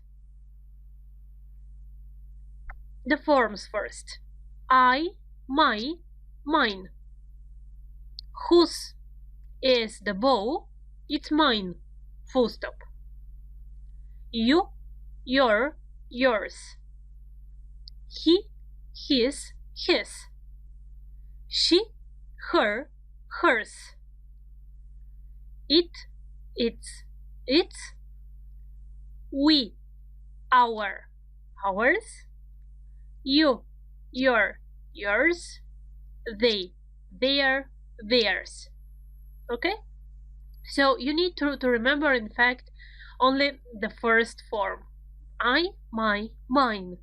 The forms first. I, my, mine. Whose is the bow? It's mine. Full stop. You, your, yours. he, his, his. She, her, hers. It, its. We, our, ours. You, your, yours. They, their, theirs. Okay? So you need to remember, in fact, only the first form. I, my, mine.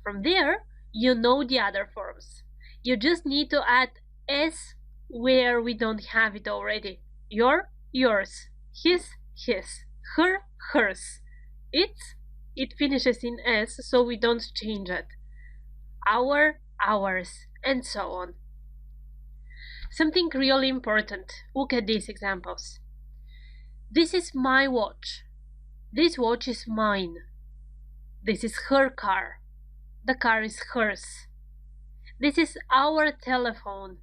From there, you know the other forms. You just need to add s where we don't have it already. Your, yours. His, his. Her, hers. Its, it finishes in s, so we don't change it. Our, ours, and so on. Something really important. Look at these examples. This is my watch. This watch is mine. This is her car. The car is hers. This is our telephone.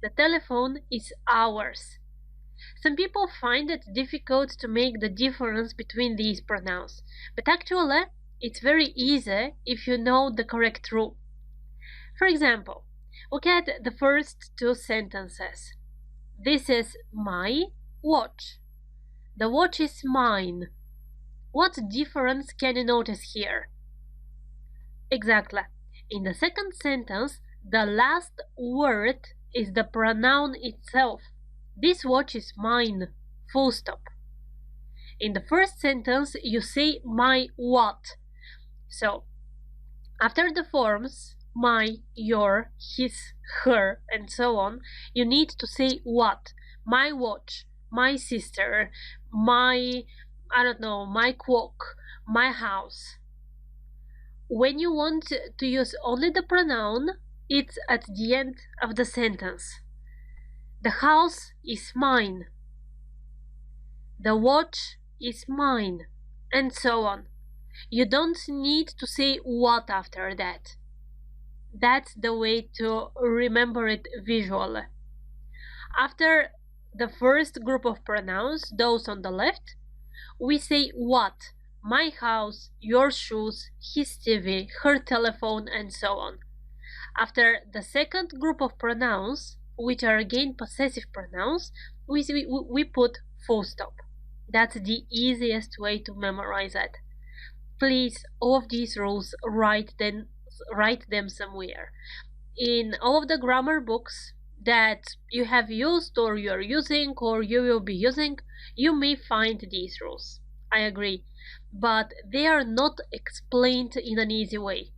The telephone is ours. Some people find it difficult to make the difference between these pronouns, but actually it's very easy if you know the correct rule. For example, look at the first two sentences. This is my watch. The watch is mine. What difference can you notice here? Exactly. In the second sentence, the last word is the pronoun itself. This watch is mine. Full stop. In the first sentence, you say my what. So, after the forms my, your, his, her, and so on, you need to say what. My watch, my sister, my, I don't know, my clock, my house. When you want to use only the pronoun, it's at the end of the sentence. The house is mine. The watch is mine, and so on. You don't need to say what after that. That's the way to remember it visually. After the first group of pronouns, those on the left, we say what. My house, your shoes, his TV, her telephone, and so on. After the second group of pronouns, which are again possessive pronouns, we put full stop. That's the easiest way to memorize it. Please, all of these rules, write them somewhere. In all of the grammar books that you have used or you're using or you will be using, you may find these rules. I agree, but they are not explained in an easy way.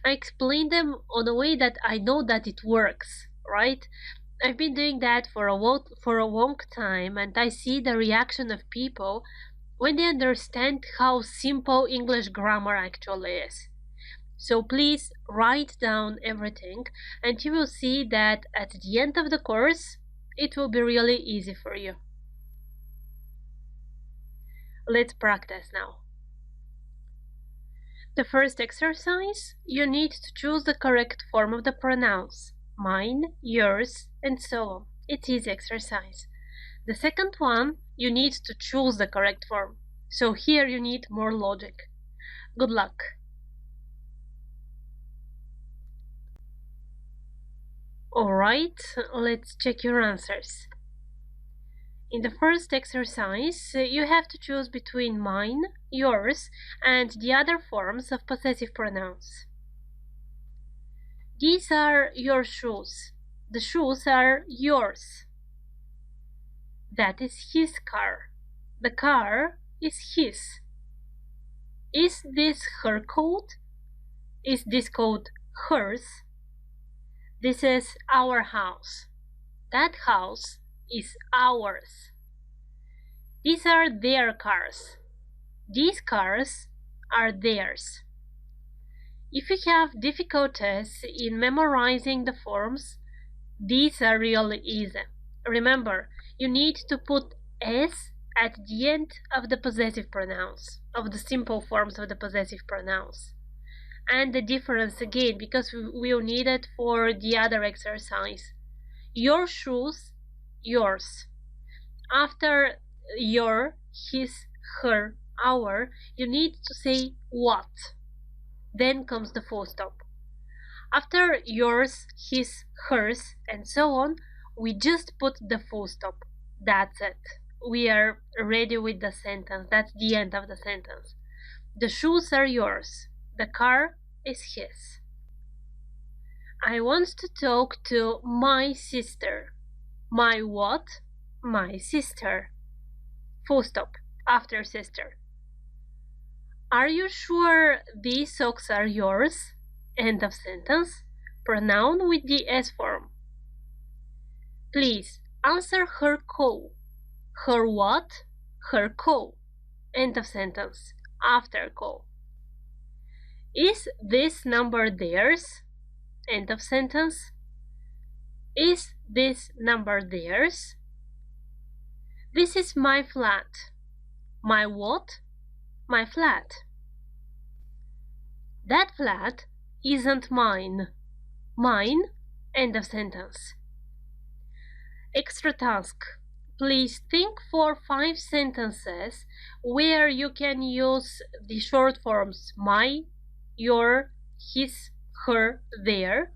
I explain them on a way that I know that it works, right? I've been doing that for a long time, and I see the reaction of people when they understand how simple English grammar actually is. So please write down everything, and you will see that at the end of the course, it will be really easy for you. Let's practice now. The first exercise, you need to choose the correct form of the pronouns. Mine, yours, and so on. It's easy exercise. The second one, you need to choose the correct form. So here you need more logic. Good luck. Alright, let's check your answers. In the first exercise, you have to choose between mine, yours, and the other forms of possessive pronouns. These are your shoes. The shoes are yours. That is his car. The car is his. Is this her coat? Is this coat hers? This is our house. That house is ours. These are their cars. These cars are theirs. If you have difficulties in memorizing the forms, these are really easy. Remember, you need to put s at the end of the possessive pronouns, of the simple forms of the possessive pronouns. And the difference again, because we'll need it for the other exercise. Your shoes, yours. After your, his, her, our, you need to say what. Then comes the full stop. After yours, his, hers, and so on, we just put the full stop. That's it. We are ready with the sentence. That's the end of the sentence. The shoes are yours. The car is his. I want to talk to my sister. My what? My sister. Full stop. After sister. Are you sure these socks are yours? End of sentence. Pronoun with the S form. Please answer her call. Her what? Her call. End of sentence. After call. Is this number theirs? End of sentence. Is this number theirs? This is my flat. My what? My flat. That flat isn't mine. Mine. End of sentence. Extra task. Please think for 5 sentences where you can use the short forms my, your, his, her, their,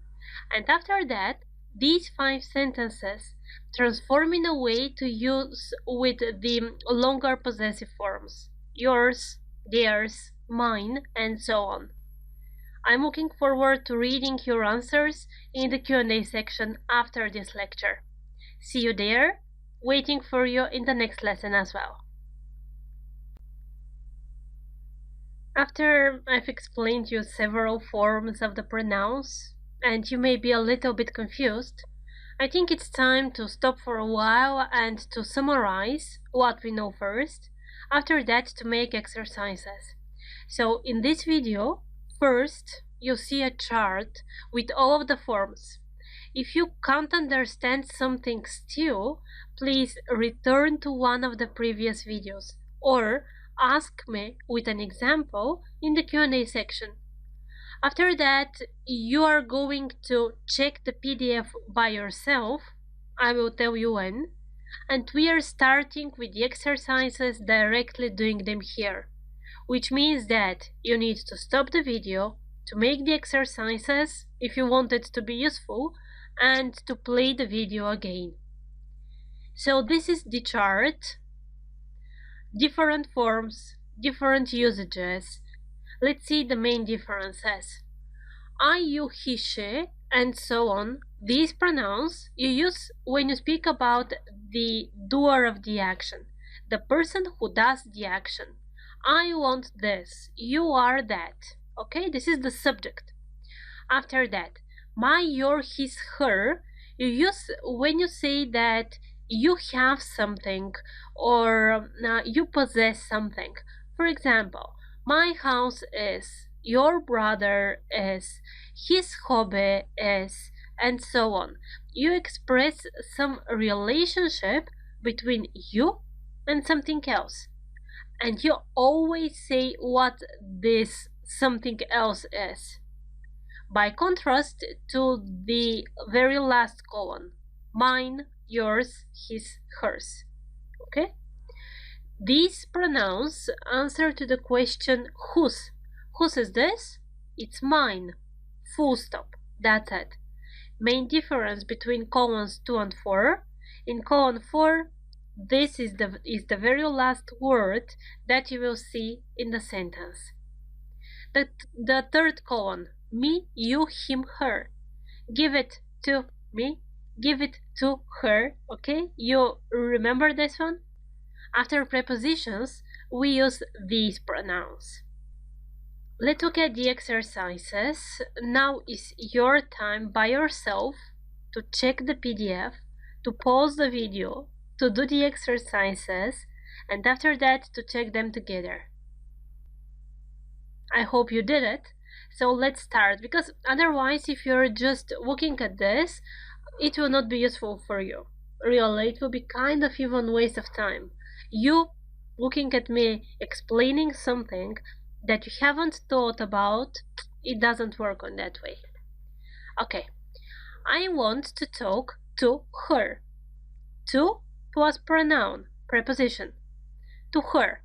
and after that, these 5 sentences transform in a way to use with the longer possessive forms yours, theirs, mine, and so on. I'm looking forward to reading your answers in the Q&A section after this lecture. See you there, waiting for you in the next lesson as well. After I've explained you several forms of the pronouns, and you may be a little bit confused, I think it's time to stop for a while and to summarize what we know first, after that to make exercises. So in this video, first you see a chart with all of the forms. If you can't understand something still, please return to one of the previous videos or ask me with an example in the Q&A section. After that, you are going to check the PDF by yourself. I will tell you when. And we are starting with the exercises directly doing them here, which means that you need to stop the video to make the exercises if you want it to be useful and to play the video again. So this is the chart. Different forms, different usages. Let's see the main differences. I, you, he, she, and so on. These pronouns you use when you speak about the doer of the action, the person who does the action. I want this, you are that. Okay, this is the subject. After that, my, your, his, her, you use when you say that you have something or you possess something. For example, my house is, your brother is, his hobby is, and so on. You express some relationship between you and something else. And you always say what this something else is. By contrast to the very last column, mine, yours, his, hers. Okay? These pronouns answer to the question whose. Whose is this? It's mine. Full stop. That's it. Main difference between columns 2 and 4. In column 4, this is the very last word that you will see in the sentence. The third column, me, you, him, her. Give it to me, give it to her, okay? You remember this one? After prepositions, we use these pronouns. Let's look at the exercises. Now is your time by yourself to check the PDF, to pause the video, to do the exercises, and after that to check them together. I hope you did it. So let's start, because otherwise if you're just looking at this, it will not be useful for you. Really, it will be kind of even waste of time. You looking at me explaining something that you haven't thought about, it doesn't work on that way. Okay, I want to talk to her. To plus pronoun, preposition. To her.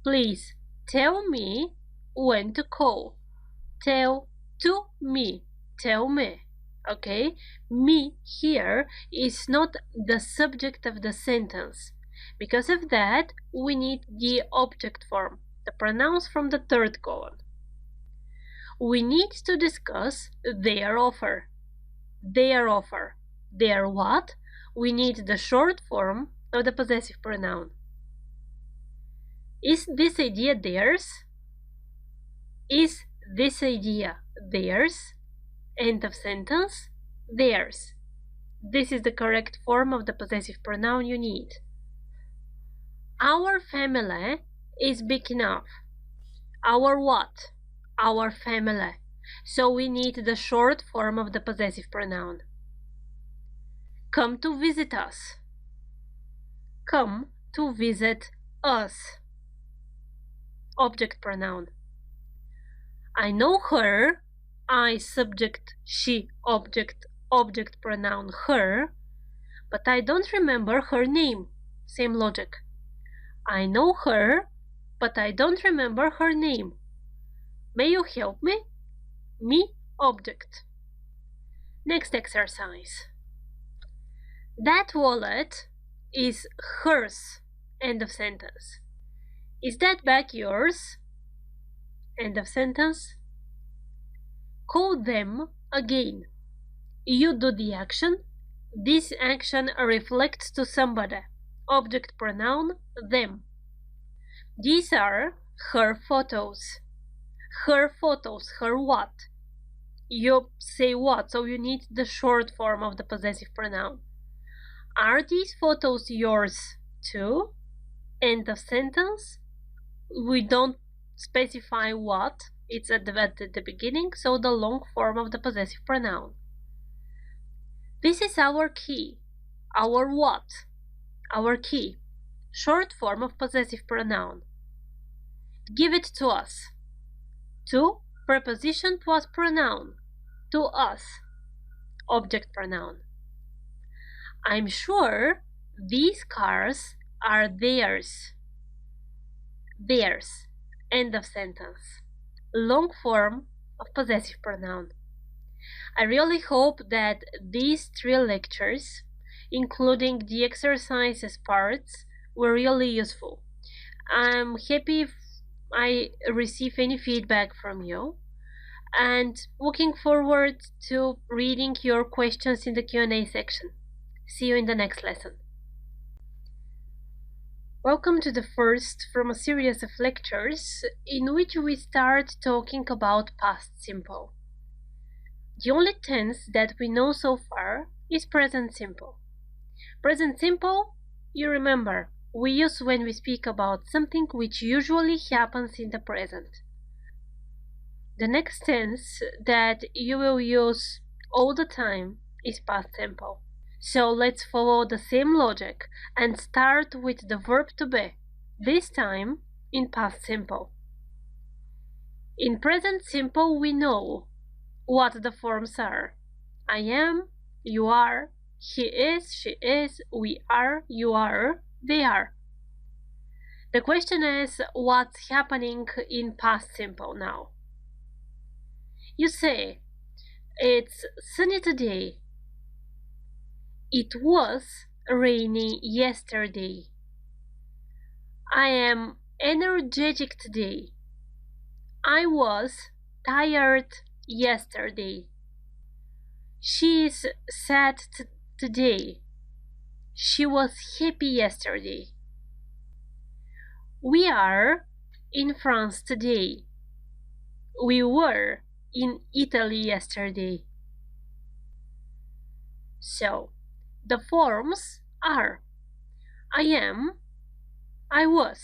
Please tell me when to call. Tell to me. tell me. Okay? Me here is not the subject of the sentence. Because of that, we need the object form, the pronouns from the third column. We need to discuss their offer. Their offer. Their what? We need the short form of the possessive pronoun. Is this idea theirs? Is this idea theirs? End of sentence. Theirs. This is the correct form of the possessive pronoun you need. Our family is big enough. Our what? Our family. So we need the short form of the possessive pronoun. Come to visit us. Come to visit us. Object pronoun. I know her. I subject, she object, object pronoun her, but I don't remember her name. Same logic. I know her, but I don't remember her name. May you help me? Me, object. Next exercise. That wallet is hers. End of sentence. Is that bag yours? End of sentence. Call them again. You do the action. This action reflects to somebody. Object pronoun them. These are her photos. Her photos. Her what? You say what, so you need the short form of the possessive pronoun. Are these photos yours too? End of sentence. We don't specify what. It's at the beginning, so the long form of the possessive pronoun. This is our key. Our what? Our key. Short form of possessive pronoun. Give it to us. To, preposition plus pronoun. To us. Object pronoun. I'm sure these cars are theirs. Theirs. End of sentence. Long form of possessive pronoun. I really hope that these 3 lectures, including the exercises parts, were really useful. I'm happy if I receive any feedback from you, and looking forward to reading your questions in the Q&A section. See you in the next lesson. Welcome to the first from a series of lectures in which we start talking about past simple. The only tense that we know so far is present simple. Present simple, you remember, we use when we speak about something which usually happens in the present. The next tense that you will use all the time is past simple. So let's follow the same logic and start with the verb to be, this time in past simple. In present simple we know what the forms are. I am, you are, he is, she is, we are, you are, they are. The question is, what's happening in past simple now? You say, it's sunny today. It was rainy yesterday. I am energetic today. I was tired yesterday. She is sad today. She was happy yesterday. We are in France today. We were in Italy yesterday. So, the forms are I am, I was.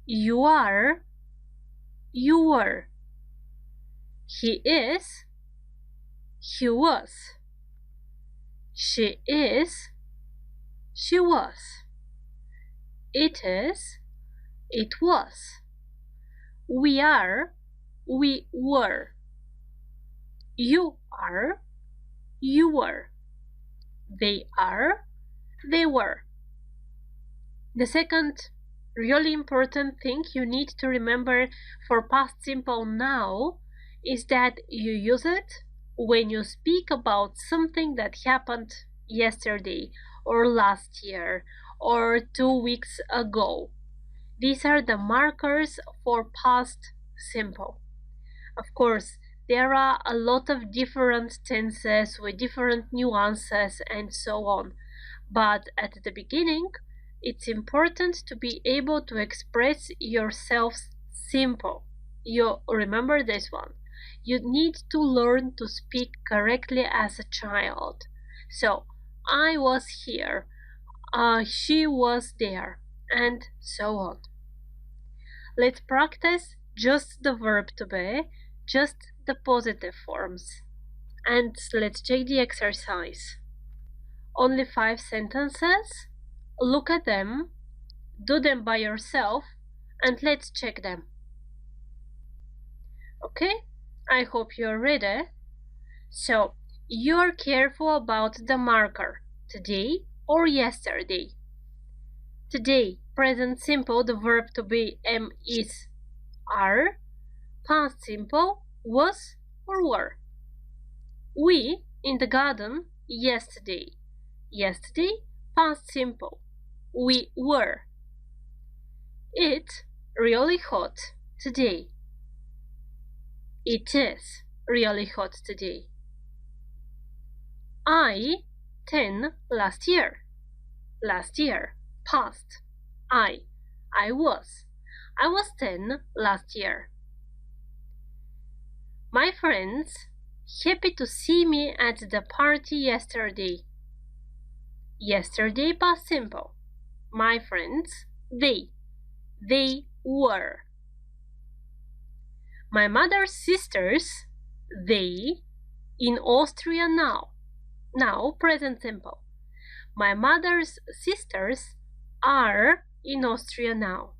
You are, you were. He is, he was. She is, she was. It is, it was. We are, we were. You are, you were. They are, they were. The second really important thing you need to remember for past simple now is that you use it when you speak about something that happened yesterday or last year or 2 weeks ago. These are the markers for past simple. Of course, there are a lot of different tenses with different nuances and so on, but at the beginning, it's important to be able to express yourself simple. You remember this one. You need to learn to speak correctly as a child. So, I was here, she was there, and so on. Let's practice just the verb to be, just the positive forms. And let's check the exercise. Only 5 sentences. Look at them, do them by yourself, and let's check them. Okay? I hope you're ready. So, you're careful about the marker, today or yesterday. Today, present simple, the verb to be am, is, are. Past simple, was or were. We in the garden yesterday. Yesterday, past simple. We were. It really hot today. It is really hot today. I 10 last year. Last year, past. I was. I was 10 last year. My friends, happy to see me at the party yesterday. Yesterday, past simple. My friends, they were. My mother's sisters, they, in Austria now. Now, present simple. My mother's sisters are in Austria now.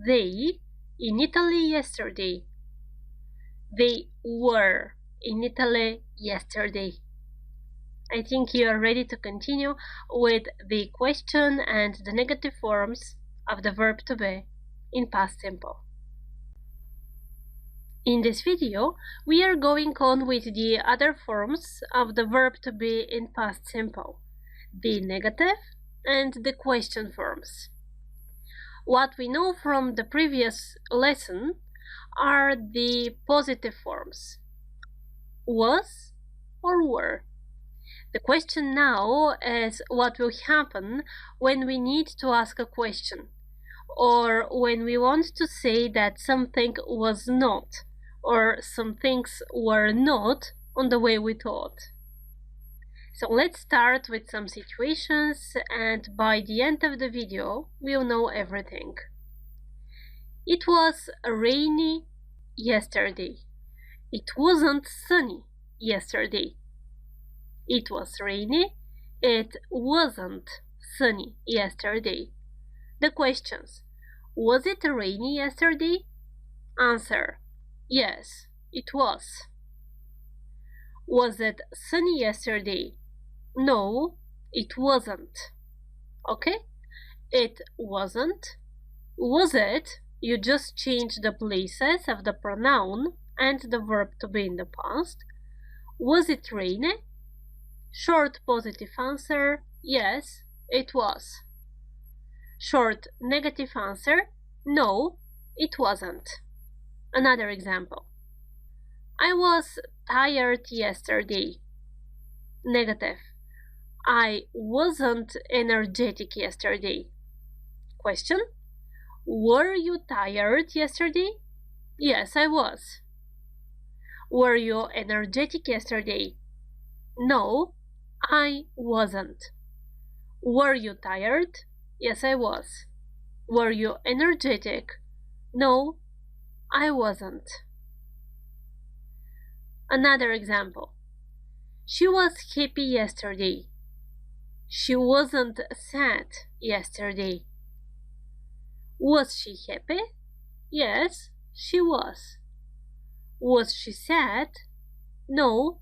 They, in Italy yesterday. They were in Italy yesterday. I think you are ready to continue with the question and the negative forms of the verb to be in past simple. In this video, we are going on with the other forms of the verb to be in past simple, the negative and the question forms. What we know from the previous lesson are the positive forms, was or were. The question now is what will happen when we need to ask a question, or when we want to say that something was not, or some things were not on the way we thought. So let's start with some situations, and by the end of the video, we'll know everything. It was rainy yesterday. It wasn't sunny yesterday. It was rainy. It wasn't sunny yesterday. The questions. Was it rainy yesterday? Answer. Yes, it was. Was it sunny yesterday? No, it wasn't. Okay? It wasn't. Was it? You just change the places of the pronoun and the verb to be in the past. Was it rainy? Short positive answer, yes, it was. Short negative answer, no, it wasn't. Another example. I was tired yesterday. Negative. I wasn't energetic yesterday. Question. Were you tired yesterday? Yes, I was. Were you energetic yesterday? No, I wasn't. Were you tired? Yes, I was. Were you energetic? No, I wasn't. Another example. She was happy yesterday. She wasn't sad yesterday. Was she happy? Yes, she was. Was she sad? No,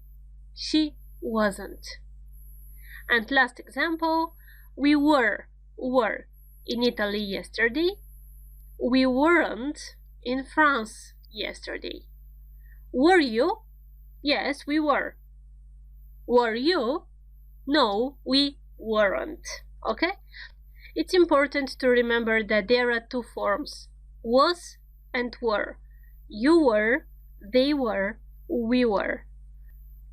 she wasn't. And last example, we were in Italy yesterday. We weren't in France yesterday. Were you? Yes, we were. Were you? No, we weren't. Okay? It's important to remember that there are two forms, was and were. You were, they were, we were.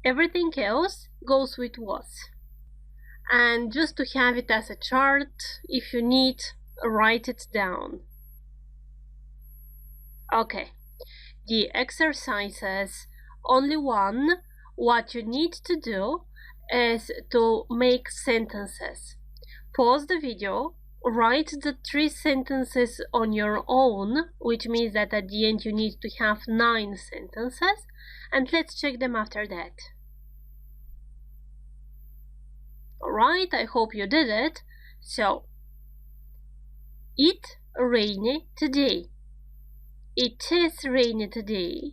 Everything else goes with was. And just to have it as a chart, if you need, write it down. Okay, the exercises, only one. What you need to do is to make sentences. Pause the video, write the 3 sentences on your own, which means that at the end you need to have 9 sentences, and let's check them after that. Alright, I hope you did it. So, it rainy today. It is rainy today.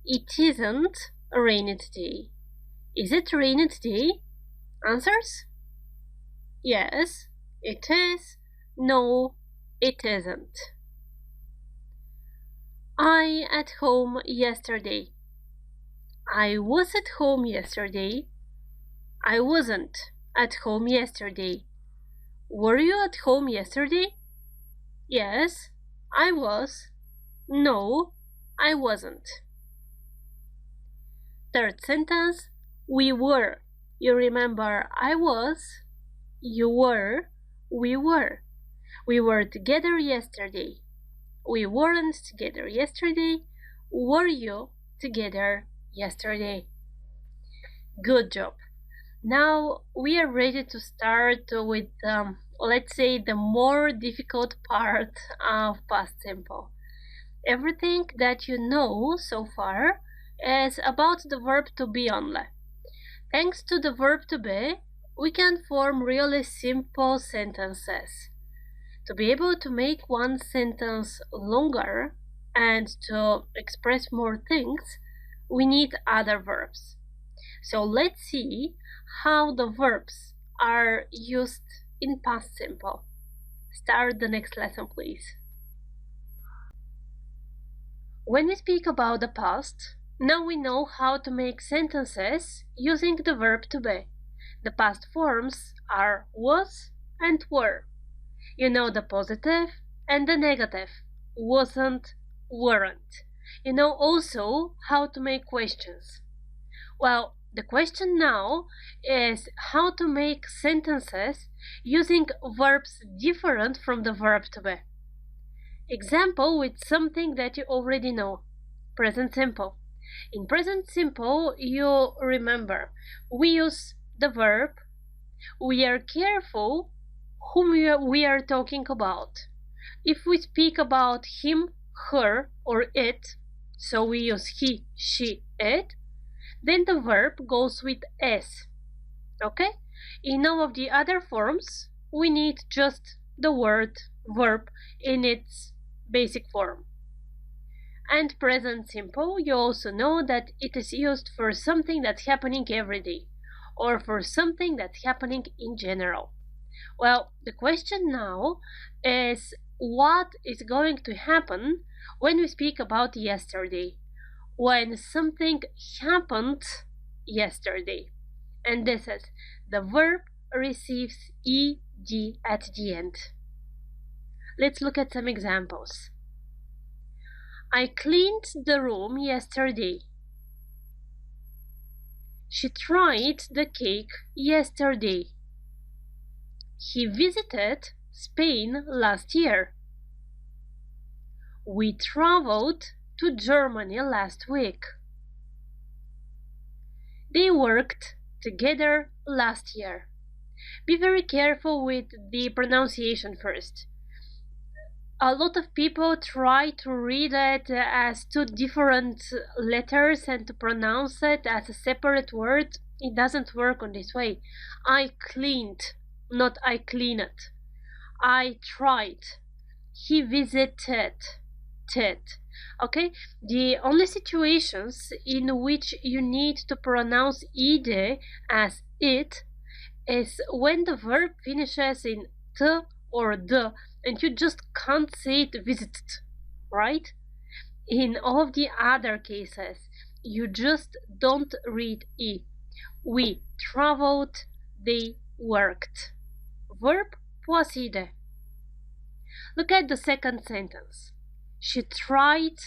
It isn't rainy today. Is it rainy today? Answers? Yes, it is. No, it isn't. I at home yesterday. I was at home yesterday. I wasn't at home yesterday. Were you at home yesterday? Yes, I was. No, I wasn't. Third sentence, we were. You remember I was, you were, we were. We were together yesterday. We weren't together yesterday. Were you together yesterday? Good job. Now we are ready to start with, let's say, the more difficult part of past simple. Everything that you know so far is about the verb to be only. Thanks to the verb to be, we can form really simple sentences. To be able to make one sentence longer and to express more things, we need other verbs. So let's see how the verbs are used in past simple. Start the next lesson, please. When we speak about the past, now we know how to make sentences using the verb to be. The past forms are was and were. You know the positive and the negative, wasn't, weren't. You know also how to make questions. Well, the question now is how to make sentences using verbs different from the verb to be. Example with something that you already know. Present simple. In present simple, you remember, we use the verb, we are careful whom we are talking about. If we speak about him, her, or it, so we use he, she, it, then the verb goes with s. Okay? In all of the other forms, we need just the word verb in its basic form. And present simple, you also know that it is used for something that's happening every day, or for something that's happening in general. Well, the question now is what is going to happen when we speak about yesterday, when something happened yesterday. And this is the verb receives ed at the end. Let's look at some examples. I cleaned the room yesterday. She tried the cake yesterday. He visited Spain last year. We traveled to Germany last week. They worked together last year. Be very careful with the pronunciation first. A lot of people try to read it as two different letters and to pronounce it as a separate word. It doesn't work on this way. I cleaned, not I cleaned. I tried. He visited. Okay? The only situations in which you need to pronounce ed as it is when the verb finishes in t or d and you just can't say it visited, right? In all of the other cases, you just don't read E. We traveled, they worked. Verb possíde. Look at the second sentence. She tried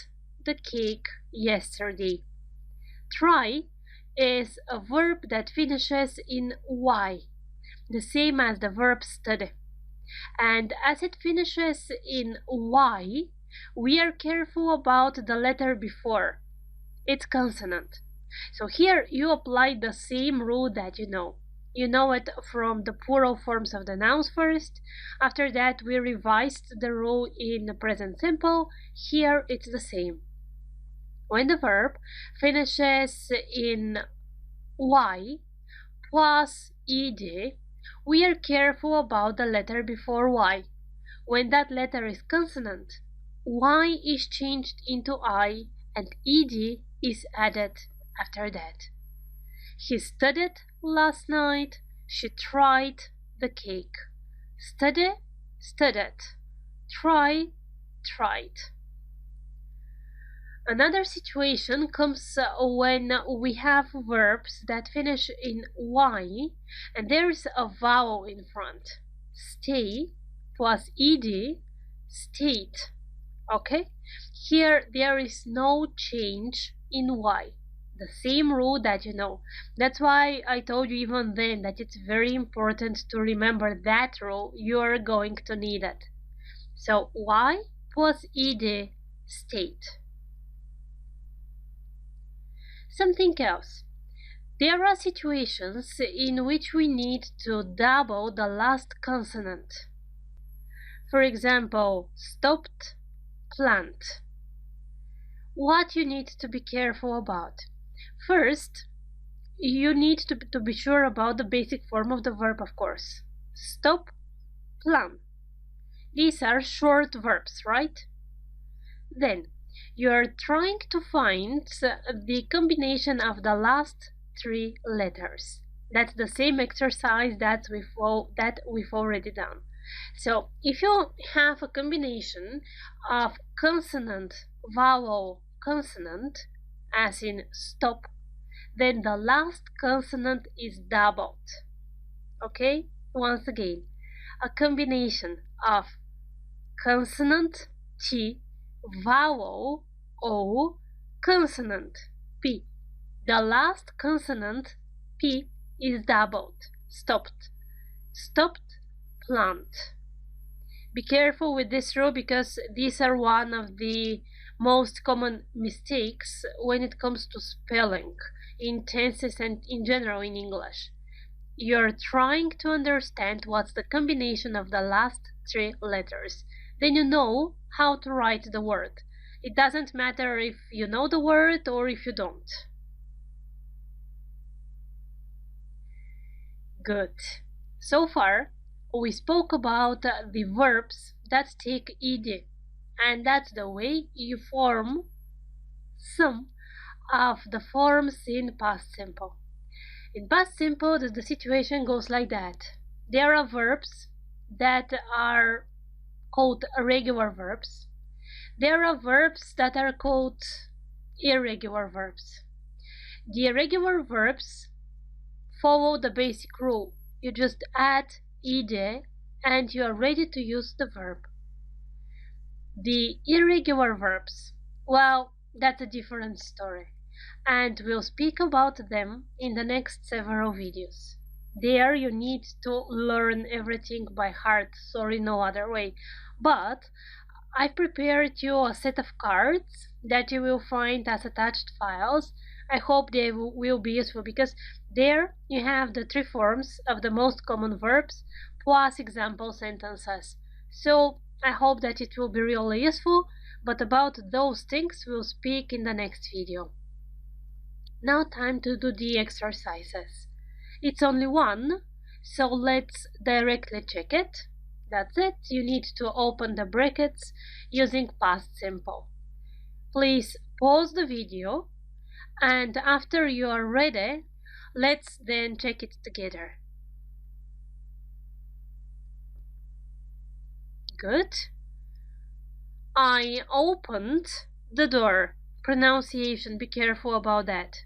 the cake yesterday. Try is a verb that finishes in Y, the same as the verb study. And as it finishes in Y, we are careful about the letter before. It's consonant. So here you apply the same rule that you know. You know it from the plural forms of the nouns first. After that, we revised the rule in the present simple. Here it's the same. When the verb finishes in Y plus ed, we are careful about the letter before Y. When that letter is consonant, Y is changed into I and ed is added after that. He studied last night. She tried the cake. Study, studied. Try, tried. Another situation comes when we have verbs that finish in Y and there's a vowel in front. Stay plus ed, state. Okay? Here there is no change in Y. The same rule that you know. That's why I told you even then that it's very important to remember that rule. You are going to need it. So Y plus ed, state. Something else. There are situations in which we need to double the last consonant. For example, stopped, plant. What you need to be careful about. First, you need to be sure about the basic form of the verb, of course. Stop, plant. These are short verbs, right? Then, you are trying to find the combination of the last three letters. That's the same exercise that we've already done. So if you have a combination of consonant, vowel, consonant, as in stop, then the last consonant is doubled. Okay? Once again, a combination of consonant T, vowel O, consonant P. The last consonant P is doubled. Stopped. Stopped, plant. Be careful with this rule because these are one of the most common mistakes when it comes to spelling in tenses and in general in English. You're trying to understand what's the combination of the last three letters. Then you know how to write the word. It doesn't matter if you know the word or if you don't. Good. So far, we spoke about the verbs that take ed, and that's the way you form some of the forms in past simple. In past simple, the situation goes like that. There are verbs that are called irregular verbs. There are verbs that are called irregular verbs. The irregular verbs follow the basic rule. You just add ed and you are ready to use the verb. The irregular verbs, well, that's a different story, and we'll speak about them in the next several videos. There you need to learn everything by heart, sorry, no other way. But I've prepared you a set of cards that you will find as attached files. I hope they will be useful because there you have the three forms of the most common verbs plus example sentences. So I hope that it will be really useful, but about those things we'll speak in the next video. Now time to do the exercises. It's only one, so let's directly check it. That's it. You need to open the brackets using past simple. Please pause the video, and after you are ready, let's then check it together. Good. I opened the door. pronunciation, be careful about that.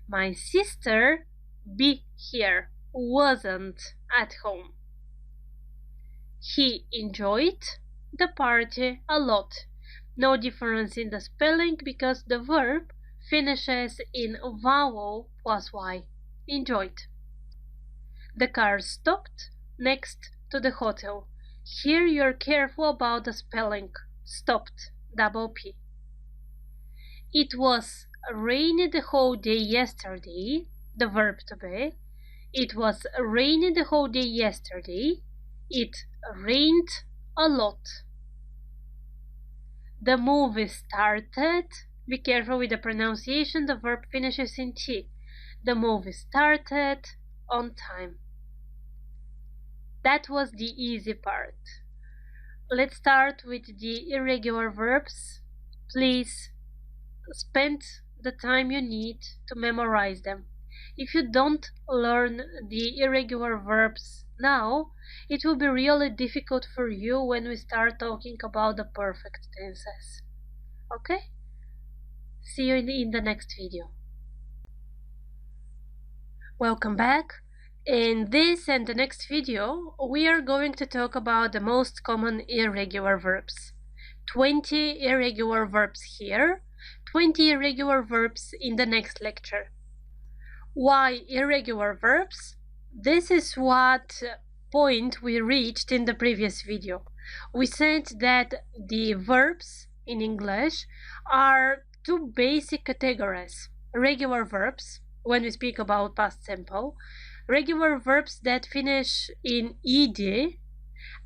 My sister be here wasn't at home. He enjoyed the party a lot. No difference in the spelling because the verb finishes in vowel plus y. Enjoyed. The car stopped next to the hotel. Here you're careful about the spelling. Stopped, double P. It was rainy the whole day yesterday, the verb to be. It was rainy the whole day yesterday. It rained a lot. The movie started. Be careful with the pronunciation, the verb finishes in T. The movie started on time. That was the easy part. Let's start with the irregular verbs. Please spend the time you need to memorize them. If you don't learn the irregular verbs now, it will be really difficult for you when we start talking about the perfect tenses. Okay? See you in the next video. Welcome back. In this and the next video, we are going to talk about the most common irregular verbs. 20 irregular verbs here, 20 irregular verbs in the next lecture. Why irregular verbs? This is what point we reached in the previous video. We said that the verbs in English are two basic categories. Regular verbs, when we speak about past simple, regular verbs that finish in ed,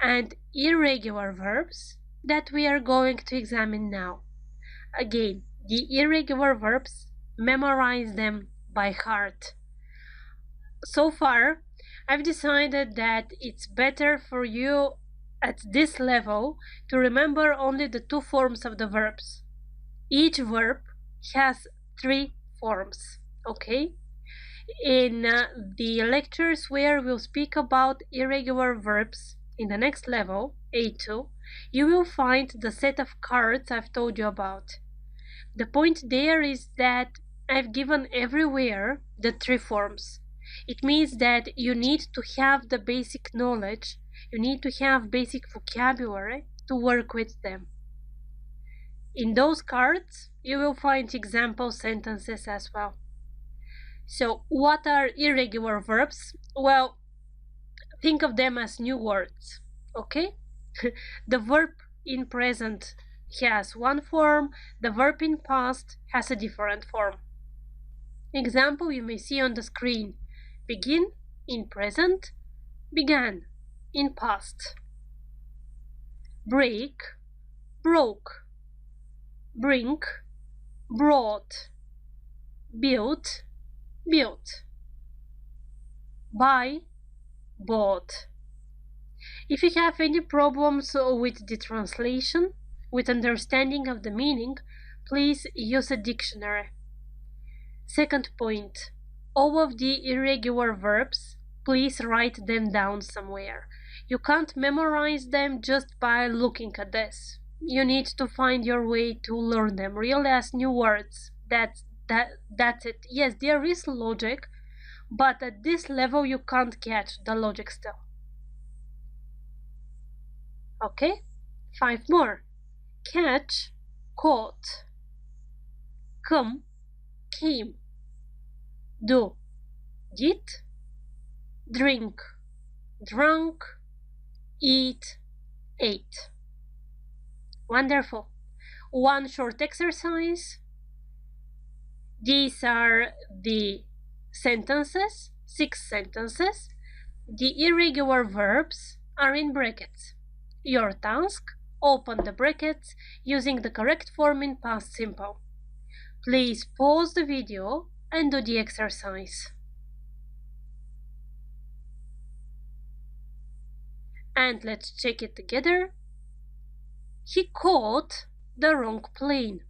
and irregular verbs that we are going to examine now. Again, the irregular verbs, memorize them by heart. So far, I've decided that it's better for you at this level to remember only the two forms of the verbs. Each verb has 3 forms, okay? In the lectures where we'll speak about irregular verbs in the next level, A2, you will find the set of cards I've told you about. The point there is that I've given everywhere the 3 forms. It means that you need to have the basic knowledge, you need to have basic vocabulary to work with them. In those cards, you will find example sentences as well. So, what are irregular verbs? Well, think of them as new words, okay? The verb in present has one form, the verb in past has a different form. Example you may see on the screen. Begin in present, began in past. Break, broke. Bring, brought. Build, built. Buy, bought. If you have any problems with the translation, with understanding of the meaning, please use a dictionary. Second point, all of the irregular verbs, please write them down somewhere. You can't memorize them just by looking at this. You need to find your way to learn them really as new words. That's it. Yes, there is logic, but at this level you can't catch the logic still. Okay, 5 more. Catch, caught. Come, came. Do, did. Drink, drunk. Eat, ate. Wonderful. One short exercise. These are the sentences, 6 sentences. The irregular verbs are in brackets. Your task, open the brackets using the correct form in past simple. Please pause the video and do the exercise. And let's check it together. He caught the wrong plane.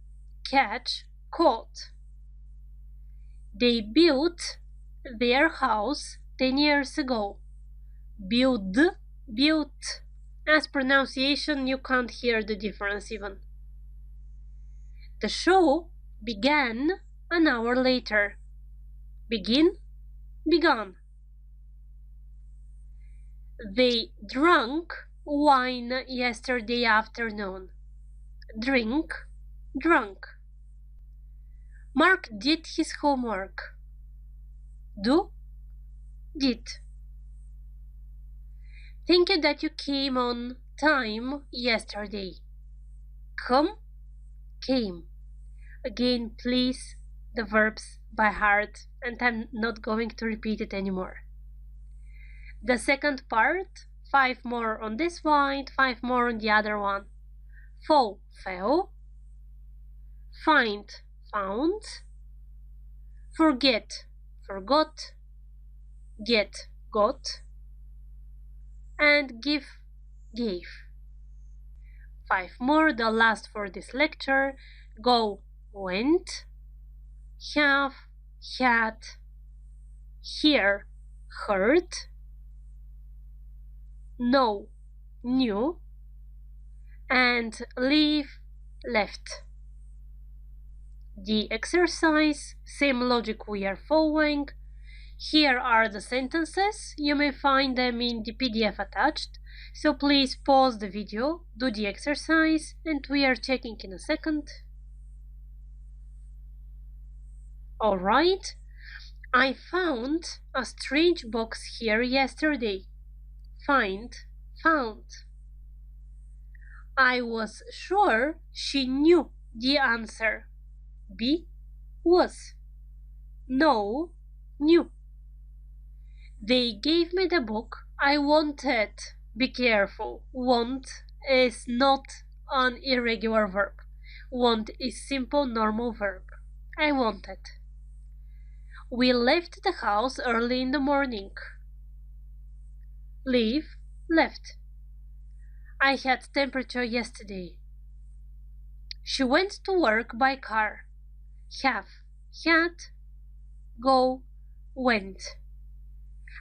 Catch, caught. They built their house 10 years ago. Build, built. As pronunciation, you can't hear the difference even. The show began an hour later. Begin, begun. They drank wine yesterday afternoon. Drink, drunk. Mark did his homework. Do, did. Thank you that you came on time yesterday. Come, came. Again, please, the verbs by heart, and I'm not going to repeat it anymore. The second part, 5 more on this one, 5 more on the other one. Fall, fell. Find, found. Forget, forgot. Get, got. And give, gave. 5 more, the last for this lecture. Go, went. Have, had. Hear, heard. Know, knew. And leave, left. The exercise, same logic we are following. Here are the sentences. You may find them in the PDF attached. So please pause the video, do the exercise, and we are checking in a second. Alright, I found a strange box here yesterday. Find, found. I was sure she knew the answer. Be, was. Know, knew. They gave me the book I wanted. Be careful. Want is not an irregular verb. Want is simple normal verb. I wanted. We left the house early in the morning. Leave, left. I had temperature yesterday. She went to work by car. Have, had. Go, went.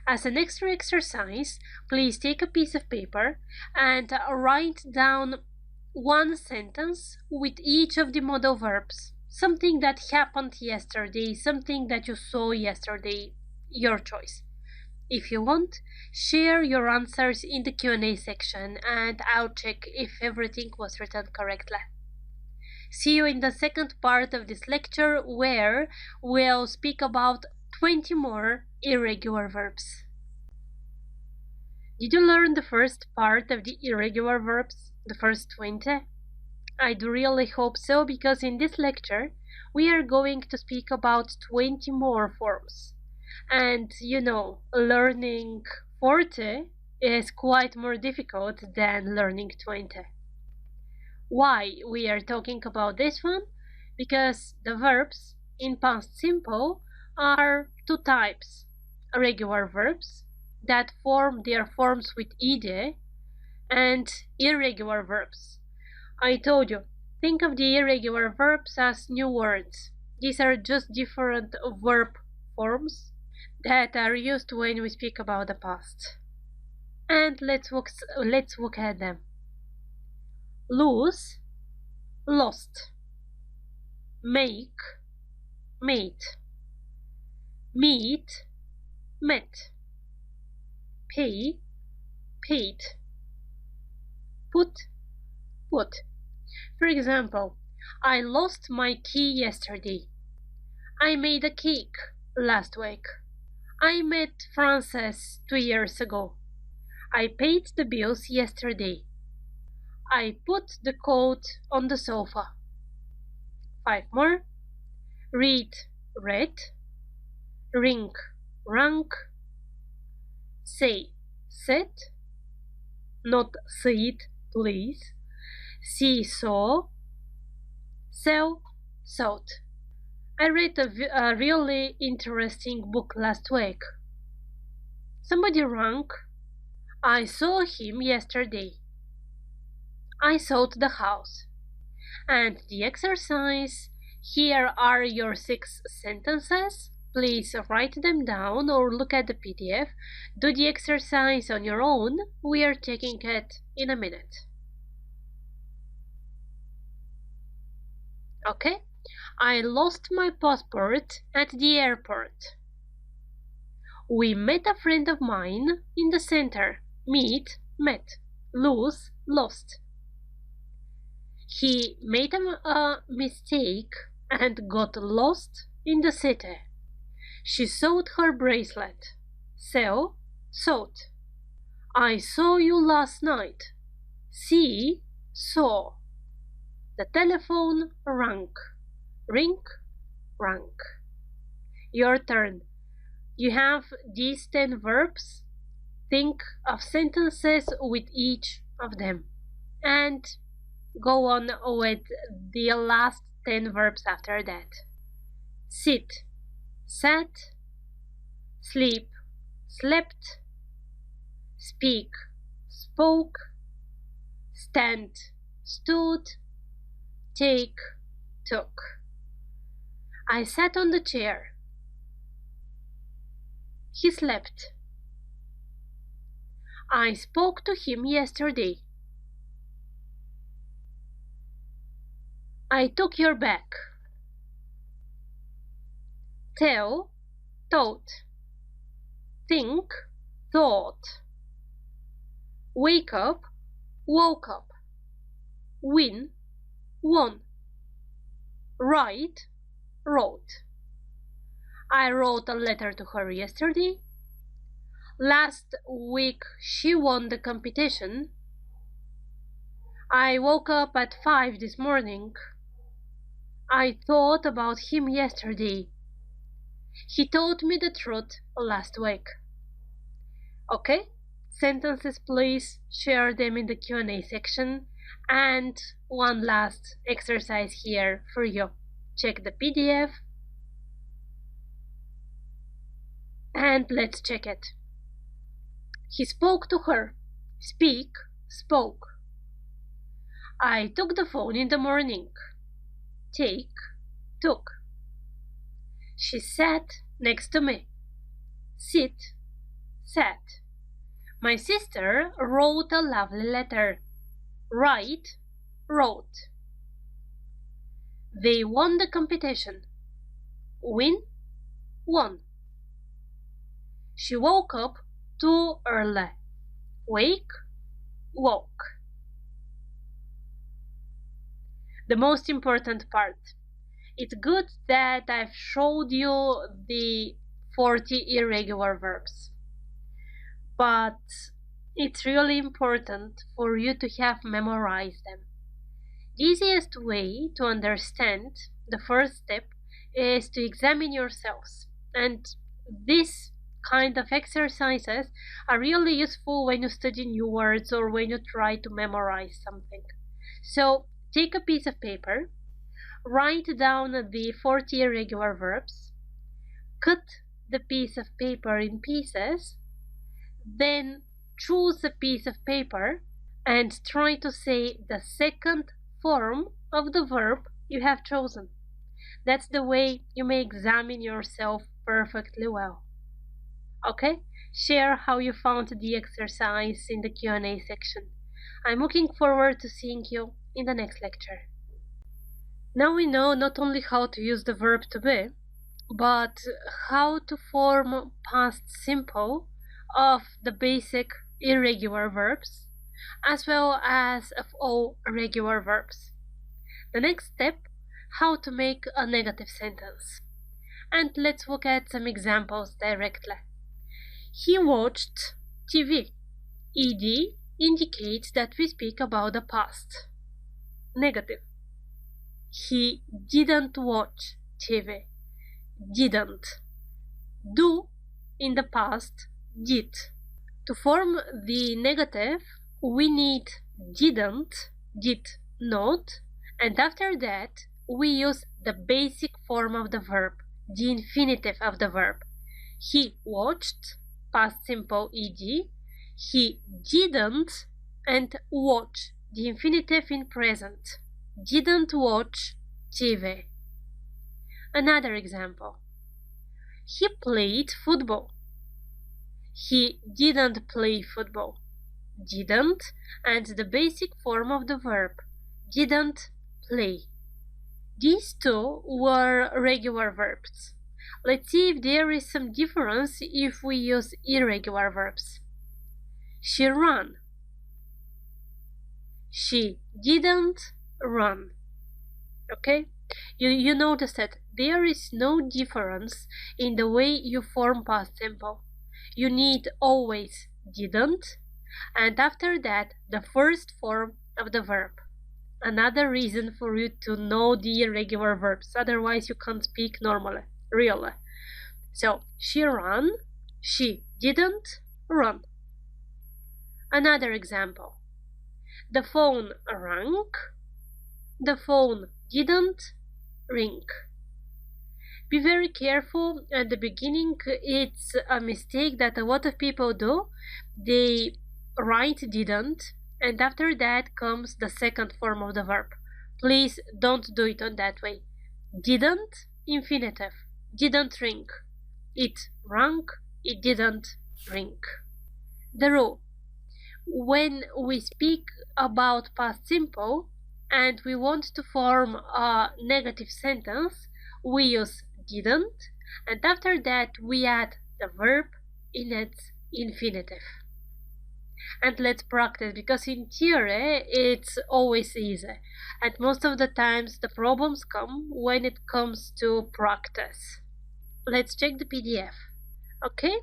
As an extra exercise, please take a piece of paper and write down one sentence with each of the modal verbs. Something that happened yesterday, something that you saw yesterday, your choice. If you want, share your answers in the Q&A section and I'll check if everything was written correctly. See you in the second part of this lecture where we'll speak about 20 more irregular verbs. Did you learn the first part of the irregular verbs, the first 20? I do really hope so, because in this lecture we are going to speak about 20 more forms. And you know, learning 40 is quite more difficult than learning 20. Why we are talking about this one? Because the verbs in past simple are 2 types. Regular verbs that form their forms with ed and irregular verbs. I told you, think of the irregular verbs as new words. These are just different verb forms that are used when we speak about the past. And let's look at them. Lose, lost. Make, made. Meet, met. Pay, paid. Put, put. For example, I lost my key yesterday. I made a cake last week. I met Frances 2 years ago. I paid the bills yesterday. I put the coat on the sofa. 5 more. Read, read. Ring, rang. Say, said. Not said, please. See, saw. Sell, sold. I read a really interesting book last week. Somebody rang. I saw him yesterday. I sold the house. And the exercise. Here are your 6 sentences. Please write them down or look at the PDF. Do the exercise on your own. We are checking it in a minute. Okay? I lost my passport at the airport. We met a friend of mine in the center. Meet, met. Lose, lost. He made a mistake and got lost in the city. She sold her bracelet. Sell, sold. I saw you last night. See, saw. The telephone rang. Ring, rang. Your turn. You have these 10 verbs. Think of sentences with each of them. And go on with the last 10 verbs after that. Sit, sat, sleep, slept, speak, spoke, stand, stood, take, took. I sat on the chair. He slept. I spoke to him yesterday. I took your bag. Tell, told. Think, thought. Wake up, woke up. Win, won. Write, wrote. I wrote a letter to her yesterday. Last week she won the competition. I woke up at 5 this morning. I thought about him yesterday. He told me the truth last week. Okay? Sentences, please share them in the Q&A section. And one last exercise here for you. Check the PDF. And let's check it. He spoke to her. Speak, spoke. I took the phone in the morning. Take, took. She sat next to me. Sit, sat. My sister wrote a lovely letter. Write, wrote. They won the competition. Win, won. She woke up too early. Wake, woke. The most important part. It's good that I've showed you the 40 irregular verbs. But it's really important for you to have memorized them. The easiest way to understand the first step is to examine yourselves. And this kind of exercises are really useful when you study new words or when you try to memorize something. So take a piece of paper, write down the 40 irregular verbs, cut the piece of paper in pieces, then choose a piece of paper and try to say the second form of the verb you have chosen. That's the way you may examine yourself perfectly well. Okay? Share how you found the exercise in the Q&A section. I'm looking forward to seeing you in the next lecture. Now we know not only how to use the verb to be, but how to form past simple of the basic irregular verbs, as well as of all regular verbs. The next step, how to make a negative sentence. And let's look at some examples directly. He watched TV. ED indicates that we speak about the past. Negative. He didn't watch TV. Didn't. Do in the past, did. To form the negative, we need didn't, did not, and after that we use the basic form of the verb, the infinitive of the verb. He watched, past simple ed, he didn't, and watch, the infinitive in present. Didn't watch TV. Another example. He played football. He didn't play football. Didn't, and the basic form of the verb. Didn't play. These two were regular verbs. Let's see if there is some difference if we use irregular verbs. She ran. She didn't run. Okay? You notice that there is no difference in the way you form past simple. You need always didn't, and after that the first form of the verb. Another reason for you to know the irregular verbs, otherwise you can't speak normally, really. So, she ran, she didn't run. Another example. The phone rang, the phone didn't ring. Be very careful at the beginning. It's a mistake that a lot of people do. They write didn't, and after that comes the second form of the verb. Please don't do it on that way. Didn't, infinitive. Didn't ring. It rang, it didn't ring. The rule. When we speak about past simple and we want to form a negative sentence, we use didn't, and after that we add the verb in its infinitive. And let's practice, because in theory it's always easy, and most of the times the problems come when it comes to practice. Let's check the PDF. Okay,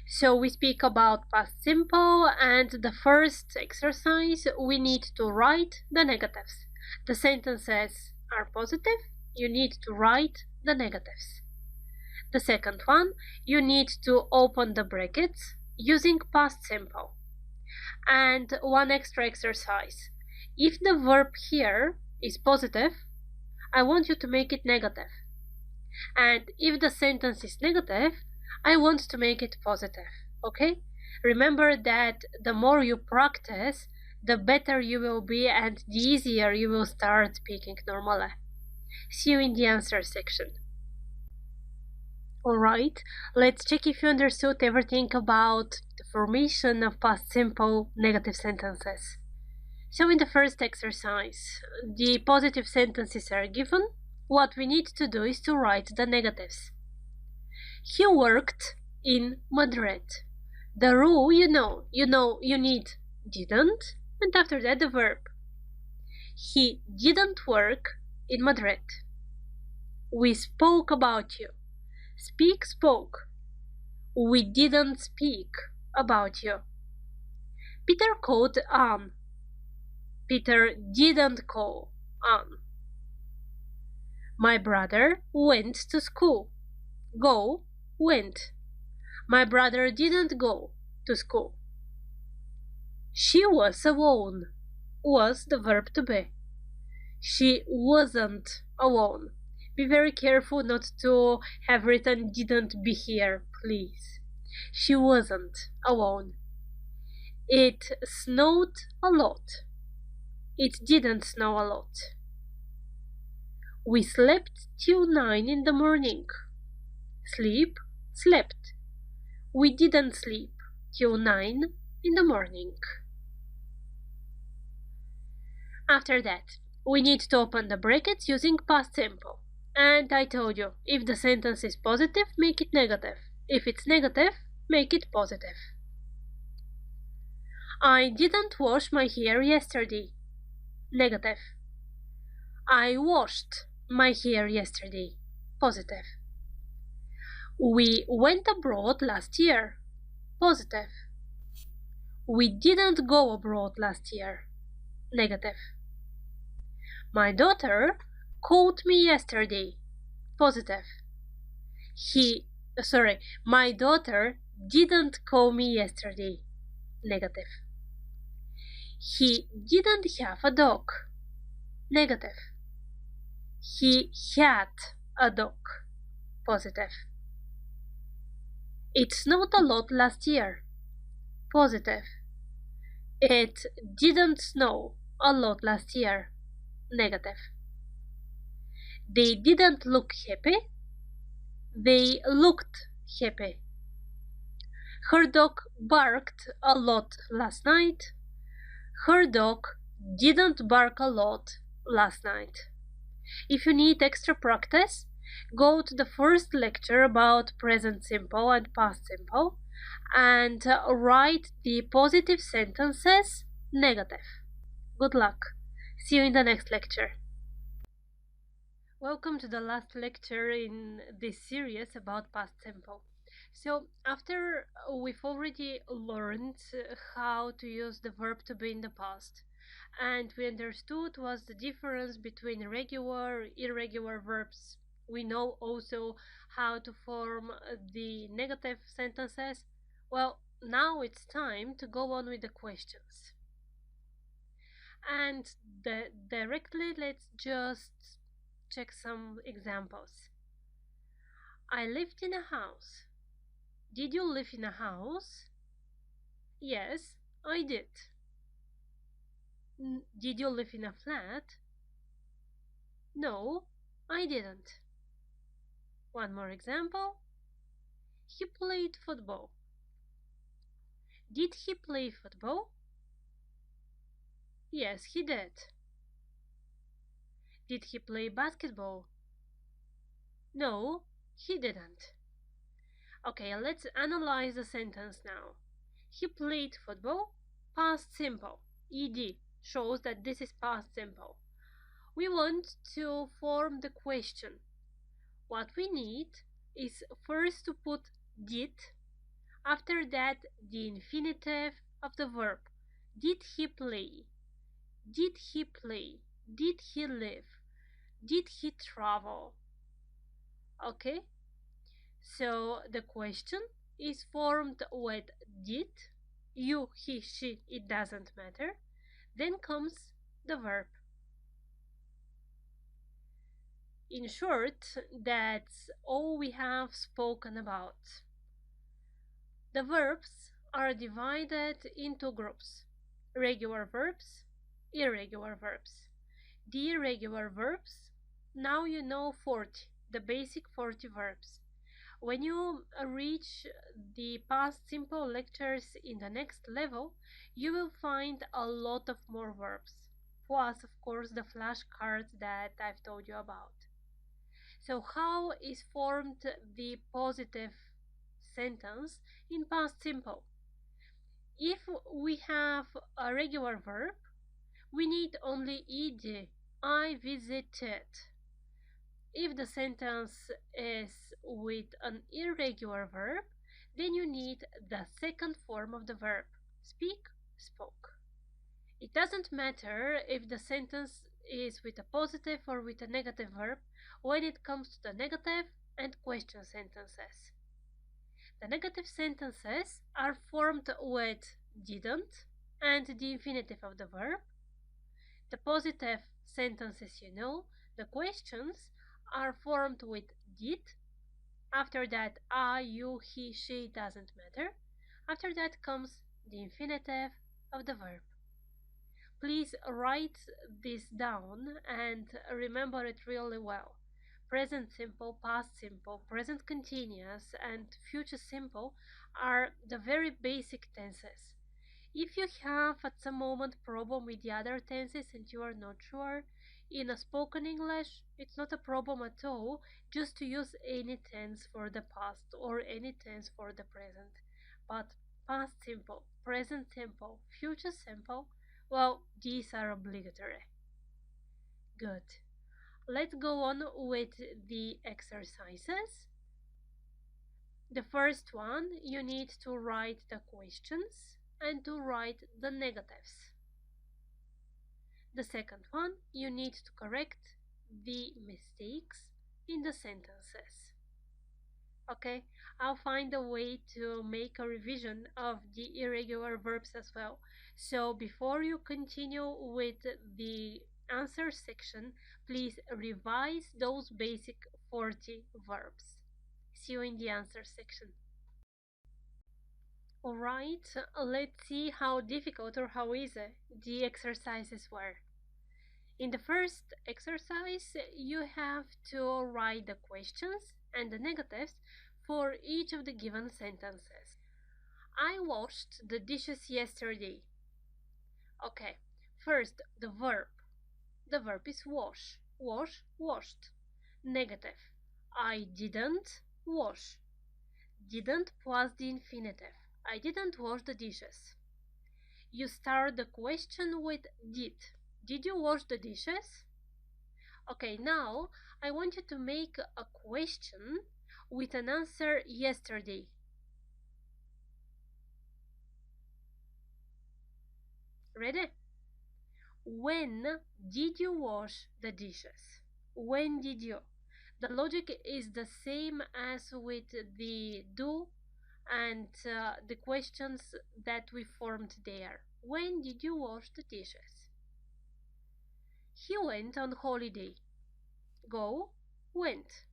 so we speak about past simple, and the first exercise we need to write the negatives. The sentences are positive, you need to write the negatives. The second one, you need to open the brackets using past simple. And one extra exercise. If the verb here is positive, I want you to make it negative. And if the sentence is negative, I want to make it positive. Okay? Remember that the more you practice, the better you will be and the easier you will start speaking normally. See you in the answer section. Alright, let's check if you understood everything about the formation of past simple negative sentences. So in the first exercise, the positive sentences are given. What we need to do is to write the negatives. He worked in Madrid. The rule, you need didn't, and after that the verb. He didn't work in Madrid. We spoke about you. Speak, spoke. We didn't speak about you. Peter called Anne. Peter didn't call Anne. My brother went to school. Go, went. My brother didn't go to school. She was alone. Was the verb to be. She wasn't alone. Be very careful not to have written didn't be here, please. She wasn't alone. It snowed a lot. It didn't snow a lot. We slept till 9 in the morning. Sleep, slept. We didn't sleep till 9 in the morning. After that, we need to open the brackets using past simple. And I told you, if the sentence is positive, make it negative. If it's negative, make it positive. I didn't wash my hair yesterday. Negative. I washed my hair yesterday. Positive. We went abroad last year. Positive. We didn't go abroad last year. Negative. My daughter called me yesterday. Positive. My daughter didn't call me yesterday. Negative. He didn't have a dog. Negative. He had a dog. Positive. It snowed a lot last year. Positive. It didn't snow a lot last year. Negative. They didn't look happy. They looked happy. Her dog barked a lot last night. Her dog didn't bark a lot last night. If you need extra practice, go to the first lecture about present simple and past simple and write the positive sentences negative. Good luck. See you in the next lecture. Welcome to the last lecture in this series about past simple. So, after we've already learned how to use the verb to be in the past, and we understood what's the difference between regular, irregular verbs. We know also how to form the negative sentences. Well, now it's time to go on with the questions. And directly, let's just check some examples. I lived in a house. Did you live in a house? Yes, I did. Did you live in a flat? No, I didn't. One more example. He played football. Did he play football? Yes, he did. Did he play basketball? No, he didn't. Okay, let's analyze the sentence now. He played football, past simple, ed, shows that this is past simple. We want to form the question. What we need is first to put did, after that the infinitive of the verb. Did he play? Did he play? Did he live? Did he travel? Okay, so the question is formed with did, you, he, she, it doesn't matter. Then comes the verb. In short, that's all we have spoken about. The verbs are divided into groups: regular verbs, irregular verbs. The irregular verbs, now you know 40, the basic 40 verbs. When you reach the past simple lectures in the next level, you will find a lot of more verbs, plus, of course, the flashcards that I've told you about. So, how is formed the positive sentence in past simple? If we have a regular verb, we need only ed, I visited. If the sentence is with an irregular verb, then you need the second form of the verb, speak, spoke. It doesn't matter if the sentence is with a positive or with a negative verb when it comes to the negative and question sentences. The negative sentences are formed with didn't and the infinitive of the verb. The positive sentences, you know, the questions are formed with did. After that, I, you, he, she, doesn't matter. After that comes the infinitive of the verb. Please write this down and remember it really well. Present simple, past simple, present continuous, and future simple are the very basic tenses. If you have at some moment problem with the other tenses and you are not sure, in a spoken English, it's not a problem at all just to use any tense for the past or any tense for the present. But past simple, present simple, future simple, well, these are obligatory. Good. Let's go on with the exercises. The first one, you need to write the questions and to write the negatives. The second one, you need to correct the mistakes in the sentences. Okay, I'll find a way to make a revision of the irregular verbs as well. So before you continue with the answer section, please revise those basic 40 verbs. See you in the answer section. Alright, let's see how difficult or how easy the exercises were. In the first exercise, you have to write the questions and the negatives for each of the given sentences. I washed the dishes yesterday. Okay, first the verb. The verb is wash. wash, washed. Negative. I didn't wash. Didn't plus the infinitive. I didn't wash the dishes. You start the question with did. Did you wash the dishes? Okay, now I want you to make a question with an answer yesterday. Ready? When did you wash the dishes? When did you? The logic is the same as with the do and the questions that we formed there. When did you wash the dishes? He went on holiday. Go, went.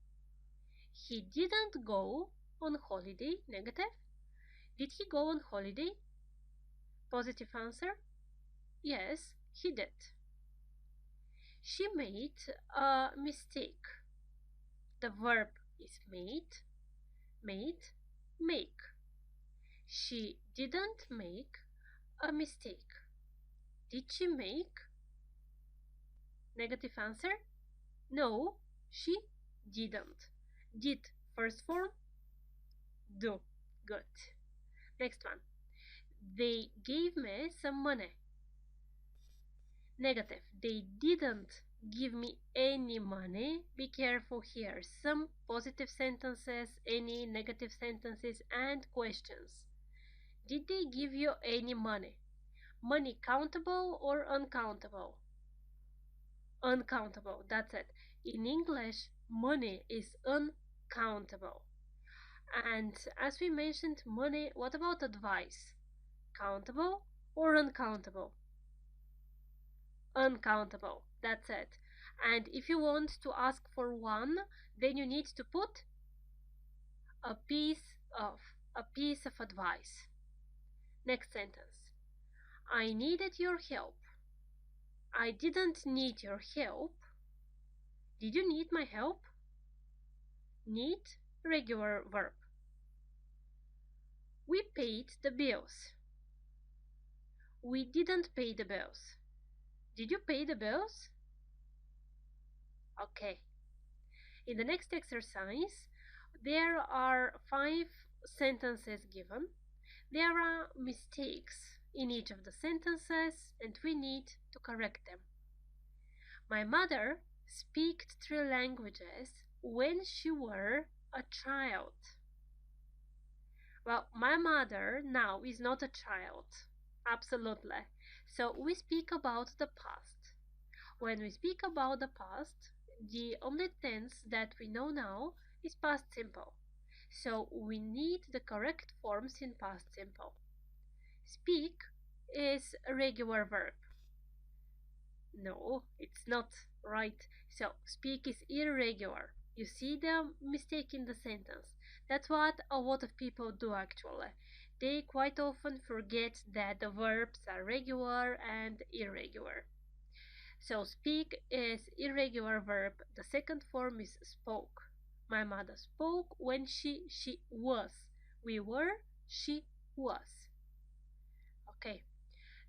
He didn't go on holiday. Negative. Did he go on holiday? Positive answer. Yes, he did. She made a mistake. The verb is made, make. She didn't make a mistake. Did she make? Negative answer. No, she didn't. Did first form, do. Good. Next one. They gave me some money. Negative. They didn't give me any money. Be careful here. Some positive sentences, any negative sentences, and questions. Did they give you any money? Money countable or uncountable? Uncountable. That's it. In English, money is uncountable. And as we mentioned, money, what about advice? Countable or uncountable? Uncountable. That's it. And if you want to ask for one, then you need to put a piece of advice. Next sentence. I needed your help. I didn't need your help. Did you need my help? Need, regular verb. We paid the bills. We didn't pay the bills. Did you pay the bills? Okay. In the next exercise, there are 5 sentences given. There are mistakes in each of the sentences and we need to correct them. My mother spoke 3 languages when she were a child. Well, my mother now is not a child. Absolutely. So we speak about the past. When we speak about the past, the only tense that we know now is past simple. So we need the correct forms in past simple. Speak is a regular verb. No, it's not right. So speak is irregular. You see the mistake in the sentence. That's what a lot of people do actually. They quite often forget that the verbs are regular and irregular. So speak is irregular verb. The second form is spoke. My mother spoke when she was. We were, she was. Okay.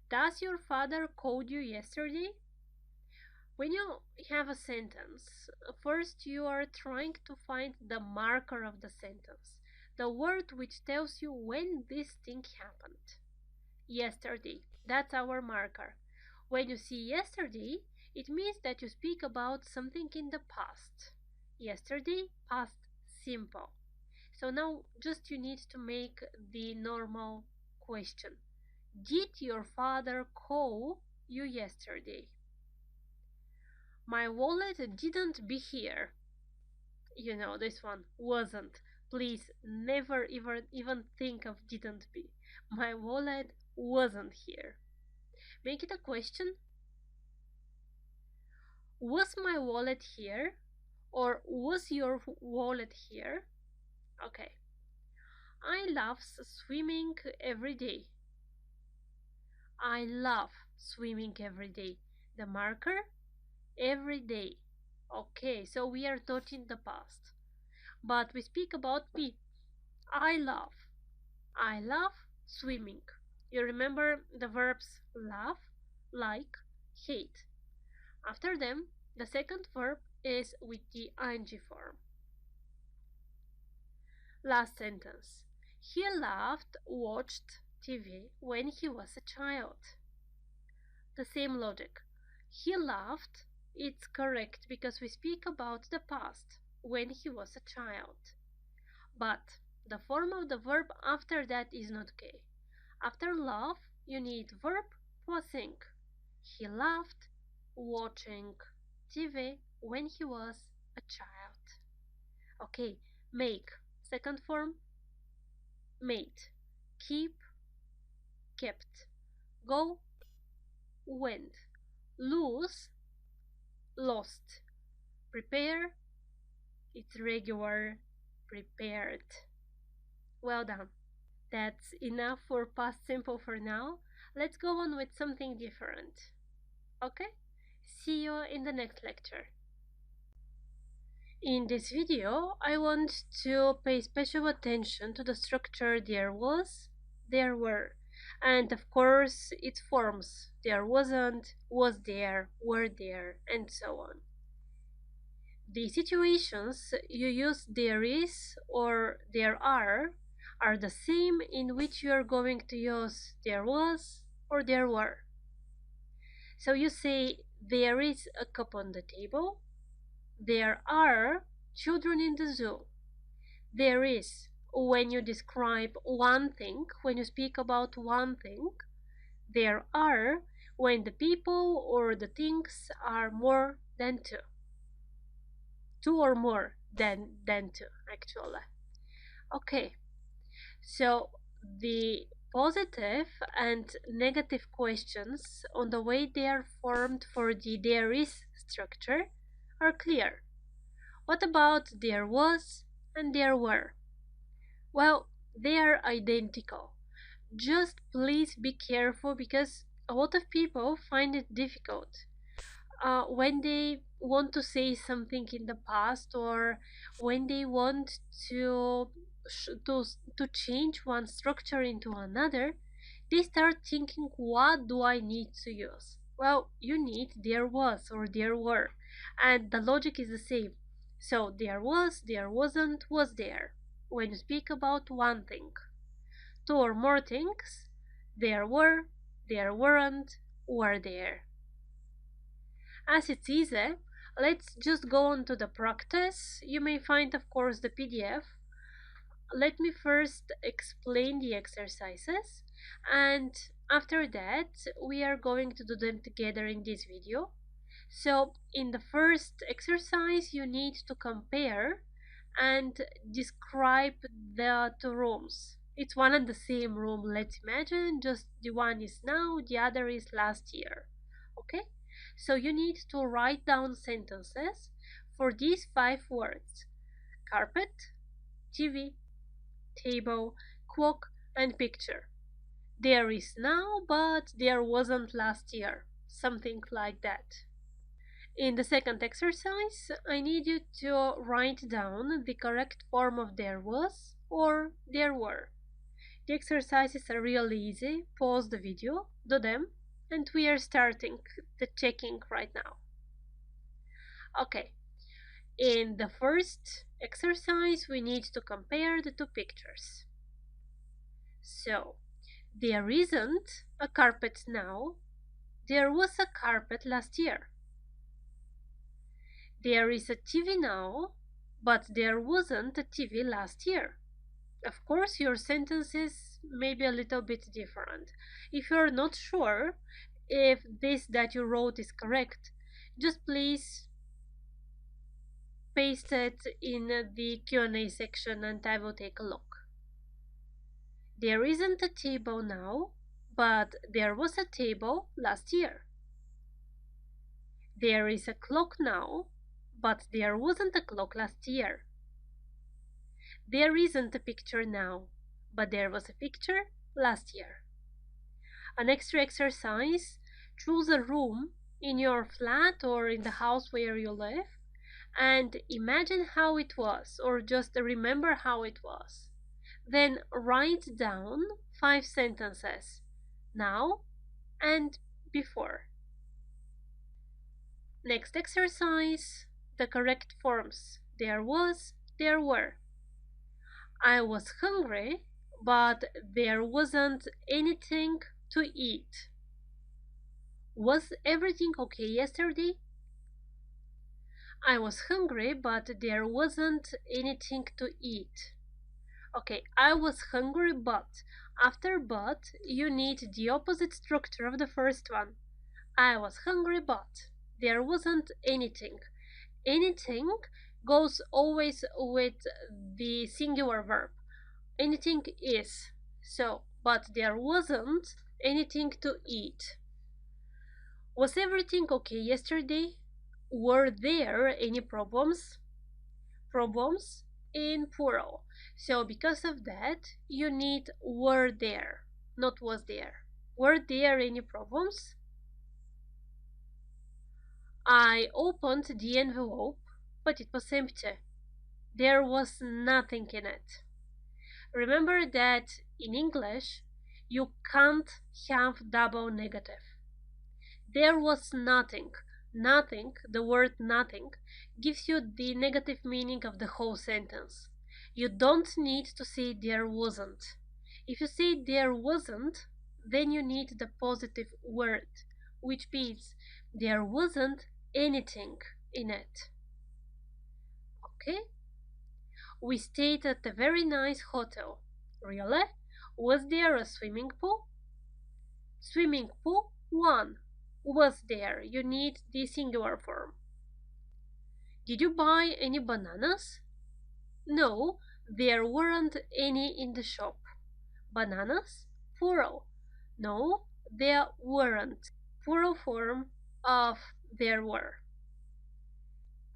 Does your father called you yesterday? When you have a sentence, first you are trying to find the marker of the sentence, the word which tells you when this thing happened. Yesterday, that's our marker. When you see yesterday, it means that you speak about something in the past. Yesterday, past simple. So now just you need to make the normal question. Did your father call you yesterday? My wallet didn't be here. You know, this one wasn't. Please never even think of didn't be. My wallet wasn't here. Make it a question. Was my wallet here? Or was your wallet here? Okay. I love swimming every day. I love swimming every day. The marker? Every day. Okay, so we are talking the past. But we speak about me. I love. I love swimming. You remember the verbs love, like, hate. After them, The second verb is with the ing form. Last sentence. He loved, watched TV when he was a child. The same logic. He loved, it's correct because we speak about the past, when he was a child. But the form of the verb after that is not okay. After love, you need verb plus ing. He loved watching TV when he was a child. Okay, make. Second form, made. Keep, kept. Go, went. Lose, lost. Prepare, it's regular, prepared. Well done. That's enough for past simple for now. Let's go on with something different. Okay? See you in the next lecture. In this video, I want to pay special attention to the structure there was, there were, and of course its forms there wasn't, was there, were there, and so on. The situations you use there is or there are the same in which you are going to use there was or there were. So you say there is a cup on the table, there are children in the zoo. There is when you describe one thing, when you speak about one thing. There are when the people or the things are more than two. Two or more than two, actually. Okay, so the positive and negative questions on the way they are formed for the there is structure are clear. What about there was and there were? Well, they are identical. Just please be careful because a lot of people find it difficult when they want to say something in the past or when they want to to change one structure into another. They start thinking, what do I need to use? Well, you need there was or there were, and the logic is the same. So there was, there wasn't, was there when you speak about one thing. Two or more things, there were, there weren't, were there. As it's easy, let's just go on to the practice. You may find, of course, the PDF. Let me first explain the exercises, and after that we are going to do them together in this video. So in the first exercise you need to compare and describe the two rooms. It's one and the same room, let's imagine, just the one is now, the other is last year. Okay, so you need to write down sentences for these 5 words: carpet, TV, table, clock, and picture. There is now, but there wasn't last year. Something like that. In the second exercise, I need you to write down the correct form of there was or there were. The exercises are really easy. Pause the video, do them, and we are starting the checking right now. Okay, in the first exercise, we need to compare the two pictures. So, there isn't a carpet now. There was a carpet last year. There is a TV now, but there wasn't a TV last year. Of course, your sentences may be a little bit different. If you're not sure if this that you wrote is correct, just please paste it in the Q&A section and I will take a look. There isn't a table now, but there was a table last year. There is a clock now, but there wasn't a clock last year. There isn't a picture now, but there was a picture last year. An extra exercise: choose a room in your flat or in the house where you live and imagine how it was, or just remember how it was. Then write down 5 sentences, now and before. Next exercise, the correct forms. There was, there were. I was hungry, but there wasn't anything to eat. Was everything okay yesterday? I was hungry, but there wasn't anything to eat. Okay, I was hungry, but after but, you need the opposite structure of the first one. I was hungry, but there wasn't anything. Anything goes always with the singular verb. Anything is. So, but there wasn't anything to eat. Was everything okay yesterday? Were there any problems? Problems in plural. So because of that, you need were there, not was there. Were there any problems? I opened the envelope, but it was empty. There was nothing in it. Remember that in English, you can't have double negative. There was nothing. Nothing, the word nothing, gives you the negative meaning of the whole sentence. You don't need to say there wasn't. If you say there wasn't, then you need the positive word, which means there wasn't anything in it. Okay? We stayed at a very nice hotel. Really? Was there a swimming pool? Swimming pool 1. Was there? You need the singular form. Did you buy any bananas? No, there weren't any in the shop. Bananas? Plural. No, there weren't. Plural form of there were.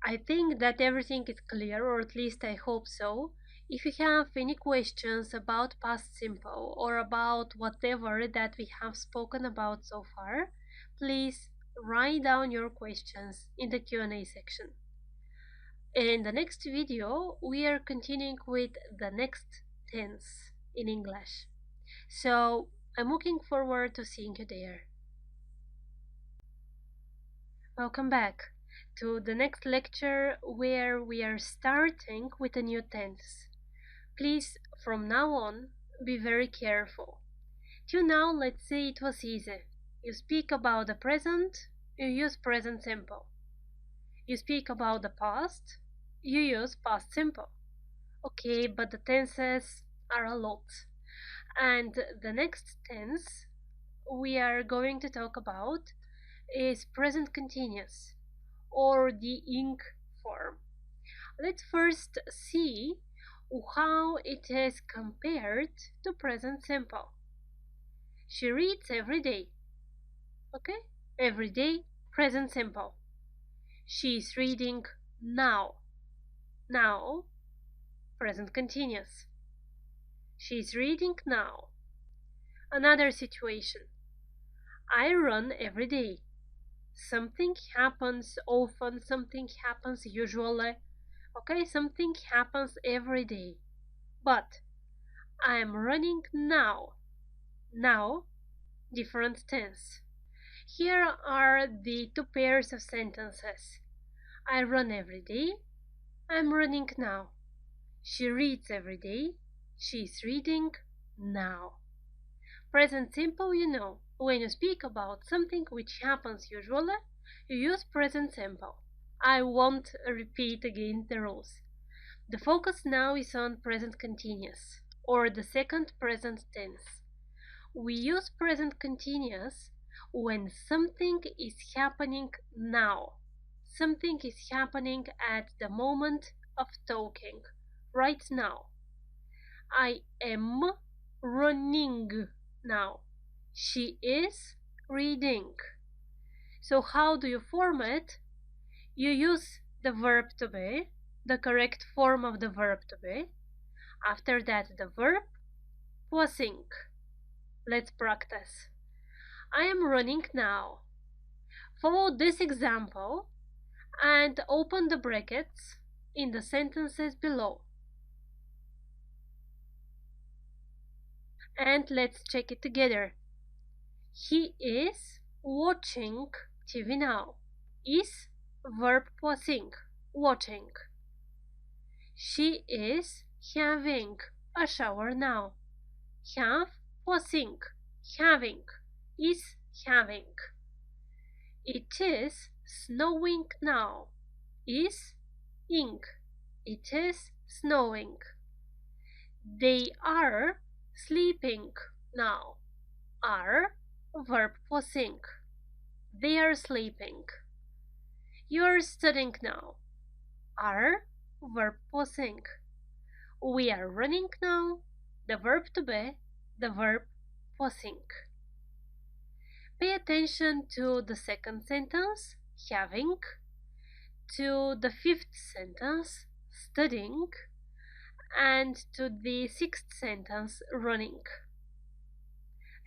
I think that everything is clear, or at least I hope so. If you have any questions about past simple or about whatever that we have spoken about so far, please write down your questions in the Q&A section. In the next video, we are continuing with the next tense in English. So I'm looking forward to seeing you there. Welcome back to the next lecture where we are starting with a new tense. Please, from now on, be very careful. Till now, let's say it was easy. You speak about the present, you use present simple. You speak about the past, you use past simple. Okay, but the tenses are a lot. And the next tense we are going to talk about is present continuous, or the ing form. Let's first see how it is compared to present simple. She reads every day. Okay? Every day, present simple. She's reading now. Now, present continuous. She's reading now. Another situation. I run every day. Something happens often, something happens usually. Okay, something happens every day. But I'm running now. Now, different tense. Here are the two pairs of sentences. I run every day. I'm running now. She reads every day. She's reading now. Present simple, you know, when you speak about something which happens usually, you use present simple. I won't repeat again the rules. The focus now is on present continuous, or the second present tense. We use present continuous when something is happening now. Something is happening at the moment of talking, right now. I am running now. She is reading. So how do you form it? You use the verb to be, the correct form of the verb to be. After that, the verb plus ing. Let's practice. I am running now. Follow this example and open the brackets in the sentences below. And let's check it together. He is watching TV now. Is verb passing, watching. She is having a shower now. Have, passing, having, is having. It is snowing now. Is ing. It is snowing. They are sleeping now. Are, verb passing. They are sleeping. You are studying now. Are, verb passing. We are running now. The verb to be, the verb passing. Pay attention to the second sentence, having, to the fifth sentence, studying, and to the sixth sentence, running.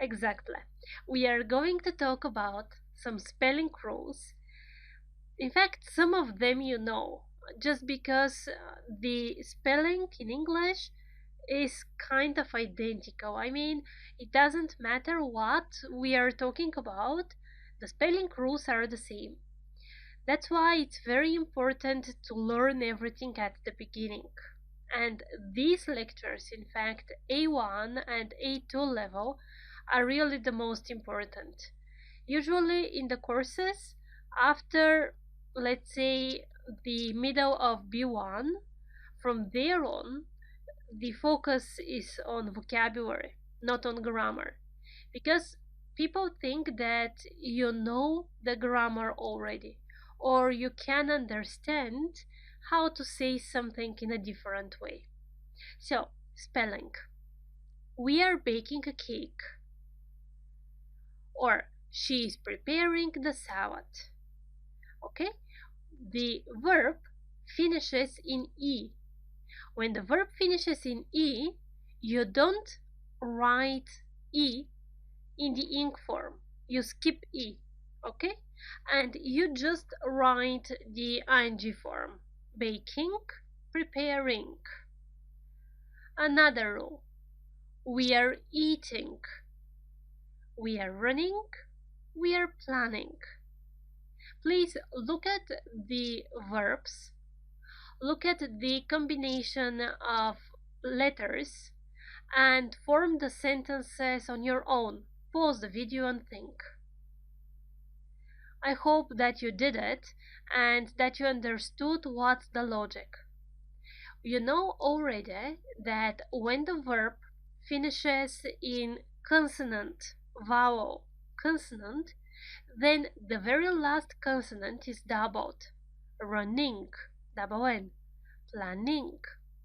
Exactly. We are going to talk about some spelling rules. In fact, some of them you know, just because the spelling in English is kind of identical. I mean, it doesn't matter what we are talking about, the spelling rules are the same. That's why it's very important to learn everything at the beginning. And these lectures, in fact, A1 and A2 level, are really the most important. Usually in the courses, after, let's say, the middle of B1, from there on, the focus is on vocabulary, not on grammar. Because people think that you know the grammar already, or you can understand how to say something in a different way. So, spelling. We are baking a cake. Or she is preparing the salad. Okay? The verb finishes in E. When the verb finishes in E, you don't write E in the ing form. You skip E. Okay? And you just write the ing form. Baking, preparing. Another rule. We are eating. We are running. We are planning. Please look at the verbs. Look at the combination of letters and form the sentences on your own. Pause the video and think. I hope that you did it and that you understood what's the logic. You know already that when the verb finishes in consonant, vowel, consonant, then the very last consonant is doubled. Running, double N. Planning,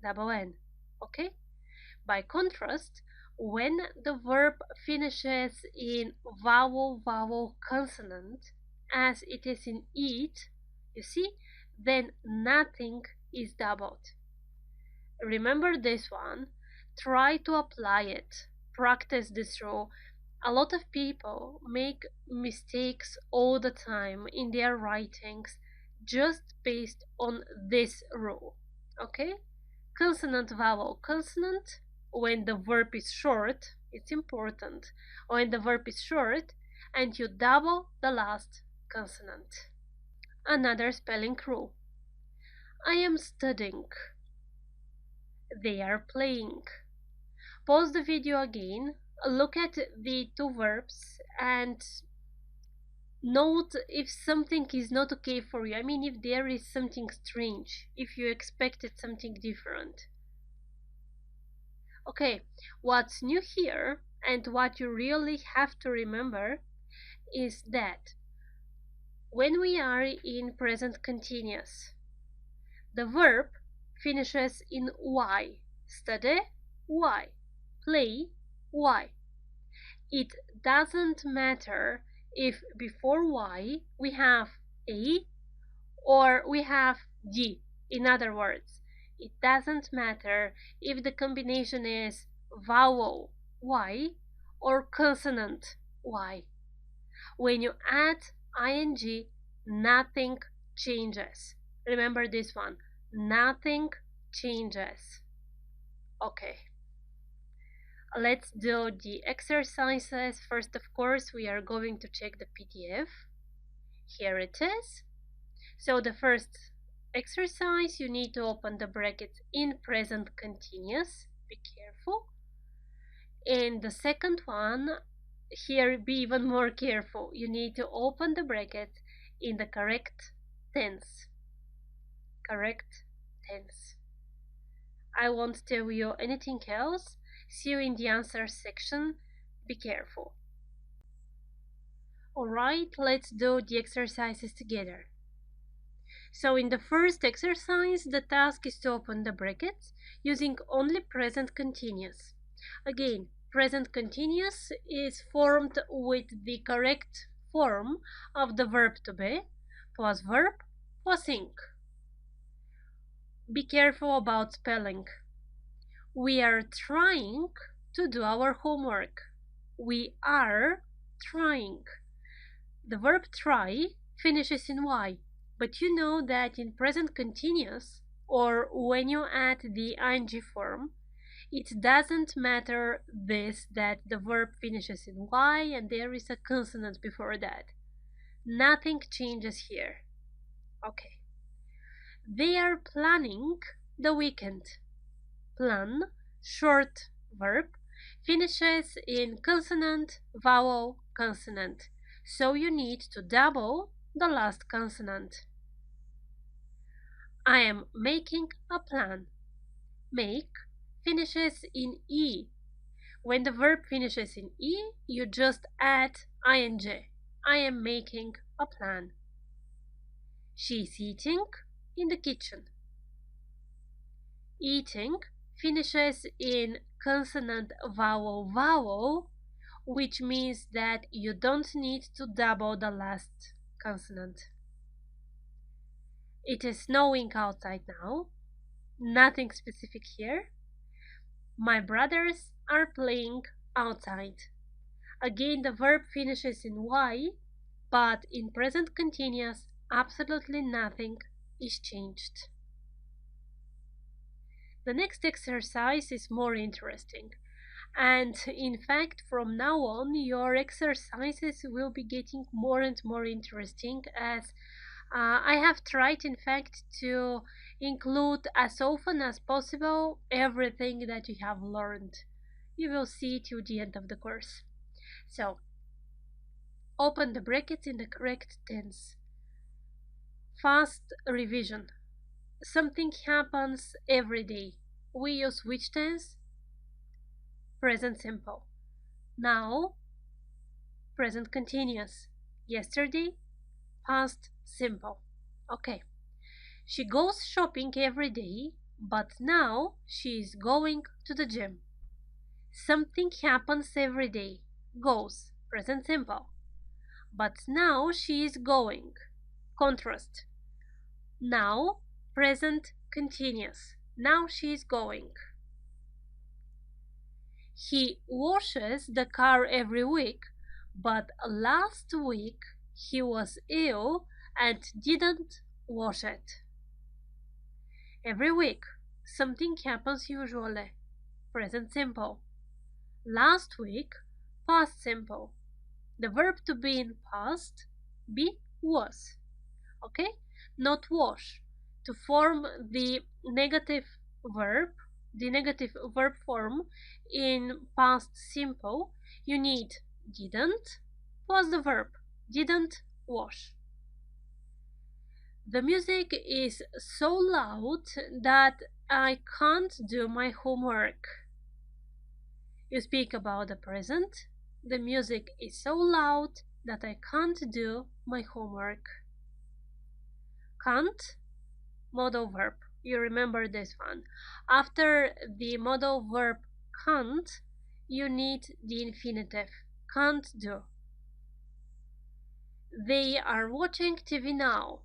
double N. Okay? By contrast, when the verb finishes in vowel, vowel, consonant, as it is in eat, you see, then nothing is doubled. Remember this one. Try to apply it. Practice this rule. A lot of people make mistakes all the time in their writings just based on this rule. Okay? Consonant, vowel, consonant. When the verb is short, it's important. When the verb is short and you double the last consonant. Another spelling rule. I am studying. They are playing. Pause the video again, look at the two verbs and note if something is not okay for you. I mean, if there is something strange, if you expected something different. Okay, what's new here and what you really have to remember is that when we are in present continuous, the verb finishes in Y. Study, Y. Play, Y. It doesn't matter if before Y we have A or we have D. In other words, it doesn't matter if the combination is vowel Y or consonant Y. When you add ing, nothing changes. Remember this one. Nothing changes. Okay. Let's do the exercises. First, of course, we are going to check the PDF. Here it is. So the first exercise, you need to open the brackets in present continuous. Be careful. And the second one, here be even more careful. You need to open the bracket in the correct tense. Correct tense. I won't tell you anything else. See you in the answer section. Be careful. Alright, let's do the exercises together. So in the first exercise, the task is to open the brackets using only present continuous. Again, present continuous is formed with the correct form of the verb to be, plus verb, plus ing. Be careful about spelling. We are trying to do our homework. We are trying. The verb try finishes in y, but you know that in present continuous, or when you add the ing form, it doesn't matter that the verb finishes in y and there is a consonant before that. Nothing changes here. Okay. They are planning the weekend. Plan, short verb, finishes in consonant, vowel, consonant. So you need to double the last consonant. I am making a plan. Make finishes in E. When the verb finishes in E, you just add ing. I am making a plan. She's eating in the kitchen. Eating finishes in consonant vowel vowel, which means that you don't need to double the last consonant. It is snowing outside now. Nothing specific here. My brothers are playing outside. Again, the verb finishes in y, but in present continuous, absolutely nothing is changed. The next exercise is more interesting. And in fact, from now on, your exercises will be getting more and more interesting as I have tried, in fact, to include as often as possible everything that you have learned. You will see till the end of the course. So, open the brackets in the correct tense. Fast revision. Something happens every day. We use which tense? Present simple. Now, present continuous. Yesterday, past simple. Okay. She goes shopping every day, but now she is going to the gym. Something happens every day. Goes, present simple. But now she is going. Contrast. Now, present continuous. Now she is going. He washes the car every week, but last week he was ill and didn't wash it. Every week, something happens usually. Present simple. Last week, past simple. The verb to be in past, be was. Okay? Not wash. To form the negative verb form in past simple, you need didn't plus the verb. Didn't wash. The music is so loud that I can't do my homework. You speak about the present. The music is so loud that I can't do my homework. Can't, modal verb. You remember this one. After the modal verb can't, you need the infinitive. Can't do. They are watching TV now.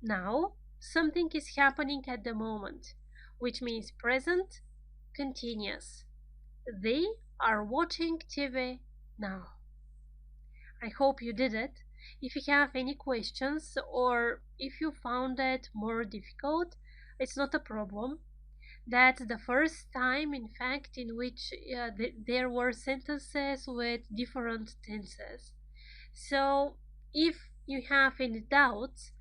Now, something is happening at the moment, which means present continuous. They are watching TV now. I hope you did it. If you have any questions or if you found it more difficult, it's not a problem. That's the first time, in fact, in which there were sentences with different tenses. So, if you have any doubts,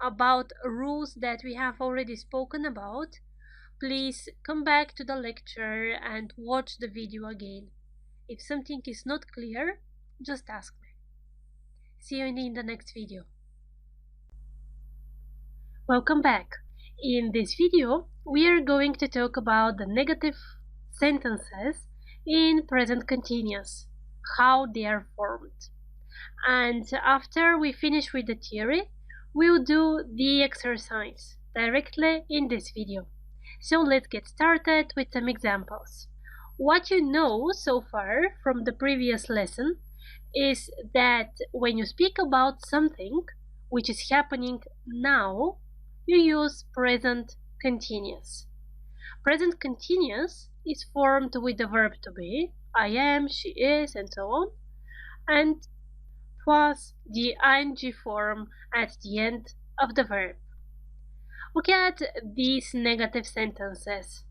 about rules that we have already spoken about, please come back to the lecture and watch the video again. If something is not clear, just ask me. See you in the next video. Welcome back. In this video, we are going to talk about the negative sentences in present continuous, how they are formed. And after we finish with the theory, we'll do the exercise directly in this video. So let's get started with some examples. What you know so far from the previous lesson is that when you speak about something which is happening now, you use present continuous. Present continuous is formed with the verb to be, I am, she is, and so on, and plus the ing form at the end of the verb. Look at these negative sentences.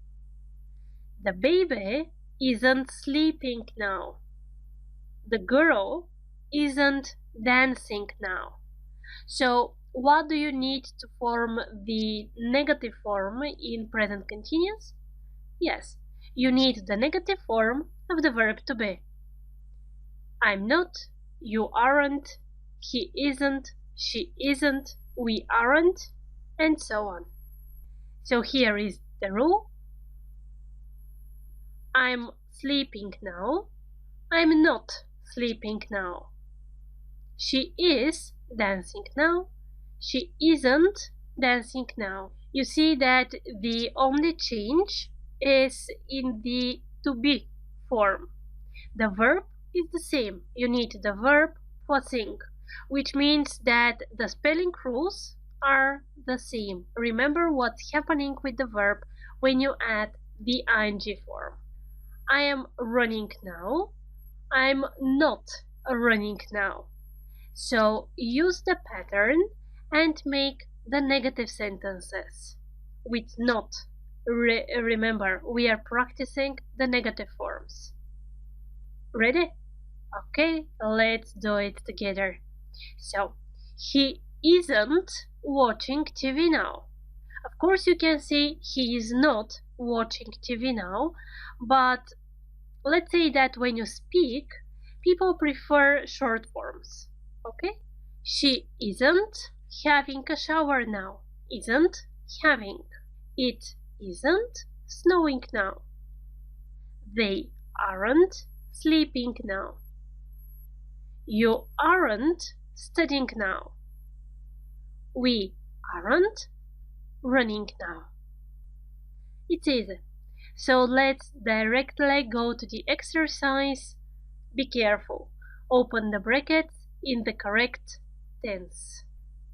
The baby isn't sleeping now. The girl isn't dancing now. So what do you need to form the negative form in present continuous? Yes, you need the negative form of the verb to be. I'm not, you aren't, he isn't, she isn't, we aren't, and so on. So here is the rule. I'm sleeping now. I'm not sleeping now. She is dancing now. She isn't dancing now. You see that the only change is in the to be form. The verb is the same. You need the verb plus ing, which means that the spelling rules are the same. Remember what's happening with the verb when you add the ing form. I am running now. I'm not running now. So use the pattern and make the negative sentences with not. Remember, we are practicing the negative forms. Ready? Okay, let's do it together. So, he isn't watching TV now. Of course, you can say he is not watching TV now, but let's say that when you speak, people prefer short forms. Okay? She isn't having a shower now. Isn't having. It isn't snowing now. They aren't sleeping now. You aren't studying now. We aren't running now. It's easy. So let's directly go to the exercise. Be careful. Open the brackets in the correct tense.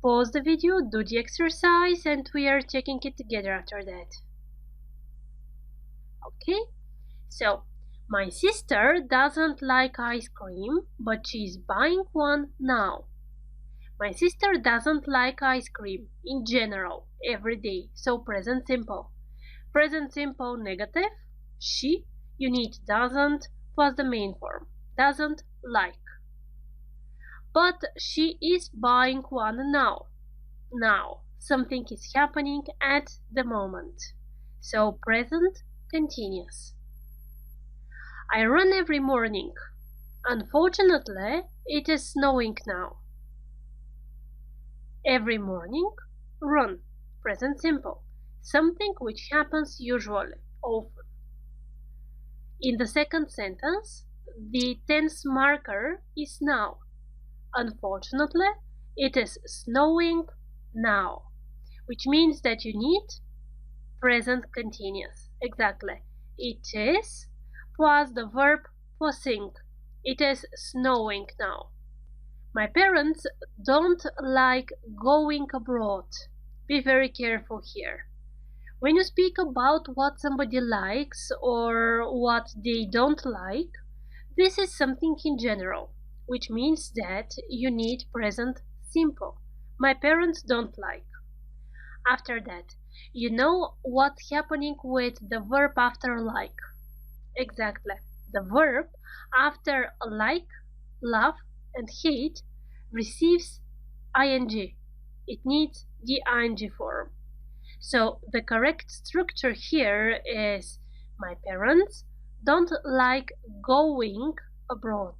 Pause the video, do the exercise, and we are checking it together after that. Okay? So, my sister doesn't like ice cream, but she's buying one now. My sister doesn't like ice cream in general, every day. So present simple. Present simple negative, she, you need doesn't plus the main form. Doesn't like. But she is buying one now. Now, something is happening at the moment. So present continuous. I run every morning. Unfortunately, it is snowing now. Every morning, run. Present simple. Something which happens usually, often. In the second sentence, the tense marker is now. Unfortunately, it is snowing now, which means that you need present continuous. Exactly. It is plus the verb plus ing. It is snowing now. My parents don't like going abroad. Be very careful here. When you speak about what somebody likes or what they don't like, this is something in general, which means that you need present simple. My parents don't like. After that, you know what's happening with the verb after like. Exactly. The verb after like, love, and hate receives ing. It needs the ing form. So the correct structure here is my parents don't like going abroad.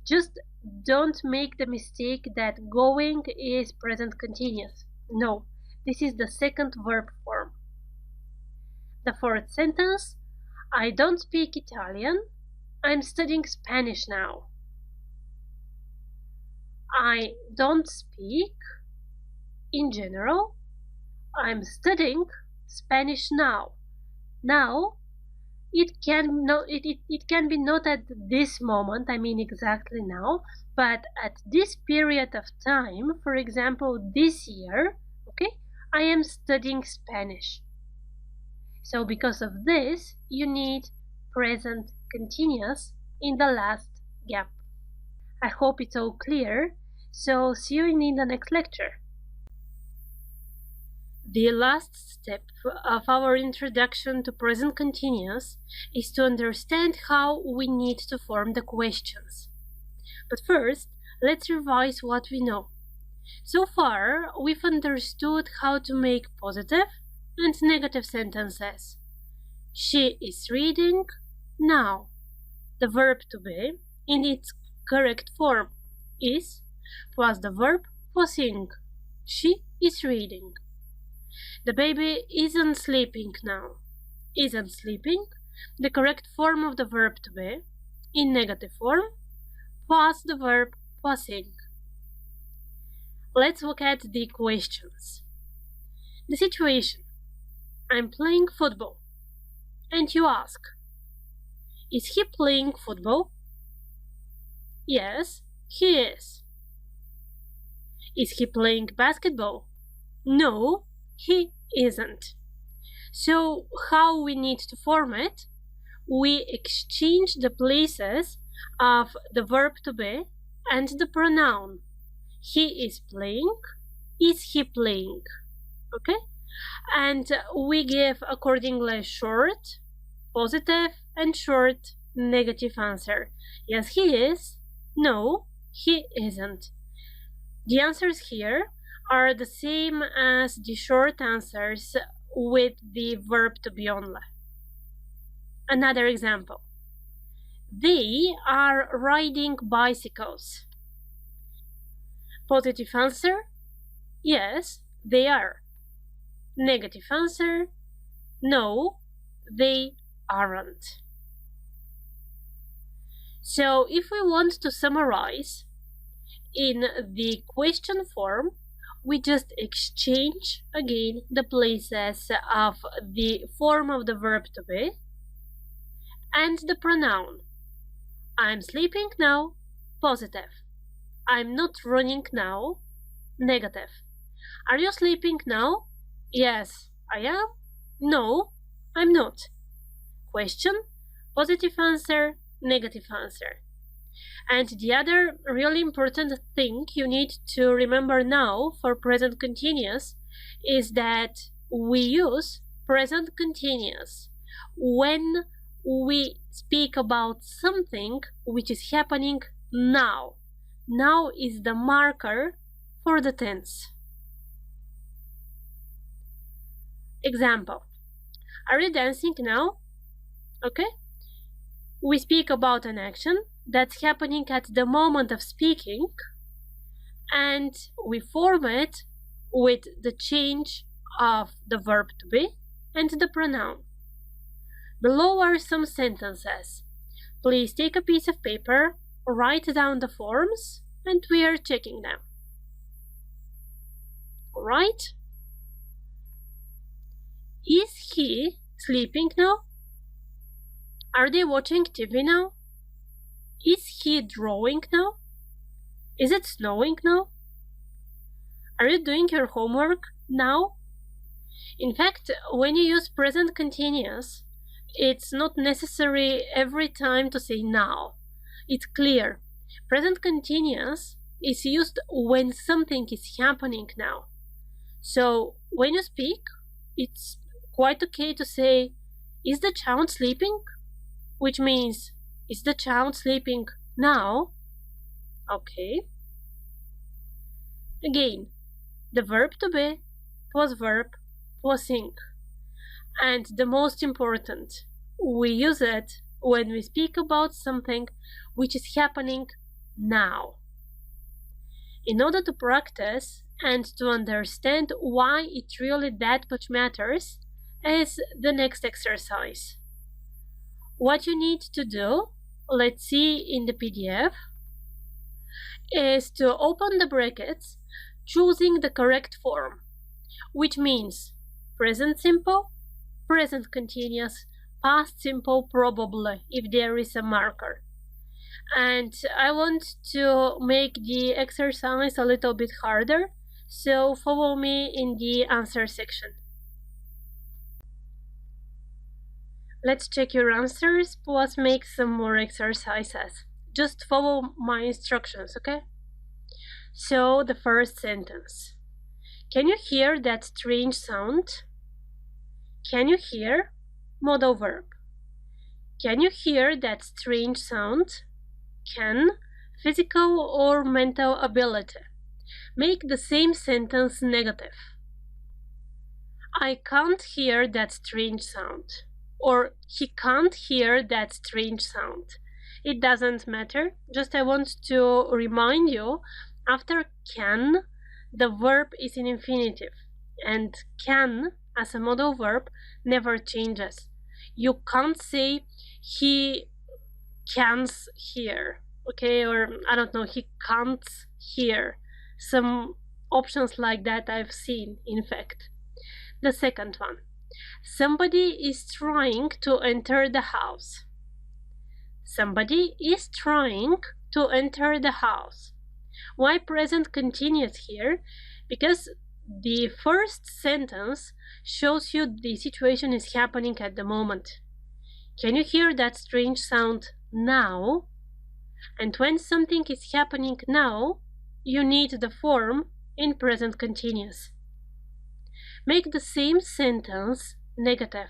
Just don't make the mistake that going is present continuous. No, this is the second verb form. The fourth sentence, I don't speak Italian. I'm studying Spanish now. I don't speak in general. I'm studying Spanish now. Now, it can be not at this moment, I mean exactly now, but at this period of time, for example, this year, okay, I am studying Spanish. So because of this, you need present continuous in the last gap. I hope it's all clear, so see you in the next lecture. The last step of our introduction to present continuous is to understand how we need to form the questions. But first, let's revise what we know. So far, we've understood how to make positive and negative sentences. She is reading now. The verb to be in its correct form is plus the verb posing. She is reading. The baby isn't sleeping now. Isn't sleeping, the correct form of the verb to be, in negative form, plus the verb posing. Let's look at the questions. The situation. I'm playing football. And you ask, is he playing football? Yes, he is. Is he playing basketball? No, he isn't. So how we need to form it? We exchange the places of the verb to be and the pronoun. He is playing. Is he playing? Okay? And we give accordingly short, positive, and short, negative answer. Yes, he is. No, he isn't. The answers here are the same as the short answers with the verb to be only. Another example. They are riding bicycles. Positive answer, yes, they are. Negative answer, no, they aren't. So if we want to summarize, in the question form, we just exchange again the places of the form of the verb to be and the pronoun. I'm sleeping now, positive. I'm not running now, negative. Are you sleeping now? Yes, I am. No, I'm not. Question, positive answer, negative answer. And the other really important thing you need to remember now for present continuous is that we use present continuous when we speak about something which is happening now. Now is the marker for the tense. Example. Are you dancing now? Okay. We speak about an action that's happening at the moment of speaking, and we form it with the change of the verb to be and the pronoun. Below are some sentences. Please take a piece of paper, write down the forms, and we are checking them. Alright? Is he sleeping now? Are they watching TV now? Is he drawing now? Is it snowing now? Are you doing your homework now? In fact, when you use present continuous, it's not necessary every time to say now. It's clear. Present continuous is used when something is happening now. So when you speak, it's quite okay to say, is the child sleeping? Which means, is the child sleeping now? Okay. Again, The verb to be plus verb plus ing. And the most important, we use it when we speak about something which is happening now. In order to practice and to understand why it really that much matters is the next exercise. What you need to do, let's see in the PDF, is to open the brackets, choosing the correct form, which means present simple, present continuous, past simple probably, if there is a marker. And I want to make the exercise a little bit harder, so follow me in the answer section. Let's check your answers, plus make some more exercises. Just follow my instructions, okay? So, the first sentence. Can you hear that strange sound? Can you hear? Modal verb. Can you hear that strange sound? Can, physical or mental ability. Make the same sentence negative. I can't hear that strange sound. Or he can't hear that strange sound. It doesn't matter. Just I want to remind you, after can, the verb is in infinitive. And can, as a modal verb, never changes. You can't say he can't hear, okay? Or I don't know, he can't hear. Some options like that I've seen, in fact. The second one. Somebody is trying to enter the house. Somebody is trying to enter the house. Why present continuous here? Because the first sentence shows you the situation is happening at the moment. Can you hear that strange sound now? And when something is happening now, you need the form in present continuous. Make the same sentence negative.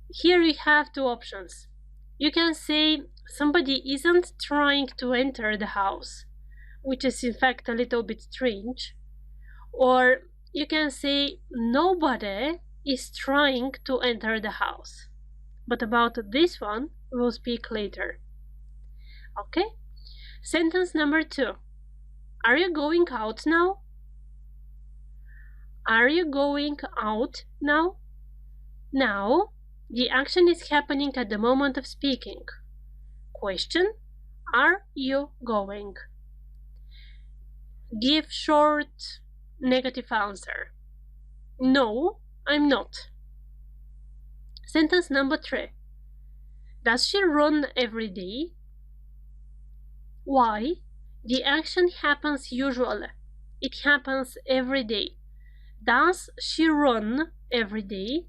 Here you have two options. You can say somebody isn't trying to enter the house, which is in fact a little bit strange. Or you can say nobody is trying to enter the house. But about this one, we'll speak later. Okay? Sentence number 2. Are you going out now? Are you going out now? Now, the action is happening at the moment of speaking. Question, are you going? Give short negative answer. No, I'm not. Sentence number 3. Does she run every day? Why? The action happens usually. It happens every day. Does she run every day?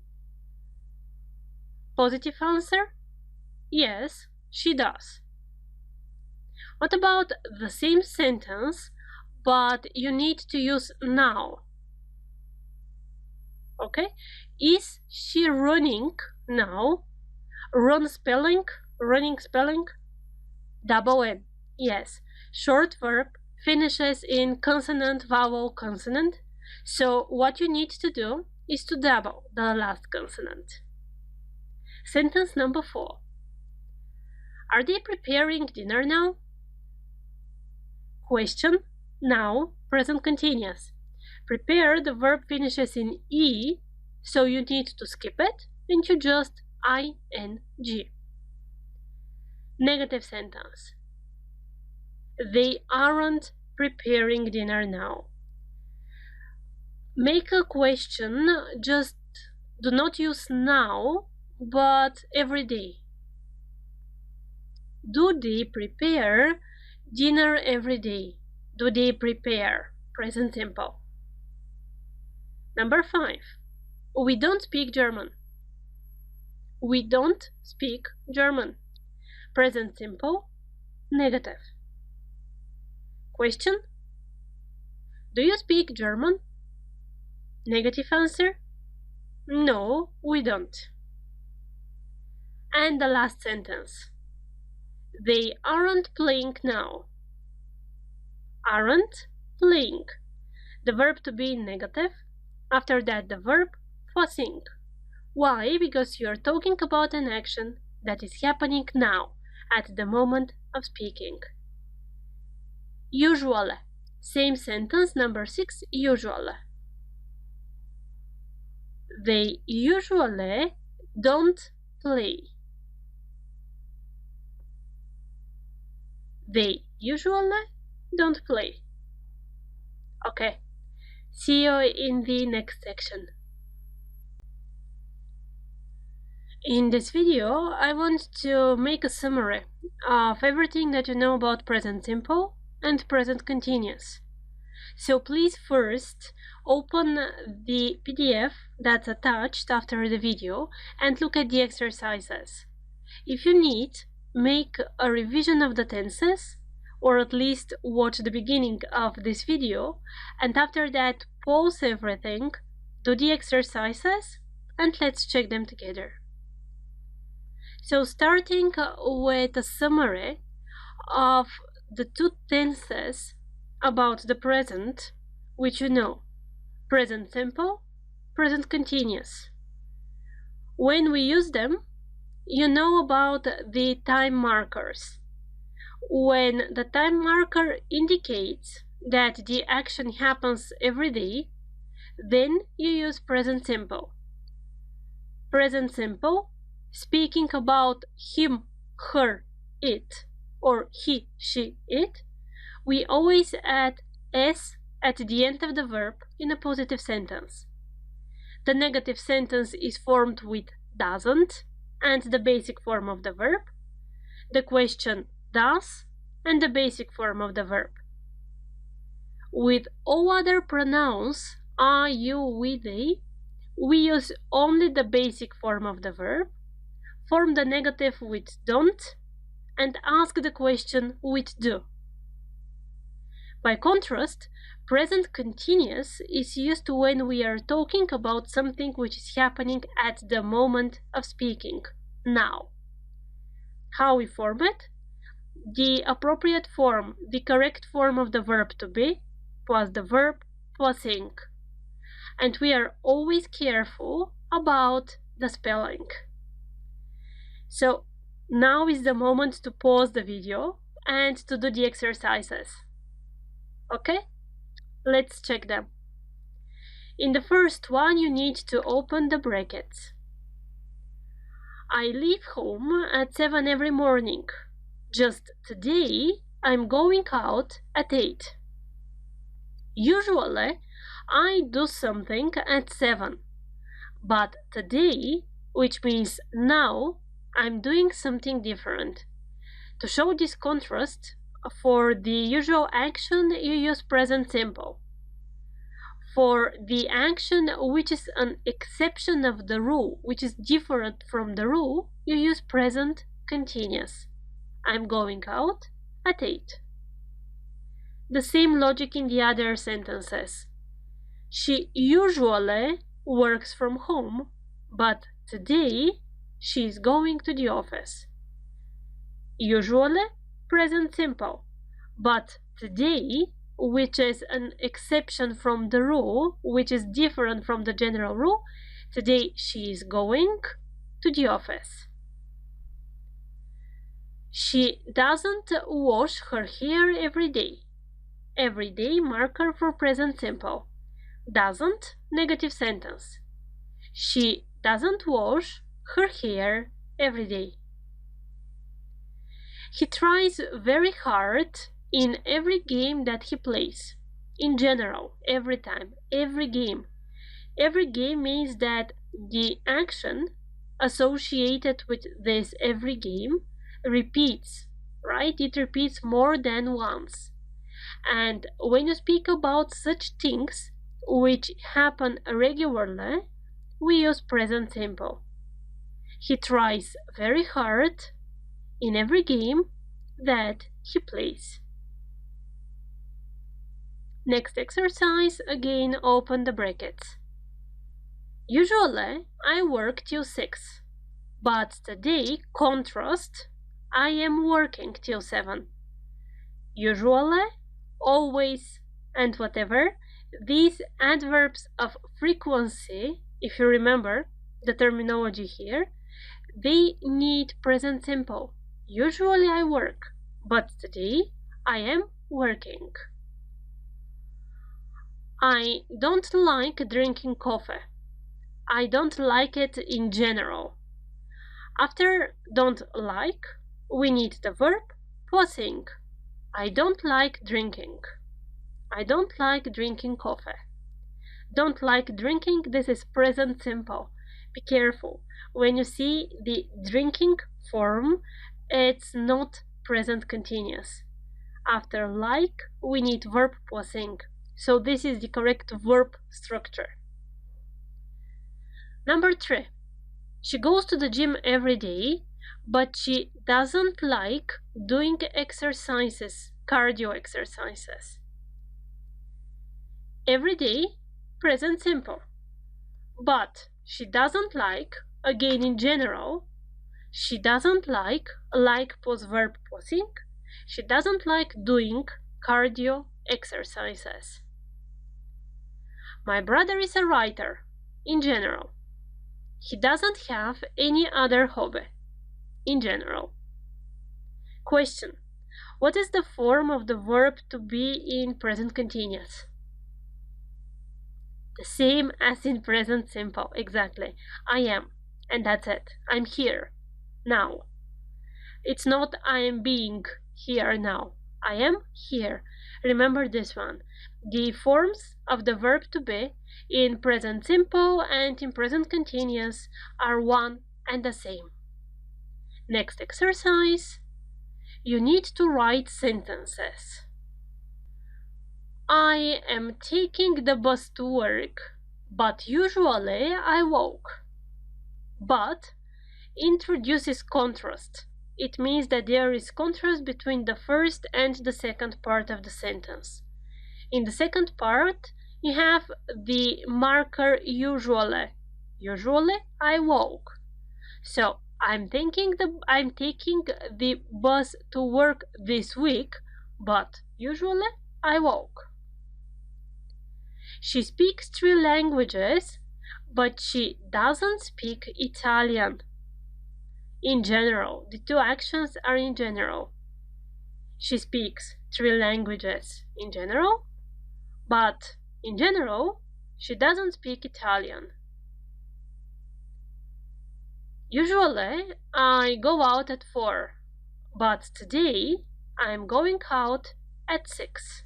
Positive answer? Yes, she does. What about the same sentence, but you need to use now? Okay? Is she running now? Run spelling, running spelling? Double N. Yes. Short verb finishes in consonant, vowel, consonant. So what you need to do is to double the last consonant. Sentence number 4. Are they preparing dinner now? Question, now, present continuous. Prepare, the verb finishes in E, so you need to skip it and you just ing. Negative sentence. They aren't preparing dinner now. Make a question, just do not use now, but every day. Do they prepare dinner every day? Do they prepare? Present simple. Number 5. We don't speak German. We don't speak German. Present simple, negative. Question. Do you speak German? Negative answer. No, we don't. And the last sentence. They aren't playing now. Aren't playing. The verb to be negative. After that, the verb passing. Why? Because you are talking about an action that is happening now, at the moment of speaking. Usually. Same sentence, number 6, usually. They usually don't play. They usually don't play. Okay. See you in the next section. In this video, I want to make a summary of everything that you know about present simple and present continuous. So please first open the PDF that's attached after the video and look at the exercises. If you need, make a revision of the tenses, or at least watch the beginning of this video, and after that pause everything, do the exercises, and let's check them together. So starting with a summary of the two tenses about the present, which you know: present simple, present continuous. When we use them, you know about the time markers. When the time marker indicates that the action happens every day, then you use present simple. Present simple, speaking about him, her, it, or he, she, it, we always add s at the end of the verb in a positive sentence. The negative sentence is formed with doesn't and the basic form of the verb, the question does and the basic form of the verb. With all other pronouns, I, you, we, they, we use only the basic form of the verb, form the negative with don't, and ask the question with do. By contrast, present continuous is used when we are talking about something which is happening at the moment of speaking, now. How we form it? The appropriate form, the correct form of the verb to be, plus the verb passing. And we are always careful about the spelling. So now is the moment to pause the video and to do the exercises. Okay? Let's check them. In the first one, you need to open the brackets. I leave home at 7 every morning. Just today, I'm going out at 8. Usually, I do something at 7. But today, which means now, I'm doing something different. To show this contrast, for the usual action, you use present simple. For the action which is an exception of the rule, which is different from the rule, you use present continuous. I'm going out at 8. The same logic in the other sentences. She usually works from home, but today she is going to the office. Usually, present simple, but today, which is an exception from the rule, which is different from the general rule, today she is going to the office. She doesn't wash her hair every day. Every day marker for present simple. Doesn't, negative sentence. She doesn't wash her hair every day. He tries very hard in every game that he plays. In general, every time, every game. Every game means that the action associated with this every game repeats, right? It repeats more than once. And when you speak about such things which happen regularly, we use present simple. He tries very hard in every game that he plays. Next exercise, again open the brackets. Usually I work till 6, but today, contrast, I am working till 7. Usually, always, and whatever, these adverbs of frequency, if you remember the terminology here, they need present simple. Usually I work, but today I am working. I don't like drinking coffee. I don't like it in general. After don't like, we need the verb posing. I don't like drinking. I don't like drinking coffee. Don't like drinking, this is present simple. Be careful. When you see the drinking form, it's not present continuous. After like, we need verb posing. So this is the correct verb structure. Number 3. She goes to the gym every day, but she doesn't like doing exercises, cardio exercises. Every day, present simple. But she doesn't like, again in general, she doesn't like plus verb posing, she doesn't like doing cardio exercises. My brother is a writer, in general. He doesn't have any other hobby, in general. Question. What is the form of the verb to be in present continuous? The same as in present simple, exactly. I am, and that's it. I'm here, now. It's not I am being here now. I am here. Remember this one. The forms of the verb to be in present simple and in present continuous are one and the same. Next exercise. You need to write sentences. I am taking the bus to work, but usually I walk. But introduces contrast. It means that there is contrast between the first and the second part of the sentence. In the second part, you have the marker usually. Usually I walk. So I'm taking the bus to work this week, but usually I walk. She speaks 3 languages, but she doesn't speak Italian. In general, the 2 actions are in general. She speaks 3 languages in general, but in general, she doesn't speak Italian. Usually, I go out at 4, but today I'm going out at 6.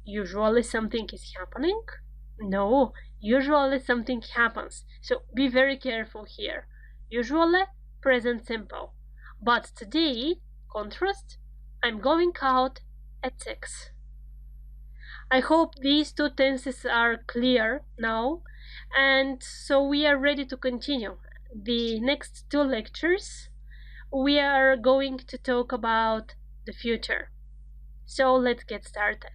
Usually something is happening? No, usually something happens. So be very careful here. Usually, present simple. But today, contrast, I'm going out at 6. I hope these 2 tenses are clear now, and so we are ready to continue. The next 2 lectures, we are going to talk about the future. So let's get started.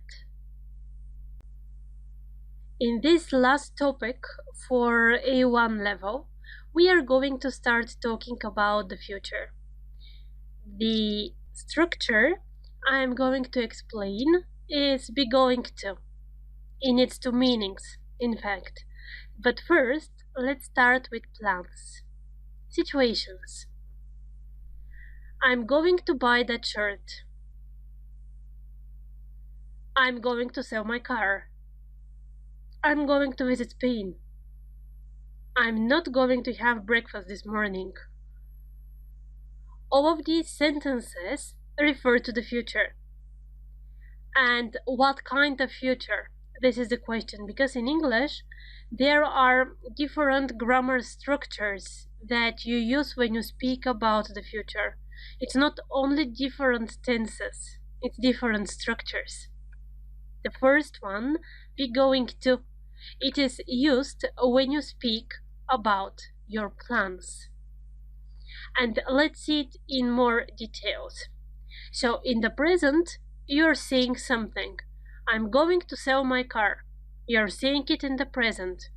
In this last topic for A1 level, we are going to start talking about the future. The structure I am going to explain is be going to, in its 2 meanings, in fact. But first, let's start with plans. Situations. I'm going to buy that shirt. I'm going to sell my car. I'm going to visit Spain. I'm not going to have breakfast this morning. All of these sentences refer to the future. And what kind of future? This is the question, because in English there are different grammar structures that you use when you speak about the future. It's not only different tenses, it's different structures. The first one, be going to, it is used when you speak about your plans. And let's see it in more details. So in the present, you're saying something. I'm going to sell my car. You're saying it in the present.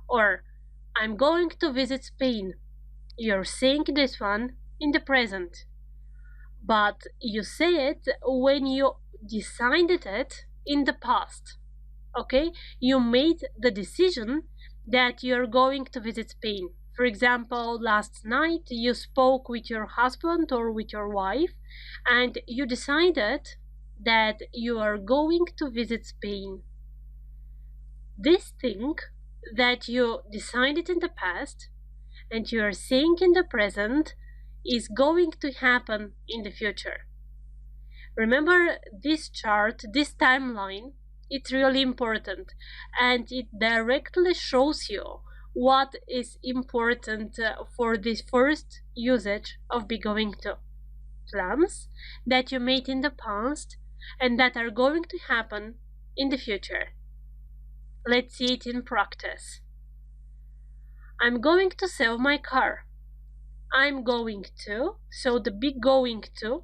Or I'm going to visit Spain. You're saying this one in the present. But you say it when you decided it in the past. Okay, you made the decision that you're going to visit Spain. For example, last night you spoke with your husband or with your wife and you decided that you are going to visit Spain. This thing that you decided in the past and you are saying in the present is going to happen in the future. Remember this chart, this timeline, it's really important and it directly shows you what is important for this first usage of be going to. Plans that you made in the past and that are going to happen in the future. Let's see it in practice. I'm going to sell my car. I'm going to, so the be going to,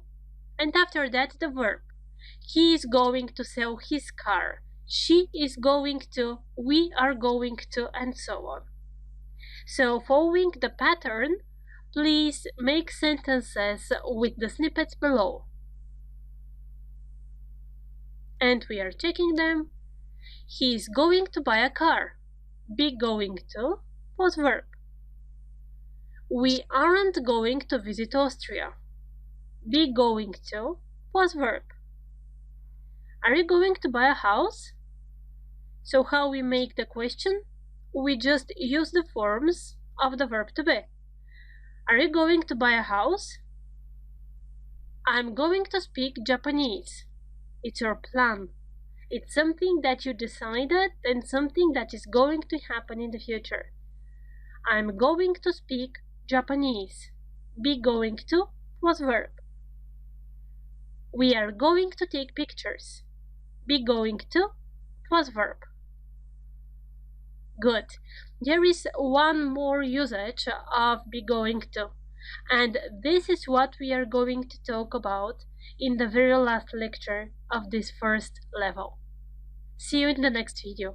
and after that the verb. He is going to sell his car. She is going to, we are going to, and so on. So following the pattern, please make sentences with the snippets below. And we are checking them. He is going to buy a car. Be going to was verb. We aren't going to visit Austria. Be going to was verb. Are you going to buy a house? So how we make the question? We just use the forms of the verb to be. Are you going to buy a house? I'm going to speak Japanese. It's your plan. It's something that you decided and something that is going to happen in the future. I'm going to speak Japanese. Be going to was verb. We are going to take pictures. Be going to was verb. Good. There is one more usage of be going to, and this is what we are going to talk about in the very last lecture of this first level. See you in the next video.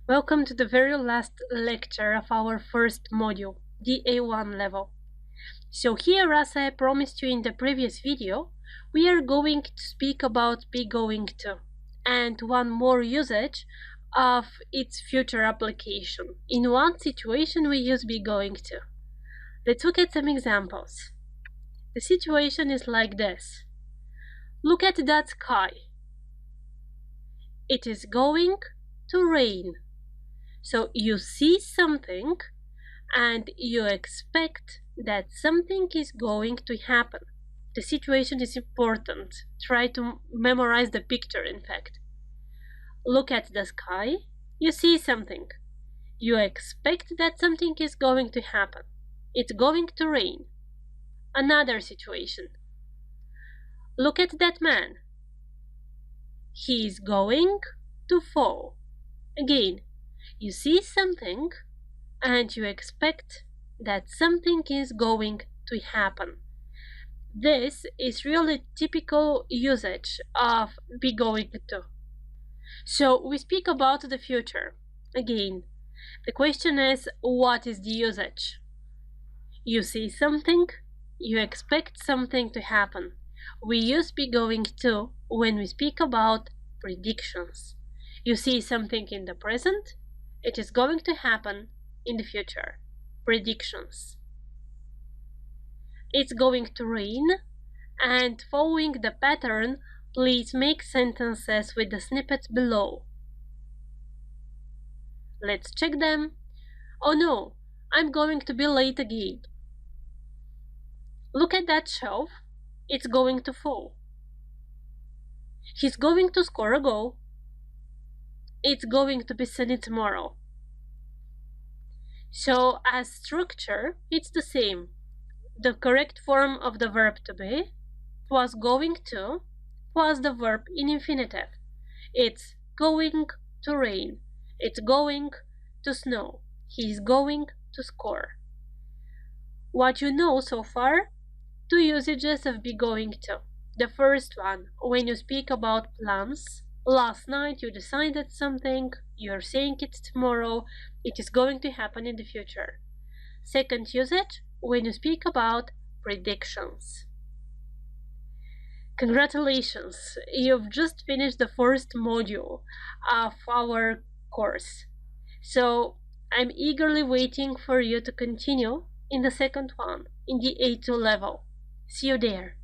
Welcome to the very last lecture of our first module, the A1 level. So here, as I promised you in the previous video, we are going to speak about be going to and one more usage of its future application. In one situation we use be going to. Let's look at some examples. The situation is like this. Look at that sky. It is going to rain. So you see something and you expect that something is going to happen. The situation is important. Try to memorize the picture, in fact. Look at the sky. You see something. You expect that something is going to happen. It's going to rain. Another situation. Look at that man. He is going to fall. Again, you see something and you expect that something is going to happen. This is really typical usage of be going to. So we speak about the future. Again, the question is, what is the usage? You see something, you expect something to happen. We use be going to when we speak about predictions. You see something in the present, it is going to happen in the future. Predictions. It's going to rain, and following the pattern, please make sentences with the snippets below. Let's check them. Oh no, I'm going to be late again. Look at that shelf. It's going to fall. He's going to score a goal. It's going to be sunny tomorrow. So as structure, it's the same. The correct form of the verb to be was going to was the verb in infinitive. It's going to rain. It's going to snow. He's going to score. What you know so far? Two usages of be going to. The first one, when you speak about plans. Last night you decided something, you're saying it tomorrow, it is going to happen in the future. Second usage, when you speak about predictions. Congratulations! You've just finished the first module of our course. So I'm eagerly waiting for you to continue in the second one, in the A2 level. See you there.